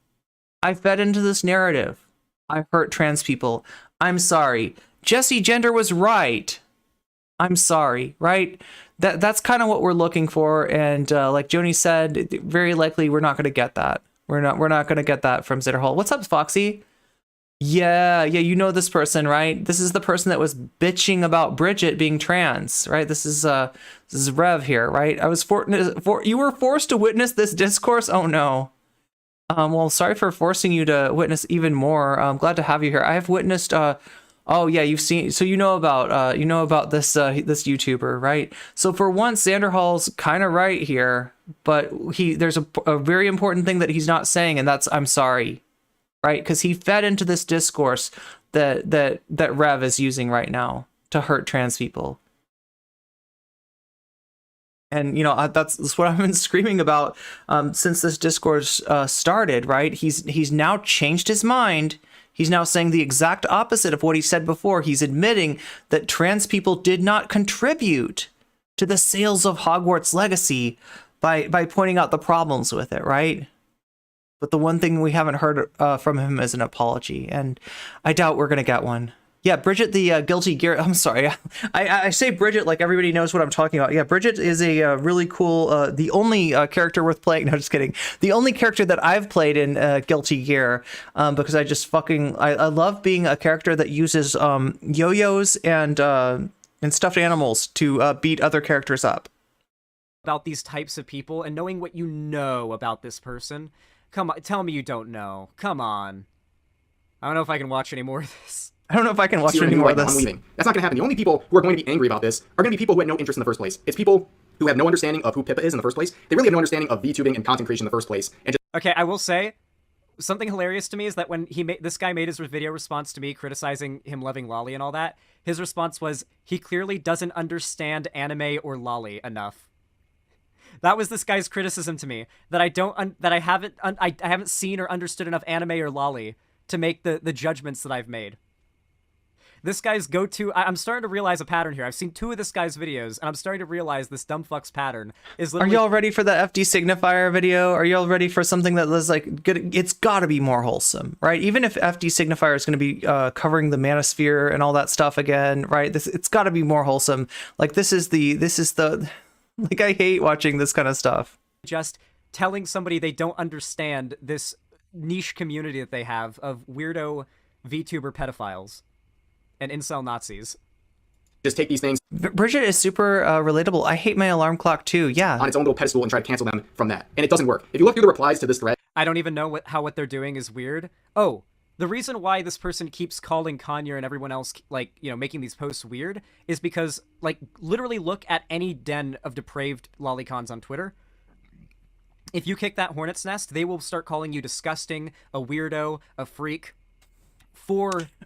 I fed into this narrative. I hurt trans people. I'm sorry. Jesse Gender was right. I'm sorry, right? That's kind of what we're looking for, and like Joni said, very likely we're not going to get that. We're not going to get that from Xanderhal. What's up, Foxy? Yeah, you know this person, right? This is the person that was bitching about Bridget being trans, right? This is Rev here, right? You were forced to witness this discourse. Oh no. Well, sorry for forcing you to witness even more. I'm glad to have you here. I have witnessed. Oh yeah, you've seen, so you know about this this YouTuber, right? So for once, Xanderhal's kind of right here, but there's a very important thing that he's not saying, and that's I'm sorry, right? Because he fed into this discourse that Rev is using right now to hurt trans people. And that's what I've been screaming about since this discourse started, right? He's now changed his mind. He's now saying the exact opposite of what he said before. He's admitting that trans people did not contribute to the sales of Hogwarts Legacy by pointing out the problems with it, right? But the one thing we haven't heard from him is an apology, and I doubt we're going to get one. Yeah, Bridget the Guilty Gear. I'm sorry. I say Bridget like everybody knows what I'm talking about. Yeah, Bridget is a really cool, the only character worth playing. No, just kidding. The only character that I've played in Guilty Gear because I just I love being a character that uses yo-yos and stuffed animals to beat other characters up. About these types of people and knowing what you know about this person. Come on, tell me you don't know. Come on. I don't know if I can watch any more of this. I don't know if I can watch any more of this. I'm leaving. That's not going to happen. The only people who are going to be angry about this are going to be people who had no interest in the first place. It's people who have no understanding of who Pippa is in the first place. They really have no understanding of VTubing and content creation in the first place. And okay, I will say, something hilarious to me is that when this guy made his video response to me criticizing him loving Lolly and all that, his response was, he clearly doesn't understand anime or Lolly enough. That was this guy's criticism to me, that I haven't seen or understood enough anime or Lolly to make the judgments that I've made. This guy's I'm starting to realize a pattern here. I've seen 2 of this guy's videos, and I'm starting to realize this dumb fuck's pattern is literally... Are y'all ready for the FD Signifier video? Are y'all ready for something that was good? It's got to be more wholesome, right? Even if FD Signifier is going to be covering the manosphere and all that stuff again, right? It's got to be more wholesome. This is the I hate watching this kind of stuff. Just telling somebody they don't understand this niche community that they have of weirdo VTuber pedophiles. and incel Nazis. just take these things Bridget is super relatable. I hate my alarm clock too. Yeah. on its own little pedestal and try to cancel them from that. And it doesn't work. If you look through the replies to this thread, I don't even know how what they're doing is weird. Oh, the reason why this person keeps calling Kanye and everyone else, like, you know, making these posts weird is because, like, literally look at any den of depraved lolicons on Twitter. If you kick that hornet's nest, they will start calling you disgusting, a weirdo, a freak.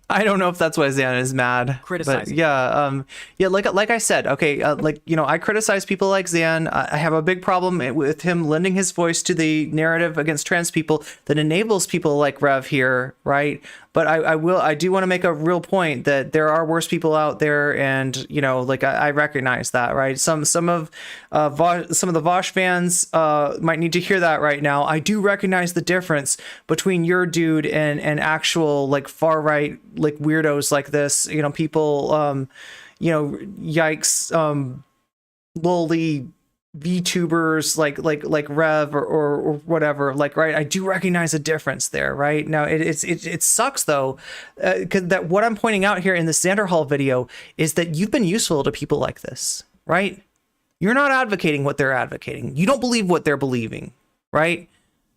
I don't know if that's why Xan is mad. Criticizing. But yeah, like I said, okay, like, you know, I criticize people like Xan. I have a big problem with him lending his voice to the narrative against trans people that enables people like Rev here, right? But I do want to make a real point that there are worse people out there, and you know, like I recognize that, right? Some of the Vaush fans might need to hear that right now. I do recognize the difference between your dude and actual like far right like weirdos like this. You know, people, you know, yikes, lowly VTubers like Rev or whatever, like, right? I do recognize a difference there, right? Now it sucks though, because that what I'm pointing out here in the Xanderhal video is that you've been useful to people like this, right? You're not advocating what they're advocating. You don't believe what they're believing, right?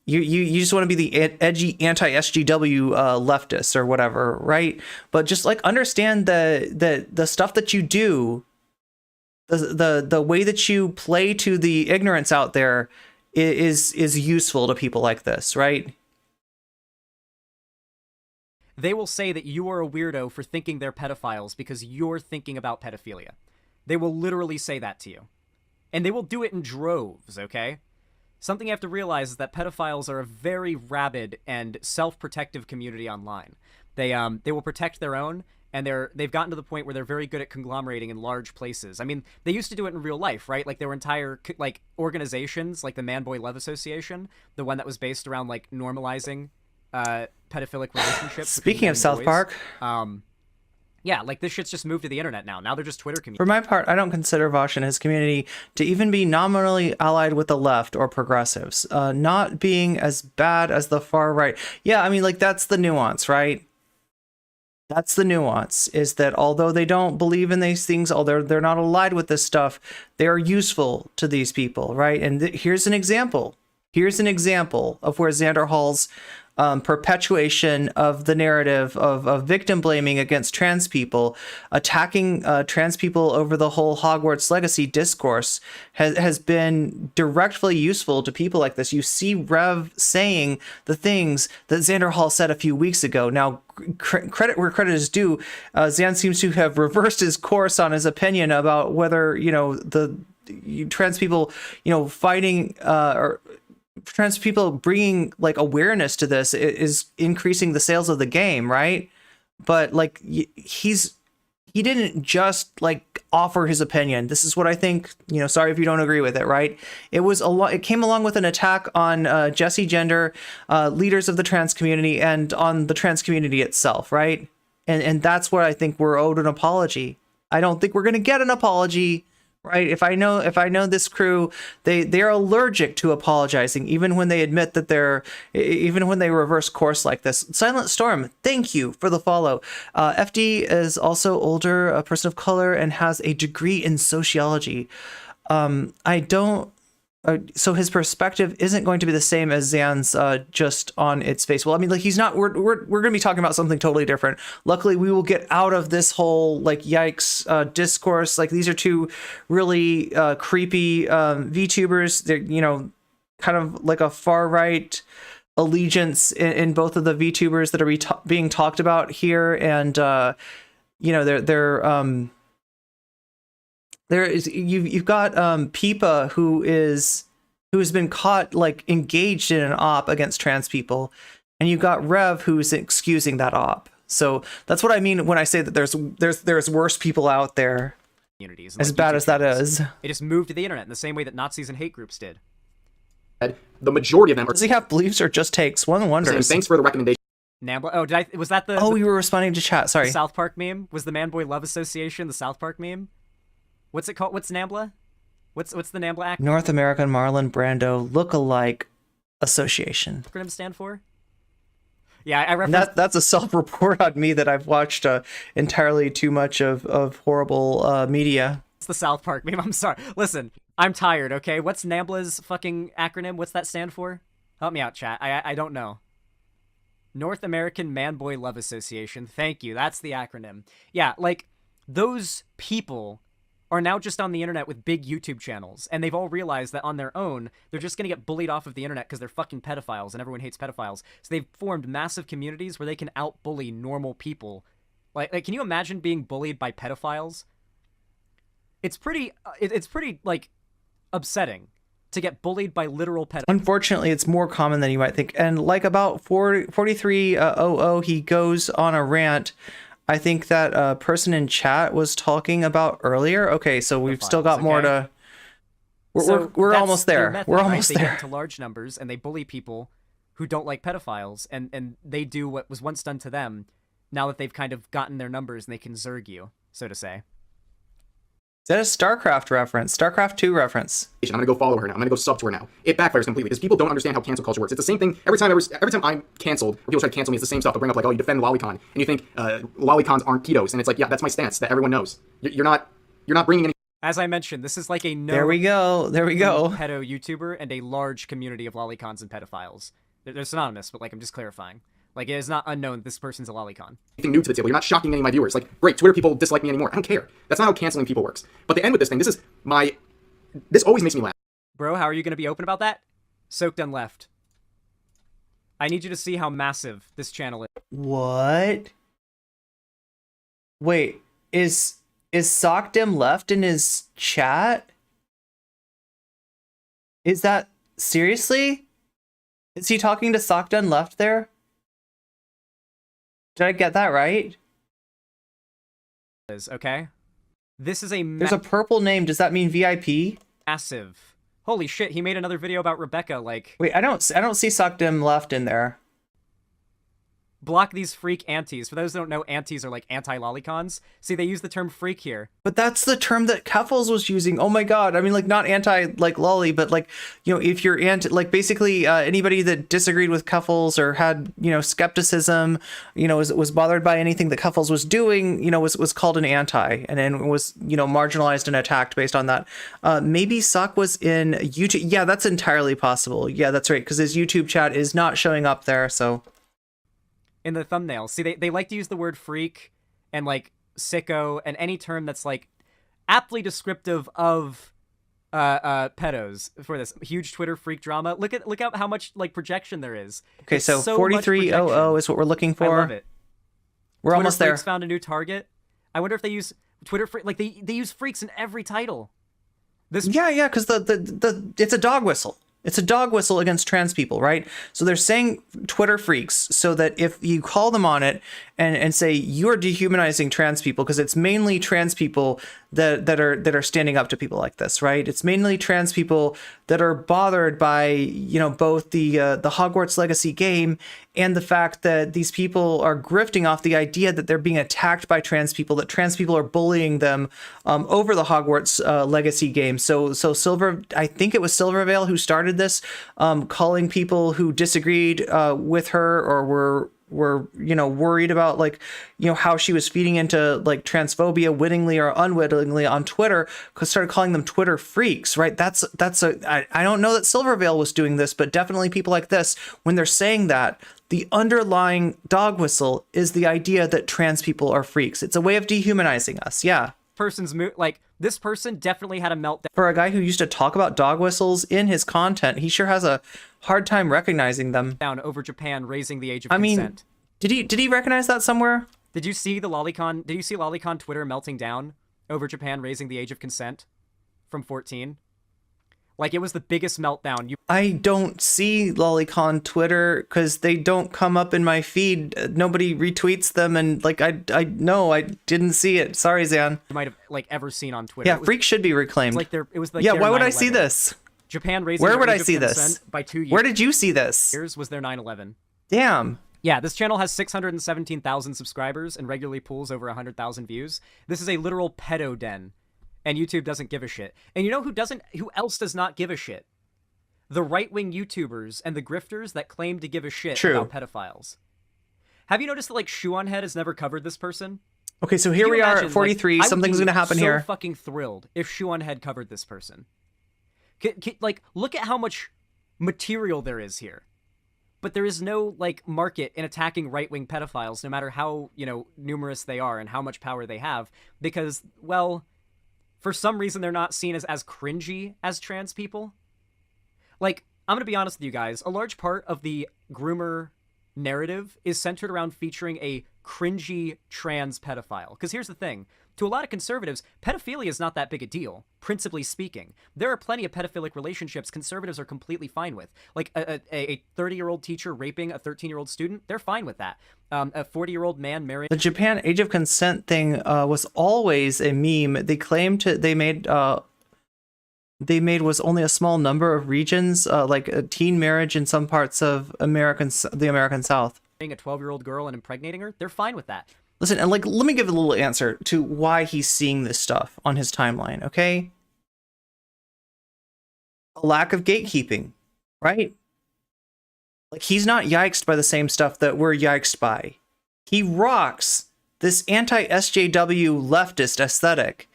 You just want to be the edgy anti-SGW leftist or whatever, right? But just like understand the stuff that you do. The way that you play to the ignorance out there is useful to people like this, right? They will say that you are a weirdo for thinking they're pedophiles because you're thinking about pedophilia. They will literally say that to you. And they will do it in droves, okay? Something you have to realize is that pedophiles are a very rabid and self-protective community online. They will protect their own, and they've gotten to the point where they're very good at conglomerating in large places. I mean, they used to do it in real life, right? Like, there were entire, like, organizations, like the Man Boy Love Association, the one that was based around, like, normalizing pedophilic relationships. Speaking of South Park. Yeah, like, this shit's just moved to the internet now. Now they're just Twitter community. For my part, I don't consider Vaush and his community to even be nominally allied with the left or progressives. Not being as bad as the far right. Yeah, I mean, like, that's the nuance, right? That's the nuance, is that although they don't believe in these things, although they're not allied with this stuff, they are useful to these people, right? And here's an example. Here's an example of where Xanderhal's perpetuation of the narrative of victim blaming against trans people, attacking trans people over the whole Hogwarts legacy discourse has been directly useful to people like this. You see Rev saying the things that Xanderhal said a few weeks ago. Now, credit where credit is due, Xan seems to have reversed his course on his opinion about whether, you know, the trans people, you know, fighting or trans people bringing like awareness to this is increasing the sales of the game, right? But like he didn't just like offer his opinion. This is what I think, you know, sorry if you don't agree with it, right? It came along with an attack on Jesse Gender, leaders of the trans community, and on the trans community itself, right? And that's where I think we're owed an apology. I don't think we're going to get an apology. Right. If I know this crew, they're allergic to apologizing, even when they admit that even when they reverse course like this. Silent Storm, thank you for the follow. FD is also older, a person of color, and has a degree in sociology. So his perspective isn't going to be the same as Xan's just on its face. Well, I mean, like, he's not. We're going to be talking about something totally different. Luckily, we will get out of this whole like yikes discourse. Like, these are two really creepy VTubers. They're, you know, kind of like a far right allegiance in both of the VTubers that are being talked about here, and you know, they're there is you've got Peepa who's been caught like engaged in an op against trans people, and you've got Rev who's excusing that op. So that's what I mean when I say that there's worse people out there. Communities, as bad as that is. It just moved to the internet in the same way that Nazis and hate groups did. the majority of them are. Does he have beliefs or just takes? One wonders. Thanks for the recommendation. Nambla. Oh, was that the? Oh, you were responding to chat. Sorry. The South Park meme was the Man Boy Love Association. The South Park meme. What's it called? What's Nambla? What's the Nambla act? North American Marlon Brando Look-alike Association. Acronym stand for? Yeah, I And referenced that's a self-report on me that I've watched entirely too much of horrible media. the South Park meme. I'm sorry. Listen, I'm tired, okay? What's NAMBLA's fucking acronym? What's that stand for? Help me out, chat. I don't know. North American Man-Boy Love Association. Thank you. That's the acronym. Yeah, like, those people are now just on the internet with big YouTube channels, and they've all realized that on their own, they're just gonna get bullied off of the internet because they're fucking pedophiles, and everyone hates pedophiles. So they've formed massive communities where they can out-bully normal people. Like, can you imagine being bullied by pedophiles? It's pretty, like, upsetting to get bullied by literal pedophiles. Unfortunately, it's more common than you might think. And like about 4300, he goes on a rant. I think that person in chat was talking about earlier. Okay, so we've still got more to... We're almost there. We're almost They there. get into large numbers, and they bully people who don't like pedophiles, and they do what was once done to them, now that they've kind of gotten their numbers, and they can zerg you, so to say. Is that a StarCraft reference? StarCraft 2 reference. I'm gonna go follow her now. I'm gonna go sub to her now. It backfires completely because people don't understand how cancel culture works. It's the same thing every time I'm canceled, or people try to cancel me, it's the same stuff. They'll bring up like, oh, you defend lolicon, and you think lolicons aren't pedos, and it's like, yeah, that's my stance that everyone knows. You're not bringing any. As I mentioned, this is like a There we go. pedo YouTuber and a large community of lolicons and pedophiles. They're synonymous, but like, I'm just clarifying. Like, it is not unknown this person's a lolicon. Anything new to the table. You're not shocking any of my viewers. Like, great, Twitter people dislike me anymore. I don't care. That's not how canceling people works. But the end with this thing, this always makes me laugh. Bro, how are you going to be open about that? Soak done left. I need you to see how massive this channel is. What? Wait, is Sockdim left in his chat? Is that seriously? Is he talking to Sockdun left there? Did I get that right? Okay? This is a There's a purple name. Does that mean VIP? massive. Holy shit, he made another video about Rebecca, like... Wait, I don't see Sockdim left in there. Block these freak antis. For those who don't know, antis are like anti-lolicons. See, they use the term freak here. But that's the term that Keffels was using. Oh my god. I mean, like, not anti, like, lolly, but, like, you know, if you're anti, like, basically, anybody that disagreed with Keffels or had, you know, skepticism, you know, was bothered by anything that Keffels was doing, you know, was called an anti, and then was, you know, marginalized and attacked based on that. Maybe Sock was in YouTube. Yeah, that's entirely possible. Yeah, that's right, because his YouTube chat is not showing up there, so... In the thumbnail. See, they like to use the word freak and, like, sicko and any term that's, like, aptly descriptive of pedos for this huge Twitter freak drama. Look out how much, like, projection there is. Okay, There's so 4300 is what we're looking for. I love it. We're Twitter almost there. Freaks found a new target. I wonder if they use Twitter freak, like, they use freaks in every title. Yeah, because the it's a dog whistle. It's a dog whistle against trans people, right? So they're saying Twitter freaks so that if you call them on it and say you're dehumanizing trans people, because it's mainly trans people that are standing up to people like this, right? It's mainly trans people that are bothered by, you know, both the Hogwarts Legacy game and the fact that these people are grifting off the idea that they're being attacked by trans people, that trans people are bullying them over the Hogwarts Legacy game. So I think it was Silvervale who started this, calling people who disagreed with her or were you know, worried about, like, you know, how she was feeding into, like, transphobia wittingly or unwittingly on Twitter, started calling them Twitter freaks, right? I don't know that Silvervale was doing this, but definitely people like this, when they're saying that, the underlying dog whistle is the idea that trans people are freaks. It's a way of dehumanizing us. Yeah. This person definitely had a meltdown. For a guy who used to talk about dog whistles in his content, he sure has a hard time recognizing them. Down over Japan raising the age of consent. Did he recognize that somewhere? Did you see Lolicon Twitter melting down over Japan raising the age of consent from 14? Like, it was the biggest meltdown. I don't see Lolicon Twitter because they don't come up in my feed. Nobody retweets them, and, like, I didn't see it. Sorry, Zan. You might have, like, ever seen on Twitter. Yeah, freaks should be reclaimed. It was like yeah, why would I see this? Japan raising Where the would age I of see consent this? by 2 years. Where did you see this? Years was their 9/11. Damn. Yeah, this channel has 617,000 subscribers and regularly pulls over 100,000 views. This is a literal pedo den, and YouTube doesn't give a shit. And you know who else does not give a shit? The right-wing YouTubers and the grifters that claim to give a shit about pedophiles. Have you noticed that like Shoe-on-Head has never covered this person? Okay, so Can here you we are imagine, at 43. like, I would Something's be gonna happen so here. Fucking thrilled if Shoe-on-Head covered this person. Like, look at how much material there is here. But there is no, like, market in attacking right-wing pedophiles, no matter how, you know, numerous they are and how much power they have. Because, well, for some reason they're not seen as cringy as trans people. Like, I'm gonna be honest with you guys. A large part of the groomer narrative is centered around featuring a cringy trans pedophile. Because here's the thing. To a lot of conservatives, pedophilia is not that big a deal, principally speaking. There are plenty of pedophilic relationships conservatives are completely fine with. Like a 30-year-old teacher raping a 13-year-old student, they're fine with that. A 40-year-old man marrying... The Japan age of consent thing was always a meme. They claimed they made was only a small number of regions, like a teen marriage in some parts of the American South. A 12-year-old girl and impregnating her, they're fine with that. Listen, and like, let me give a little answer to why he's seeing this stuff on his timeline, okay? A lack of gatekeeping, right? Like, he's not yiked by the same stuff that we're yiked by. He rocks this anti-SJW leftist aesthetic.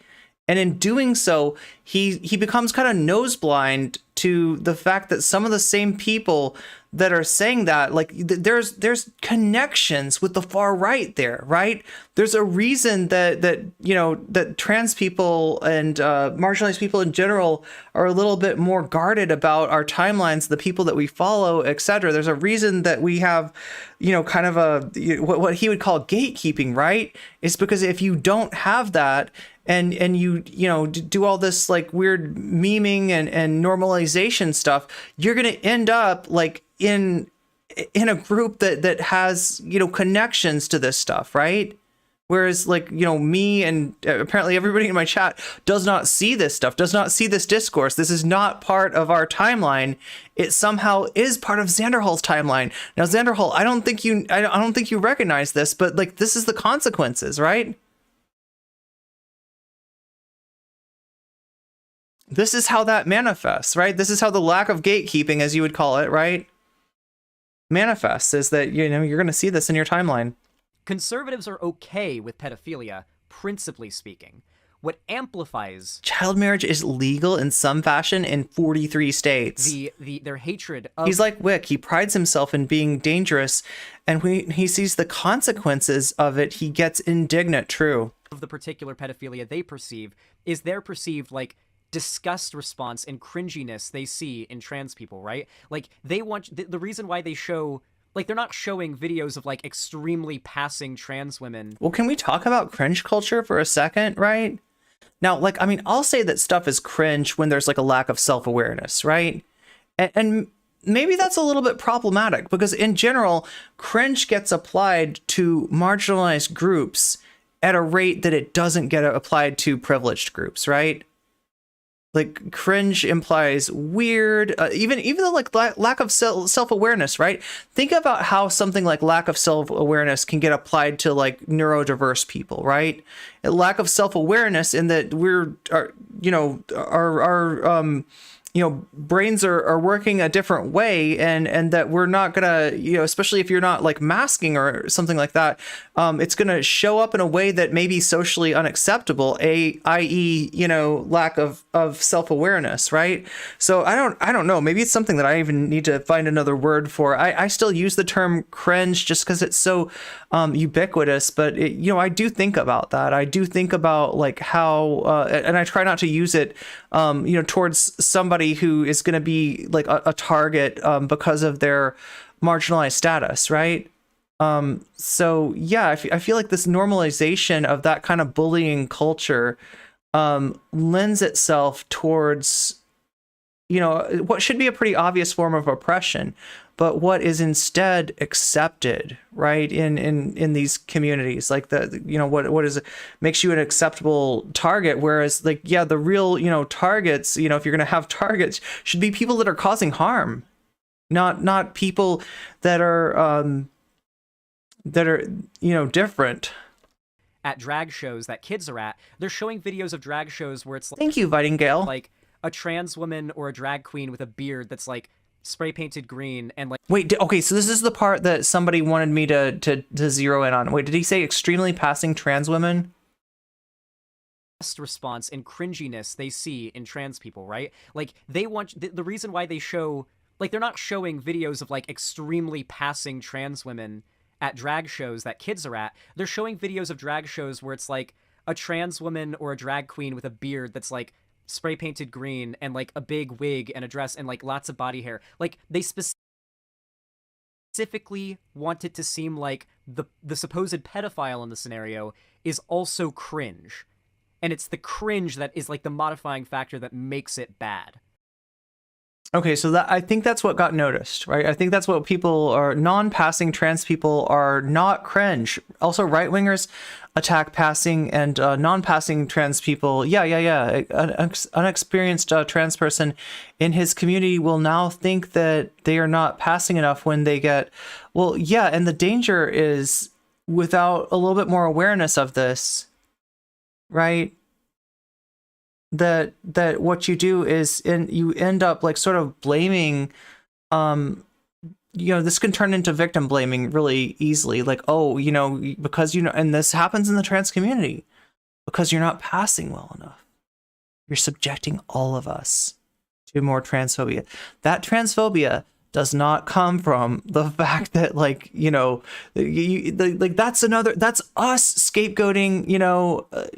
And in doing so, he becomes kind of nose blind to the fact that some of the same people that are saying that, like, there's connections with the far right there, right? There's a reason that you know, that trans people and marginalized people in general are a little bit more guarded about our timelines, the people that we follow, etc. There's a reason that we have, you know, kind of what he would call gatekeeping, right? It's because if you don't have that, and you know, do all this like weird memeing and normalization stuff, you're gonna end up like in a group that has, you know, connections to this stuff, right? Whereas, like, you know, me and apparently everybody in my chat does not see this stuff, does not see this discourse. This is not part of our timeline. It somehow is part of Xanderhal's timeline. Now, Xanderhal, I don't think you recognize this, but like, this is the consequences, right? This is how that manifests, right? This is how the lack of gatekeeping, as you would call it, right, manifests, is that, you know, you're going to see this in your timeline. Conservatives are okay with pedophilia, principally speaking. What amplifies... Child marriage is legal in some fashion in 43 states. Their hatred of... He's like Wick. He prides himself in being dangerous, and when he sees the consequences of it, he gets indignant, true. ...of the particular pedophilia they perceive is their perceived, like, disgust response and cringiness they see in trans people, right? Like, they want the reason why they show, like, they're not showing videos of like extremely passing trans women. Well, can we talk about cringe culture for a second, right? Now, like, I mean, I'll say that stuff is cringe when there's like a lack of self-awareness, right? And maybe that's a little bit problematic because in general, cringe gets applied to marginalized groups at a rate that it doesn't get applied to privileged groups, right? Like, cringe implies weird, even though like lack of self-awareness, right? Think about how something like lack of self-awareness can get applied to like neurodiverse people, right? A lack of self-awareness in that our brains are working a different way, and that we're not gonna, you know, especially if you're not like masking or something like that, it's gonna show up in a way that may be socially unacceptable, i.e., you know, lack of self-awareness, right? So I don't know, maybe it's something that I even need to find another word for. I still use the term cringe just because it's so ubiquitous, but you know, I do think about that. I do think about like how, and I try not to use it, you know, towards somebody who is going to be like a target because of their marginalized status, right? So yeah, I feel like this normalization of that kind of bullying culture lends itself towards, you know, what should be a pretty obvious form of oppression, but what is instead accepted, right, in these communities, like the, you know, what is makes you an acceptable target, whereas like, yeah, the real, you know, targets, you know, if you're gonna have targets, should be people that are causing harm, not people that are you know, different. At drag shows that kids are at, they're showing videos of drag shows where it's like, thank you, Vightingale, like a trans woman or a drag queen with a beard that's like spray painted green and like Wait, okay, so this is the part that somebody wanted me to zero in on. Wait, did he say extremely passing trans women? best response and cringiness they see in trans people, right? Like they want the reason why they show, like, they're not showing videos of like extremely passing trans women at drag shows that kids are at. They're showing videos of drag shows where it's like a trans woman or a drag queen with a beard that's like spray painted green and like a big wig and a dress and like lots of body hair. Like they specifically want it to seem like the supposed pedophile in the scenario is also cringe. And it's the cringe that is like the modifying factor that makes it bad. Okay, so I think that's what got noticed, right? I think that's what people are, non-passing trans people are not cringe. Also, right-wingers attack passing and non-passing trans people. Yeah. An unexperienced trans person in his community will now think that they are not passing enough when they get, well, yeah, and the danger is without a little bit more awareness of this, right? That what you do is you end up like sort of blaming, this can turn into victim blaming really easily. Like, oh, because and this happens in the trans community, because you're not passing well enough. You're subjecting all of us to more transphobia. That transphobia does not come from the fact that that's us scapegoating,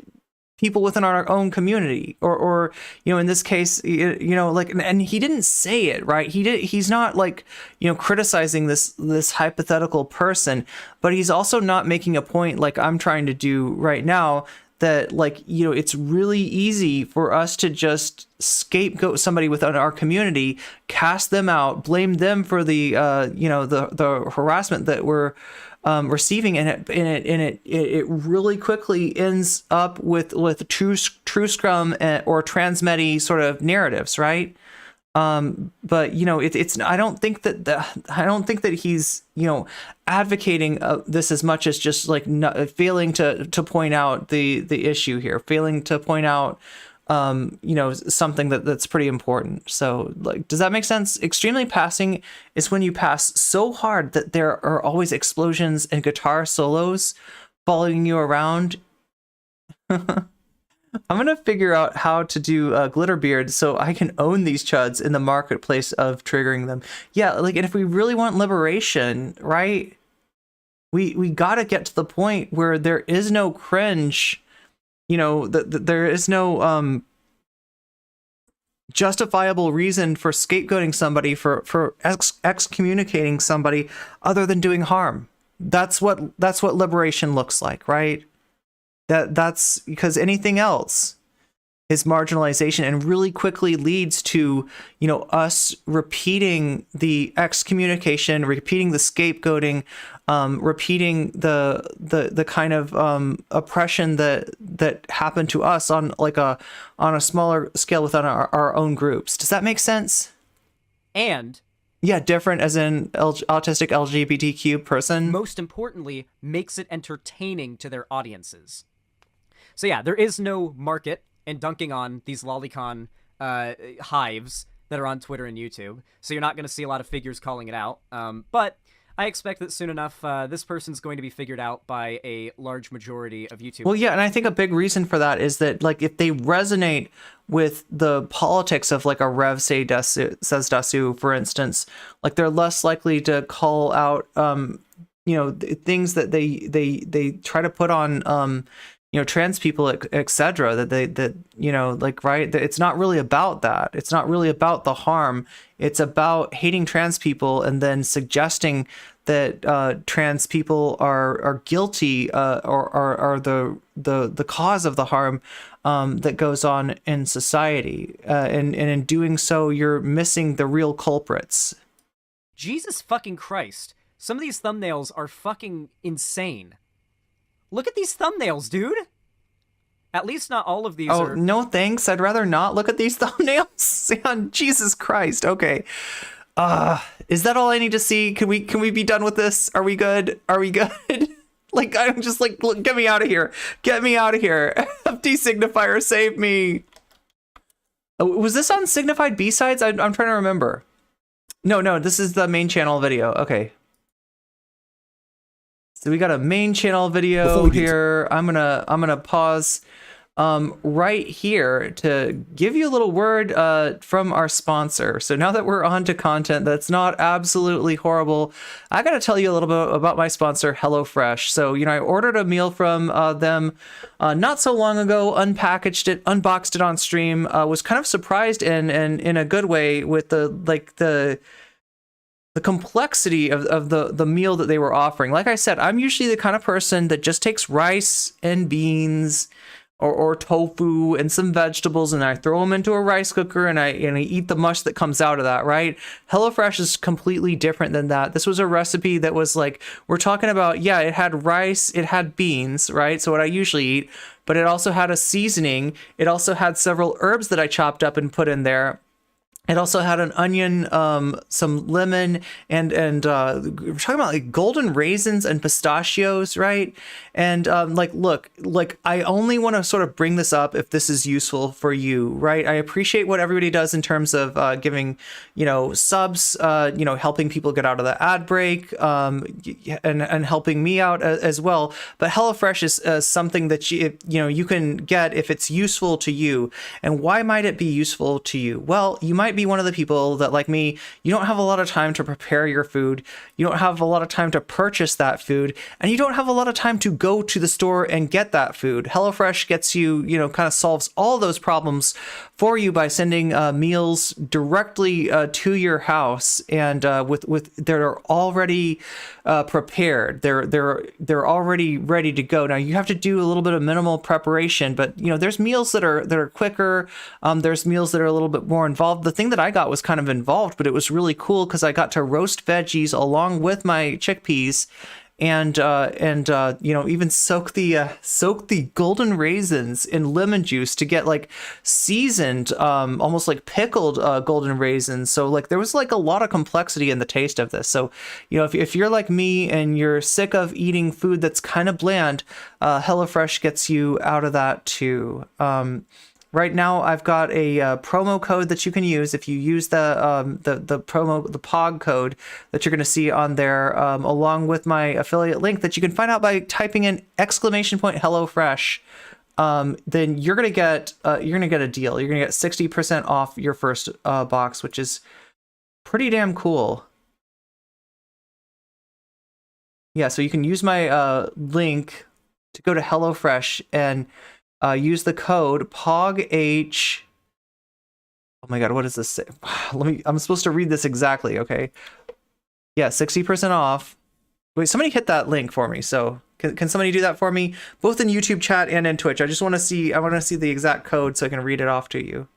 people within our own community, or in this case, and he didn't say it, right? He's not criticizing this hypothetical person, but he's also not making a point like I'm trying to do right now, that it's really easy for us to just scapegoat somebody within our community, cast them out, blame them for the harassment that we're receiving, and it really quickly ends up with true scrum or transmedi sort of narratives, right? But it's I don't think that he's advocating this as much as just failing to point out the issue here, failing to point out something that's pretty important. So does that make sense? Extremely passing is when you pass so hard that there are always explosions and guitar solos following you around. I'm gonna figure out how to do Glitterbeard so I can own these chuds in the marketplace of triggering them. Yeah, and if we really want liberation, right? We gotta get to the point where there is no cringe. There is no justifiable reason for scapegoating somebody, for excommunicating somebody other than doing harm. That's what liberation looks like, right? That's because anything else is marginalization, and really quickly leads to us repeating the excommunication, repeating the scapegoating, repeating the kind of oppression that happened to us on a smaller scale within our own groups. Does that make sense? And yeah, different as in autistic LGBTQ person. Most importantly, makes it entertaining to their audiences. So yeah, there is no market in dunking on these lolicon hives that are on Twitter and YouTube. So you're not going to see a lot of figures calling it out. But I expect that soon enough, this person's going to be figured out by a large majority of YouTube. Well, yeah, and I think a big reason for that is that if they resonate with the politics of a Rev Says Dasu, for instance, they're less likely to call out things that they try to put on trans people, etc. Right? It's not really about that. It's not really about the harm. It's about hating trans people and then suggesting that trans people are guilty or are the cause of the harm that goes on in society. And in doing so, you're missing the real culprits. Jesus fucking Christ. Some of these thumbnails are fucking insane. Look at these thumbnails, dude. At least not all of these are... no thanks. I'd rather not look at these thumbnails. Jesus Christ. Okay. Is that all I need to see? Can we be done with this? Are we good? I'm just look, get me out of here. Get me out of here. FD Signifier, save me. Was this on Signified B-Sides? I'm trying to remember. No, this is the main channel video. Okay. So we got a main channel video here. I'm gonna pause right here to give you a little word from our sponsor. So now that we're on to content that's not absolutely horrible, I gotta tell you a little bit about my sponsor, HelloFresh. So, you know, I ordered a meal from them not so long ago, unpackaged it, unboxed it on stream, was kind of surprised and in a good way with the complexity of the meal that they were offering. Like I said, I'm usually the kind of person that just takes rice and beans or tofu and some vegetables, and I throw them into a rice cooker and I eat the mush that comes out of that, right? HelloFresh is completely different than that. This was a recipe that was like, we're talking about, yeah, it had rice, it had beans, right? So what I usually eat, but it also had a seasoning. It also had several herbs that I chopped up and put in there. It also had an onion, some lemon, and we're talking about like golden raisins and pistachios, right? And look, I only want to sort of bring this up if this is useful for you, right? I appreciate what everybody does in terms of giving, subs, helping people get out of the ad break, and helping me out as well. But HelloFresh is something that you can get if it's useful to you. And why might it be useful to you? Well, you might be one of the people that, like me, you don't have a lot of time to prepare your food, you don't have a lot of time to purchase that food, and you don't have a lot of time to go to the store and get that food. HelloFresh gets you, kind of solves all those problems for you by sending meals directly to your house, and with they're already prepared. They're already ready to go. Now you have to do a little bit of minimal preparation, but there's meals that are quicker. There's meals that are a little bit more involved. The thing that I got was kind of involved, but it was really cool because I got to roast veggies along with my chickpeas, and even soak the golden raisins in lemon juice to get like seasoned, almost like pickled golden raisins. So like there was like a lot of complexity in the taste of this. So if you're like me and you're sick of eating food that's kind of bland, HelloFresh gets you out of that too. Right now, I've got a promo code that you can use if you use the POG code that you're going to see on there, along with my affiliate link that you can find out by typing in !HelloFresh. Then you're gonna get a deal. You're gonna get 60% off your first box, which is pretty damn cool. Yeah, so you can use my link to go to HelloFresh and use the code POGH. Oh my god, what does this say? I'm supposed to read this exactly, okay? Yeah, 60% off. Wait, somebody hit that link for me. So can somebody do that for me? Both in YouTube chat and in Twitch. I want to see the exact code so I can read it off to you.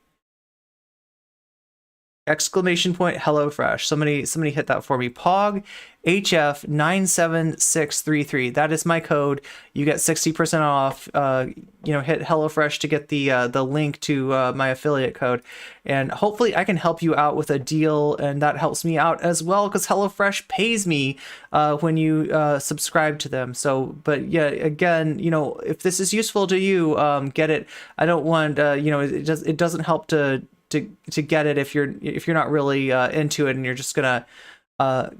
!HelloFresh. Somebody hit that for me. POG HF97633. That is my code. You get 60% off. Hit HelloFresh to get the link to my affiliate code, and hopefully I can help you out with a deal, and that helps me out as well because HelloFresh pays me when you subscribe to them. So, but yeah, again, if this is useful to you, get it. I don't want it doesn't help to get it if you're not really into it and you're just gonna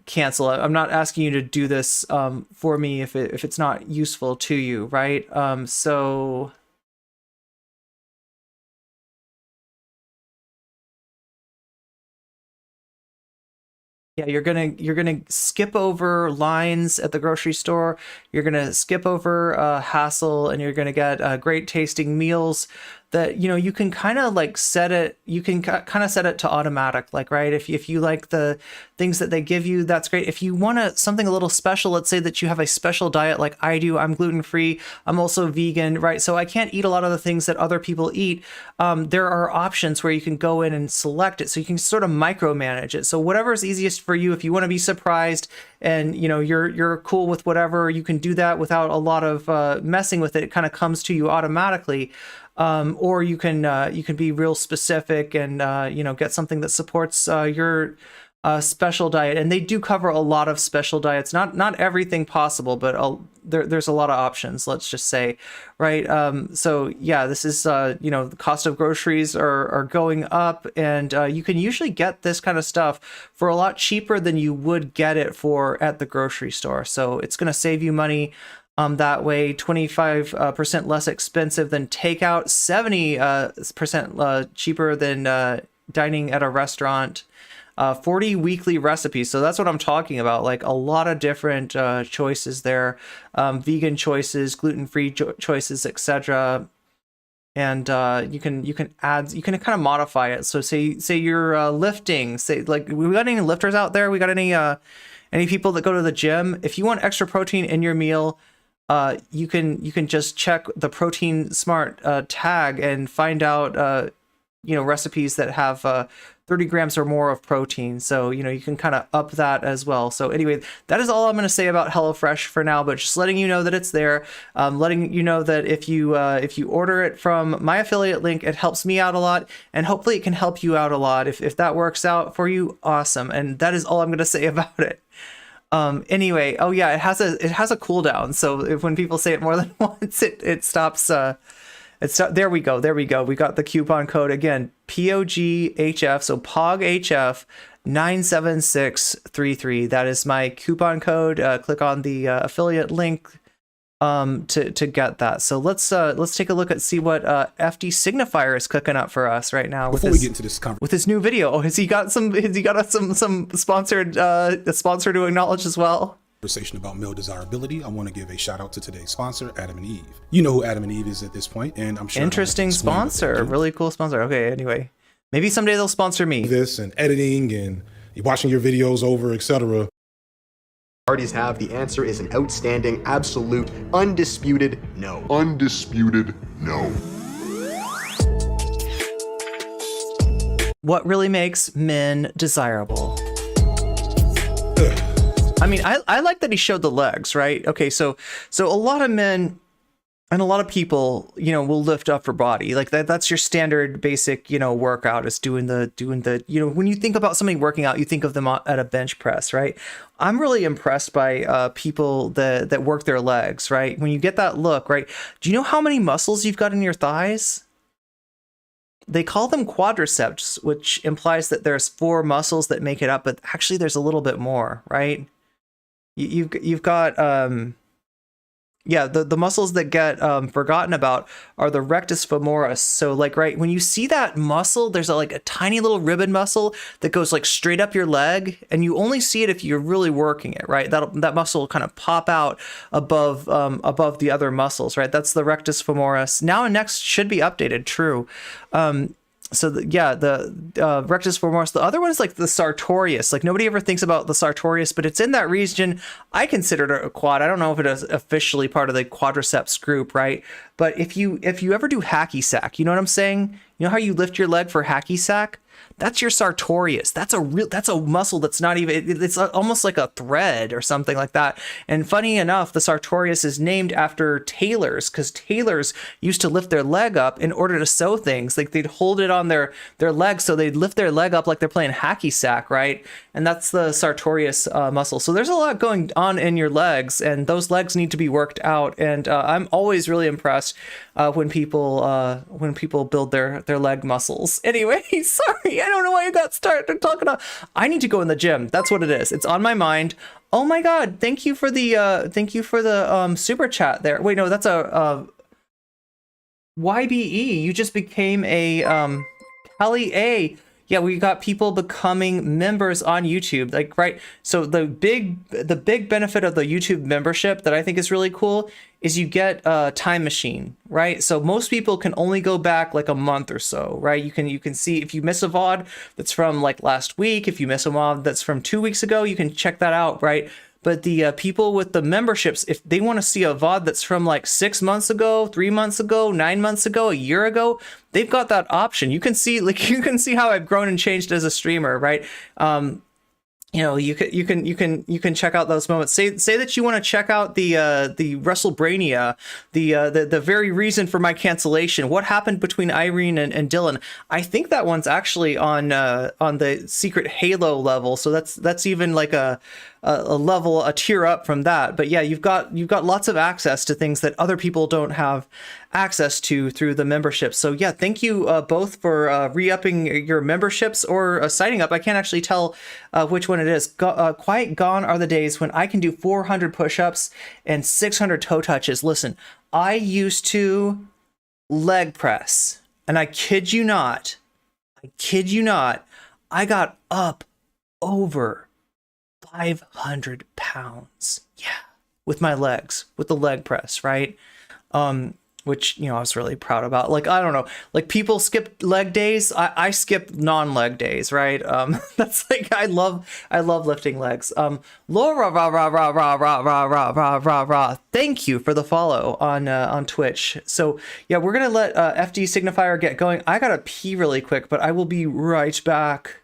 cancel it. I'm not asking you to do this for me if it's not useful to you, right? So yeah, you're gonna skip over lines at the grocery store. You're gonna skip over hassle, and you're gonna get great tasting meals that you can kind of like set it. You can kind of set it to automatic, like, right? If you like the things that they give you, that's great. If you want something a little special, let's say that you have a special diet like I do. I'm gluten free. I'm also vegan, right? So I can't eat a lot of the things that other people eat. There are options where you can go in and select it, so you can sort of micromanage it. So whatever is easiest for you. If you want to be surprised and you're cool with whatever, you can do that without a lot of messing with it. It kind of comes to you automatically. Or you can be real specific and get something that supports your special diet, and they do cover a lot of special diets. Not everything possible, but there's a lot of options. Let's just say, right? So yeah, this is the cost of groceries are going up, and you can usually get this kind of stuff for a lot cheaper than you would get it for at the grocery store. So it's going to save you money. That way, 25% less expensive than takeout, 70% cheaper than dining at a restaurant. 40 weekly recipes. So that's what I'm talking about. Like a lot of different choices there, vegan choices, gluten-free choices, etc. And you can kind of modify it. So say you're lifting. Say like we got any lifters out there? We got any people that go to the gym? If you want extra protein in your meal, you can just check the Protein Smart tag and find out recipes that have 30 grams or more of protein. So, you can kind of up that as well. So anyway, that is all I'm going to say about HelloFresh for now, but just letting you know that it's there. Letting you know that if you order it from my affiliate link, it helps me out a lot, and hopefully it can help you out a lot. If that works out for you, awesome. And that is all I'm going to say about it. Anyway, oh yeah, it has a cooldown. So when people say it more than once, it stops. There we go. We got the coupon code again, POGHF. So POGHF 97633. That is my coupon code. Click on the affiliate link to get that. So let's take a look at see what FD Signifier is cooking up for us right now. Before we get into this with his new video. Oh, has he got some sponsored sponsor to acknowledge as well? Conversation about male desirability, I want to give a shout out to today's sponsor, Adam and Eve. You know who Adam and Eve is at this point, and I'm sure interesting sponsor, really cool sponsor. Okay, anyway, maybe someday they'll sponsor me. This and editing and watching your videos over, etc. Parties have, the answer is an outstanding, absolute, undisputed no. Undisputed no. What really makes men desirable? I mean, I like that he showed the legs, right? Okay, so a lot of men and a lot of people, will lift upper body. Like that's your standard basic, workout is doing the, when you think about somebody working out, you think of them at a bench press, right? I'm really impressed by people that work their legs, right? When you get that look, right? Do you know how many muscles you've got in your thighs? They call them quadriceps, which implies that there's 4 muscles that make it up, but actually there's a little bit more, right? You've got the muscles that get forgotten about are the rectus femoris. So like right when you see that muscle, there's a tiny little ribbon muscle that goes like straight up your leg, and you only see it if you're really working it, right? That muscle will kind of pop out above the other muscles, right? That's the rectus femoris. Now and next should be updated. True. The rectus femoris. The other one is like the sartorius. Like nobody ever thinks about the sartorius, but it's in that region. I consider it a quad. I don't know if it is officially part of the quadriceps group, right? But if you ever do hacky sack, you know what I'm saying? You know how you lift your leg for hacky sack? That's your sartorius. That's a muscle that's not even, it's almost like a thread or something like that. And funny enough, the sartorius is named after tailors, because tailors used to lift their leg up in order to sew things. Like they'd hold it on their leg, so they'd lift their leg up like they're playing hacky sack, right? And that's the sartorius muscle. So there's a lot going on in your legs, and those legs need to be worked out. And I'm always really impressed when people build their leg muscles. Anyway, sorry, I don't know why I got started talking about. I need to go in the gym. That's what it is. It's on my mind. Oh my God! Thank you for the super chat there. Wait, no, that's a YBE. You just became a Kelly A. Yeah, we got people becoming members on YouTube, like, right? So the big benefit of the YouTube membership that I think is really cool is you get a time machine, right? So most people can only go back like a month or so, right? You can see if you miss a VOD that's from like last week, if you miss a VOD that's from 2 weeks ago, you can check that out, right? But the people with the memberships, if they want to see a VOD that's from like 6 months ago, 3 months ago, 9 months ago, a year ago, they've got that option. You can see how I've grown and changed as a streamer, right? you know, you can check out those moments. Say that you want to check out the WrestleBrania, the very reason for my cancellation. What happened between Irene and Dylan? I think that one's actually on the secret Halo level. So that's even like a level, a tier up from that. But yeah, you've got lots of access to things that other people don't have access to through the membership. So yeah, thank you both for re-upping your memberships or signing up. I can't actually tell which one it is. Quite gone are the days when I can do 400 push-ups and 600 toe touches. Listen, I used to leg press, and I kid you not, I got up over 500 pounds. Yeah. With my legs, with the leg press, right? Which, you know, I was really proud about. Like, I don't know, like people skip leg days. I skip non-leg days, right? That's like, I love lifting legs. Laura, thank you for the follow on Twitch. So yeah, we're going to let FD Signifier get going. I got to pee really quick, but I will be right back.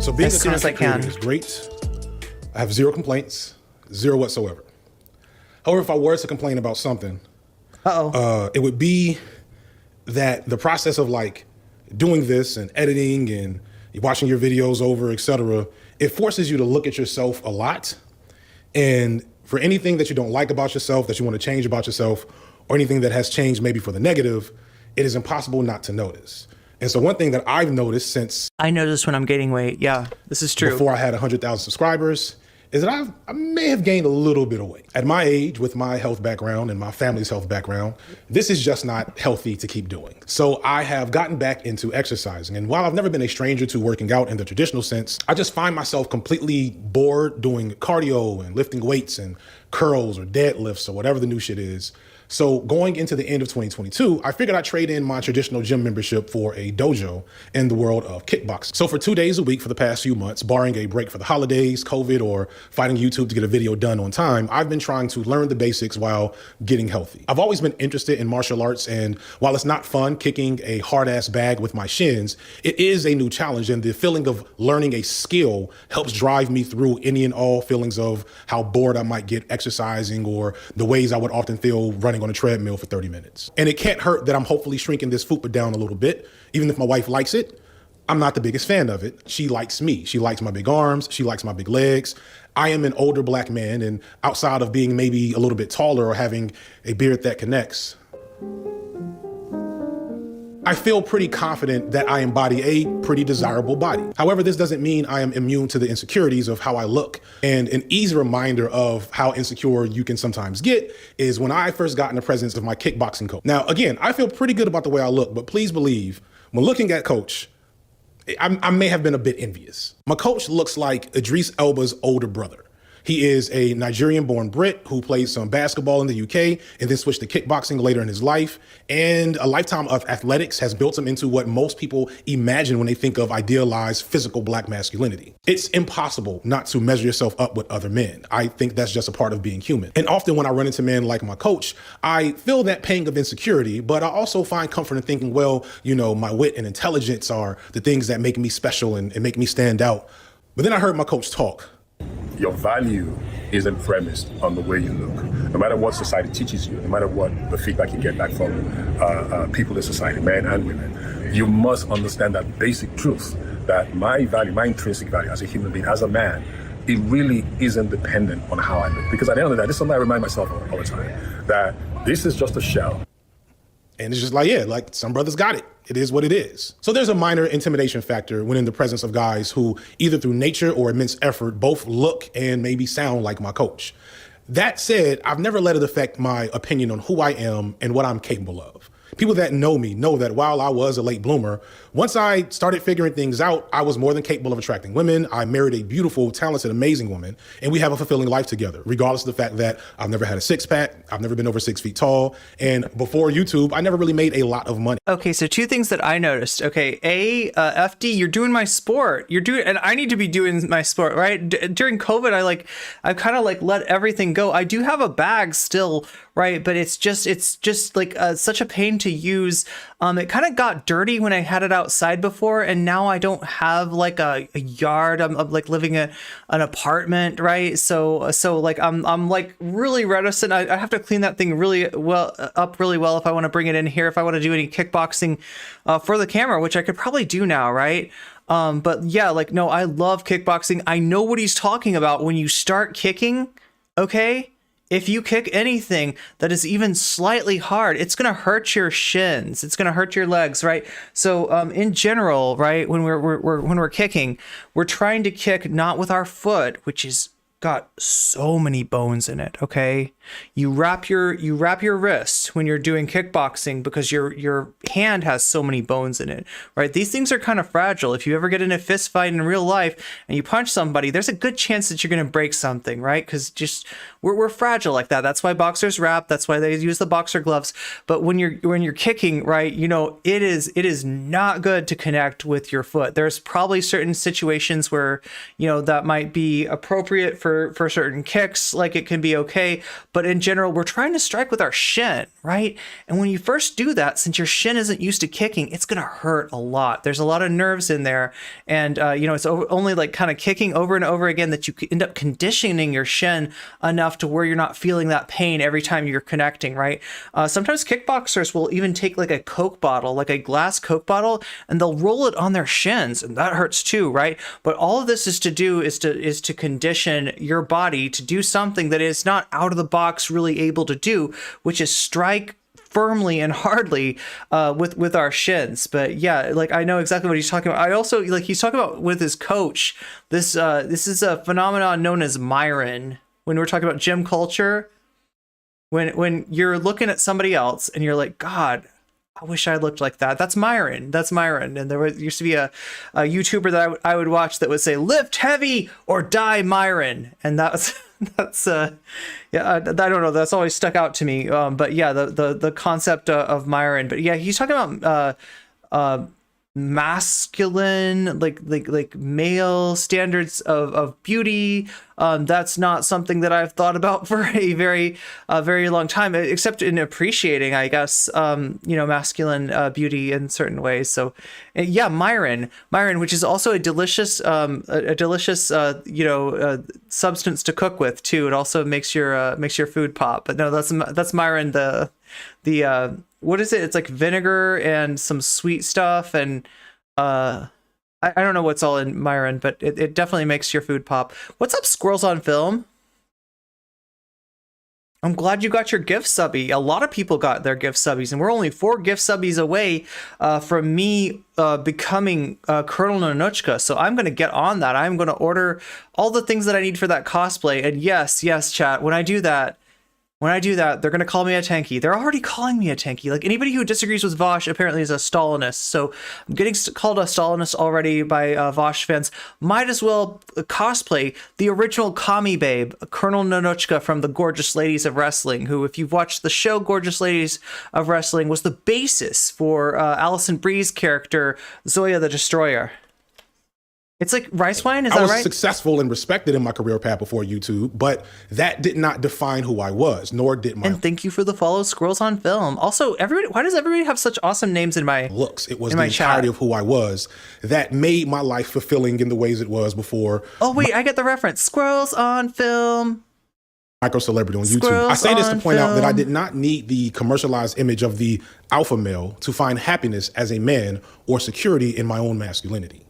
So being as soon as I can is great. I have zero complaints, zero whatsoever. However, if I were to complain about something, it would be that the process of like doing this and editing and watching your videos over, etc., it forces you to look at yourself a lot. And for anything that you don't like about yourself, that you want to change about yourself, or anything that has changed maybe for the negative, it is impossible not to notice. And so one thing that I've noticed since I noticed when I'm gaining weight, yeah, this is true. Before I had 100,000 subscribers, is that I may have gained a little bit of weight. At my age, with my health background and my family's health background, this is just not healthy to keep doing. So I have gotten back into exercising. And while I've never been a stranger to working out in the traditional sense, I just find myself completely bored doing cardio and lifting weights and curls or deadlifts or whatever the new shit is. So going into the end of 2022, I figured I'd trade in my traditional gym membership for a dojo in the world of kickboxing. So for 2 days a week for the past few months, barring a break for the holidays, COVID, or fighting YouTube to get a video done on time, I've been trying to learn the basics while getting healthy. I've always been interested in martial arts, and while it's not fun kicking a hard-ass bag with my shins, it is a new challenge, and the feeling of learning a skill helps drive me through any and all feelings of how bored I might get exercising or the ways I would often feel running on a treadmill for 30 minutes. And it can't hurt that I'm hopefully shrinking this fupa down a little bit. Even if my wife likes it, I'm not the biggest fan of it. She likes me. She likes my big arms. She likes my big legs. I am an older black man, and outside of being maybe a little bit taller or having a beard that connects, I feel pretty confident that I embody a pretty desirable body. However, this doesn't mean I am immune to the insecurities of how I look. And an easy reminder of how insecure you can sometimes get is when I first got in the presence of my kickboxing coach. Now, again, I feel pretty good about the way I look, but please believe, when looking at Coach, I may have been a bit envious. My coach looks like Idris Elba's older brother. He is a Nigerian-born Brit who played some basketball in the UK and then switched to kickboxing later in his life. And a lifetime of athletics has built him into what most people imagine when they think of idealized physical black masculinity. It's impossible not to measure yourself up with other men. I think that's just a part of being human. And often when I run into men like my coach, I feel that pang of insecurity, but I also find comfort in thinking, well, you know, my wit and intelligence are the things that make me special and make me stand out. But then I heard my coach talk. Your value isn't premised on the way you look. No matter what society teaches you, no matter what the feedback you get back from people in society, men and women, you must understand that basic truth that my value, my intrinsic value as a human being, as a man, it really isn't dependent on how I look. Because at the end of the day, this is something I remind myself of all the time, that this is just a shell. And it's just like, yeah, like some brothers got it. It is what it is. So there's a minor intimidation factor when in the presence of guys who either through nature or immense effort both look and maybe sound like my coach. That said, I've never let it affect my opinion on who I am and what I'm capable of. People that know me know that while I was a late bloomer, once I started figuring things out, I was more than capable of attracting women. I married a beautiful, talented, amazing woman, and we have a fulfilling life together, regardless of the fact that I've never had a six-pack, I've never been over 6 feet tall, and before YouTube, I never really made a lot of money. Okay, so two things that I noticed. Okay, FD, you're doing my sport. And I need to be doing my sport, right? During COVID, I kind of like let everything go. I do have a bag still, right? But it's just like such a pain to use. It kind of got dirty when I had it outside before, and now I don't have like a yard. I'm like living in an apartment, right? So like I'm like really reticent. I have to clean that thing really well if I want to bring it in here, if I want to do any kickboxing for the camera, which I could probably do now, right? But yeah, like, no, I love kickboxing. I know what he's talking about. When you start kicking, okay, if you kick anything that is even slightly hard, it's going to hurt your shins. It's going to hurt your legs, right? So in general, right, when we're kicking, we're trying to kick not with our foot, which is got so many bones in it, okay? You wrap your wrist when you're doing kickboxing because your hand has so many bones in it, right? These things are kind of fragile. If you ever get in a fist fight in real life and you punch somebody, there's a good chance that you're going to break something, right? Because just we're fragile like that. That's why boxers wrap. That's why they use the boxer gloves. But when you're kicking, right, you know, it is not good to connect with your foot. There's probably certain situations where, you know, that might be appropriate for certain kicks, like it can be okay. But in general, we're trying to strike with our shin, right? And when you first do that, since your shin isn't used to kicking, it's going to hurt a lot. There's a lot of nerves in there. And, you know, it's only like kind of kicking over and over again that you end up conditioning your shin enough to where you're not feeling that pain every time you're connecting, right? Sometimes kickboxers will even take like a Coke bottle, like a glass Coke bottle, and they'll roll it on their shins, and that hurts too, right? But all of this is to condition your body to do something that is not out of the box really able to do, which is strike firmly and hardly with our shins. But yeah, like I know exactly what he's talking about. I also like he's talking about with his coach. This is a phenomenon known as Myron. When we're talking about gym culture, when you're looking at somebody else and you're like, God, I wish I looked like that. That's Myron. That's Myron. And there used to be a YouTuber that I would watch that would say, lift heavy or die Myron. And that's yeah, I don't know. That's always stuck out to me. But yeah, the concept of Myron. But yeah, he's talking about masculine, like male standards of beauty. That's not something that I've thought about for a very long time, except in appreciating, I guess, you know, masculine beauty in certain ways. So yeah, Myron, which is also a delicious you know, substance to cook with too. It also makes your food pop. But no, that's Myron, the what is it? It's like vinegar and some sweet stuff, and I don't know what's all in Myron, but it definitely makes your food pop. What's up, Squirrels on Film? I'm glad you got your gift subby. A lot of people got their gift subbies, and we're only 4 gift subbies away from me becoming Colonel Nonochka. So I'm going to get on that. I'm going to order all the things that I need for that cosplay. And yes, chat, when I do that, they're going to call me a tanky. They're already calling me a tanky. Like, anybody who disagrees with Vaush apparently is a Stalinist. So I'm getting called a Stalinist already by Vaush fans. Might as well cosplay the original commie babe, Colonel Nonochka from the Gorgeous Ladies of Wrestling, who, if you've watched the show Gorgeous Ladies of Wrestling, was the basis for Allison Bree's character, Zoya the Destroyer. It's like rice wine, is that right? I was successful and respected in my career path before YouTube, but that did not define who I was, nor did my... And thank you for the follow, Squirrels on Film. Also, why does everybody have such awesome names in my looks? It was the entirety of who I was that made my life fulfilling in the ways it was before. Oh, wait, I get the reference. Squirrels on Film. Micro celebrity on YouTube. I say this to point out that I did not need the commercialized image of the alpha male to find happiness as a man or security in my own masculinity.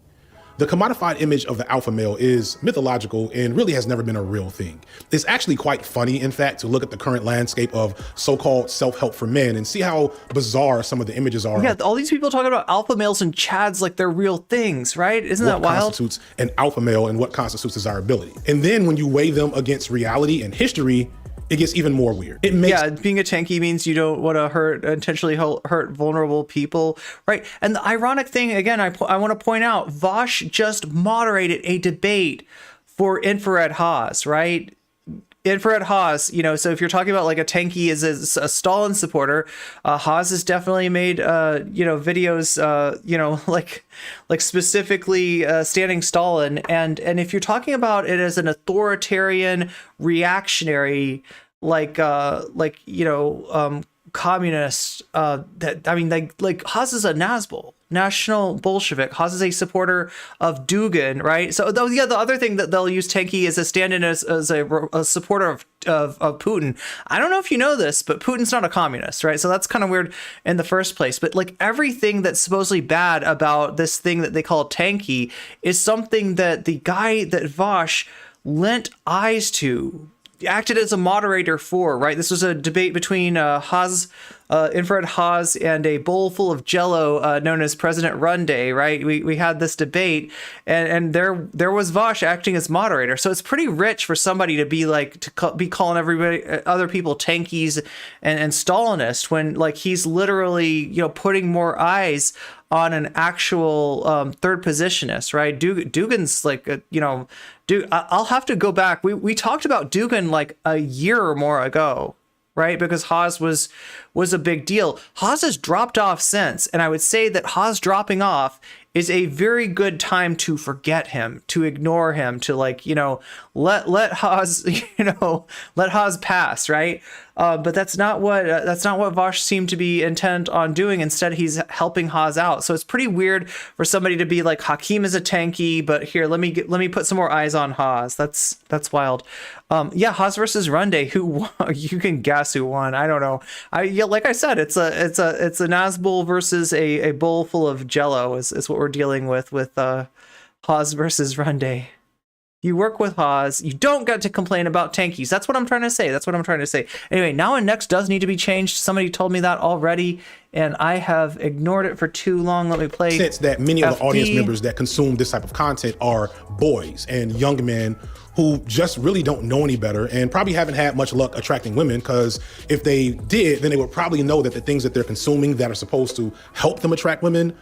The commodified image of the alpha male is mythological and really has never been a real thing. It's actually quite funny, in fact, to look at the current landscape of so-called self-help for men and see how bizarre some of the images are. Yeah, all these people talking about alpha males and chads like they're real things, right? Isn't that wild? What constitutes an alpha male and what constitutes desirability? And then when you weigh them against reality and history, it gets even more weird. Yeah, being a tanky means you don't want to intentionally hurt vulnerable people, right? And the ironic thing, again, I want to point out, Vaush just moderated a debate for Infrared Haas, right? Infrared Haas, you know, so if you're talking about like a tanky is a Stalin supporter, Haas has definitely made, you know, videos, you know, like specifically standing Stalin. And if you're talking about it as an authoritarian, reactionary, like you know, communist. That I mean, like Haas is a Nazbol, National Bolshevik. Haas is a supporter of Dugin, right? So the other thing that they'll use Tanky as a stand-in as a supporter of Putin. I don't know if you know this, but Putin's not a communist, right? So that's kind of weird in the first place. But like everything that's supposedly bad about this thing that they call Tanky is something that the guy that Vaush lent eyes to, acted as a moderator for, right? This was a debate between Infrared Haas and a bowl full of Jello known as President Runday, right? We had this debate, and there was Vaush acting as moderator. So it's pretty rich for somebody to be like be calling everybody, other people, tankies and Stalinist, when like he's literally putting more eyes on an actual third positionist, right? Dugin's like I'll have to go back. We talked about Dugin like a year or more ago, right? Because Haas was a big deal. Haas has dropped off since, and I would say that Haas dropping off is a very good time to forget him, to ignore him, to let Haas let Haas pass, right? But that's not what Vaush seemed to be intent on doing. Instead, he's helping Haas out. So it's pretty weird for somebody to be like, Hakeem is a tanky, but here, let me put some more eyes on Haas. That's wild. Haas versus Runday. Who won? You can guess who won. I don't know. Like I said, it's a Nazbol versus a bowl full of Jello is what we're dealing with Haas versus Runday. You work with Haas, you don't get to complain about tankies. That's what I'm trying to say. Anyway, now and next does need to be changed. Somebody told me that already, and I have ignored it for too long. Let me play. Since that many of the audience members that consume this type of content are boys and young men who just really don't know any better and probably haven't had much luck attracting women, because if they did, then they would probably know that the things that they're consuming that are supposed to help them attract women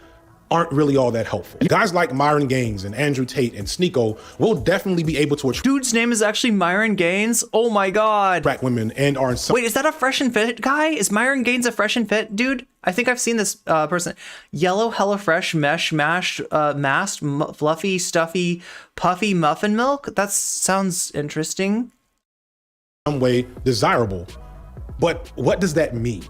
aren't really all that helpful. Guys like Myron Gaines and Andrew Tate and Sneeko will definitely be able to attract. Dude's name is actually Myron Gaines. Oh my god. Attract women and are in some. Wait, is that a Fresh and Fit guy? Is Myron Gaines a Fresh and Fit dude? I think I've seen this person. Yellow, hella fresh, mesh, mashed, masked, fluffy, stuffy, puffy muffin milk. That sounds interesting. Some way desirable, but what does that mean?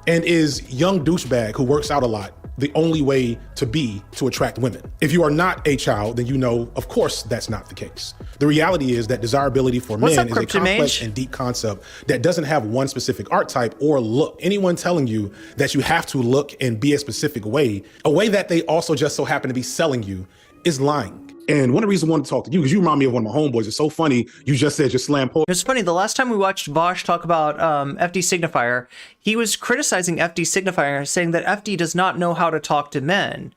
And is young douchebag who works out a lot the only way to attract women? If you are not a child, then you know, of course, that's not the case. The reality is that desirability for men is a complex and deep concept that doesn't have one specific archetype or look. Anyone telling you that you have to look and be a specific way, a way that they also just so happen to be selling you, is lying. And one of the reasons I wanted to talk to you, because you remind me of one of my homeboys. It's so funny, you just said your slam poetry. It's funny, the last time we watched Vaush talk about FD Signifier, he was criticizing FD Signifier, saying that FD does not know how to talk to men,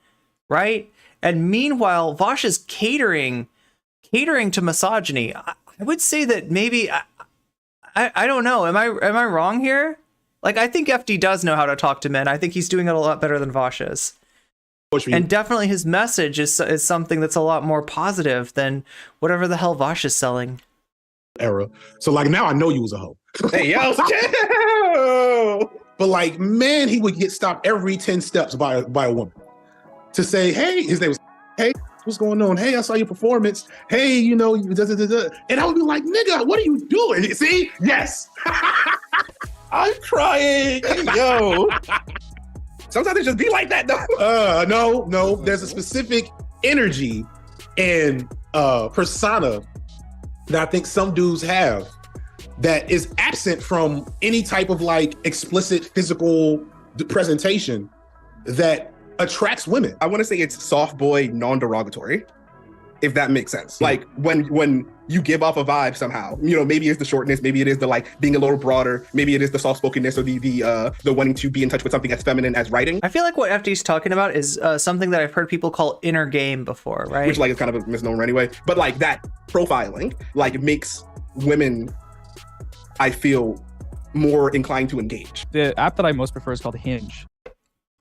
right? And meanwhile, Vaush is catering to misogyny. I would say that maybe, I don't know, am I wrong here? Like, I think FD does know how to talk to men. I think he's doing it a lot better than Vaush is. And definitely his message is something that's a lot more positive than whatever the hell Vaush is selling. Era. So like now I know you was a hoe. Hey, yo, but like, man, he would get stopped every 10 steps by a woman to say, hey, his name was, hey, what's going on? Hey, I saw your performance. Hey, you know, and I would be like, nigga, what are you doing? See? Yes. I'm crying. Yo. Sometimes it just be like that, though. No. There's a specific energy and persona that I think some dudes have that is absent from any type of like explicit physical presentation that attracts women. I want to say it's soft boy, non-derogatory, if that makes sense. Like when you give off a vibe somehow, you know, maybe it's the shortness, maybe it is the like being a little broader, maybe it is the soft-spokenness or the wanting to be in touch with something as feminine as writing. I feel like what FD's talking about is something that I've heard people call inner game before, right? Which like is kind of a misnomer anyway. But like that profiling like makes women, I feel, more inclined to engage. The app that I most prefer is called Hinge.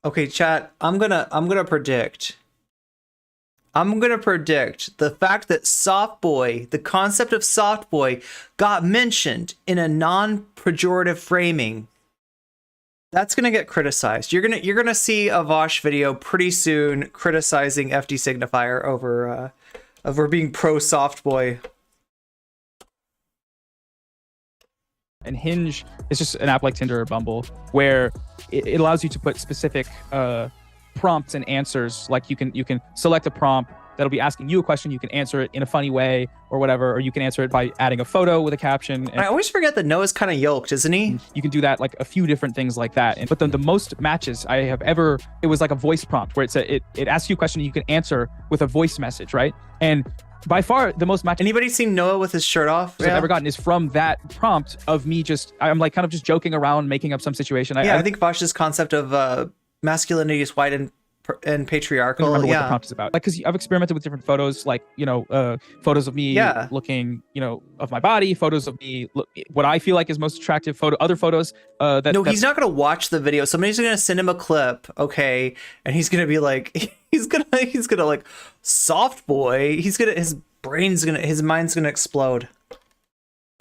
Okay, chat, I'm gonna predict the fact that soft boy, the concept of soft boy, got mentioned in a non-pejorative framing. That's gonna get criticized. You're gonna see a Vaush video pretty soon criticizing FD Signifier over being pro soft boy. And Hinge is just an app like Tinder or Bumble, where it allows you to put specific prompts and answers. Like you can select a prompt that'll be asking you a question. You can answer it in a funny way or whatever, or you can answer it by adding a photo with a caption. I always forget that Noah's kind of yoked, isn't he? You can do that, like a few different things like that. But the most matches I have ever, it was like a voice prompt where it asks you a question and you can answer with a voice message, right? And by far the most matches. Anybody seen Noah with his shirt off? I've ever gotten is from that prompt of me I'm like kind of just joking around, making up some situation. I think Vaush's concept of masculinity is white and patriarchal. I don't remember what the prompt is about. Like, because I've experimented with different photos, like, photos of me looking, of my body, photos of me, what I feel like is most attractive other photos. He's not going to watch the video. Somebody's going to send him a clip, okay? And he's going to be like, he's going to like, soft boy. His mind's going to explode.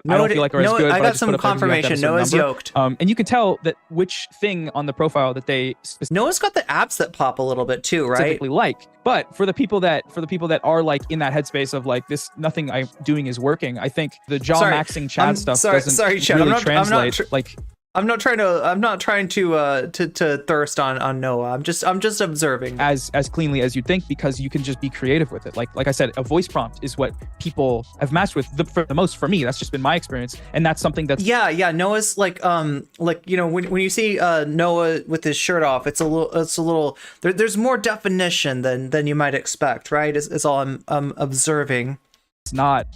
I don't feel like we're as good. I got some confirmation. Noah's yoked. And you can tell that which thing on the profile that they Noah's got the abs that pop a little bit too, right? Specifically like. But for the people that are like in that headspace of like this, nothing I'm doing is working. I think the jaw maxing Chad stuff doesn't really translate. I'm not trying to thirst on Noah. I'm just observing as cleanly as you'd think, because you can just be creative with it. Like I said, a voice prompt is what people have matched with for the most. For me, that's just been my experience, and that's something that's Noah's when you see Noah with his shirt off, it's a little there's more definition than you might expect, right? Is all I'm observing. It's not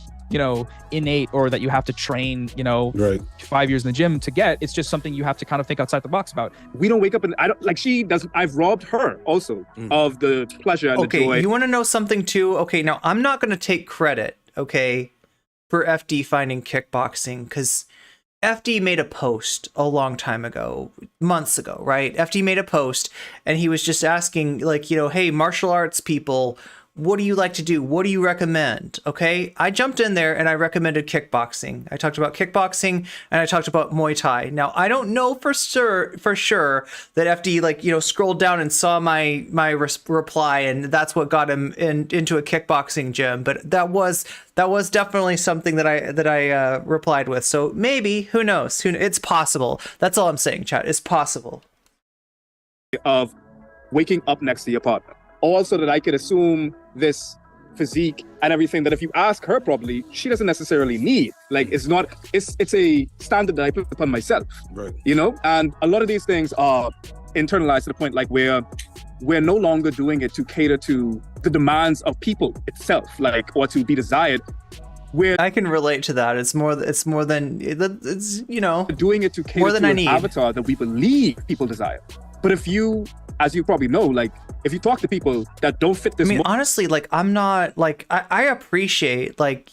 innate, or that you have to train 5 years in the gym to get. It's just something you have to kind of think outside the box about. We don't wake up and I don't like she doesn't. I've robbed her also of the pleasure and the joy. You want to know something too? Okay, now I'm not going to take credit, okay, for FD finding kickboxing, because FD made a post a long time ago, months ago, right? FD made a post and he was just asking, like, hey, martial arts people, what do you like to do? What do you recommend? Okay, I jumped in there and I recommended kickboxing. I talked about kickboxing and I talked about Muay Thai. Now I don't know for sure that FD scrolled down and saw my reply and that's what got him into a kickboxing gym. But that was definitely something that I replied with. So maybe, who knows? It's possible. That's all I'm saying, chat. It's possible. Of waking up next to your partner. Also that I could assume this physique and everything that if you ask her probably, she doesn't necessarily need. Like, it's a standard that I put upon myself, right? And a lot of these things are internalized to the point like where we're no longer doing it to cater to the demands of people itself, or to be desired. I can relate to that. It's more than doing it to cater to an avatar that we believe people desire. But if you, as you probably know, if you talk to people that don't fit this, honestly, I'm not I appreciate I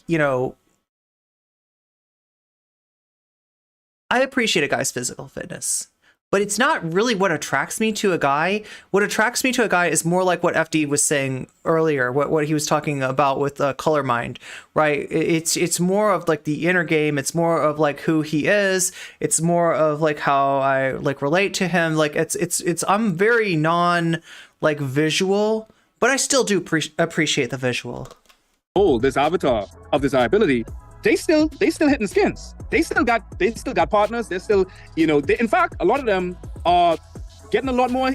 appreciate a guy's physical fitness, but it's not really what attracts me to a guy. What attracts me to a guy is more like what FD was saying earlier, what he was talking about with Color Mind, right? It's more of the inner game. It's more of who he is. It's more of how I relate to him. It's I'm very visual, but I still do appreciate the visual. This avatar of desirability, they still hitting skins. They still got partners. They're still, in fact, a lot of them are getting a lot more,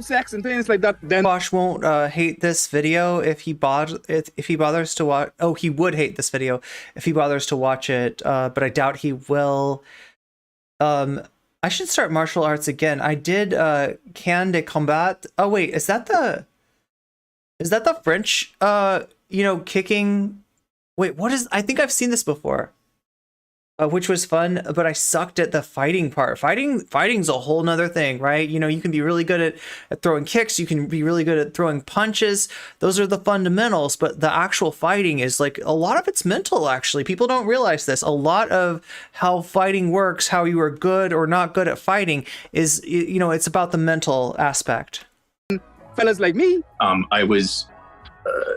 sex and things like that. Then Vaush won't hate this video if he bothers to watch. Oh, he would hate this video if he bothers to watch it, but I doubt he will. I should start martial arts again. I did Can de Combat. Oh wait, is that the French kicking? Wait, what is? I think I've seen this before, which was fun, but I sucked at the fighting part. Fighting's a whole nother thing, right? You can be really good at throwing kicks. You can be really good at throwing punches. Those are the fundamentals, but the actual fighting is a lot of it's mental, actually. People don't realize this. A lot of how fighting works, how you are good or not good at fighting is, it's about the mental aspect. Fellas like me. I was,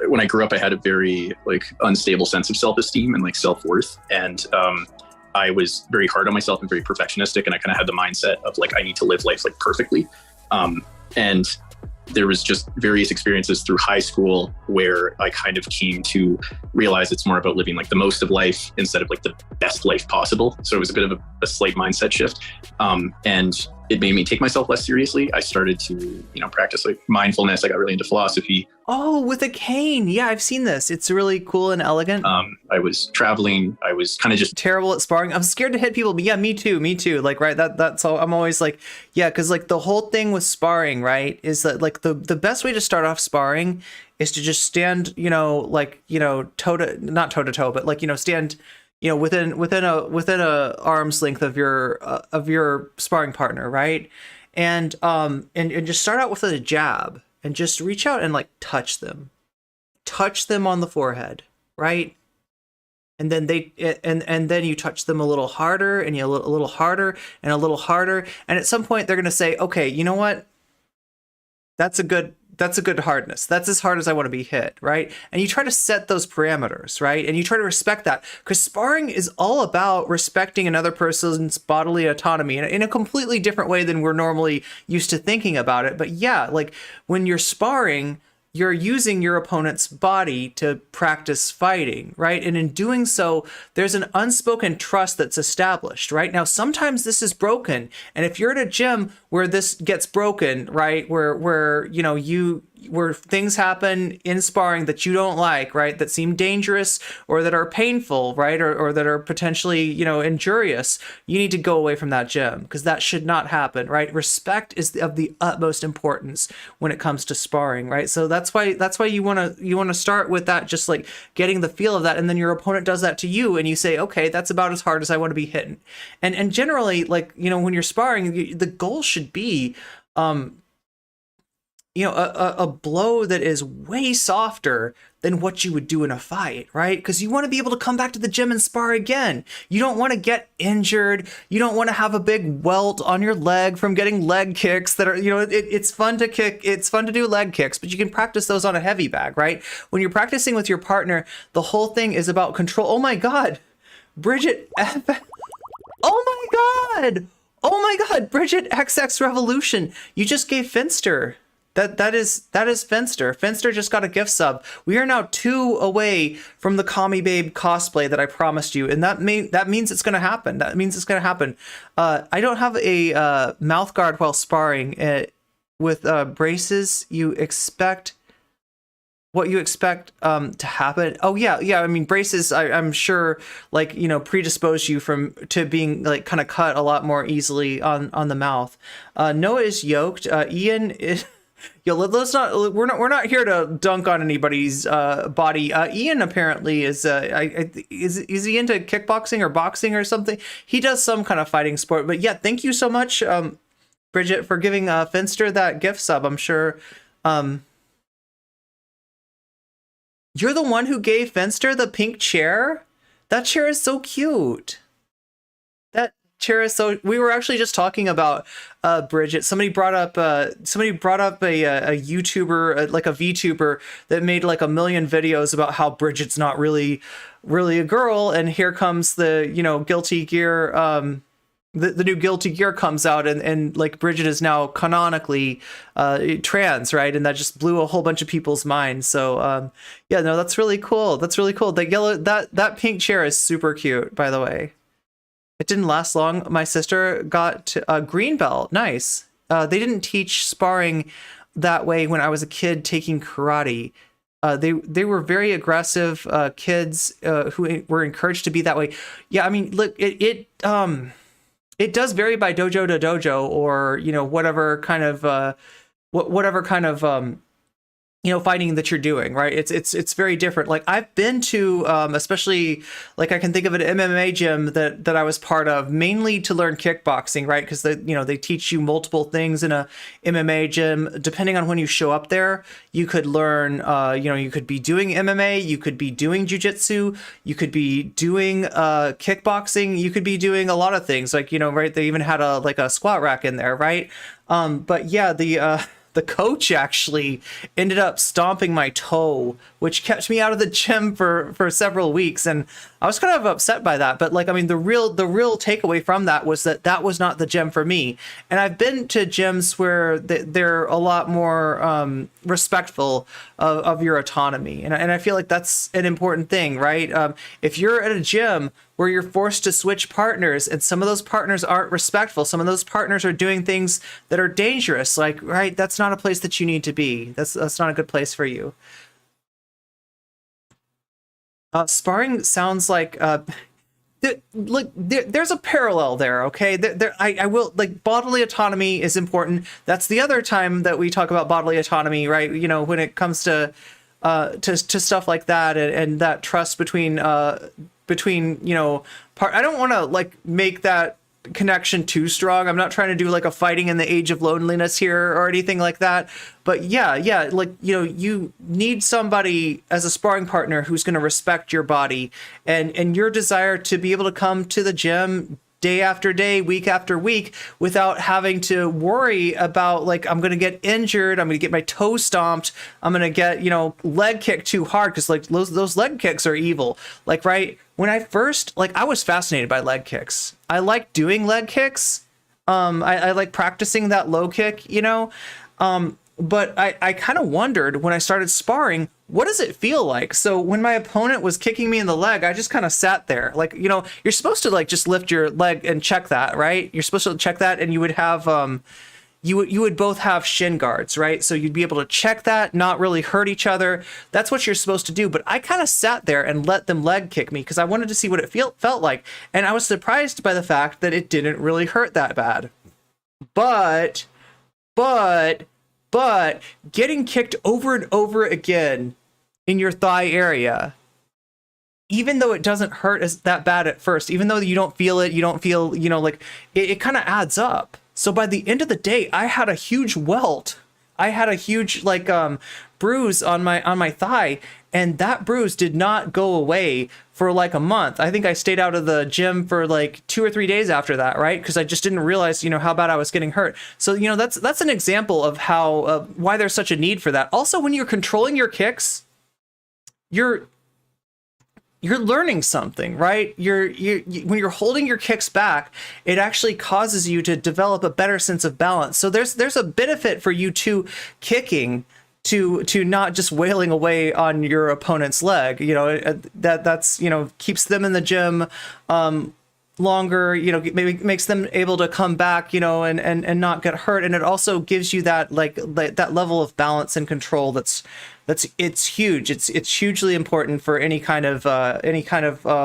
when I grew up, I had a very unstable sense of self-esteem and self-worth. And I was very hard on myself and very perfectionistic. And I kind of had the mindset of I need to live life perfectly. And there was just various experiences through high school where I kind of came to realize it's more about living like the most of life instead of like the best life possible. So it was a bit of a slight mindset shift. And it made me take myself less seriously. I started to, practice like mindfulness. I got really into philosophy. Oh, with a cane. Yeah, I've seen this. It's really cool and elegant. I was traveling. I was kind of just terrible at sparring. I'm scared to hit people, but yeah, me too. Like, right. That's all. I'm always like, yeah, because like the whole thing with sparring, right, is that like the best way to start off sparring is to just stand, not toe to toe, but like, stand, within a arm's length of your sparring partner, right? And just start out with a jab and just reach out and like touch them on the forehead, right? And then then you touch them a little harder and a little harder and a little harder. And at some point they're going to say, okay, you know what? That's a good hardness. That's as hard as I want to be hit, right? And you try to set those parameters, right? And you try to respect that, because sparring is all about respecting another person's bodily autonomy in a completely different way than we're normally used to thinking about it. But yeah, like when you're sparring, you're using your opponent's body to practice fighting, right? And in doing so, there's an unspoken trust that's established, right? Now, sometimes this is broken. And if you're at a gym where this gets broken, right, where things happen in sparring that you don't like, right, that seem dangerous or that are painful, right, or that are potentially, injurious, you need to go away from that gym, because that should not happen, right? Respect is of the utmost importance when it comes to sparring, right? So that's why you want to start with that, just like getting the feel of that, and then your opponent does that to you, and you say, okay, that's about as hard as I want to be hitting. And generally, like, when you're sparring, the goal should be a blow that is way softer than what you would do in a fight, right? Because you want to be able to come back to the gym and spar again. You don't want to get injured. You don't want to have a big welt on your leg from getting leg kicks that are, it's fun to kick. It's fun to do leg kicks, but you can practice those on a heavy bag, right? When you're practicing with your partner, the whole thing is about control. Oh my God, Bridget. Oh my God, Bridget XX Revolution. You just gave Finster. That is Finster. Finster just got a gift sub. We are now 2 away from the Kami Babe cosplay that I promised you, and that means it's gonna happen. I don't have a mouth guard while sparring. With braces, you expect what you expect to happen. Oh yeah. I mean, braces, I'm sure, like, predispose you to being like kind of cut a lot more easily on the mouth. Noah is yoked. Ian is. Yo, let's not. We're not here to dunk on anybody's body. Ian apparently is he into kickboxing or boxing or something? He does some kind of fighting sport. But yeah, thank you so much, Bridget, for giving Finster that gift sub. I'm sure. You're the one who gave Finster the pink chair? That chair is so cute. That chair is so... We were actually just talking about Bridget. Somebody brought up a YouTuber, like a VTuber, that made like 1 million videos about how Bridget's not really a girl, and here comes the, Guilty Gear... The new Guilty Gear comes out, and like Bridget is now canonically trans, right? And that just blew a whole bunch of people's minds. So yeah, no, that's really cool. That pink chair is super cute, by the way. It didn't last long. My sister got a green belt. Nice. They didn't teach sparring that way when I was a kid taking karate. They were very aggressive kids who were encouraged to be that way. Yeah, I mean, look, it does vary by dojo to dojo, or whatever kind of fighting that you're doing, right? It's very different. Like I've been to especially, like I can think of an MMA gym that I was part of, mainly to learn kickboxing, right? Because they teach you multiple things in a MMA gym. Depending on when you show up there, you could learn. You could be doing MMA, you could be doing jujitsu, you could be doing kickboxing, you could be doing a lot of things. Like right, they even had a squat rack in there, right? But yeah, the coach actually ended up stomping my toe, which kept me out of the gym for several weeks, and I was kind of upset by that. But like, I mean, the real takeaway from that was that was not the gym for me. And I've been to gyms where they're a lot more respectful of your autonomy, and I feel like that's an important thing, right? If you're at a gym where you're forced to switch partners and some of those partners aren't respectful, some of those partners are doing things that are dangerous, like, right, that's not a place that you need to be. That's not a good place for you. Sparring sounds like there's a parallel there, okay? I will, like, bodily autonomy is important. That's the other time that we talk about bodily autonomy, right? You know, when it comes to stuff like that, and that trust between you know, I don't want to like make that connection too strong. I'm not trying to do like a fighting in the age of loneliness here or anything like that. But yeah, like, you know, you need somebody as a sparring partner who's going to respect your body and your desire to be able to come to the gym day after day, week after week, without having to worry about, like, I'm going to get injured, I'm going to get my toe stomped, I'm going to get, you know, leg kicked too hard, because like those leg kicks are evil. Like, right, when I first, like, I was fascinated by leg kicks. I like doing leg kicks. I like practicing that low kick, you know. But I kind of wondered when I started sparring, what does it feel like? So when my opponent was kicking me in the leg, I just kind of sat there. Like, you know, you're supposed to like just lift your leg and check that, right? You're supposed to check that, and you would have you would both have shin guards, right? So you'd be able to check that, not really hurt each other. That's what you're supposed to do. But I kind of sat there and let them leg kick me because I wanted to see what it felt like. And I was surprised by the fact that it didn't really hurt that bad. But getting kicked over and over again in your thigh area, even though it doesn't hurt as that bad at first, even though you don't feel it, you don't feel, you know, like it kind of adds up. So by the end of the day, I had a huge welt. I had a huge like bruise on my thigh, and that bruise did not go away for like a month. I think I stayed out of the gym for like 2 or 3 days after that, right? Because I just didn't realize, you know, how bad I was getting hurt. So, you know, that's an example of how why there's such a need for that. Also, when you're controlling your kicks, you're learning something, right? When you're holding your kicks back, it actually causes you to develop a better sense of balance. So there's a benefit for you to kicking, to not just wailing away on your opponent's leg. You know, that's, you know, keeps them in the gym longer, you know, maybe makes them able to come back, you know, and not get hurt. And it also gives you that like that level of balance and control it's huge. It's hugely important for any kind of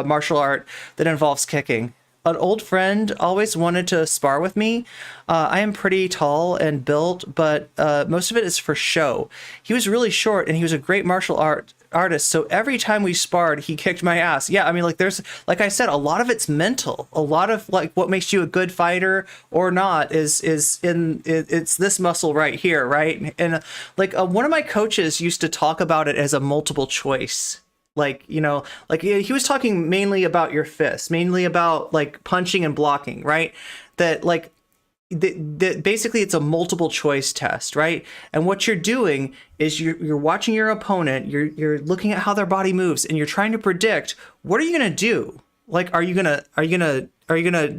martial art that involves kicking. An old friend always wanted to spar with me. I am pretty tall and built, but most of it is for show. He was really short, and he was a great martial artist. So every time we sparred, he kicked my ass. Yeah, I mean, like, there's, like I said, a lot of it's mental. A lot of like what makes you a good fighter or not is it's this muscle right here, right? And like one of my coaches used to talk about it as a multiple choice. Like, you know, like he was talking mainly about your fists, mainly about like punching and blocking, right? That like basically it's a multiple choice test, right? And what you're doing is you're watching your opponent, you're looking at how their body moves, and you're trying to predict, what are you gonna do? Like, are you gonna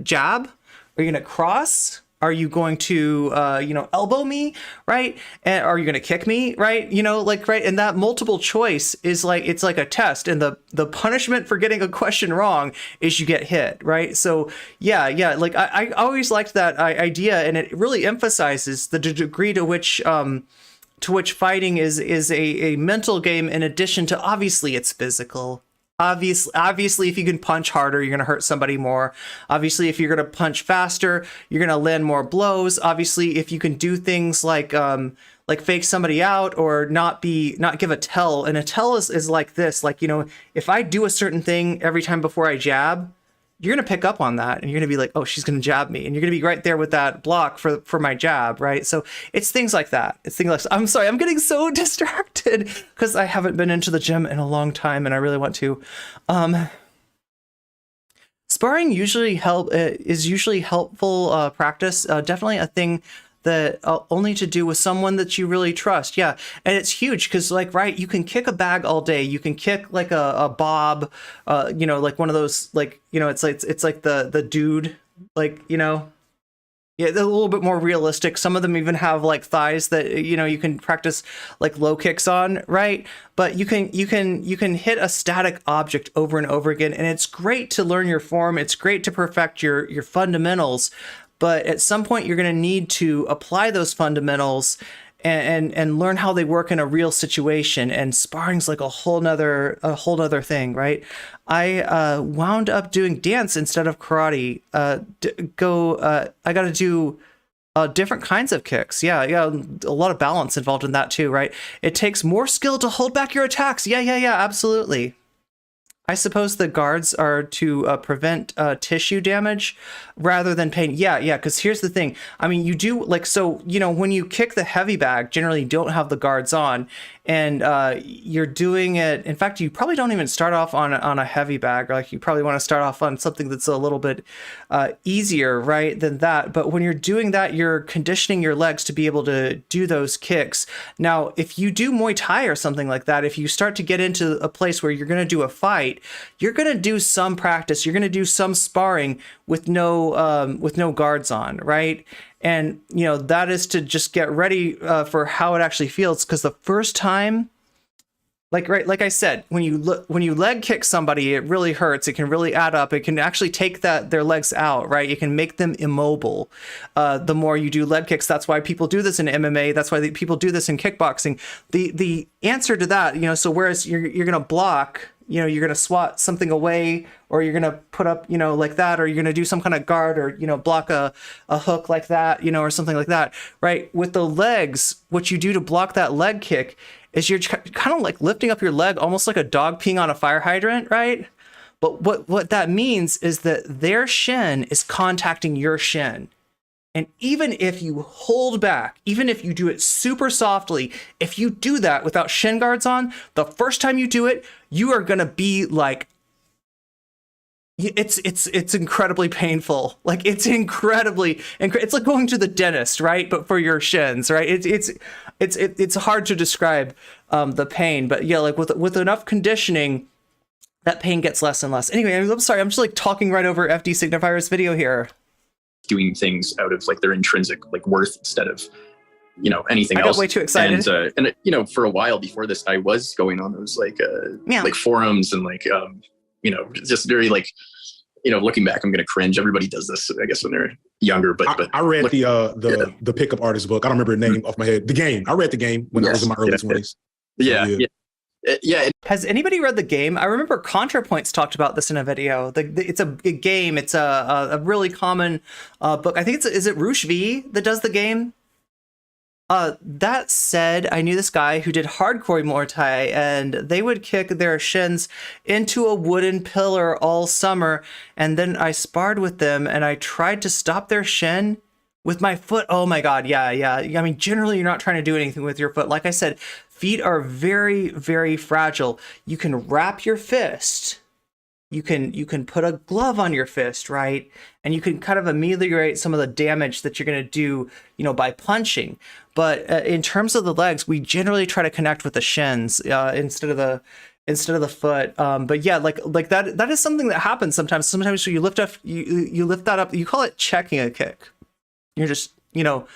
jab? Are you gonna cross? Are you going to, elbow me, right? And are you going to kick me, right? You know, like, right? And that multiple choice is like, it's like a test. And the punishment for getting a question wrong is you get hit, right? So yeah. Like I always liked that idea, and it really emphasizes the degree to which fighting is a mental game, in addition to, obviously, it's physical. Obviously, if you can punch harder, you're going to hurt somebody more. Obviously, if you're going to punch faster, you're going to land more blows. Obviously, if you can do things like fake somebody out or not give a tell. And a tell is like this, like, you know, if I do a certain thing every time before I jab, you're going to pick up on that, and you're going to be like, oh, she's going to jab me. And you're going to be right there with that block for my jab, right? So it's things like that. I'm sorry, I'm getting so distracted because I haven't been into the gym in a long time, and I really want to. Sparring is usually helpful practice. Definitely a thing that only to do with someone that you really trust. Yeah. And it's huge because, like, right, you can kick a bag all day. You can kick like a bob, you know, like one of those, like, you know, it's like the dude, like, you know, yeah, they're a little bit more realistic. Some of them even have like thighs that, you know, you can practice like low kicks on, right? But you can hit a static object over and over again, and it's great to learn your form. It's great to perfect your fundamentals, but at some point you're going to need to apply those fundamentals and learn how they work in a real situation. And sparring's like a whole nother thing, right? I wound up doing dance instead of karate. I got to do different kinds of kicks. Yeah, a lot of balance involved in that too, right? It takes more skill to hold back your attacks. Yeah, absolutely. I suppose the guards are to prevent tissue damage rather than pain. Yeah, because here's the thing. I mean, you do, like, so, you know, when you kick the heavy bag, generally you don't have the guards on, and you're doing it. In fact, you probably don't even start off on a heavy bag. Like, you probably want to start off on something that's a little bit easier, right, than that. But when you're doing that, you're conditioning your legs to be able to do those kicks. Now, if you do Muay Thai or something like that, if you start to get into a place where you're going to do a fight, you're going to do some practice. You're going to do some sparring with no guards on, right? And, you know, that is to just get ready for how it actually feels. Because the first time, like I said, when you leg kick somebody, it really hurts. It can really add up. It can actually take their legs out, right? It can make them immobile. The more you do leg kicks, that's why people do this in MMA. That's why people do this in kickboxing. The answer to that, you know, so whereas you're going to block, you know, you're going to swat something away, or you're going to put up, you know, like that, or you're going to do some kind of guard, or, you know, block a hook like that, you know, or something like that, right? With the legs, what you do to block that leg kick is you're kind of like lifting up your leg, almost like a dog peeing on a fire hydrant, right? But what that means is that their shin is contacting your shin. And even if you hold back, even if you do it super softly, if you do that without shin guards on, the first time you do it, you are going to be like, it's incredibly painful. Like, it's it's like going to the dentist, right? But for your shins, right? It's hard to describe the pain, but yeah, like with enough conditioning, that pain gets less and less. Anyway, I'm sorry, I'm just like talking right over FD Signifier's video here. Doing things out of like their intrinsic like worth instead of, you know, anything else. I got way too excited. And you know, for a while before this, I was going on those like forums and like you know, just very like, you know, looking back, I'm gonna cringe. Everybody does this, I guess, when they're younger. But I read the pickup artist book. I don't remember the name off my head. The Game. I read The Game when I was in my early 20s. Yeah. Has anybody read The Game? I remember ContraPoints talked about this in a video. It's a game. It's a really common book. I think is it Roosh V that does The Game? That said, I knew this guy who did hardcore Muay Thai, and they would kick their shins into a wooden pillar all summer. And then I sparred with them, and I tried to stop their shin with my foot. Oh my God, yeah. I mean, generally, you're not trying to do anything with your foot. Like I said, feet are very, very fragile. You can wrap your fist. You can put a glove on your fist, right? And you can kind of ameliorate some of the damage that you're going to do, you know, by punching. But in terms of the legs, we generally try to connect with the shins instead of the foot. But yeah, like that is something that happens sometimes. Sometimes when you lift up, you lift that up. You call it checking a kick. You're just, you know,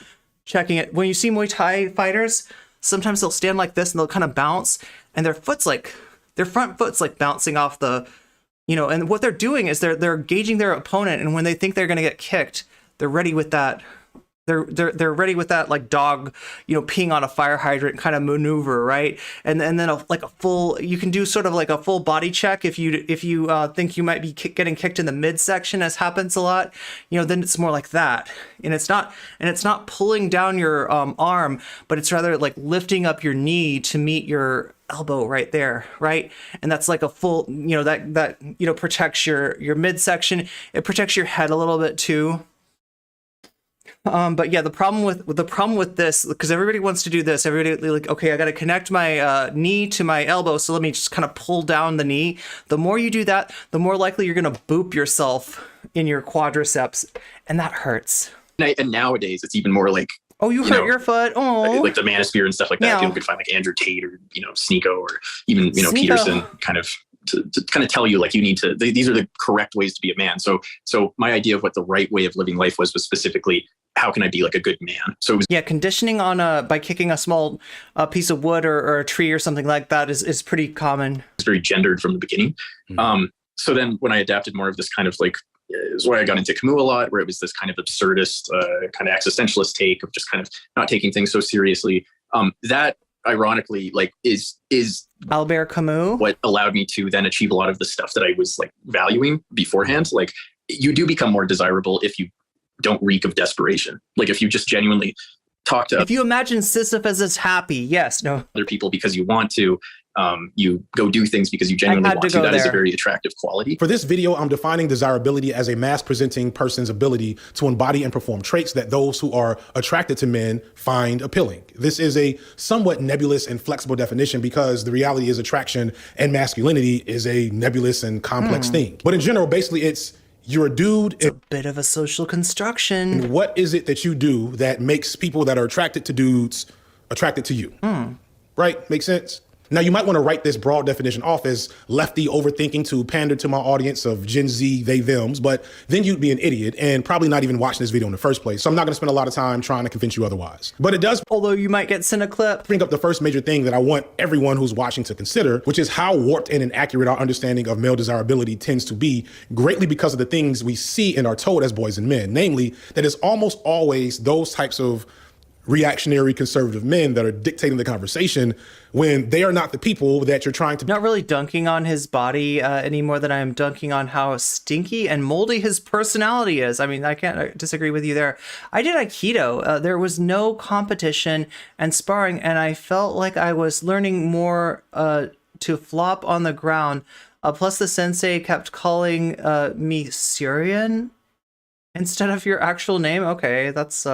checking it. When you see Muay Thai fighters, sometimes they'll stand like this and they'll kind of bounce, and their front foot's like bouncing off the, you know, and what they're doing is they're gauging their opponent, and when they think they're going to get kicked, they're ready with that. They're ready with that, like dog, you know, peeing on a fire hydrant kind of maneuver, right? And then you can do sort of like a full body check if you think you might be getting kicked in the midsection, as happens a lot. You know, then it's more like that, and it's not pulling down your arm, but it's rather like lifting up your knee to meet your elbow right there, right? And that's like a full, you know, that you know, protects your midsection. It protects your head a little bit too. But yeah, the problem with this, because everybody wants to do this, everybody like, okay, I got to connect my knee to my elbow, so let me just kind of pull down the knee. The more you do that, the more likely you're going to boop yourself in your quadriceps, and that hurts. And nowadays, it's even more like Oh, you hurt your foot. Oh, like the manosphere and stuff like that. Yeah. People could find like Andrew Tate or, Sneeko or even, Sneeko. Peterson kind of to kind of tell you like you need to, these are the correct ways to be a man. So my idea of what the right way of living life was specifically, how can I be like a good man? So it was conditioning on by kicking a small piece of wood or a tree or something like that is pretty common. It's very gendered from the beginning. So then when I adapted more of this kind of like, is where I got into Camus a lot, where it was this kind of absurdist, kind of existentialist take of just kind of not taking things so seriously. That ironically, like is Albert Camus, what allowed me to then achieve a lot of the stuff that I was like valuing beforehand. Like you do become more desirable if you don't reek of desperation. Like if you just genuinely talk to, if you imagine Sisyphus as happy, yes, no, other people because you want to, you go do things because you genuinely want to. That is a very attractive quality. For this video, I'm defining desirability as a mass-presenting person's ability to embody and perform traits that those who are attracted to men find appealing. This is a somewhat nebulous and flexible definition because the reality is attraction and masculinity is a nebulous and complex thing. But in general, basically it's you're a dude. It's a bit of a social construction. And what is it that you do that makes people that are attracted to dudes attracted to you? Right? Makes sense? Now, you might want to write this broad definition off as lefty overthinking to pander to my audience of Gen Z, they, thems, but then you'd be an idiot and probably not even watching this video in the first place. So I'm not going to spend a lot of time trying to convince you otherwise. But it does, although you might get Cineclip, bring up the first major thing that I want everyone who's watching to consider, which is how warped and inaccurate our understanding of male desirability tends to be, greatly because of the things we see and are told as boys and men, namely that it's almost always those types of reactionary conservative men that are dictating the conversation when they are not the people that you're trying to. Not really dunking on his body any more than I am dunking on how stinky and moldy his personality is. I mean, I can't disagree with you there. I did Aikido. There was no competition and sparring, and I felt like I was learning more to flop on the ground. Plus, the sensei kept calling me Syrian instead of your actual name. Okay, that's...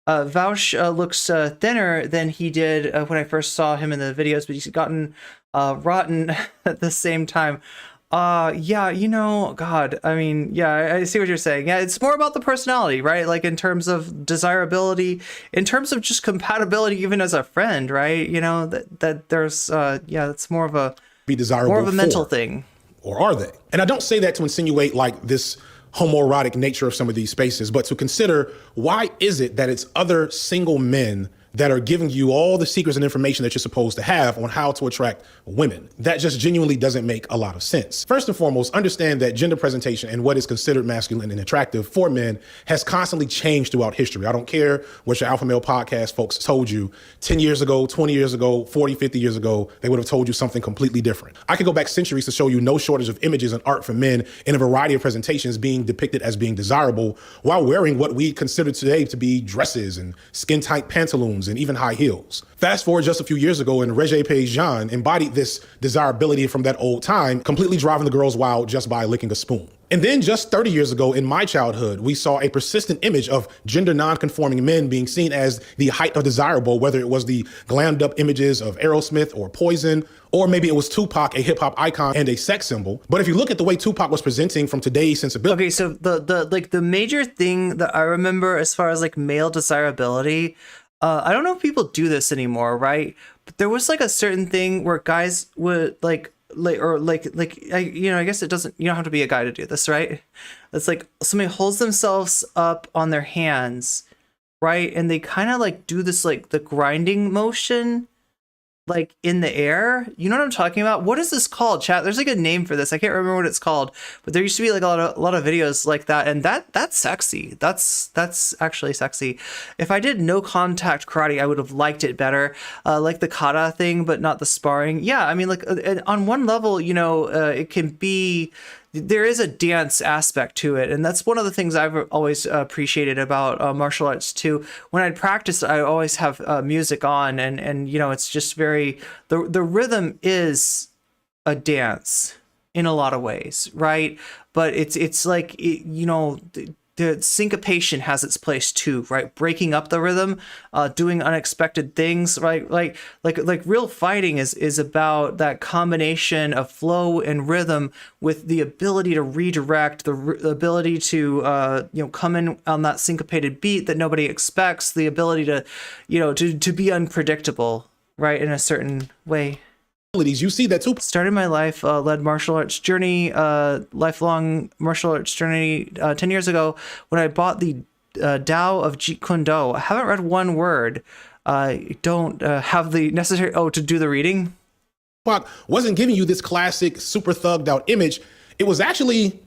Vaush looks thinner than he did when I first saw him in the videos, but he's gotten rotten at the same time. Yeah, God, I mean, yeah, I see what you're saying. Yeah, it's more about the personality, right? Like in terms of desirability, in terms of just compatibility, even as a friend, right? That there's, it's more of a be desirable, more of a mental thing. Or are they? And I don't say that to insinuate like this homoerotic nature of some of these spaces, but to consider why is it that it's other single men that are giving you all the secrets and information that you're supposed to have on how to attract women. That just genuinely doesn't make a lot of sense. First and foremost, understand that gender presentation and what is considered masculine and attractive for men has constantly changed throughout history. I don't care what your Alpha Male podcast folks told you 10 years ago, 20 years ago, 40, 50 years ago, they would have told you something completely different. I could go back centuries to show you no shortage of images and art for men in a variety of presentations being depicted as being desirable while wearing what we consider today to be dresses and skin-tight pantaloons and even high heels. Fast forward just a few years ago, and Regé Page-Jean embodied this desirability from that old time, completely driving the girls wild just by licking a spoon. And then just 30 years ago in my childhood, we saw a persistent image of gender non-conforming men being seen as the height of desirable, whether it was the glammed up images of Aerosmith or Poison, or maybe it was Tupac, a hip hop icon and a sex symbol. But if you look at the way Tupac was presenting from today's sensibility. Okay, so the major thing that I remember as far as like male desirability, I don't know if people do this anymore, right? But there was like a certain thing where guys would I guess it doesn't, you don't have to be a guy to do this, right? It's like somebody holds themselves up on their hands, right? And they kind of like do this, like the grinding motion, like in the air. You know what I'm talking about? What is this called, chat? There's like a name for this. I can't remember what it's called, but there used to be like a lot of videos like that, and that's sexy. That's actually sexy. If I did no contact karate, I would have liked it better, like the kata thing, but not the sparring. Yeah, I mean, like on one level, it can be. There is a dance aspect to it, and that's one of the things I've always appreciated about martial arts too. When I'd practice, I always have music on, and it's just very the rhythm is a dance in a lot of ways, right? But it's like the syncopation has its place too, right? Breaking up the rhythm, doing unexpected things, right? Like real fighting is about that combination of flow and rhythm with the ability to redirect, the ability to come in on that syncopated beat that nobody expects, the ability to to be unpredictable, right, in a certain way. You see that too. Started my life, led martial arts journey, lifelong martial arts journey 10 years ago when I bought the Tao of Jeet Kune Do. I haven't read one word. I don't have the necessary, to do the reading. Pac wasn't giving you this classic super thugged out image. It was actually,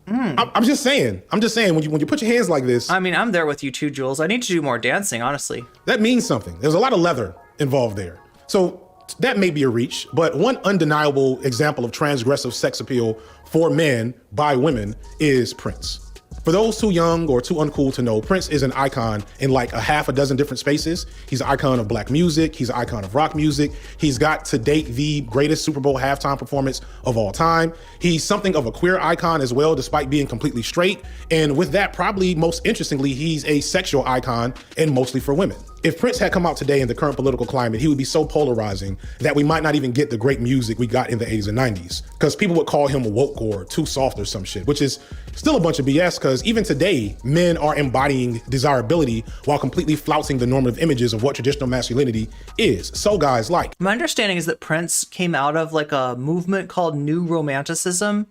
I'm just saying, when you put your hands like this. I mean, I'm there with you too, Jules. I need to do more dancing, honestly. That means something. There's a lot of leather involved there. So that may be a reach, but one undeniable example of transgressive sex appeal for men by women is Prince. For those too young or too uncool to know, Prince is an icon in like a half a dozen different spaces. He's an icon of black music. He's an icon of rock music. He's got to date the greatest Super Bowl halftime performance of all time. He's something of a queer icon as well, despite being completely straight. And with that, probably most interestingly, he's a sexual icon and mostly for women. If Prince had come out today in the current political climate, he would be so polarizing that we might not even get the great music we got in the 80s and 90s. Because people would call him woke or too soft or some shit, which is still a bunch of BS, because even today, men are embodying desirability while completely flouting the normative images of what traditional masculinity is. So guys, like. My understanding is that Prince came out of like a movement called New Romanticism.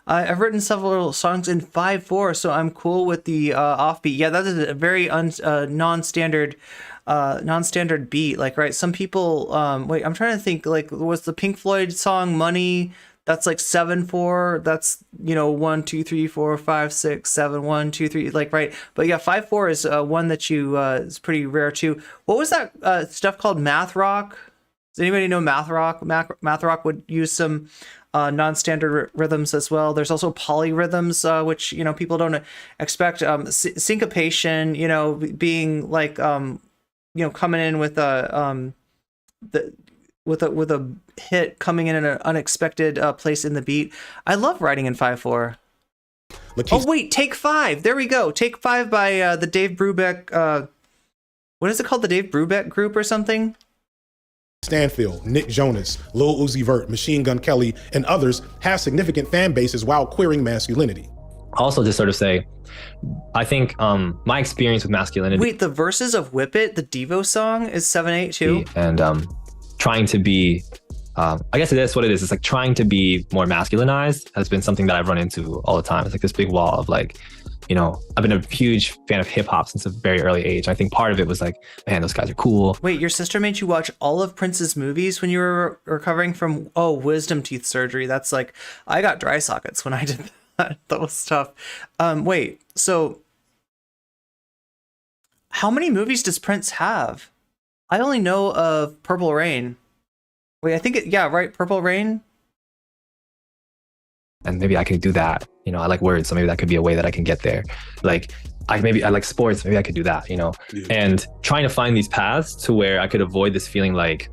I've written several songs in 5/4, so I'm cool with the offbeat. Yeah, that is a very non-standard beat. Like, right, some people, wait, I'm trying to think, like, was the Pink Floyd song Money? That's like 7/4. That's 1 2 3 4 5 6 7 1 2 3. Like, right. But yeah, 5/4 is one that is pretty rare too. What was that stuff called? Math rock. Does anybody know math rock? Math rock would use some non-standard rhythms as well. There's also polyrhythms, which people don't expect. Syncopation, being like coming in with a with a hit coming in at an unexpected place in the beat. I love writing in 5/4. Oh wait, Take 5. There we go. Take 5 by the Dave Brubeck. What is it called? The Dave Brubeck Group or something? Stanfield, Nick Jonas, Lil Uzi Vert, Machine Gun Kelly, and others have significant fan bases while queering masculinity. Also, to sort of say, I think my experience with masculinity. Wait, the verses of Whip It, the Devo song, is 7/8 too? And trying to be, I guess it is what it is. It's like trying to be more masculinized has been something that I've run into all the time. It's like this big wall of like, I've been a huge fan of hip hop since a very early age. I think part of it was like, man, those guys are cool. Wait, your sister made you watch all of Prince's movies when you were recovering from, wisdom teeth surgery. That's like, I got dry sockets when I did that. That was tough. Wait, so how many movies does Prince have? I only know of Purple Rain. Wait, I think Purple Rain. And maybe I can do that. I like words, so maybe that could be a way that I can get there. Like, I like sports, maybe I could do that, Yeah. And trying to find these paths to where I could avoid this feeling like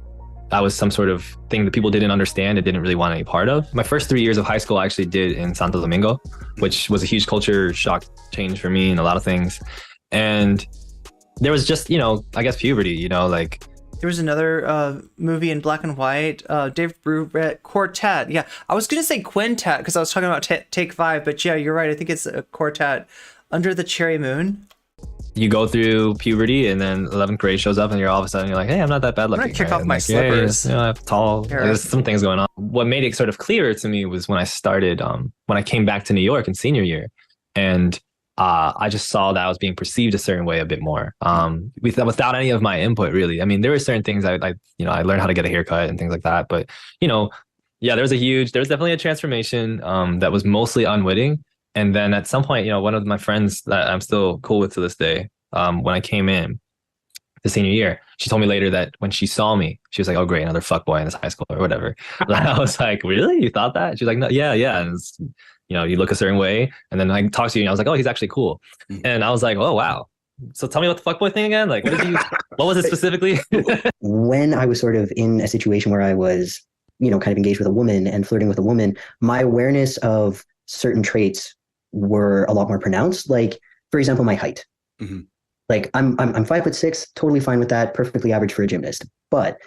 I was some sort of thing that people didn't understand and didn't really want any part of. My first 3 years of high school I actually did in Santo Domingo, which was a huge culture shock change for me and a lot of things. And there was just, I guess puberty, like. There was another movie in black and white, Dave Brubeck, Quartet. Yeah, I was going to say Quintet because I was talking about Take 5, but yeah, you're right. I think it's a Quartet. Under the Cherry Moon. You go through puberty and then 11th grade shows up and you're all of a sudden, you're like, hey, I'm not that bad looking. I'm going to kick off my slippers. I have tall, there's some things going on. What made it sort of clearer to me was when I started, when I came back to New York in senior year. And I just saw that I was being perceived a certain way a bit more, without any of my input, really. I mean, there were certain things I learned how to get a haircut and things like that. But, there was definitely a transformation that was mostly unwitting. And then at some point, one of my friends that I'm still cool with to this day, when I came in the senior year, she told me later that when she saw me, she was like, oh, great, another fuckboy in this high school or whatever. I was like, really? You thought that? She's like, no, yeah. And it's, you look a certain way, and then I talked to you, and I was like, oh, he's actually cool. And I was like, oh, wow. So tell me about the fuckboy thing again. Like, what was it specifically? When I was sort of in a situation where I was, kind of engaged with a woman and flirting with a woman, my awareness of certain traits were a lot more pronounced. Like, for example, my height. Like I'm 5'6", totally fine with that, perfectly average for a gymnast. But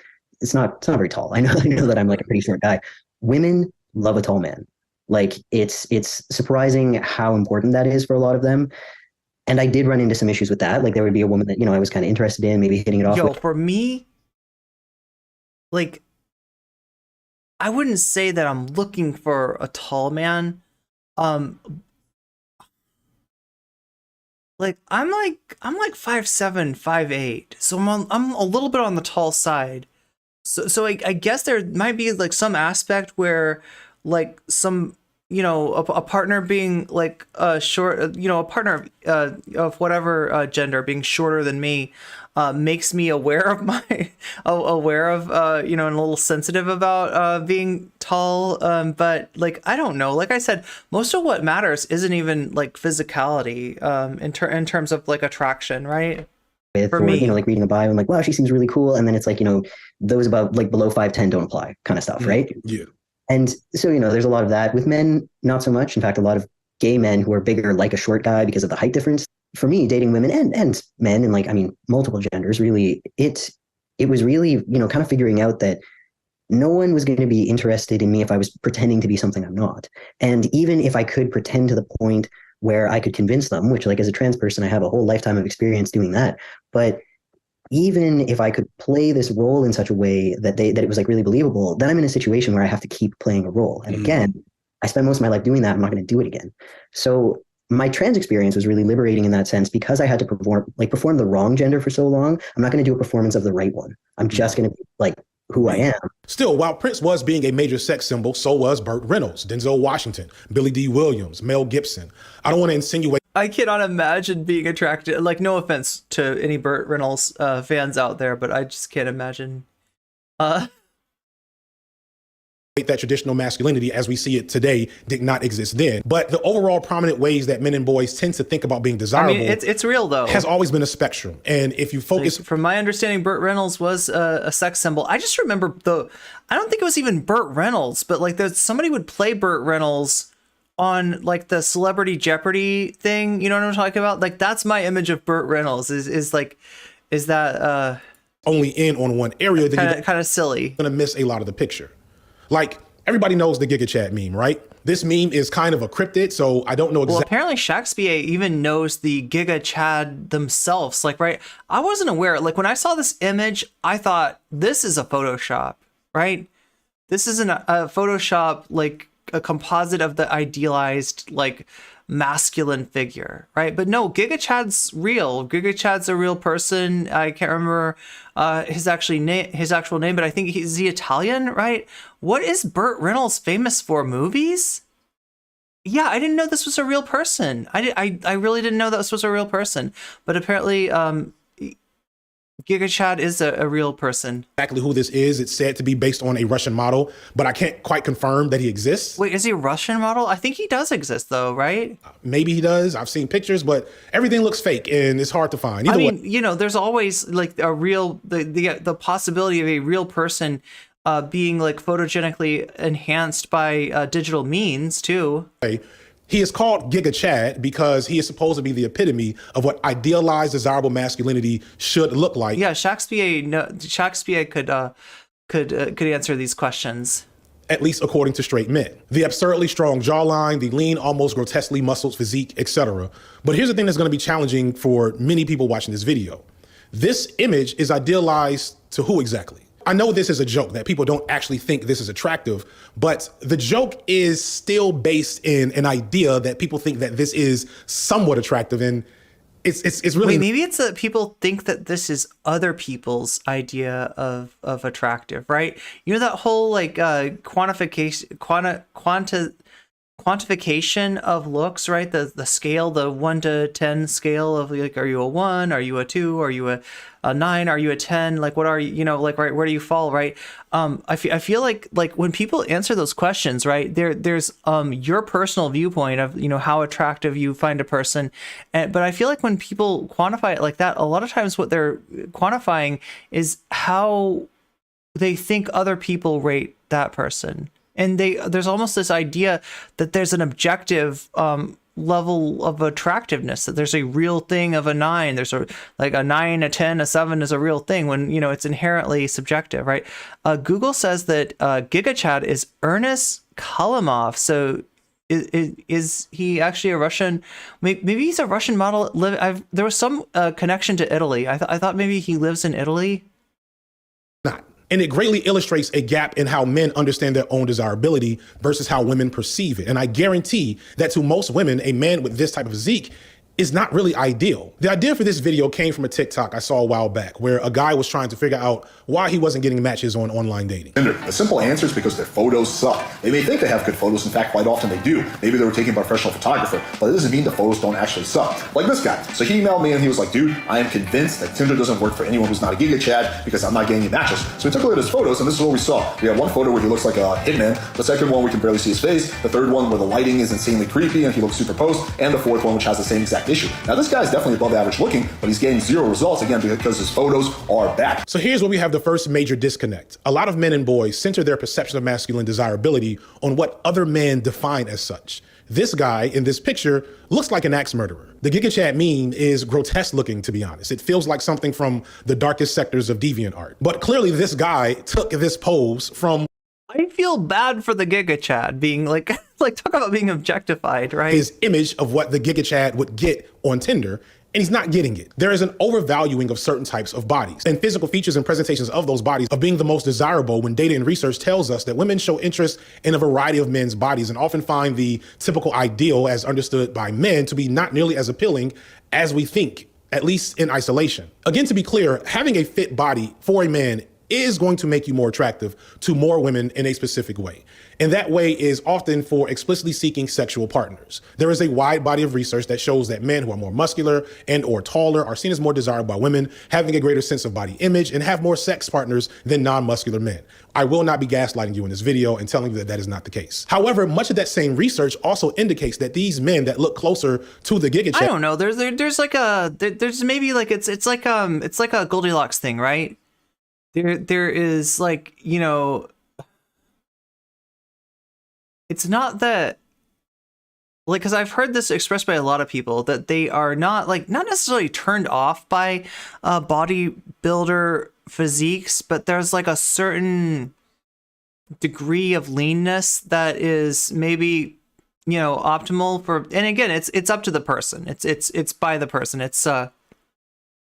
it's not very tall. I know that I'm like a pretty short guy. Women love a tall man. Like it's surprising how important that is for a lot of them. And I did run into some issues with that. Like there would be a woman that, I was kind of interested in, maybe hitting it off with. For me, like, I wouldn't say that I'm looking for a tall man. Like I'm like 5'7", 5'8", so I'm a little bit on the tall side. So I guess there might be like some aspect where like some a partner being like short, a partner of whatever gender being shorter than me makes me aware of my and a little sensitive about being tall, but like I don't know, like I said, most of what matters isn't even like physicality in terms of like attraction, right? For me, like reading a bio and like, wow, she seems really cool, and then it's like, those about like below 5'10" don't apply kind of stuff, right? Yeah. And so, there's a lot of that. With men, not so much. In fact, a lot of gay men who are bigger like a short guy because of the height difference. For me, dating women and men, and like, multiple genders, really, it was really, kind of figuring out that no one was going to be interested in me if I was pretending to be something I'm not. And even if I could pretend to the point where I could convince them, which like as a trans person, I have a whole lifetime of experience doing that. But even if I could play this role in such a way that it was like really believable, then I'm in a situation where I have to keep playing a role. And again, I spent most of my life doing that. I'm not going to do it again. So my trans experience was really liberating in that sense, because I had to perform the wrong gender for so long. I'm not going to do a performance of the right one. I'm just going to be like who I am. Still, while Prince was being a major sex symbol, so was Burt Reynolds, Denzel Washington, Billy D. Williams, Mel Gibson. I don't want to insinuate. I cannot imagine being attracted. Like, no offense to any Burt Reynolds fans out there, but I just can't imagine. That traditional masculinity as we see it today did not exist then. But the overall prominent ways that men and boys tend to think about being desirable, it's real though, has always been a spectrum. And if you focus, from my understanding, Burt Reynolds was a sex symbol. I just remember I don't think it was even Burt Reynolds, but like somebody would play Burt Reynolds on like the Celebrity Jeopardy thing. You know what I'm talking about? Like that's my image of Burt Reynolds is that only in on one area, then kind of silly. You're gonna miss a lot of the picture. Like, everybody knows the Giga Chad meme, right? This meme is kind of a cryptid, so I don't know exactly. Well, apparently Shakespeare even knows the Giga Chad themselves. Like, right? I wasn't aware. Like, when I saw this image, I thought, this is a Photoshop, right? This isn't a Photoshop, like, a composite of the idealized, like, masculine figure, right? But no, Giga Chad's real. Giga Chad's a real person. I can't remember his actual name, but I think he's the Italian, right? What is Burt Reynolds famous for? Movies? Yeah, I didn't know this was a real person. I really didn't know that this was a real person. But apparently, Giga Chad is a real person. Exactly who this is. It's said to be based on a Russian model, but I can't quite confirm that he exists. Wait, is he a Russian model? I think he does exist though, right? Maybe he does. I've seen pictures, but everything looks fake and it's hard to find. Either way. There's always like a real, the possibility of a real person being like photogenically enhanced by digital means too. He is called Giga Chad because he is supposed to be the epitome of what idealized, desirable masculinity should look like. Yeah, Shakespeare could answer these questions. At least according to straight men. The absurdly strong jawline, the lean, almost grotesquely muscled physique, etc. But here's the thing that's going to be challenging for many people watching this video. This image is idealized to who exactly? I know this is a joke, that people don't actually think this is attractive, but the joke is still based in an idea that people think that this is somewhat attractive, and it's really... Wait, maybe it's that people think that this is other people's idea of attractive, right? You know that whole like quantification of looks, right? The scale, the 1 to 10 scale of like, are you a 1? Are you a 2? Are you a 9? Are you a 10? Like, what are you? You know, like, right, where do you fall, right? I feel like when people answer those questions, right, there's your personal viewpoint of, how attractive you find a person, but I feel like when people quantify it like that, a lot of times what they're quantifying is how they think other people rate that person. And there's almost this idea that there's an objective level of attractiveness, that there's a real thing of a 9. There's like a 9, a 10, a 7 is a real thing when, it's inherently subjective, right? Google says that GigaChad is Ernest Kalimov. So is he actually a Russian? Maybe he's a Russian model. There was some connection to Italy. I thought maybe he lives in Italy. Not. And it greatly illustrates a gap in how men understand their own desirability versus how women perceive it. And I guarantee that to most women, a man with this type of physique is not really ideal. The idea for this video came from a TikTok I saw a while back where a guy was trying to figure out why he wasn't getting matches on online dating. The simple answer is because their photos suck. They may think they have good photos. In fact, quite often they do. Maybe they were taken by a professional photographer, but it doesn't mean the photos don't actually suck. Like this guy. So he emailed me and he was like, dude, I am convinced that Tinder doesn't work for anyone who's not a Giga Chad because I'm not getting any matches. So we took a look at his photos and this is what we saw. We have one photo where he looks like a hitman. The second one, we can barely see his face. The third one where the lighting is insanely creepy and he looks superposed. And the fourth one, which has the same exact issue. Now this guy is definitely above average looking, but he's getting 0 results again because his photos are bad. So here's where we have the first major disconnect. A lot of men and boys center their perception of masculine desirability on what other men define as such. This guy in this picture looks like an axe murderer. The Giga Chad meme is grotesque looking, to be honest. It feels like something from the darkest sectors of deviant art. But clearly this guy took this pose from... I feel bad for the Giga Chad being like talk about being objectified, right? His image of what the Giga Chad would get on Tinder, and he's not getting it. There is an overvaluing of certain types of bodies and physical features and presentations of those bodies of being the most desirable when data and research tells us that women show interest in a variety of men's bodies and often find the typical ideal as understood by men to be not nearly as appealing as we think, at least in isolation. Again, to be clear, having a fit body for a man is going to make you more attractive to more women in a specific way. And that way is often for explicitly seeking sexual partners. There is a wide body of research that shows that men who are more muscular and or taller are seen as more desirable by women, having a greater sense of body image, and have more sex partners than non-muscular men. I will not be gaslighting you in this video and telling you that that is not the case. However, much of that same research also indicates that these men that look closer to the Giga Chad... I don't know. There's like there's maybe like it's like a Goldilocks thing, right? There is like, it's not that, like, because I've heard this expressed by a lot of people that they are not necessarily turned off by bodybuilder physiques, but there's like a certain degree of leanness that is maybe, optimal for, and again, it's up to the person. It's by the person. It's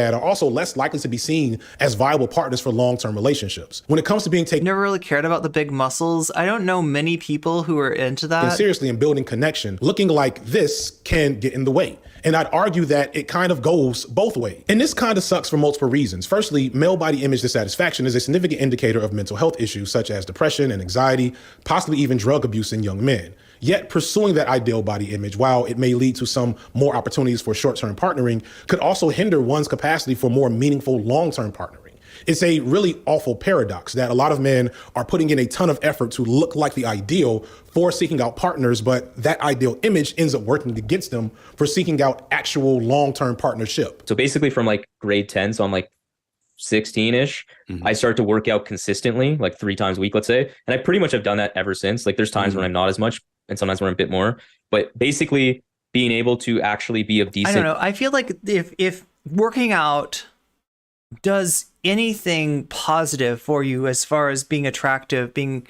are also less likely to be seen as viable partners for long-term relationships. When it comes to being taken... Never really cared about the big muscles. I don't know many people who are into that. And seriously, in building connection, looking like this can get in the way. And I'd argue that it kind of goes both ways. And this kind of sucks for multiple reasons. Firstly, male body image dissatisfaction is a significant indicator of mental health issues such as depression and anxiety, possibly even drug abuse in young men. Yet pursuing that ideal body image, while it may lead to some more opportunities for short-term partnering, could also hinder one's capacity for more meaningful long-term partnering. It's a really awful paradox that a lot of men are putting in a ton of effort to look like the ideal for seeking out partners, but that ideal image ends up working against them for seeking out actual long-term partnership. So basically from like grade 10, so I'm like 16-ish, I start to work out consistently, like 3 times a week, let's say. And I pretty much have done that ever since. Like there's times when I'm not as much and sometimes when I'm a bit more, but basically being able to actually be of decent... I don't know. I feel like if working out does anything positive for you as far as being attractive, being,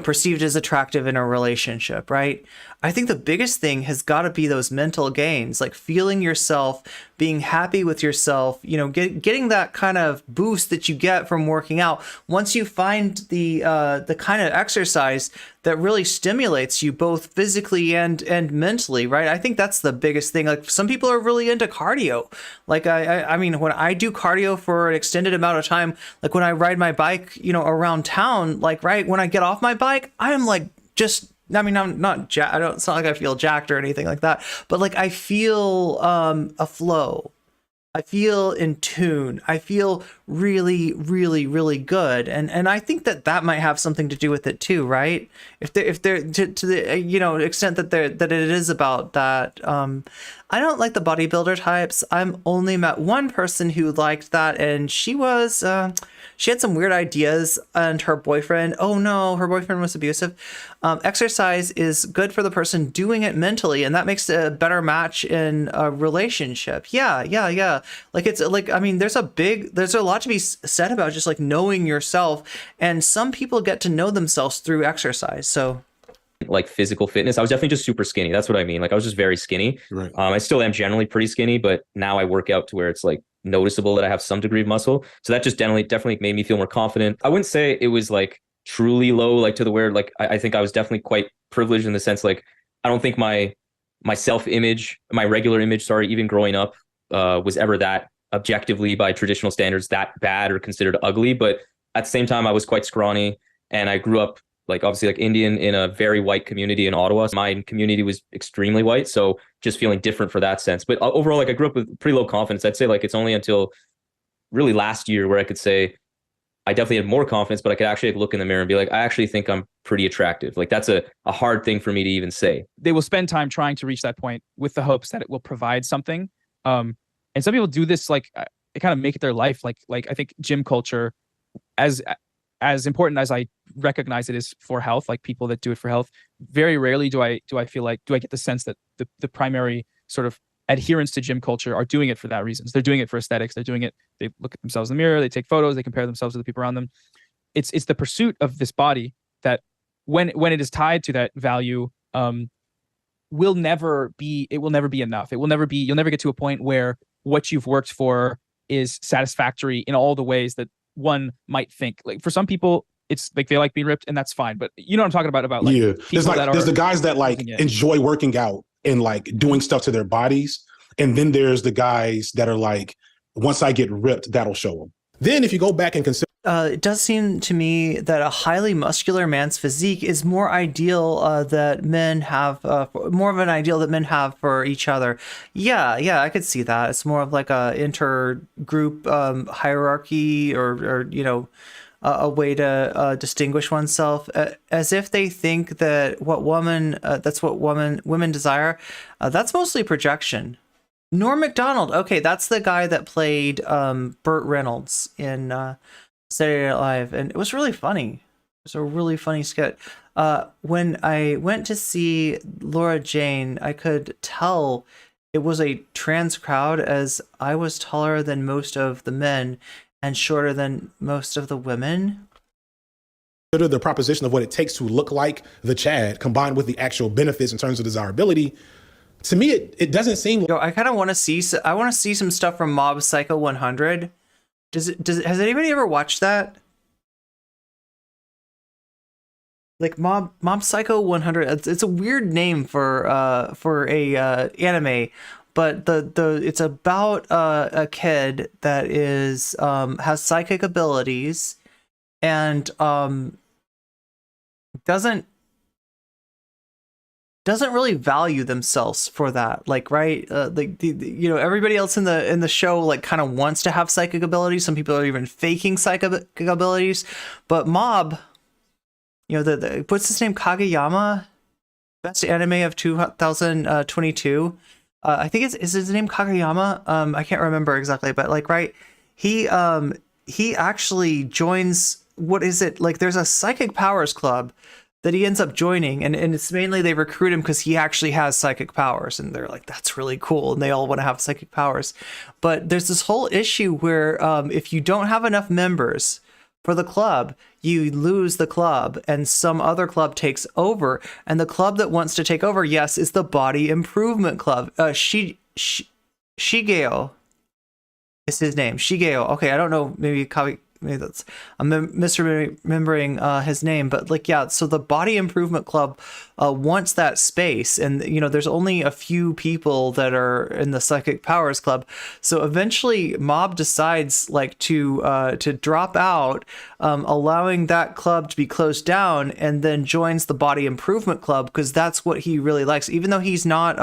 perceived as attractive in a relationship, right? I think the biggest thing has got to be those mental gains, like feeling yourself, being happy with yourself, getting that kind of boost that you get from working out. Once you find the kind of exercise that really stimulates you both physically and mentally, right? I think that's the biggest thing. Like some people are really into cardio. Like I mean, when I do cardio for an extended amount of time, like when I ride my bike, around town, like right when I get off my bike, I'm like I'm not it's not like I feel jacked or anything like that, but like I feel a flow. I feel in tune. I feel really, really, really good, and I think that might have something to do with it too, right? If they're to the extent that it is about that. I don't like the bodybuilder types. I'm only met one person who liked that, and she was she had some weird ideas, and her boyfriend. Oh no, her boyfriend was abusive. Exercise is good for the person doing it mentally, and that makes it a better match in a relationship. Yeah. Like it's like, I mean, there's a lot to be said about just like knowing yourself, and some people get to know themselves through exercise. So like physical fitness, I was definitely just super skinny. That's what I mean. Like I was just very skinny. Right. I still am generally pretty skinny, but now I work out to where it's like noticeable that I have some degree of muscle. So that just definitely made me feel more confident. I wouldn't say it was like truly low, like to the where like I think I was definitely quite privileged in the sense like I don't think my self-image, my regular image, even growing up, was ever that objectively by traditional standards that bad or considered ugly. But at the same time, I was quite scrawny, and I grew up like obviously like Indian in a very white community in Ottawa. My community was extremely white, so just feeling different for that sense. But overall, like I grew up with pretty low confidence. I'd say like it's only until really last year where I could say I definitely had more confidence, but I could actually look in the mirror and be like, I actually think I'm pretty attractive. Like that's a hard thing for me to even say. They will spend time trying to reach that point with the hopes that it will provide something. And some people do this like they kind of make it their life. Like I think gym culture, as important as I recognize it is for health, like people that do it for health, very rarely do I get the sense that the primary sort of adherents to gym culture are doing it for that reasons. They're doing it for aesthetics. They're doing it. They look at themselves in the mirror. They take photos. They compare themselves to the people around them. It's the pursuit of this body that when it is tied to that value, will never be enough. You'll never get to a point where what you've worked for is satisfactory in all the ways that one might think. Like for some people, it's like they like being ripped, and that's fine. But you know what I'm talking about like there's the guys that like enjoy working out and like doing stuff to their bodies, and then there's the guys that are like, once I get ripped, that'll show them. Then if you go back and consider, it does seem to me that a highly muscular man's physique is more ideal that men have, more of an ideal that men have for each other. Yeah, I could see that. It's more of like a intergroup hierarchy, or a way to distinguish oneself, as if they think that that's what women desire. That's mostly projection. Norm Macdonald. Okay, that's the guy that played Burt Reynolds in Saturday Night Live, and it was really funny. It was a really funny skit. When I went to see Laura Jane, I could tell it was a trans crowd, as I was taller than most of the men and shorter than most of the women. The proposition of what it takes to look like the Chad, combined with the actual benefits in terms of desirability, to me, it doesn't seem. I kind of want to see. I want to see some stuff from Mob Psycho 100. Has anybody ever watched that? Like Mob Psycho 100. It's a weird name for a anime, but it's about a kid that is has psychic abilities and doesn't really value themselves for that, like, right? Like everybody else in the show like kind of wants to have psychic abilities. Some people are even faking psychic abilities, but Mob, the what's his name, Kageyama, best anime of 2022. I think is his name Kageyama. I can't remember exactly, but like, right, he actually joins, what is it, like there's a psychic powers club that he ends up joining, and it's mainly they recruit him because he actually has psychic powers, and they're like, that's really cool, and they all want to have psychic powers. But there's this whole issue where if you don't have enough members for the club, you lose the club, and some other club takes over, and the club that wants to take over, yes, is the Body Improvement Club. Shigeo is his name. Shigeo. Okay, I don't know, maybe that's, I'm misremembering his name, but like, yeah, so the Body Improvement Club wants that space, and there's only a few people that are in the Psychic Powers Club. So eventually Mob decides like to drop out, allowing that club to be closed down, and then joins the Body Improvement Club because that's what he really likes, even though he's not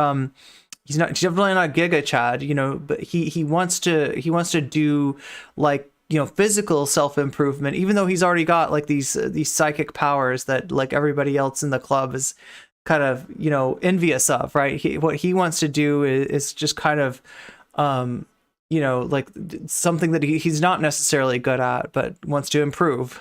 he's definitely not Giga Chad, you know, but he wants to do like, you know, physical self-improvement, even though he's already got like these psychic powers that like everybody else in the club is kind of, you know, envious of, right? What he wants to do is just kind of, you know, like something that he's not necessarily good at, but wants to improve.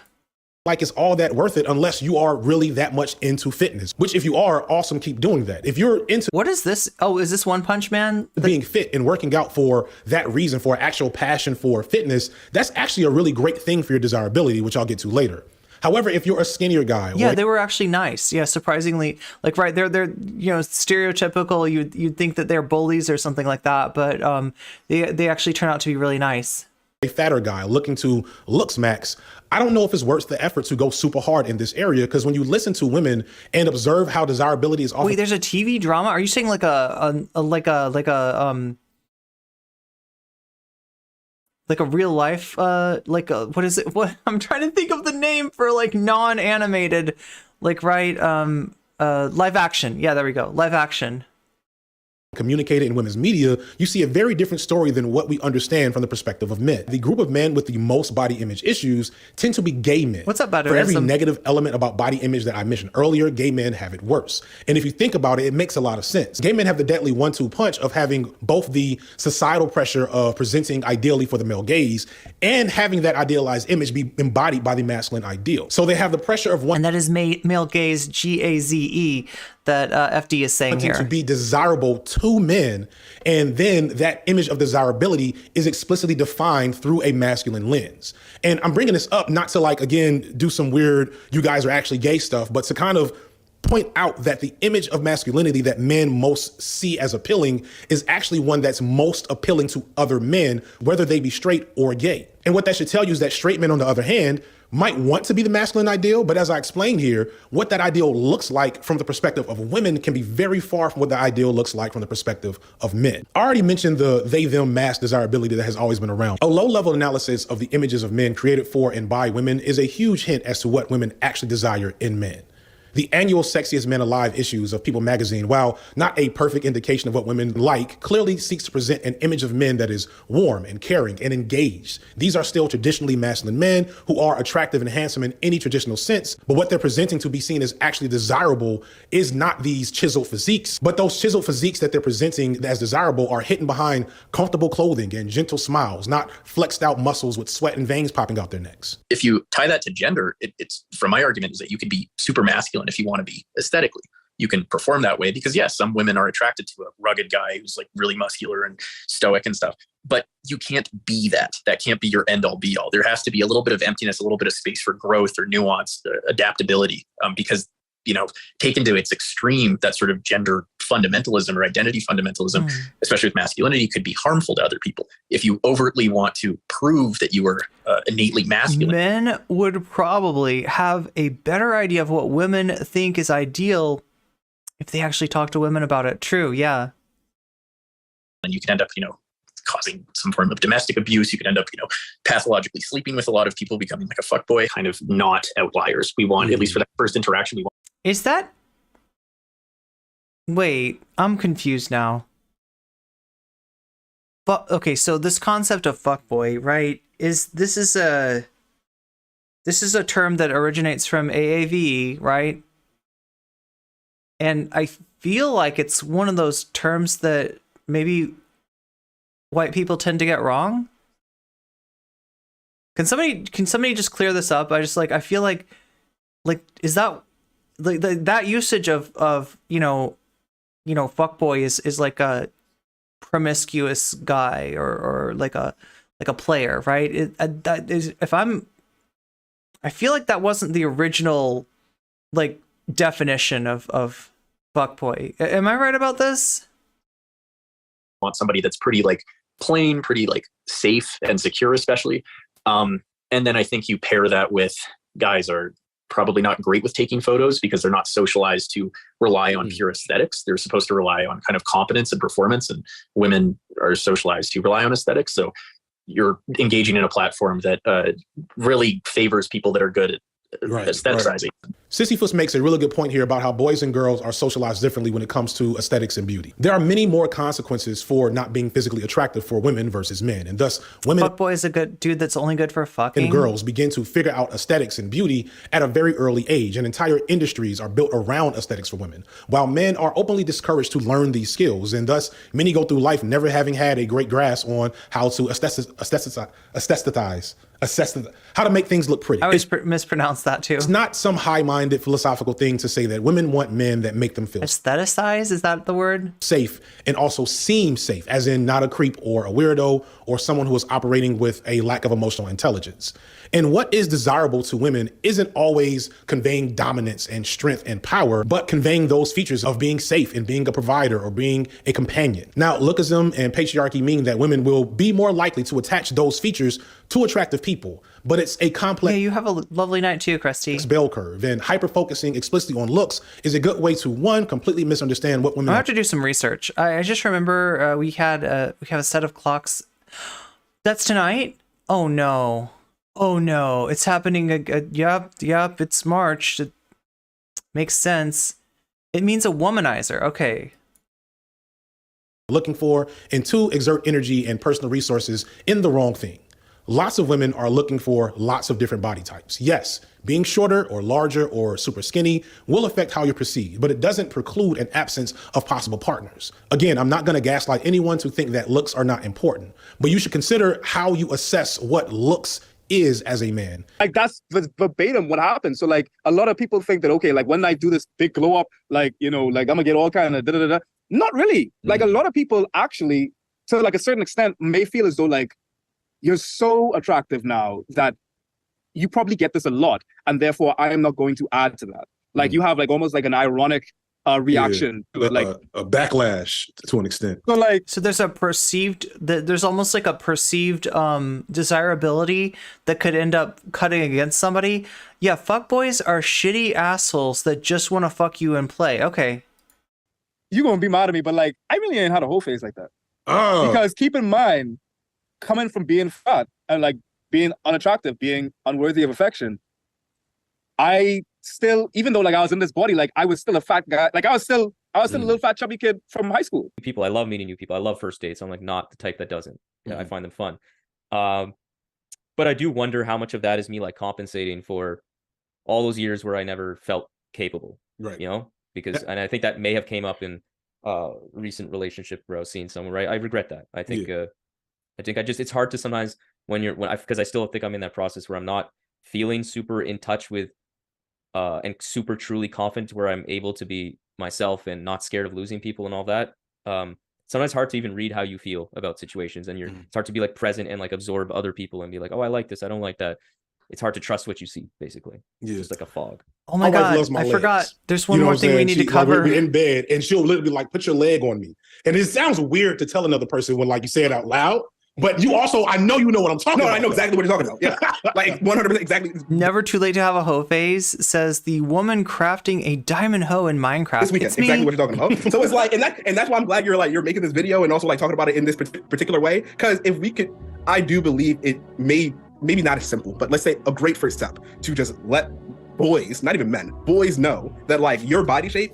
Like it's all that worth it unless you are really that much into fitness, which if you are, awesome, keep doing that. If you're into... What is this? Oh, is this One Punch Man? Being fit and working out for that reason, for actual passion for fitness, that's actually a really great thing for your desirability, which I'll get to later. However, if you're a skinnier guy... Yeah, they were actually nice. Yeah, surprisingly. Like, right, they're you know, stereotypical. You'd think that they're bullies or something like that, but they actually turn out to be really nice. A fatter guy looking to looks max, I don't know if it's worth the effort to go super hard in this area, because when you listen to women and observe how desirability is often... Wait, there's a TV drama? Are you saying like a real life what is it? What I'm trying to think of the name for like non-animated, like, right, live action. Yeah, there we go. Live action. Communicated in women's media, you see a very different story than what we understand from the perspective of men. The group of men with the most body image issues tend to be gay men. What's up, Badu? For every negative element about body image that I mentioned earlier, gay men have it worse. And if you think about it, it makes a lot of sense. Gay men have the deadly 1-2 punch of having both the societal pressure of presenting ideally for the male gaze and having that idealized image be embodied by the masculine ideal. So they have the pressure of one... And that is male gaze, GAZE, that FD is saying here. To be desirable to men, and then that image of desirability is explicitly defined through a masculine lens. And I'm bringing this up not to, like, again, do some weird, you guys are actually gay stuff, but to kind of point out that the image of masculinity that men most see as appealing is actually one that's most appealing to other men, whether they be straight or gay. And what that should tell you is that straight men, on the other hand, might want to be the masculine ideal, but as I explained here, what that ideal looks like from the perspective of women can be very far from what the ideal looks like from the perspective of men. I already mentioned the they-them mass desirability that has always been around. A low-level analysis of the images of men created for and by women is a huge hint as to what women actually desire in men. The annual Sexiest Men Alive issues of People magazine, while not a perfect indication of what women like, clearly seeks to present an image of men that is warm and caring and engaged. These are still traditionally masculine men who are attractive and handsome in any traditional sense, but what they're presenting to be seen as actually desirable is not these chiseled physiques, but those chiseled physiques that they're presenting as desirable are hidden behind comfortable clothing and gentle smiles, not flexed out muscles with sweat and veins popping out their necks. If you tie that to gender, it's from my argument is that you could be super masculine if you want to be aesthetically. You can perform that way because yes, some women are attracted to a rugged guy who's like really muscular and stoic and stuff, but you can't be that. That can't be your end all be all. There has to be a little bit of emptiness, a little bit of space for growth or nuance, adaptability, because, you know, taken to its extreme, that sort of gender fundamentalism or identity fundamentalism, especially with masculinity, could be harmful to other people. If you overtly want to prove that you are innately masculine. Men would probably have a better idea of what women think is ideal if they actually talk to women about it. True, yeah. And you can end up, you know, causing some form of domestic abuse. You can end up, you know, pathologically sleeping with a lot of people, becoming like a fuckboy, kind of not outliers. We want, at least for that first interaction, we want. Is that... Wait, I'm confused now. But okay, so this concept of fuckboy, right? This is a term that originates from AAVE, right? And I feel like it's one of those terms that maybe white people tend to get wrong. Can somebody just clear this up? I feel like is that like that usage of you know fuckboy is like a promiscuous guy or like a player, right? That is, I feel like that wasn't the original like definition of fuckboy. Am I right about this? Want somebody that's pretty like plain, pretty like safe and secure, especially. And then I think you pair that with guys are probably not great with taking photos because they're not socialized to rely on pure aesthetics. They're supposed to rely on kind of competence and performance, and women are socialized to rely on aesthetics. So you're engaging in a platform that really favors people that are good at aestheticizing. Sisyphus makes a really good point here about how boys and girls are socialized differently when it comes to aesthetics and beauty. There are many more consequences for not being physically attractive for women versus men, and thus women. Fuckboy is a good dude that's only good for fucking. And girls begin to figure out aesthetics and beauty at a very early age, and entire industries are built around aesthetics for women, while men are openly discouraged to learn these skills, and thus many go through life never having had a great grasp on how to how to make things look pretty. I always mispronounce that too. It's not some high-minded philosophical thing to say that women want men that make them feel aestheticize. Is that the word? Safe, and also seem safe, as in not a creep or a weirdo or someone who is operating with a lack of emotional intelligence. And what is desirable to women isn't always conveying dominance and strength and power, but conveying those features of being safe and being a provider or being a companion. Now, lookism and patriarchy mean that women will be more likely to attach those features to attractive people, but it's a complex. Yeah, you have a lovely night too, Krusty. Bell curve, and hyper-focusing explicitly on looks is a good way to, one, completely misunderstand what women. I have to do some research. I just remember we have a set of clocks. That's tonight? Oh no. Oh no, it's happening. Yep, it's March. It makes sense. It means a womanizer. Okay. Looking for, and two, exert energy and personal resources in the wrong thing. Lots of women are looking for lots of different body types. Yes, being shorter or larger or super skinny will affect how you're perceived, but it doesn't preclude an absence of possible partners. Again, I'm not going to gaslight anyone to think that looks are not important, but you should consider how you assess what looks is as a man. Like that's verbatim what happens. So like a lot of people think that, okay, like when I do this big glow up, like, you know, like I'm gonna get all kind of da-da-da-da. Not really. Like a lot of people actually, to like a certain extent, may feel as though like you're so attractive now that you probably get this a lot, and therefore I am not going to add to that. Like you have like almost like an ironic reaction to it, like a backlash to an extent. So there's a perceived, there's almost like a perceived desirability that could end up cutting against somebody. Yeah, fuckboys are shitty assholes that just want to fuck you and play. Okay. You're gonna be mad at me, but like I really ain't had a whole face like that. Oh. Because keep in mind, coming from being fat and like being unattractive, being unworthy of affection, I still, even though like I was in this body, like I was still a fat guy. Like I was still a little fat chubby kid from high school. People, I love meeting new people. I love first dates. I'm like not the type that doesn't. Yeah, I find them fun. But I do wonder how much of that is me like compensating for all those years where I never felt capable. Right. You know, because and I think that may have came up in recent relationship where I was seeing someone. Right. I regret that. I think it's hard to sometimes because I still think I'm in that process where I'm not feeling super in touch with and super truly confident where I'm able to be myself and not scared of losing people and all that. Sometimes it's hard to even read how you feel about situations, and it's hard to be like present and like absorb other people and be like, oh, I like this, I don't like that. It's hard to trust what you see, basically. Yeah. It's just like a fog. Oh my God, I forgot. There's one more thing we need to cover. Like, we're in bed and she'll literally be like, put your leg on me. And it sounds weird to tell another person when like you say it out loud. But you also, I know you know what I'm talking about. No, I know exactly what you're talking about. Yeah, like 100% exactly. Never too late to have a hoe phase, says the woman crafting a diamond hoe in Minecraft. This weekend, exactly what you're talking about. So it's like, and that's why I'm glad you're making this video and also like talking about it in this particular way. Because if we could, I do believe it maybe not as simple, but let's say a great first step to just let boys, not even men, boys know that like your body shape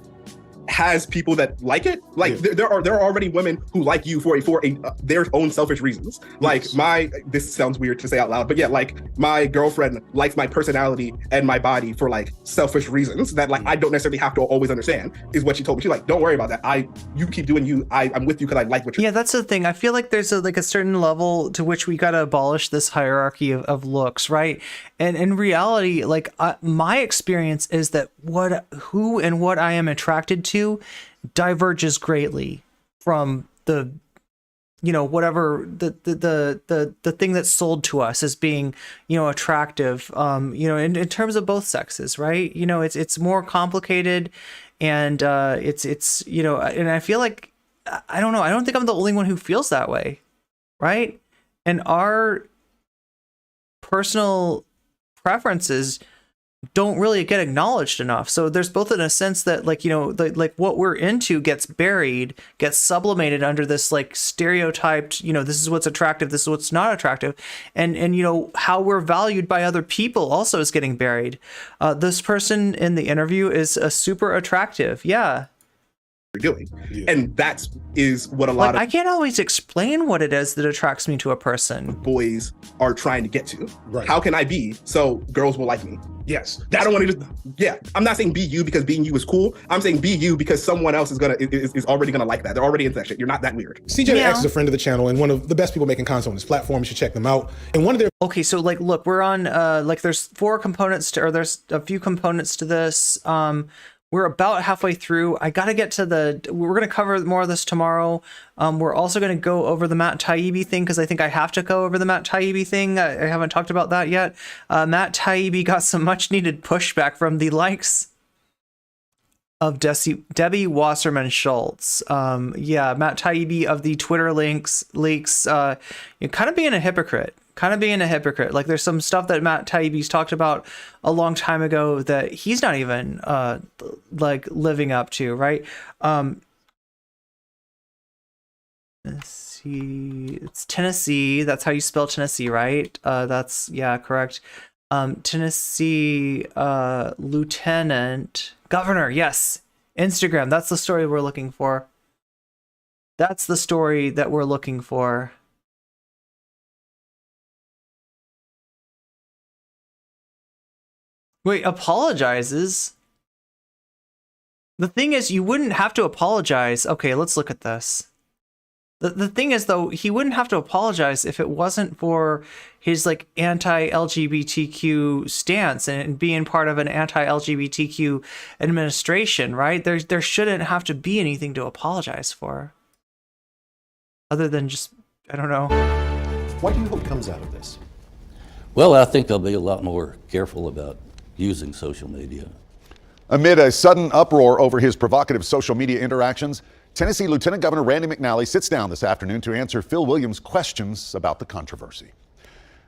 has people that like it. Like there are already women who like you for their own selfish reasons. Like this sounds weird to say out loud, but yeah, like my girlfriend likes my personality and my body for like selfish reasons that like I don't necessarily have to always understand, is what she told me. She's like, don't worry about that. You keep doing you. I'm with you because I like what you're. Yeah, that's the thing. I feel like there's a certain level to which we gotta abolish this hierarchy of looks, right? And in reality, like my experience is that who and what I am attracted to diverges greatly from the whatever the thing that's sold to us as being attractive in terms of both sexes, right? It's more complicated, and it's and I feel like I don't know, I don't think I'm the only one who feels that way, right? And our personal preferences don't really get acknowledged enough. So there's both in a sense that like, you know, like what we're into gets buried, gets sublimated under this like stereotyped, you know, this is what's attractive, this is what's not attractive. And you know, how we're valued by other people also is getting buried. This person in the interview is a super attractive. Yeah. Doing. And that is what a lot of I can't always explain what it is that attracts me to a person. Boys are trying to get to. Right. How can I be so girls will like me? Yes. I don't want to yeah. I'm not saying be you because being you is cool. I'm saying be you because someone else is already gonna like that. They're already into that shit. You're not that weird. CJ X is a friend of the channel and one of the best people making content on this platform. You should check them out. And one of their Okay, so like look, we're on like there's there's a few components to this. We're about halfway through. I got to get to we're going to cover more of this tomorrow. We're also going to go over the Matt Taibbi thing because I think I have to go over the Matt Taibbi thing. I haven't talked about that yet. Matt Taibbi got some much needed pushback from the likes of Debbie Wasserman Schultz. Yeah, Matt Taibbi of the Twitter leaks, kind of being a hypocrite. Like there's some stuff that Matt Taibbi's talked about a long time ago that he's not even like living up to, right? Let's see, it's Tennessee. That's how you spell Tennessee, right? That's yeah, correct. Tennessee Lieutenant Governor, yes. Instagram, that's the story we're looking for. That's the story that we're looking for. Wait, apologizes? The thing is, you wouldn't have to apologize. Okay, let's look at this. The thing is, though, he wouldn't have to apologize if it wasn't for his like anti-LGBTQ stance and being part of an anti-LGBTQ administration, right? There shouldn't have to be anything to apologize for. Other than just, I don't know. What do you hope comes out of this? Well, I think I'll be a lot more careful about using social media. Amid a sudden uproar over his provocative social media interactions, Tennessee Lieutenant Governor Randy McNally sits down this afternoon to answer Phil Williams' questions about the controversy.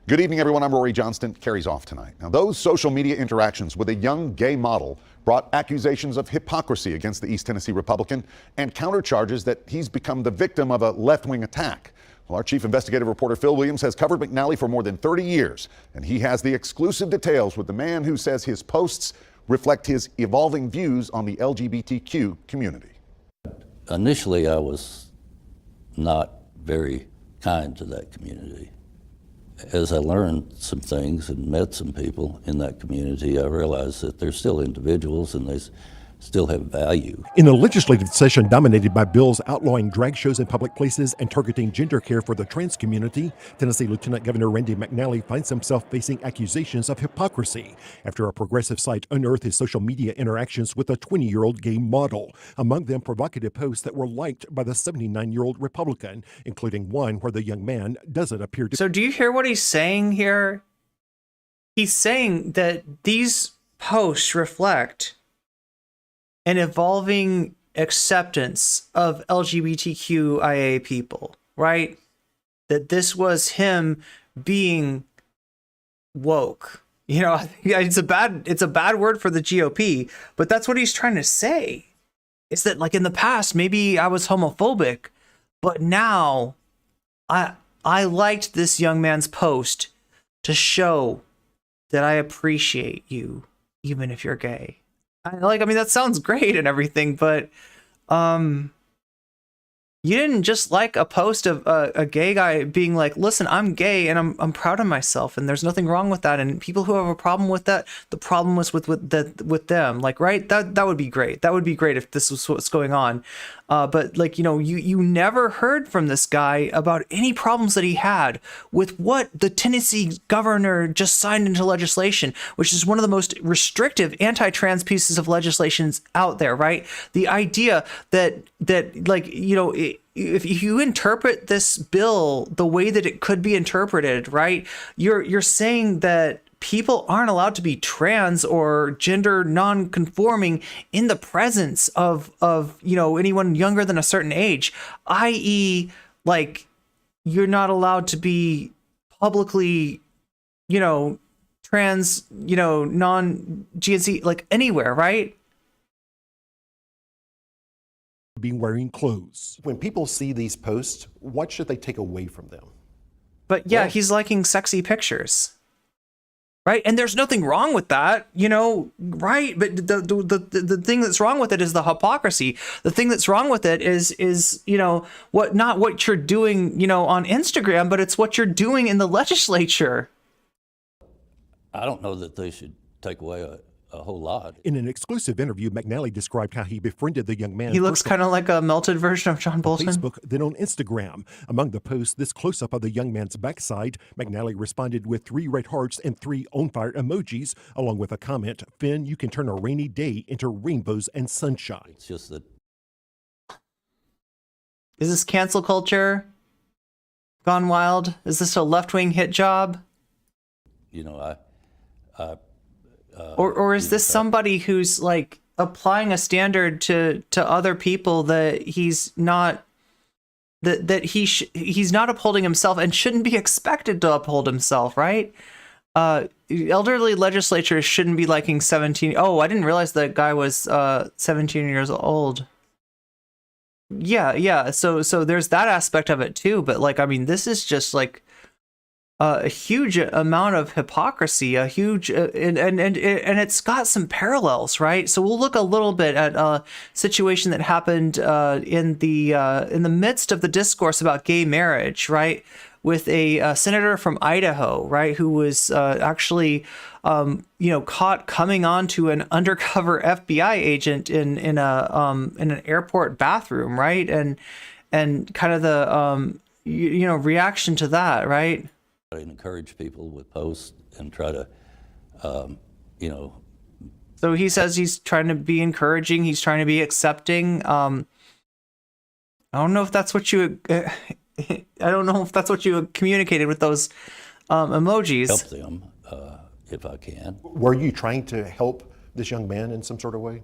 Good evening, everyone. I'm Rory Johnston. Carries off tonight. Now, those social media interactions with a young gay model brought accusations of hypocrisy against the East Tennessee Republican and countercharges that he's become the victim of a left-wing attack. Well, our chief investigative reporter Phil Williams has covered McNally for more than 30 years, and he has the exclusive details with the man who says his posts reflect his evolving views on the LGBTQ community. Initially, I was not very kind to that community. As I learned some things and met some people in that community, I realized that they're still individuals and they still have value. In a legislative session dominated by bills outlawing drag shows in public places and targeting gender care for the trans community, Tennessee Lieutenant Governor Randy McNally finds himself facing accusations of hypocrisy after a progressive site unearthed his social media interactions with a 20-year-old gay model, among them provocative posts that were liked by the 79-year-old Republican, including one where the young man doesn't appear to... So do you hear what he's saying here? He's saying that these posts reflect an evolving acceptance of LGBTQIA people, right? That this was him being woke. You know, it's a bad word for the GOP, but that's what he's trying to say. Is that like in the past, maybe I was homophobic, but now I liked this young man's post to show that I appreciate you, even if you're gay. I mean, that sounds great and everything, but you didn't just like a post of a gay guy being like, listen, I'm gay and I'm proud of myself and there's nothing wrong with that. And people who have a problem with that, the problem was with them. Like, right? That would be great. That would be great if this was what's going on. But like, you know, you never heard from this guy about any problems that he had with what the Tennessee governor just signed into legislation, which is one of the most restrictive anti-trans pieces of legislations out there, right? The idea that like, you know, if you interpret this bill the way that it could be interpreted, right, you're saying that people aren't allowed to be trans or gender non-conforming in the presence of you know, anyone younger than a certain age, i.e. like you're not allowed to be publicly, you know, trans, non-GNC, like anywhere, right? Be wearing clothes. When people see these posts, what should they take away from them? But yeah, he's liking sexy pictures. Right? And there's nothing wrong with that, right? But the thing that's wrong with it is the hypocrisy. The thing that's wrong with it is not what you're doing, on Instagram, but it's what you're doing in the legislature. I don't know that they should take away a whole lot. In an exclusive interview, McNally described how he befriended the young man. He looks kind of like a melted version of John Bolton. On Facebook, then on Instagram. Among the posts, this close-up of the young man's backside, McNally responded with 3 red hearts and 3 on-fire emojis, along with a comment, "Finn, you can turn a rainy day into rainbows and sunshine." It's just that. Is this cancel culture gone wild? Is this a left-wing hit job? Or is this somebody who's like applying a standard to other people that he's not he's not upholding himself and shouldn't be expected to uphold himself, right? Elderly legislatures shouldn't be liking 17. Oh, I didn't realize that guy was 17 years old. Yeah. So there's that aspect of it too. But this is just like a huge amount of hypocrisy, a huge and it's got some parallels, right? So we'll look a little bit at a situation that happened in the midst of the discourse about gay marriage, right? With a senator from Idaho, right, who was actually caught coming on to an undercover FBI agent in an airport bathroom, right? And kind of the reaction to that, right? I encourage people with posts and try to, So he says he's trying to be encouraging. He's trying to be accepting. I don't know if that's what you. I don't know if that's what you communicated with those emojis. Help them if I can. Were you trying to help this young man in some sort of way?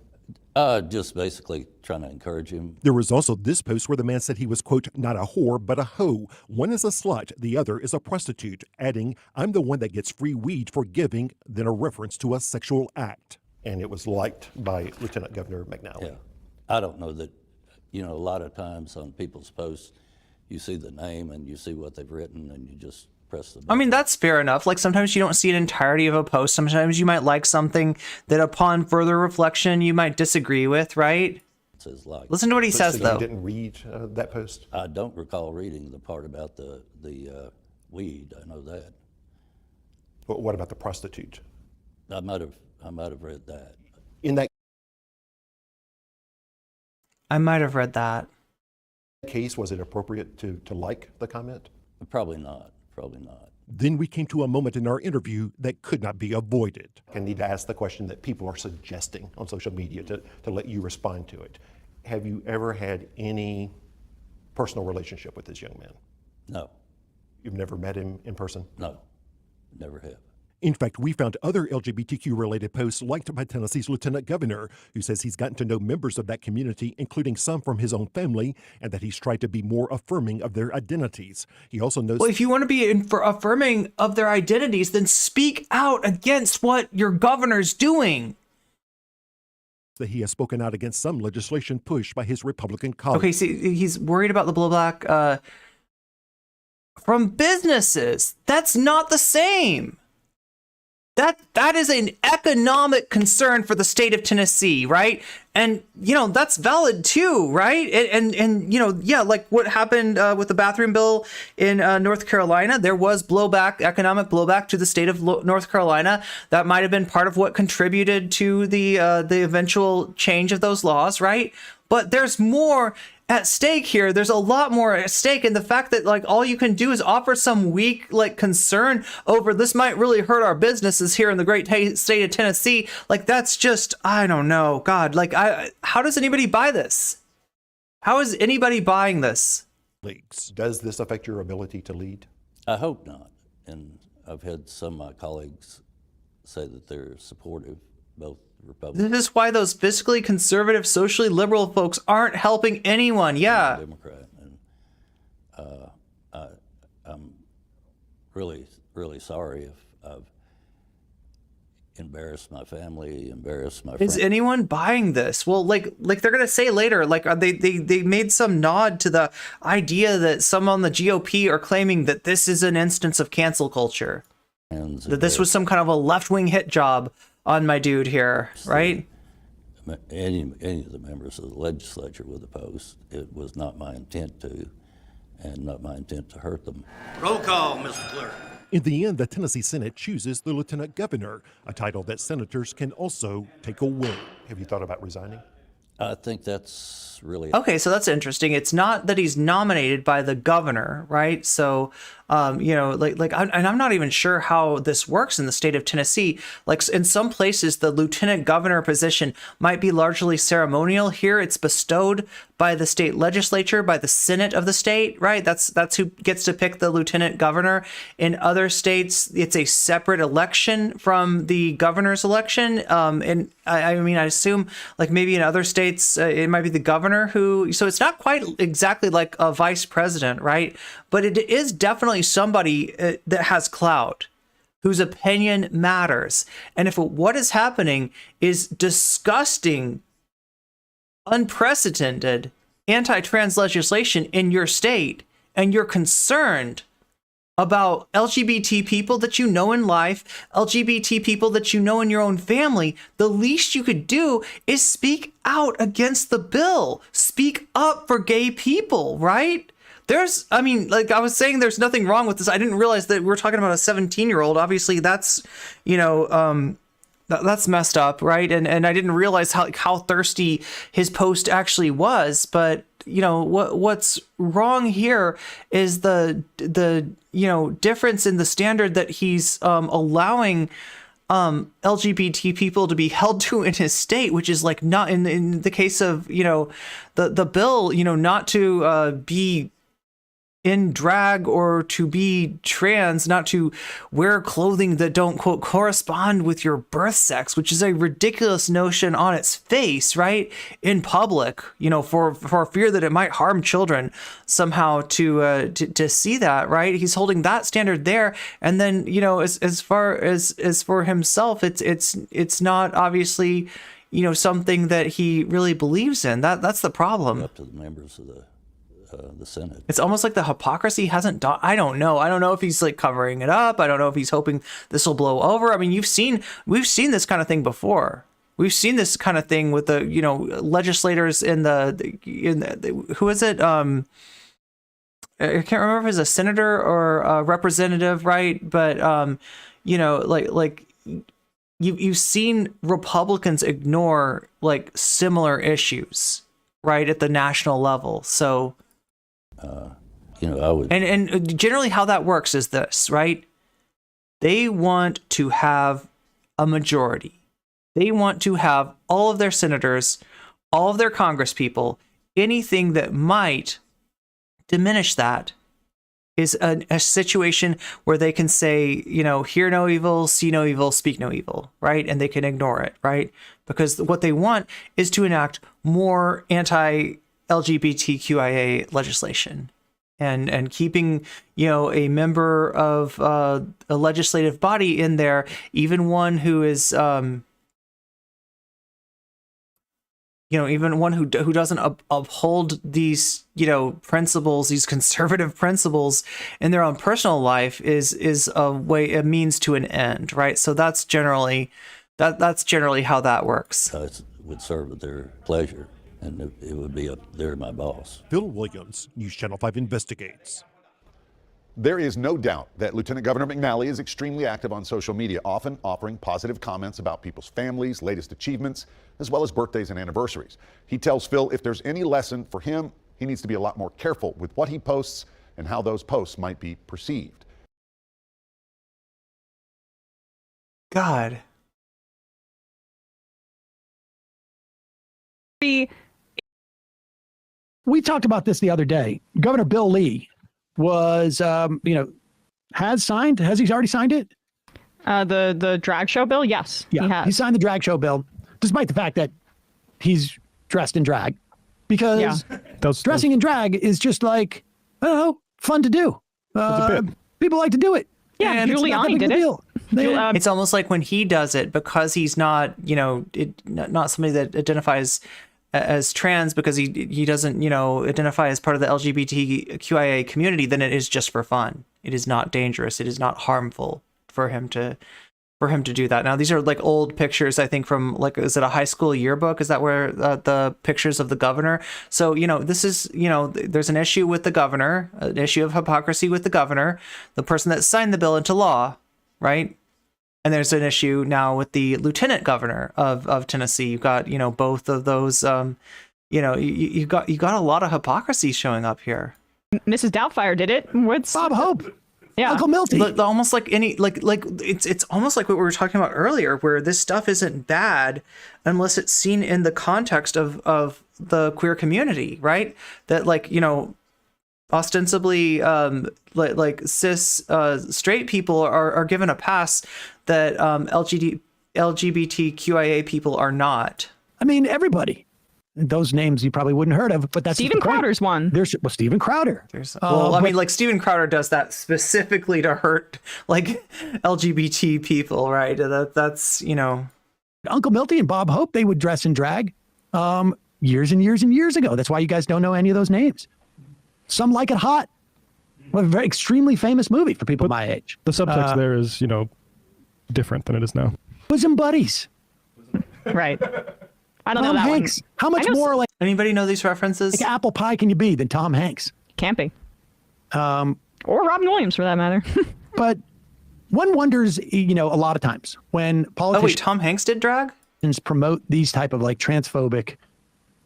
Just basically trying to encourage him. There was also this post where the man said he was, quote, not a whore, but a hoe. One is a slut, the other is a prostitute, adding, "I'm the one that gets free weed for giving," then a reference to a sexual act. And it was liked by Lieutenant Governor McNally. Yeah. I don't know that, a lot of times on people's posts, you see the name and you see what they've written and you just press the button. I mean, that's fair enough. Like sometimes you don't see an entirety of a post. Sometimes you might like something that upon further reflection you might disagree with, right? It says like. Listen to what he says, though. You didn't read that post? I don't recall reading the part about the weed. I know that. But what about the prostitute? I might have read that. In that I might have read that. case, was it appropriate to like the comment? Probably not. Probably not. Then we came to a moment in our interview that could not be avoided. I need to ask the question that people are suggesting on social media to let you respond to it. Have you ever had any personal relationship with this young man? No. You've never met him in person? No, never have. In fact, we found other LGBTQ-related posts liked by Tennessee's Lieutenant Governor, who says he's gotten to know members of that community, including some from his own family, and that he's tried to be more affirming of their identities. He also knows... Well, if you want to be affirming of their identities, then speak out against what your governor's doing. That he has spoken out against some legislation pushed by his Republican colleagues. Okay, see, he's worried about the blowback from businesses. That's not the same. That is an economic concern for the state of Tennessee, right? And that's valid too, right? And like what happened with the bathroom bill in North Carolina, there was economic blowback to the state of North Carolina. That might have been part of what contributed to the eventual change of those laws, right? But there's more at stake here. There's a lot more at stake, and the fact that all you can do is offer some weak concern over this might really hurt our businesses here in the great state of Tennessee, that's just, I don't know, God, how does anybody buy this? How is anybody buying this? Does this affect your ability to lead? I hope not. And I've had some of my colleagues say that they're supportive, both Republicans. This is why those fiscally conservative, socially liberal folks aren't helping anyone. Yeah. Democrat. And I'm really, really sorry if I've embarrass my family, embarrass my Is friends. anyone buying this? Well, like they're gonna say later, like they made some nod to the idea that some on the GOP are claiming that this is an instance of cancel culture, that this was some kind of a left-wing hit job on my dude here, right? Any of the members of the legislature would oppose. It was not my intent to, and not my intent to hurt them. Roll call, Mr. Clerk. In the end, the Tennessee Senate chooses the lieutenant governor, a title that senators can also take away. Have you thought about resigning? I think that's really Okay, so that's interesting. It's not that he's nominated by the governor, right? So, you know, and I'm not even sure how this works in the state of Tennessee. Like in some places, the lieutenant governor position might be largely ceremonial. Here, it's bestowed by the state legislature, by the Senate of the state, right? That's who gets to pick the lieutenant governor. In other states, it's a separate election from the governor's election. And I mean, I assume like maybe in other states, it might be the governor who, so it's not quite exactly like a vice president, right? But it is definitely somebody that has clout, whose opinion matters. And if what is happening is disgusting, unprecedented anti-trans legislation in your state, and you're concerned about LGBT people that you know in life, LGBT people that you know in your own family, the least you could do is speak out against the bill. Speak up for gay people, right? I mean, like I was saying, there's nothing wrong with this. I didn't realize that we're talking about a 17-year-old. Obviously, that's, you know, that's messed up, right? And I didn't realize how thirsty his post actually was. But you know what's wrong here is the you know difference in the standard that he's allowing LGBT people to be held to in his state, which is like not in the case of, you know, the bill, you know, not to be in drag or to be trans, not to wear clothing that don't, quote, correspond with your birth sex, which is a ridiculous notion on its face, right? In public, you know, for fear that it might harm children somehow to see that, right? He's holding that standard there. And then, you know, as far as for himself, it's not obviously, you know, something that he really believes in. That's the problem. Up to the members of the Senate. It's almost like the hypocrisy hasn't done. I don't know if he's like covering it up. I don't know if he's hoping this will blow over. I mean, we've seen this kind of thing before. We've seen this kind of thing with the, you know, legislators in the who is it? I can't remember if it's a senator or a representative, right? But you know, like you've seen Republicans ignore like similar issues, right, at the national level. So. You know, I would. And generally how that works is this, right? They want to have a majority. They want to have all of their senators, all of their congresspeople, anything that might diminish that is a situation where they can say, you know, hear no evil, see no evil, speak no evil, right? And they can ignore it, right? Because what they want is to enact more anti-LGBTQIA legislation. And keeping, you know, a member of a legislative body in there, even one who is, you know, even one who doesn't uphold these, you know, principles, these conservative principles in their own personal life is a means to an end, right? So that's generally how that works. It would serve at their pleasure. And it would be up there, my boss. Phil Williams, News Channel 5 investigates. There is no doubt that Lieutenant Governor McNally is extremely active on social media, often offering positive comments about people's families, latest achievements, as well as birthdays and anniversaries. He tells Phil if there's any lesson for him, he needs to be a lot more careful with what he posts and how those posts might be perceived. God. We talked about this the other day. Governor Bill Lee was, has he already signed it? The drag show bill? Yes, yeah, he has. He signed the drag show bill, despite the fact that he's dressed in drag. Because dressing in drag is just like, I don't know, fun to do. People like to do it. Yeah, and Giuliani did it. It's almost like when he does it, because he's not, not somebody that identifies as trans, because he doesn't, identify as part of the LGBTQIA community, then it is just for fun. It is not dangerous. It is not harmful for him to do that. Now, these are like old pictures, I think, from like, is it a high school yearbook? Is that where the pictures of the governor? So, this is, there's an issue with the governor, an issue of hypocrisy with the governor, the person that signed the bill into law, right? And there's an issue now with the lieutenant governor of Tennessee. You've got, both of those, you got a lot of hypocrisy showing up here. Mrs. Doubtfire did it. What's Bob Hope? Yeah, Uncle Milty. Almost like it's almost like what we were talking about earlier, where this stuff isn't bad unless it's seen in the context of the queer community, right? That ostensibly cis straight people are given a pass that LGBTQIA people are not. I mean, everybody. Those names you probably wouldn't heard of, but that's Steven Crowder's one. There's Steven Crowder. Steven Crowder does that specifically to hurt LGBT people, right? That's Uncle Milty and Bob Hope, they would dress in drag years and years and years ago. That's why you guys don't know any of those names. Some Like It Hot. A very extremely famous movie for people my age. The subtext there is, different than it is now. Bosom buddies. Right. I don't know Tom that Hanks. one. How much more like anybody know these references? Like apple pie can you be than Tom Hanks? Camping. Or Robin Williams, for that matter. But one wonders, a lot of times when politicians Tom Hanks did drag? Promote these type of like transphobic.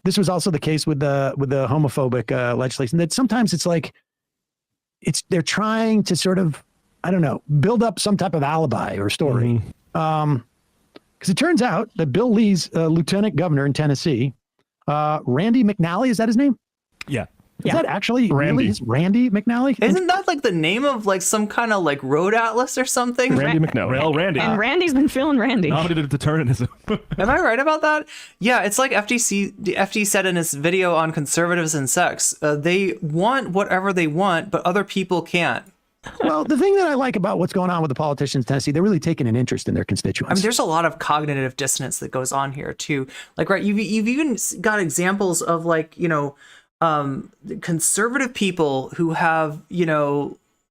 This was also the case with the homophobic legislation. That sometimes it's like they're trying to sort of, I don't know, build up some type of alibi or story. Because it turns out that Bill Lee's lieutenant governor in Tennessee, Randy McNally, is that his name? Yeah. Is that actually Randy? Really Randy McNally? Isn't that like the name of like some kind of like road atlas or something? Randy McNally. Well, Randy. And Randy's been feeling Randy. Nominated to determinism. Am I right about that? Yeah, it's like FD said in his video on conservatives and sex. They want whatever they want, but other people can't. Well, the thing that I like about what's going on with the politicians in Tennessee, they're really taking an interest in their constituents. I mean, there's a lot of cognitive dissonance that goes on here too. Like, right, you've even got examples of like, conservative people who have,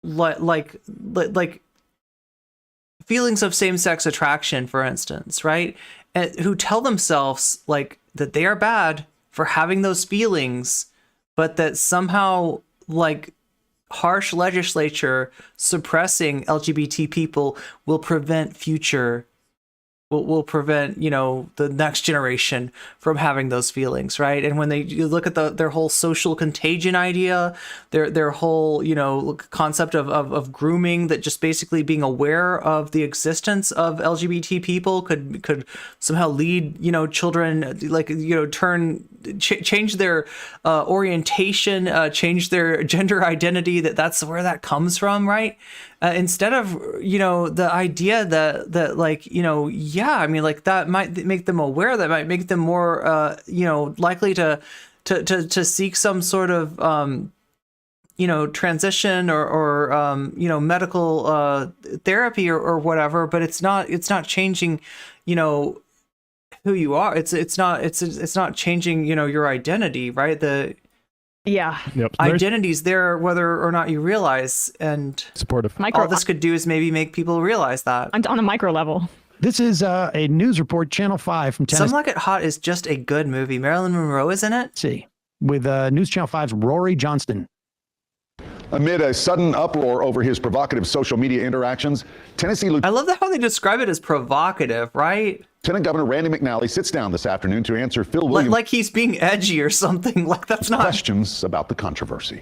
like feelings of same-sex attraction, for instance, right? And who tell themselves like that they are bad for having those feelings, but that somehow like harsh legislature suppressing LGBT people will prevent will prevent the next generation from having those feelings, right? And when you look at their whole social contagion idea, their whole concept of grooming, that just basically being aware of the existence of LGBT people could somehow lead children change their orientation, change their gender identity, that's where that comes from, right? Instead of the idea that that might make them aware, that might make them more likely to seek some sort of transition or medical therapy or whatever, but it's not changing who you are. It's not changing your identity, right? Identity's there whether or not you realize, and supportive. All this could do is maybe make people realize that on a micro level. This is a news report, Channel 5 from Tennessee. Some Like It Hot is just a good movie. Marilyn Monroe is in it. See, with News Channel 5's Rory Johnston. Amid a sudden uproar over his provocative social media interactions, Tennessee I love how they describe it as provocative, right? Lieutenant Governor Randy McNally sits down this afternoon to answer Phil Williams' like he's being edgy or something. Like that's not questions about the controversy.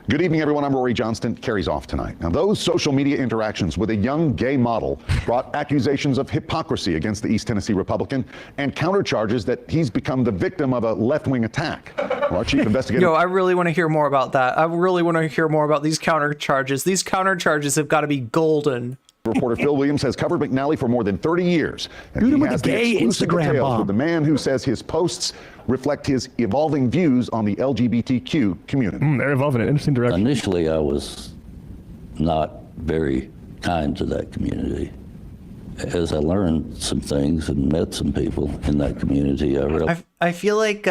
Good evening, everyone. I'm Rory Johnston. Carrie's off tonight. Now, those social media interactions with a young gay model brought accusations of hypocrisy against the East Tennessee Republican and countercharges that he's become the victim of a left-wing attack. Our chief investigator. I really want to hear more about that. I really want to hear more about these countercharges. These countercharges have got to be golden. Reporter Phil Williams has covered McNally for more than 30 years. And he has the exclusive details with the man who says his posts reflect his evolving views on the LGBTQ community. They're evolving in an interesting direction. Initially, I was not very kind to that community. as I learned some things and met some people in that community, I realized. I feel like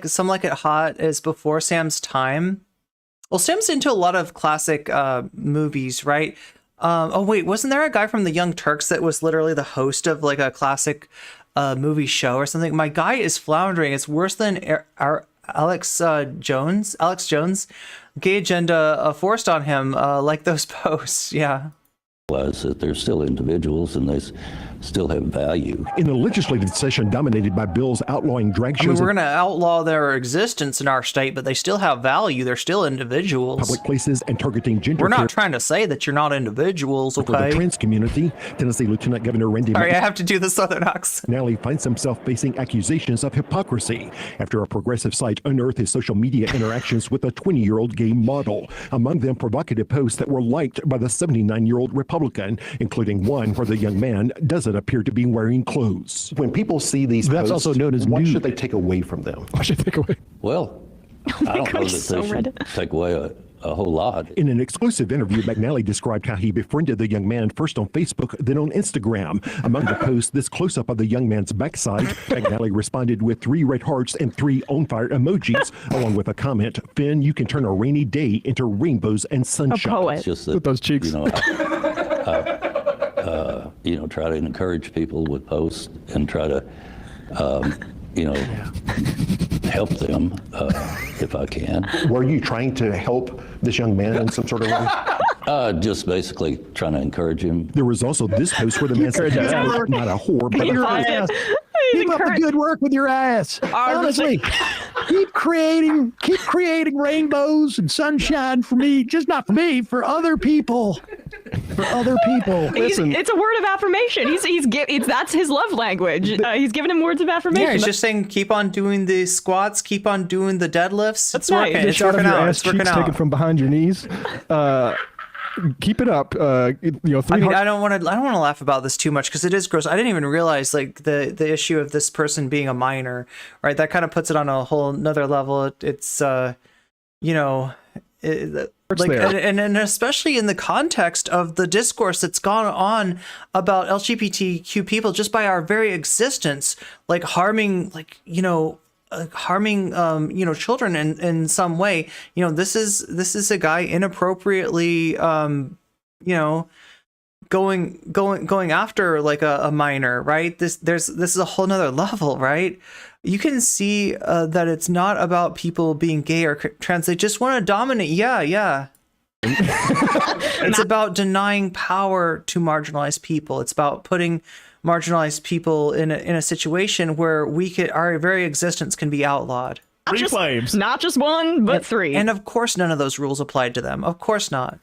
Some Like It Hot is before Sam's time. Well, Sam's into a lot of classic movies, right? Oh wait, wasn't there a guy from the Young Turks that was literally the host of like a classic movie show or something? My guy is floundering. It's worse than our Alex Jones. Gay agenda forced on him, like those posts. Yeah. That they're still individuals and they still have value. In a legislative session dominated by bills outlawing drag shows. I mean, we're going to outlaw their existence in our state, but they still have value. They're still individuals. Public places and targeting gender. We're not trying to say that you're not individuals, okay? For the trans community, Tennessee Lieutenant Governor Randy Sorry, I have to do the Southern accent. McNally finds himself facing accusations of hypocrisy after a progressive site unearthed his social media interactions with a 20-year-old gay model. Among them, provocative posts that were liked by the 79-year-old Republican, including one where the young man doesn't appear to be wearing clothes. When people see these That's posts, also known as what nude. should they take away from them? What should they take away? Well, I don't know that they should take away a whole lot. In an exclusive interview, McNally described how he befriended the young man first on Facebook, then on Instagram. Among the posts, this close-up of the young man's backside, McNally responded with 3 red hearts and 3 on-fire emojis, along with a comment, "Finn, you can turn a rainy day into rainbows and sunshine." A poet. It's just that, With those cheeks. Try to encourage people with posts and try to, help them if I can. Were you trying to help this young man in some sort of way? Just basically trying to encourage him. There was also this post where the man said, not a whore, but Your ass. Keep up the good work with your ass. Honestly, keep creating rainbows and sunshine for me, just not for me, for other people. For other people. It's a word of affirmation. That's his love language. He's giving him words of affirmation. Yeah, he's just saying, keep on doing the squats, keep on doing the deadlifts. That's It's working. nice. It's Shot of working your out. ass It's working cheeks taken out. from behind your knees. Keep it up. I don't want to laugh about this too much because it is gross. I didn't even realize like the issue of this person being a minor, right? That kind of puts it on a whole nother level. It's and especially in the context of the discourse that's gone on about LGBTQ people just by our very existence, like harming children in some way. This is a guy inappropriately going after like a minor, right? This is a whole nother level, right? You can see that it's not about people being gay or trans. They just want to dominate. Yeah. It's about denying power to marginalized people. It's about putting marginalized people in a situation where our very existence can be outlawed. Not just one, but 3. And of course, none of those rules applied to them. Of course not.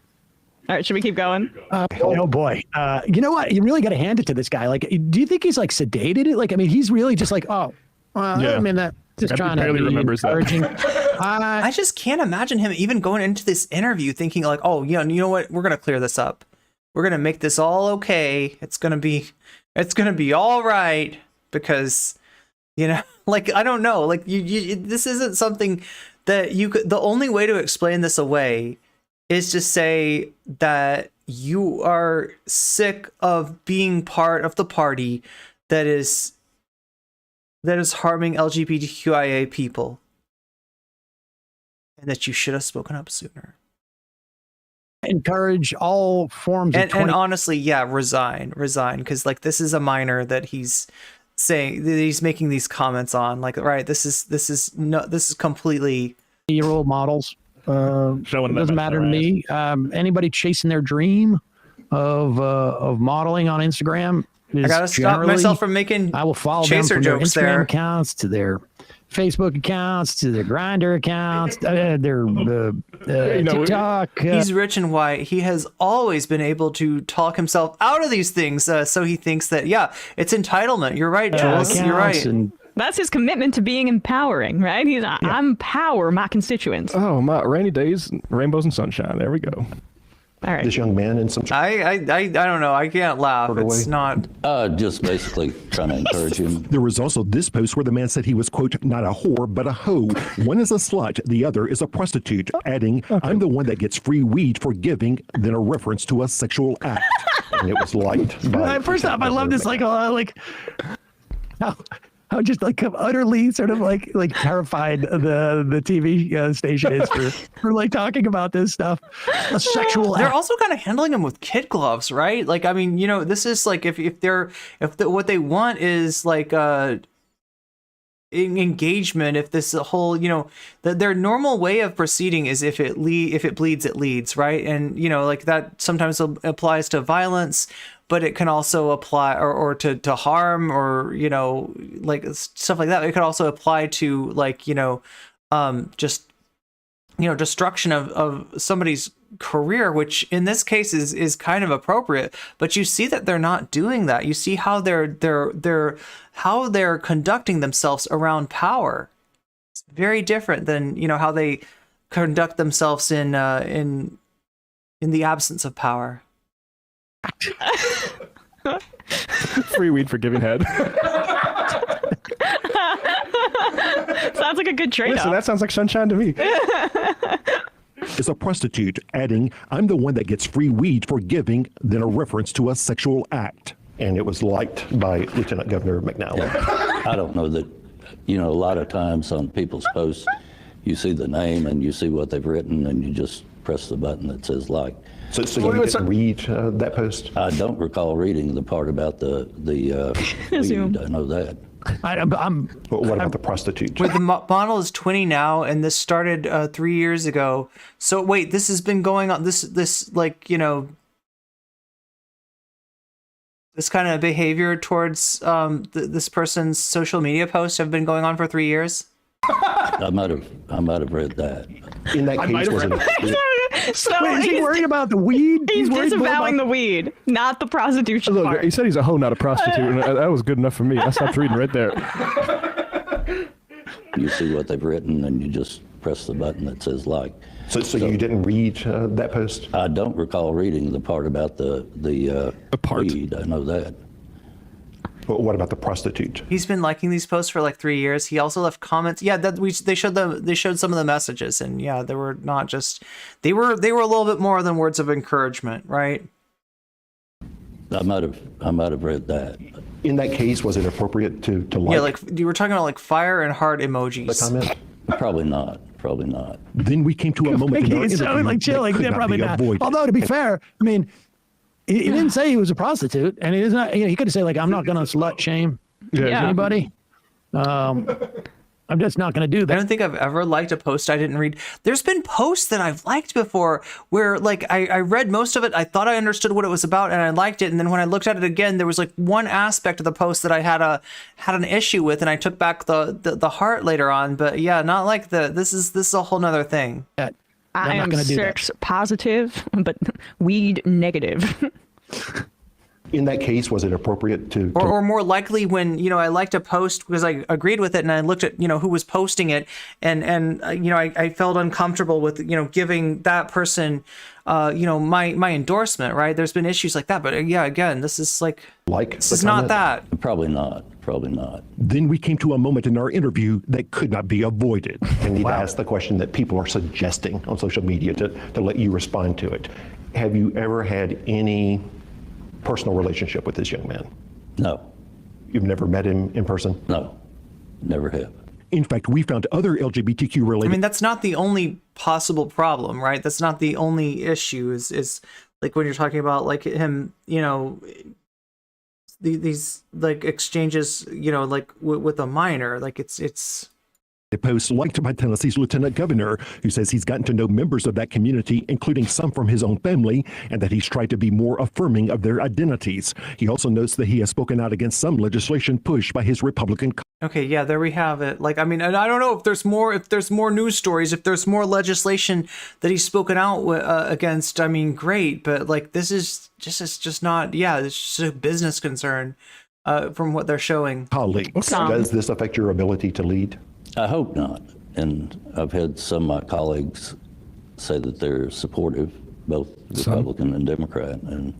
All right, should we keep going? Oh boy. You know what? You really got to hand it to this guy. Like, do you think he's like sedated? Like, I mean, he's really just like, yeah. I mean, that just trying to be encouraging. I just can't imagine him even going into this interview thinking like, oh, you know what? We're going to clear this up. We're going to make this all okay. It's going to be all right because, like, I don't know, like this isn't something that you could, the only way to explain this away is to say that you are sick of being part of the party that is harming LGBTQIA people. And that you should have spoken up sooner. Encourage all forms of and honestly, yeah, resign, because like this is a minor that he's saying that he's making these comments on. Like, right, this is completely role models. Doesn't matter to me. Anybody chasing their dream of modeling on Instagram. I gotta stop myself from making. I will follow chaser them from jokes their Instagram there. accounts to their Facebook accounts to their Grindr accounts, their TikTok. He's rich and white. He has always been able to talk himself out of these things. So he thinks that, yeah, it's entitlement. You're right, Jules. You're right. That's his commitment to being empowering, right? I'm power my constituents. Oh, my rainy days, rainbows and sunshine. There we go. All right. this young man in some I don't know. I can't laugh. It's not. Just basically trying to encourage him. There was also this post where the man said he was, quote, not a whore, but a hoe. One is a slut, the other is a prostitute, adding, I'm the one that gets free weed for giving, then a reference to a sexual act. And it was liked by... First off, I love this, how just like utterly sort of like terrified the TV station is for like talking about this stuff. A sexual They're act. also kind of handling them with kid gloves, right? Like, I mean, this is like if what they want is like engagement, if this whole their normal way of proceeding is if it bleeds, it leads, right? And like that sometimes applies to violence, but it can also apply or to harm or like stuff like that. It could also apply to like just destruction of somebody's career, which in this case is kind of appropriate. But you see that they're not doing that. You see how they're conducting themselves around power. It's very different than how they conduct themselves in the absence of power. Free weed for giving head. Sounds like a good trade-off. Listen, that sounds like sunshine to me. Is a prostitute, adding, I'm the one that gets free weed for giving, then a reference to a sexual act. And it was liked by Lieutenant Governor McNally. Yeah. I don't know that, a lot of times on people's posts, you see the name and you see what they've written and you just press the button that says like. So you didn't read that post? I don't recall reading the part about the weed. I know that. What about the prostitute? Wait, the model is 20 now, and this started 3 years ago. So wait, this has been going on. This like this kind of behavior towards this person's social media posts have been going on for 3 years. I might have read that. In that case, was it? So wait, is he worried about the weed? He's worried more disavowing about the weed, not the prostitution Look, part. he said he's a hoe, not a prostitute, and that was good enough for me. I stopped reading right there. You see what they've written and you just press the button that says like. So you didn't read that post? I don't recall reading the part about the part. Weed. I know that. But what about the prostitute? He's been liking these posts for like 3 years. He also left comments. Yeah, they showed some of the messages, and yeah, they were not just they were a little bit more than words of encouragement, right? I might have read that. In that case, was it appropriate to like? Yeah, like you were talking about like fire and heart emojis. The comment? Probably not. Probably not. Then we came to a moment in our it sounded interview like chill, that like could they're not probably be not. avoided. Although to be fair, I mean, he didn't say he was a prostitute, and he is not. He could have said like, "I'm not going to slut shame anybody." I'm just not going to do that. I don't think I've ever liked a post I didn't read. There's been posts that I've liked before where like I read most of it. I thought I understood what it was about and I liked it. And then when I looked at it again, there was like one aspect of the post that I had an issue with, and I took back the heart later on. But yeah, not like this is a whole nother thing. I am sex positive, but weed negative. In that case, was it appropriate to... Or more likely when, I liked a post because I agreed with it and I looked at, who was posting it and I felt uncomfortable with, giving that person, my endorsement, right? There's been issues like that. But yeah, again, this is like this is not that. Probably not. Probably not. Then we came to a moment in our interview that could not be avoided. I need to ask the question that people are suggesting on social media to let you respond to it. Have you ever had any personal relationship with this young man? No. You've never met him in person? No, never have. In fact, we found other LGBTQ related... I mean, that's not the only possible problem, right? That's not the only issue is like when you're talking about like him, these like exchanges, like with a minor, like it's A post liked by Tennessee's Lieutenant Governor, who says he's gotten to know members of that community, including some from his own family, and that he's tried to be more affirming of their identities. He also notes that he has spoken out against some legislation pushed by his Republican. Okay, yeah, there we have it. Like, I mean, and I don't know if there's more news stories, if there's more legislation that he's spoken out against. I mean, great, but like this is just not. Yeah, it's just a business concern from what they're showing. Colleagues, does this affect your ability to lead? I hope not. And I've had some of my colleagues say that they're supportive, both Republican and Democrat, and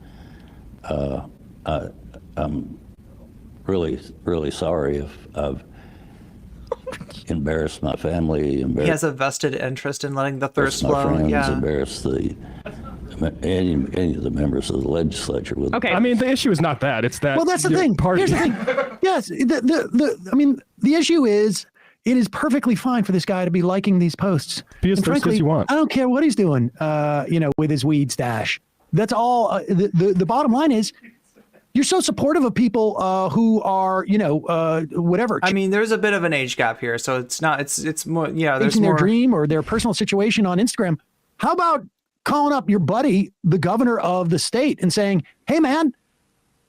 I'm really, really sorry if I've embarrassed my family. He has a vested interest in letting the thirst my flow. friends, Yeah. embarrass any of the members of the legislature. With I mean, the issue is not that. It's that. Well, that's the your thing. Party. Here's the thing. Yes, I mean, the issue is it is perfectly fine for this guy to be liking these posts. Be as And thirsty as frankly, you want. I don't care what he's doing, with his weed stash. That's all. The bottom line is, you're so supportive of people who are, whatever. I mean, there's a bit of an age gap here, so it's not. It's more. Yeah, there's Chasing more. their dream or their personal situation on Instagram. How about calling up your buddy, the governor of the state, and saying, "Hey, man,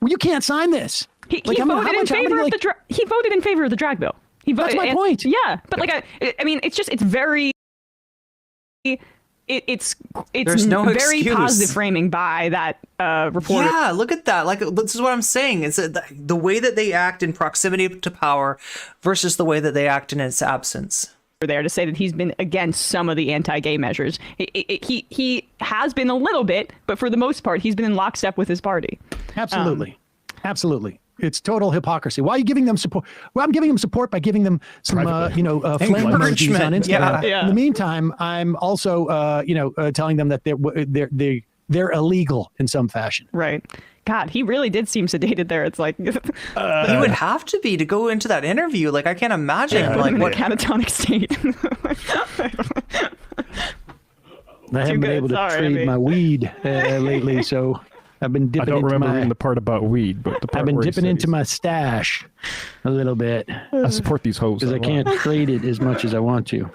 you can't sign this." He voted in favor of he voted in favor of the drag bill. He voted. That's my point. Yeah, but I mean, it's very. It's There's no very excuse. positive framing by that reporter. Yeah, look at that. Like, this is what I'm saying. It's the way that they act in proximity to power versus the way that they act in its absence. There to say that he's been against some of the anti-gay measures. He has been a little bit, but for the most part, he's been in lockstep with his party. Absolutely. Absolutely. It's total hypocrisy. Why are you giving them support? Well, I'm giving them support by giving them some, flame emojis on Instagram. Yeah. In the meantime, I'm also, telling them that they're illegal in some fashion. Right. God, he really did seem sedated there. It's like He would have to be to go into that interview. Like, I can't imagine. put him in a catatonic state. I haven't been able to trade my weed lately, so I've been dipping. I don't remember into reading the part about weed, but the part I've been where he dipping said into my stash a little bit. I support these hoes because I can't trade it as much as I want to.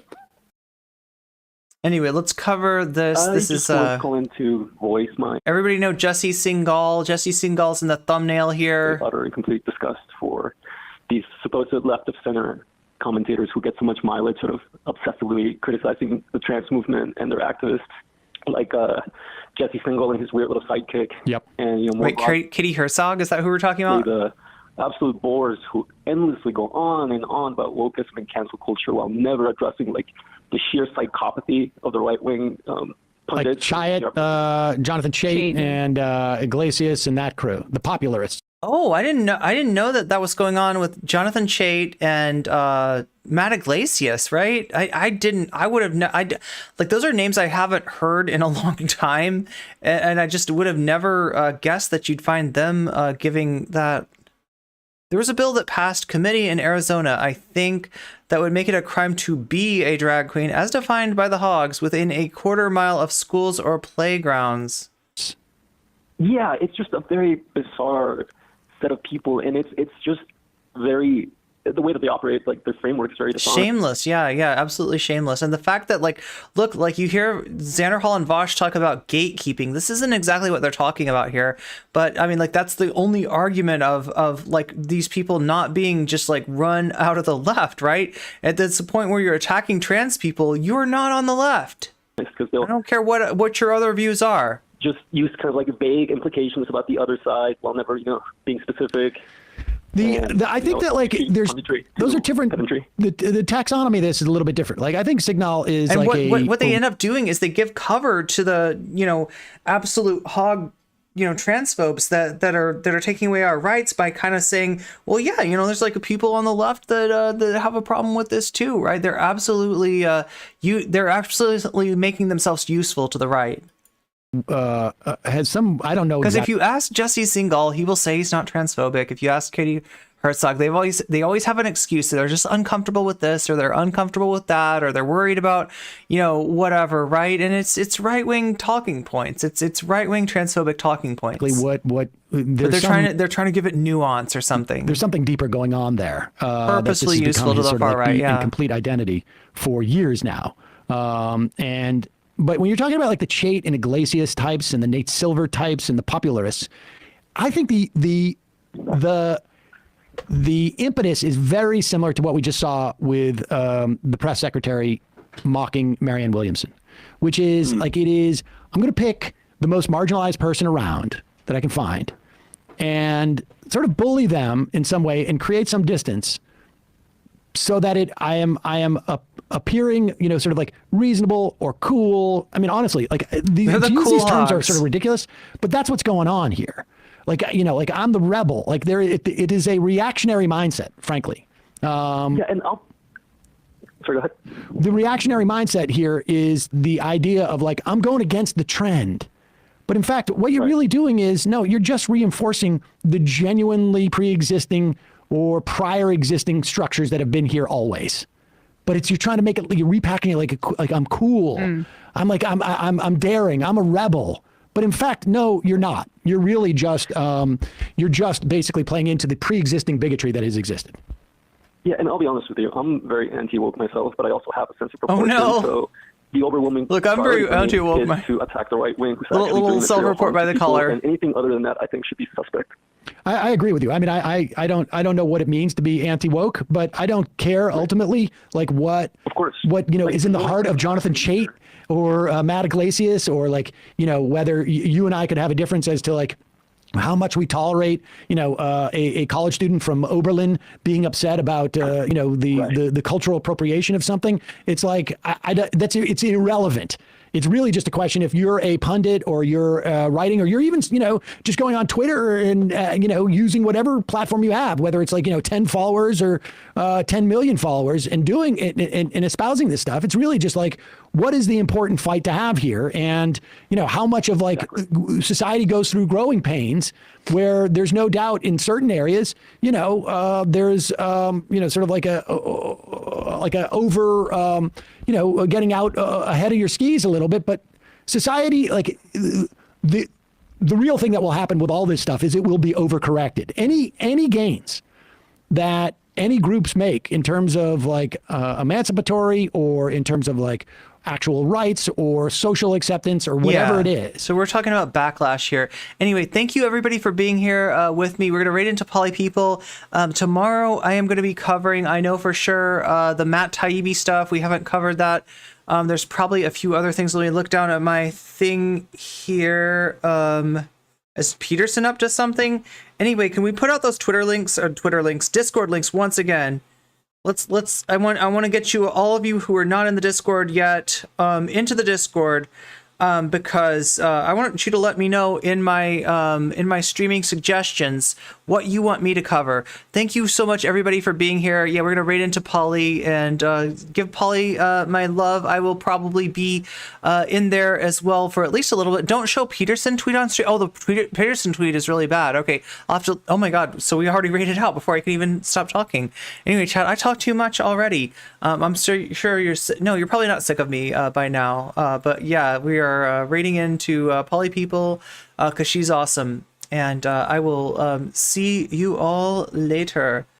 Anyway, let's cover this. This is calling to voice my. Everybody know Jesse Singal. Jesse Singal's in the thumbnail here. Utter and complete disgust for these supposed left of center commentators who get so much mileage, sort of obsessively criticizing the trans movement and their activists, like Jesse Singal and his weird little sidekick. Yep. And Wait, Kitty Herzog, is that who we're talking about? The absolute bores who endlessly go on and on about wokeism and cancel culture while never addressing like the sheer psychopathy of the right wing pundits. Like Chayat, Jonathan Chait, and Iglesias and that crew, the popularists. Oh, I didn't know that was going on with Jonathan Chait and Matt Iglesias, right? I would have like, those are names I haven't heard in a long time, and I just would have never guessed that you'd find them giving that. There was a bill that passed committee in Arizona, I think, that would make it a crime to be a drag queen, as defined by the Hogs, within a quarter mile of schools or playgrounds. Yeah, it's just a very bizarre set of people, and it's just very, the way that they operate, like their framework is very dishonest. Shameless, yeah, absolutely shameless. And the fact that, like, look, like you hear Xanderhal and Vaush talk about gatekeeping. This isn't exactly what they're talking about here, but I mean, like, that's the only argument of like these people not being just like run out of the left, right? At the point where you're attacking trans people, you're not on the left. I don't care what your other views are. Just use kind of like vague implications about the other side while never, being specific. I think that like there's those are different. The taxonomy of this is a little bit different. Like I think Signal is and like what they end up doing is they give cover to the absolute hog transphobes that are taking away our rights by kind of saying, well, yeah, there's like people on the left that have a problem with this too, right? They're absolutely they're absolutely making themselves useful to the right. Has some, I don't know, because if you ask Jesse Singal, he will say he's not transphobic. If you ask Katie Herzog, they always have an excuse. They're just uncomfortable with this, or they're uncomfortable with that, or they're worried about whatever, right? And it's right wing talking points. It's right wing transphobic talking points. What they're trying to give it nuance or something. There's something deeper going on there. Purposely useful to the far right, yeah. Incomplete identity for years now, But when you're talking about like the Chait and Iglesias types and the Nate Silver types and the popularists, I think the impetus is very similar to what we just saw with the press secretary mocking Marianne Williamson, which is I'm going to pick the most marginalized person around that I can find and sort of bully them in some way and create some distance so that I am appearing, sort of like reasonable or cool. I mean, honestly, like these terms are sort of ridiculous, but that's what's going on here. Like, like I'm the rebel. Like it is a reactionary mindset, frankly. And sorry, go ahead. The reactionary mindset here is the idea of like, I'm going against the trend. But in fact, what you're really doing is, no, you're just reinforcing the genuinely pre-existing or prior existing structures that have been here always. But you're trying to make it, you're repacking it like I'm cool. I'm daring. I'm a rebel. But in fact, no, you're not. You're really just basically playing into the pre-existing bigotry that has existed. Yeah, and I'll be honest with you, I'm very anti-woke myself, but I also have a sense of proportion. Oh no! So the overwhelming look, I'm very anti-woke. Is to attack the right wing. Little self-report by the caller. And anything other than that, I think, should be suspect. I agree with you. I mean, I don't know what it means to be anti-woke, but I don't care ultimately, like what is in the heart of Jonathan Chait or Matt Iglesias, or like whether you and I could have a difference as to like how much we tolerate, a college student from Oberlin being upset about, the cultural appropriation of something. It's like, it's irrelevant. It's really just a question if you're a pundit or you're writing or you're even, just going on Twitter and, using whatever platform you have, whether it's like, 10 followers or 10 million followers and doing it and espousing this stuff. It's really just like, what is the important fight to have here? And, how much of like society goes through growing pains where there's no doubt in certain areas, there's, sort of like a over, getting out ahead of your skis a little bit, but society, like the real thing that will happen with all this stuff is it will be overcorrected. Any gains that any groups make in terms of like emancipatory or in terms of like actual rights or social acceptance or whatever it is. So we're talking about backlash here. Anyway, thank you everybody for being here with me. We're going to raid into Poly People. Tomorrow I am going to be covering, I know for sure, the Matt Taibbi stuff. We haven't covered that. There's probably a few other things. Let me look down at my thing here. Is Peterson up to something? Anyway, can we put out those Discord links once again? I want to get you, all of you who are not in the Discord yet, into the Discord, because I want you to let me know in my streaming suggestions what you want me to cover. Thank you so much, everybody, for being here. Yeah, we're gonna raid into Polly and give Polly my love. I will probably be in there as well for at least a little bit. Don't show Peterson tweet on stream. Oh, the Peterson tweet is really bad. Okay, I'll have to. Oh my God! So we already raided out before I can even stop talking. Anyway, chat, I talk too much already. I'm sure you're you're probably not sick of me by now. But yeah, we are raiding into Poly People because she's awesome. And I will see you all later.